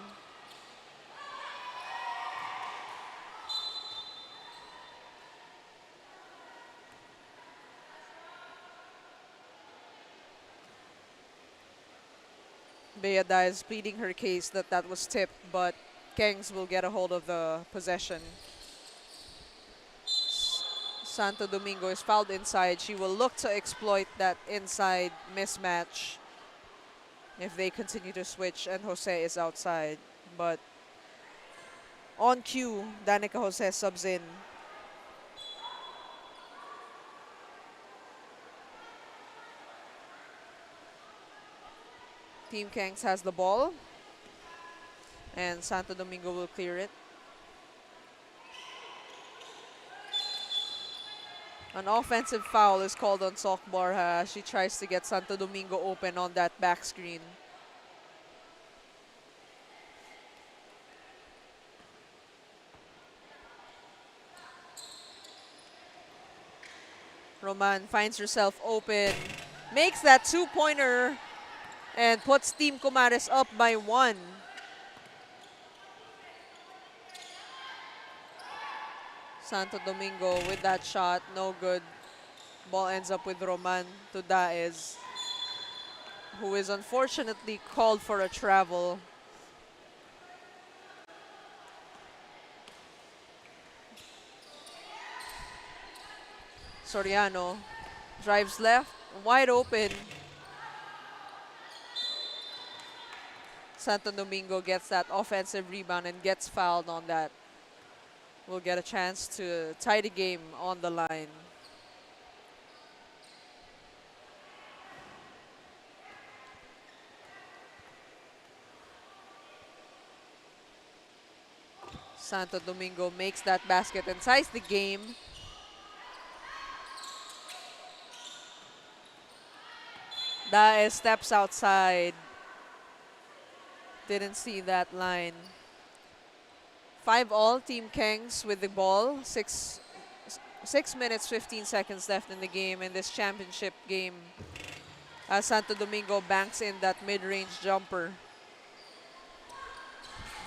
[SPEAKER 1] Bea Diaz is pleading her case that was tipped, but Kengs will get a hold of the possession. Santo Domingo is fouled inside. She will look to exploit that inside mismatch if they continue to switch and Jose is outside. But on cue, Danica Jose subs in. Team Kangs has the ball and Santo Domingo will clear it. An offensive foul is called on Sok Borja. She tries to get Santo Domingo open on that back screen. Roman finds herself open, makes that two-pointer, and puts Team Comares up by 1. Santo Domingo with that shot, no good. Ball ends up with Roman to Daez, who is unfortunately called for a travel. Soriano drives left, wide open. Santo Domingo gets that offensive rebound and gets fouled on that. We'll get a chance to tie the game on the line. Santo Domingo makes that basket and ties the game. Dae steps outside. Didn't see that line. 5-all, Team Kengs with the ball. 6 minutes, 15 seconds left in the game in this championship game. As Santo Domingo banks in that mid-range jumper.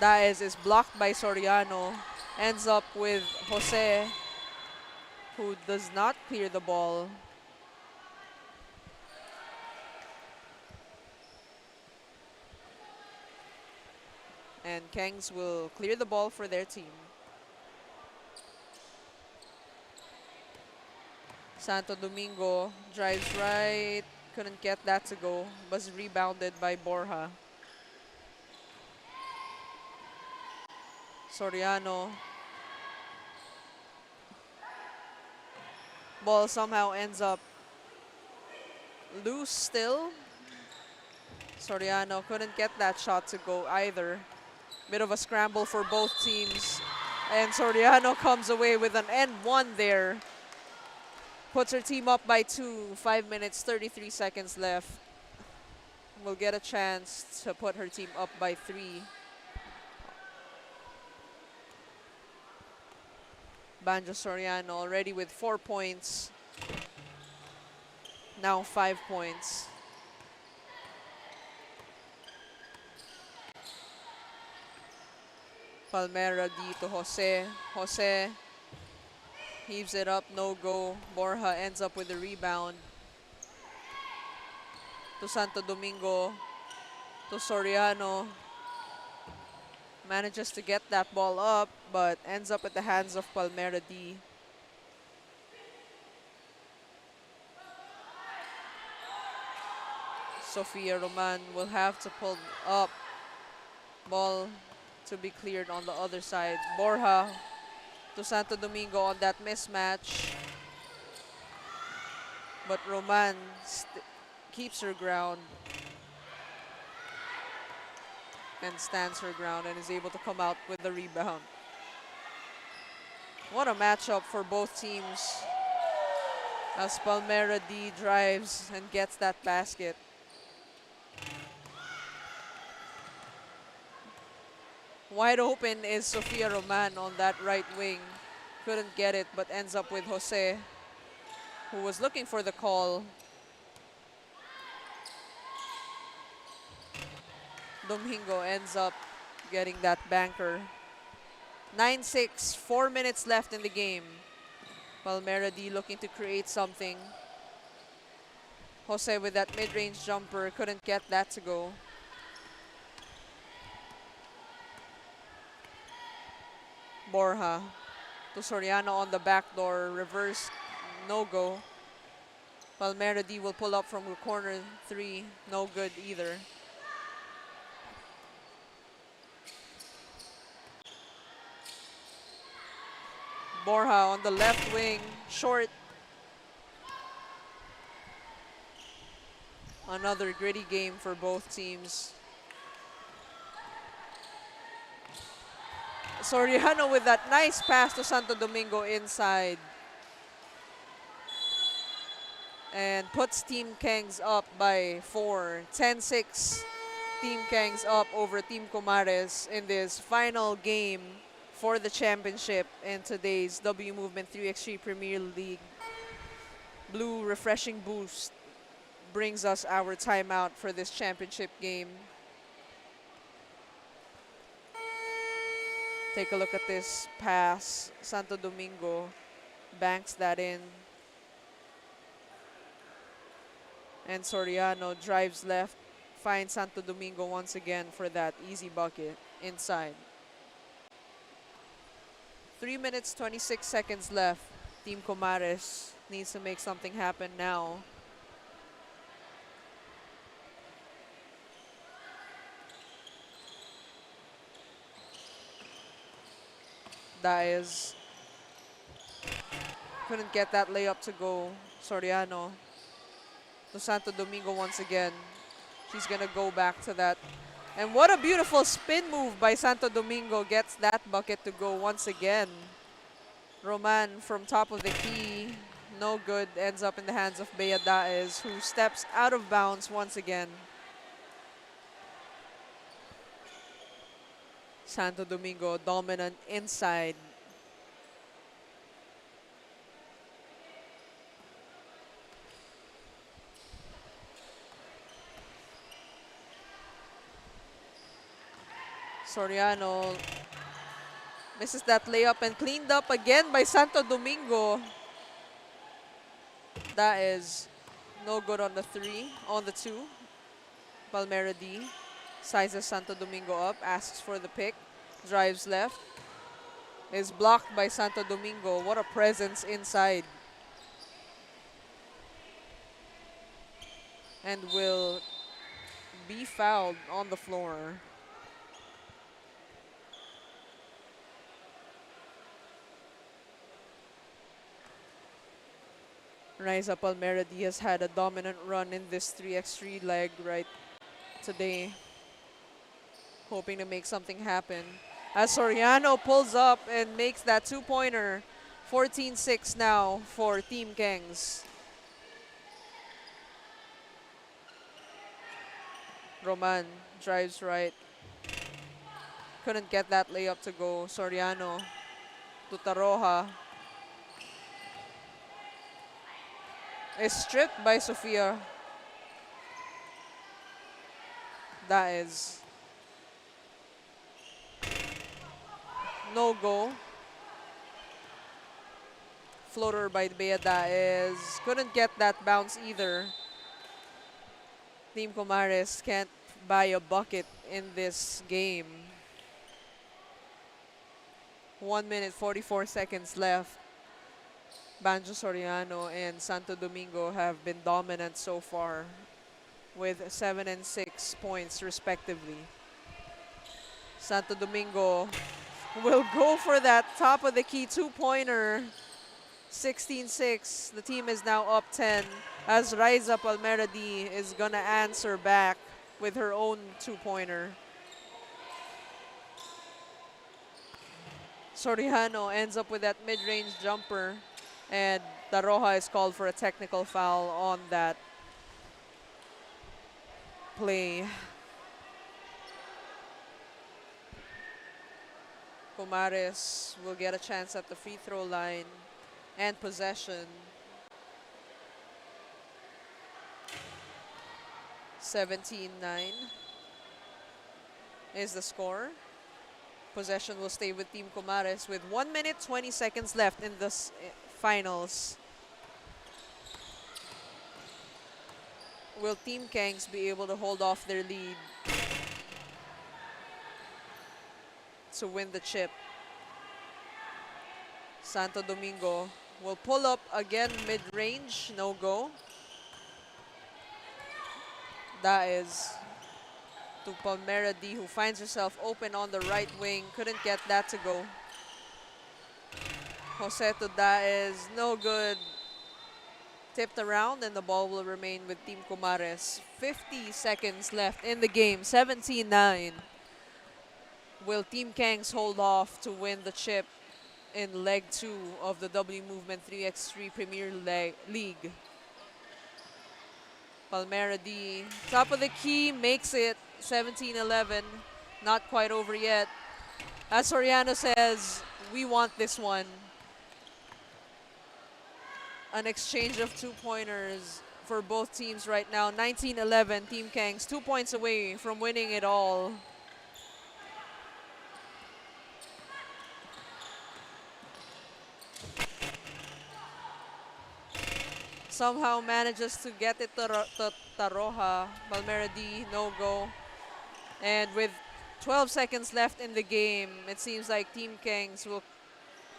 [SPEAKER 1] Daes is blocked by Soriano. Ends up with Jose, who does not clear the ball. And Kengs will clear the ball for their team. Santo Domingo drives right. Couldn't get that to go. Was rebounded by Borja. Soriano. Ball somehow ends up loose still. Soriano couldn't get that shot to go either. Bit of a scramble for both teams. And Soriano comes away with an N1 there. Puts her team up by 2. 5 minutes, 33 seconds left. Will get a chance to put her team up by 3. Banjo Soriano already with 4 points. Now 5 points. Palmera D to Jose. Jose heaves it up, no go. Borja ends up with the rebound. To Santo Domingo. To Soriano. Manages to get that ball up, but ends up at the hands of Palmera D. Sofia Roman will have to pull up. Ball to be cleared on the other side. Borja to Santo Domingo on that mismatch. But Roman keeps her ground and stands her ground and is able to come out with the rebound. What a matchup for both teams as Palmera D drives and gets that basket. Wide open is Sofia Roman on that right wing. Couldn't get it, but ends up with Jose, who was looking for the call. Domingo ends up getting that banker. 9-6, 4 minutes left in the game. Palmera D looking to create something. Jose with that mid-range jumper, couldn't get that to go. Borja to Soriano on the back door, reverse, no go. Palmera D will pull up from the corner 3, no good either. Borja on the left wing, short. Another gritty game for both teams. Soriano with that nice pass to Santo Domingo inside. And puts Team Kengs up by 4. 10-6. Team Kengs up over Team Comares in this final game for the championship in today's WMovement 3x3 Premier League. Blue refreshing boost brings us our timeout for this championship game. Take a look at this pass. Santo Domingo banks that in. And Soriano drives left, finds Santo Domingo once again for that easy bucket inside. 3 minutes, 26 seconds left. Team Comares needs to make something happen now. That is, couldn't get that layup to go. Soriano to Santo Domingo once again. She's gonna go back to that. And what a beautiful spin move by Santo Domingo. Gets that bucket to go once again. Roman from top of the key. No good. Ends up in the hands of Bea Daez, who steps out of bounds once again. Santo Domingo dominant inside. Soriano misses that layup and cleaned up again by Santo Domingo. That is no good on the 3, on the 2. Palmera D sizes Santo Domingo up, asks for the pick, drives left, is blocked by Santo Domingo. What a presence inside. And will be fouled on the floor. Raisa Palmera D has had a dominant run in this 3x3 leg right today. Hoping to make something happen. As Soriano pulls up and makes that two-pointer. 14-6 now for Team Kengs. Roman drives right. Couldn't get that layup to go. Soriano to Taroja. Is stripped by Sofia. That is no go. Floater by Bea Daez. Couldn't get that bounce either. Team Comares can't buy a bucket in this game. 1 minute 44 seconds left. Banjo Soriano and Santo Domingo have been dominant so far with 7 and 6 points respectively. Santo Domingo will go for that top of the key two-pointer. 16-6. The team is now up 10 as Raisa Palmera D is gonna answer back with her own two-pointer. Soriano ends up with that mid-range jumper. And Taroja is called for a technical foul on that play. Comares will get a chance at the free throw line and possession. 17-9 is the score. Possession will stay with Team Comares with 1 minute 20 seconds left in the finals. Will Team Kengs be able to hold off their lead to win the chip? Santo Domingo will pull up again mid-range, no go. That is to Palmera D, who finds herself open on the right wing. Couldn't get that to go. Jose Daez, no good. Tipped around and the ball will remain with Team Comares. 50 seconds left in the game, 17-9. Will Team Kengs hold off to win the chip in leg 2 of the WMovement 3x3 Premier League? Palmera D, top of the key, makes it 17-11. Not quite over yet. As Soriano says, we want this one. An exchange of two-pointers for both teams right now. 19-11, Team Kengs, 2 points away from winning it all. Somehow manages to get it to Taroja. Palmera D, no go. And with 12 seconds left in the game, it seems like Team Kengs will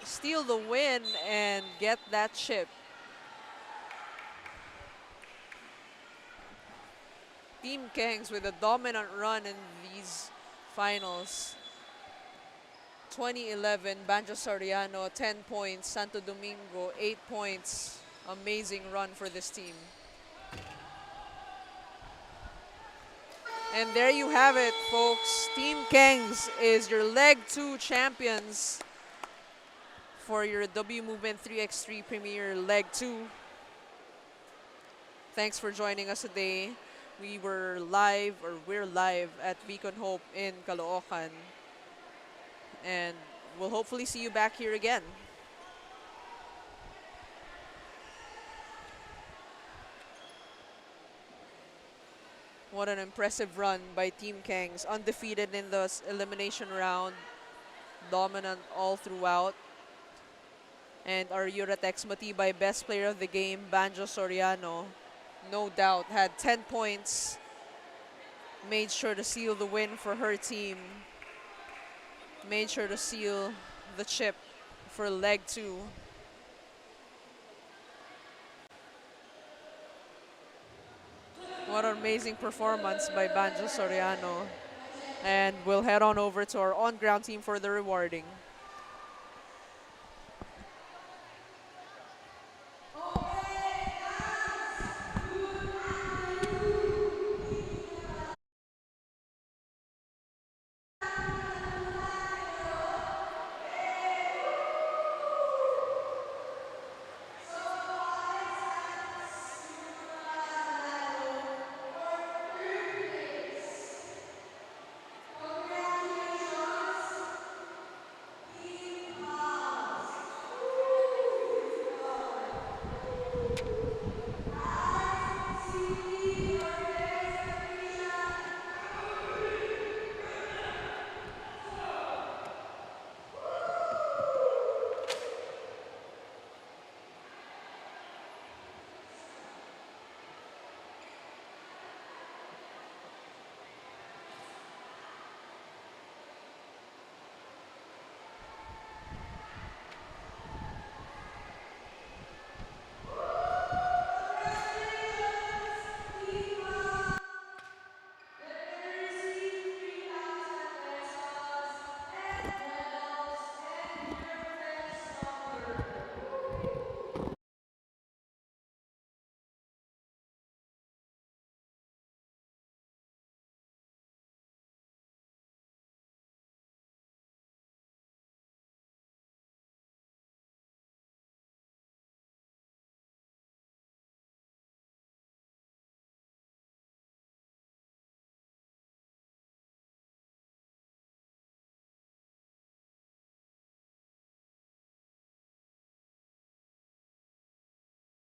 [SPEAKER 1] steal the win and get that chip. Team Kangs with a dominant run in these finals. 2011, Banjo Soriano, 10 points. Santo Domingo, 8 points. Amazing run for this team. And there you have it, folks. Team Kangs is your Leg 2 champions for your WMovement 3x3 Premier Leg 2. Thanks for joining us today. We're live at Beacon Hope in Caloocan. And we'll hopefully see you back here again. What an impressive run by Team Kangs. Undefeated in the elimination round. Dominant all throughout. And our Uratex Matibay best player of the game, Banjo Soriano, no doubt had 10 points. Made sure to seal the win for her team. Made sure to seal the chip for Leg 2. What an amazing performance by Banjo Soriano. And we'll head on over to our on-ground team for the rewarding.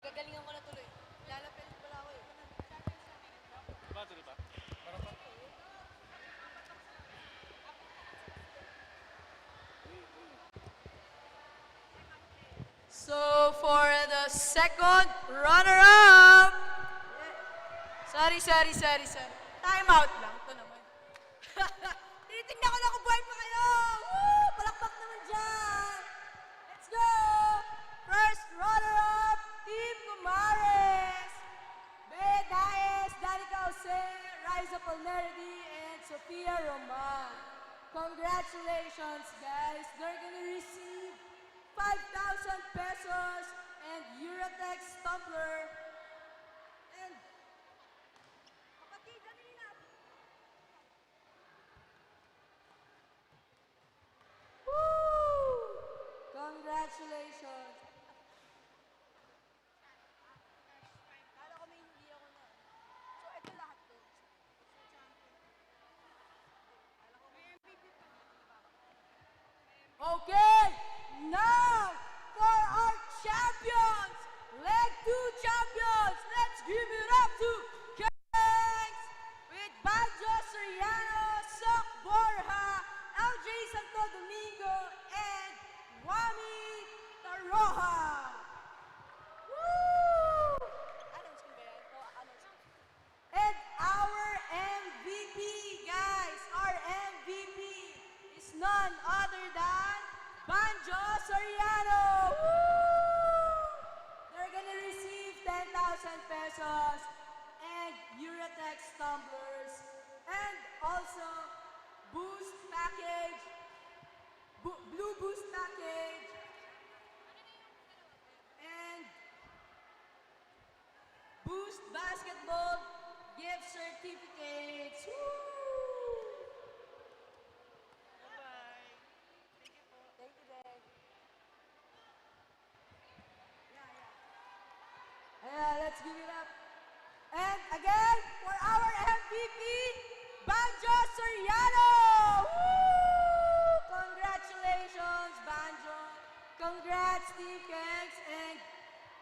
[SPEAKER 3] Gagalingan ko na tuloy. Lalapit pala ako eh. So for the second runner-up. Sorry. Time out lang. Ito naman. Tinitingnan ko na kung buhay pa kayo. Woo! Palakpak naman dyan. Let's go! First runner-up, Team Kumares. Bea Daes, Danica Jose, Riza Palmerdi, and Sofia Roman. Congratulations, guys. They're gonna receive 5,000 pesos and Uratex tumbler. And kapatid, dali na. Woo! Congratulations. Kala ko may hindi ako na. So, ito lahat to. Okay, now for our champions, Leg 2 champions.
[SPEAKER 6] Eurotex tumblers, and also Boost package, Blue Boost package, and Boost basketball gift certificates. Woo!
[SPEAKER 3] Bye-bye. Thank you po.
[SPEAKER 5] Thank you, Dad.
[SPEAKER 6] Yeah, let's give it up. And again, for our MVP, Banjo Soriano! Woo! Congratulations, Banjo. Congrats, Team Kengs. And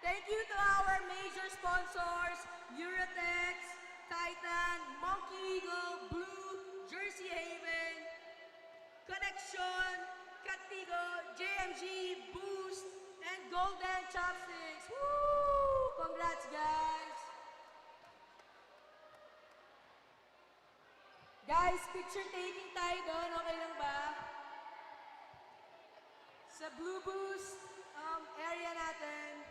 [SPEAKER 6] thank you to our major sponsors, Eurotex, Titan, Monkey Eagle, Blue, Jersey Haven, Connection, Katigo, JMG, Boost, and Golden Chopsticks. Woo! Congrats, guys. Guys, picture taking tayo doon. Okay lang ba? Sa Blue Boost area natin.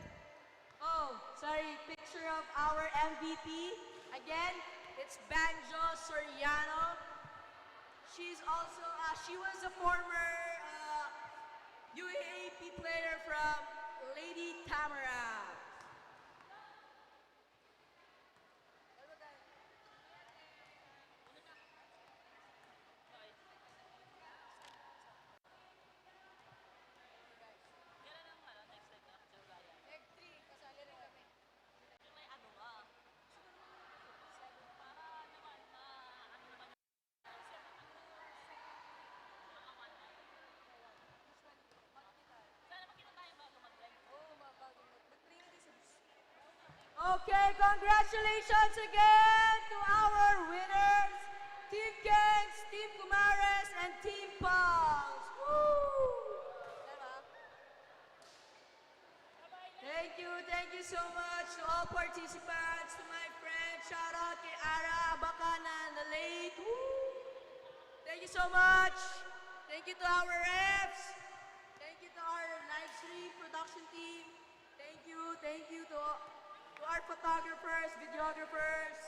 [SPEAKER 6] Oh, sorry. Picture of our MVP. Again, it's Banjo Soriano. She's also, she was a former UAAP player from Lady Tamara. Okay, congratulations again to our winners, Team Kengs, Team Kumares, and Team Pals. Woo! Thank you so much to all participants, to my friends. Shout out kay Ara Abacana and the late. Woo! Thank you so much. Thank you to our refs. Thank you to our live stream production team. Thank you to our photographers, videographers.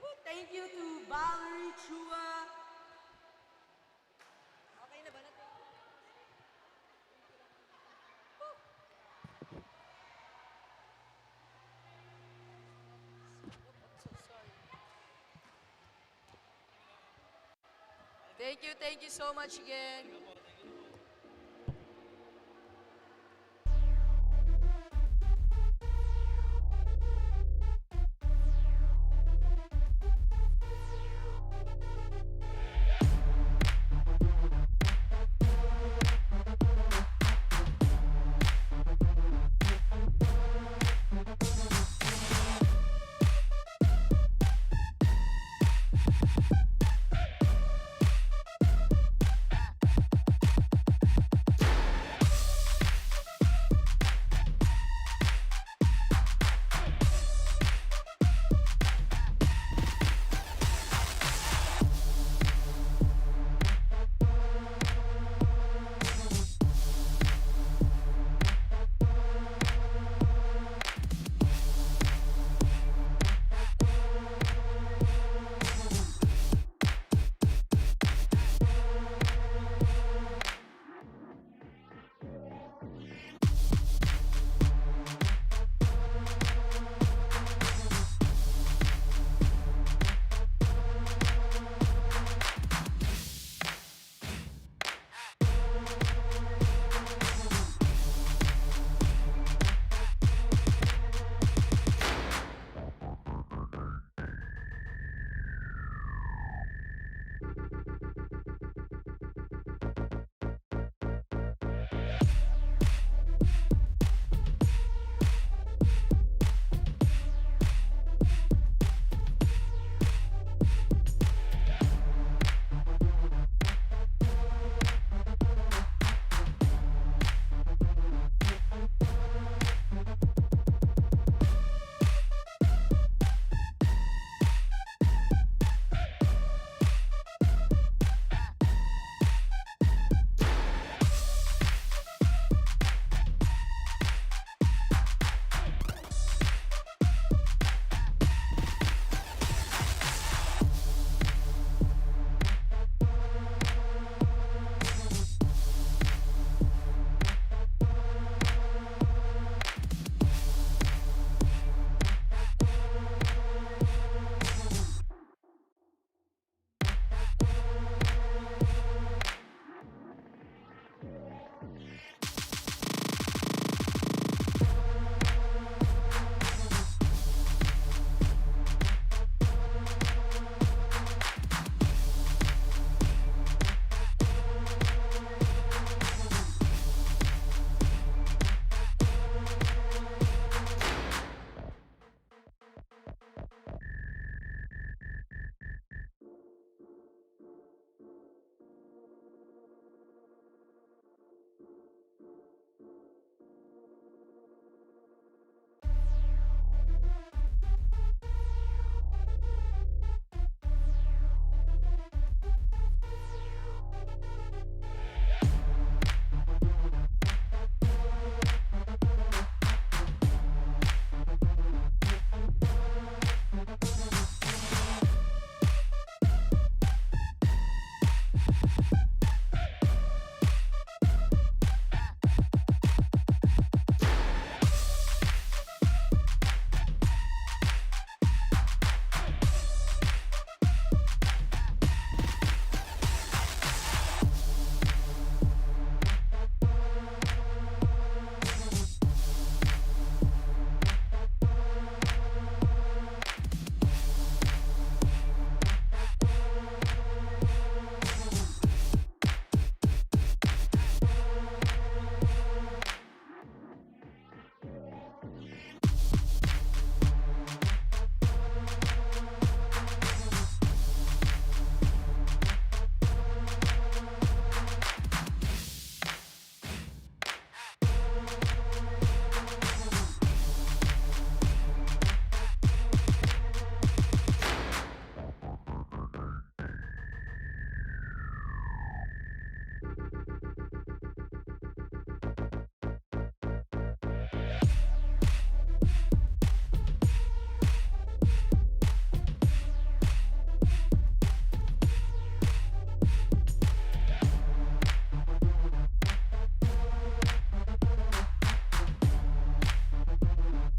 [SPEAKER 6] Woo! Thank you to Valerie Chua. Okay na ba natin? Thank you so much again.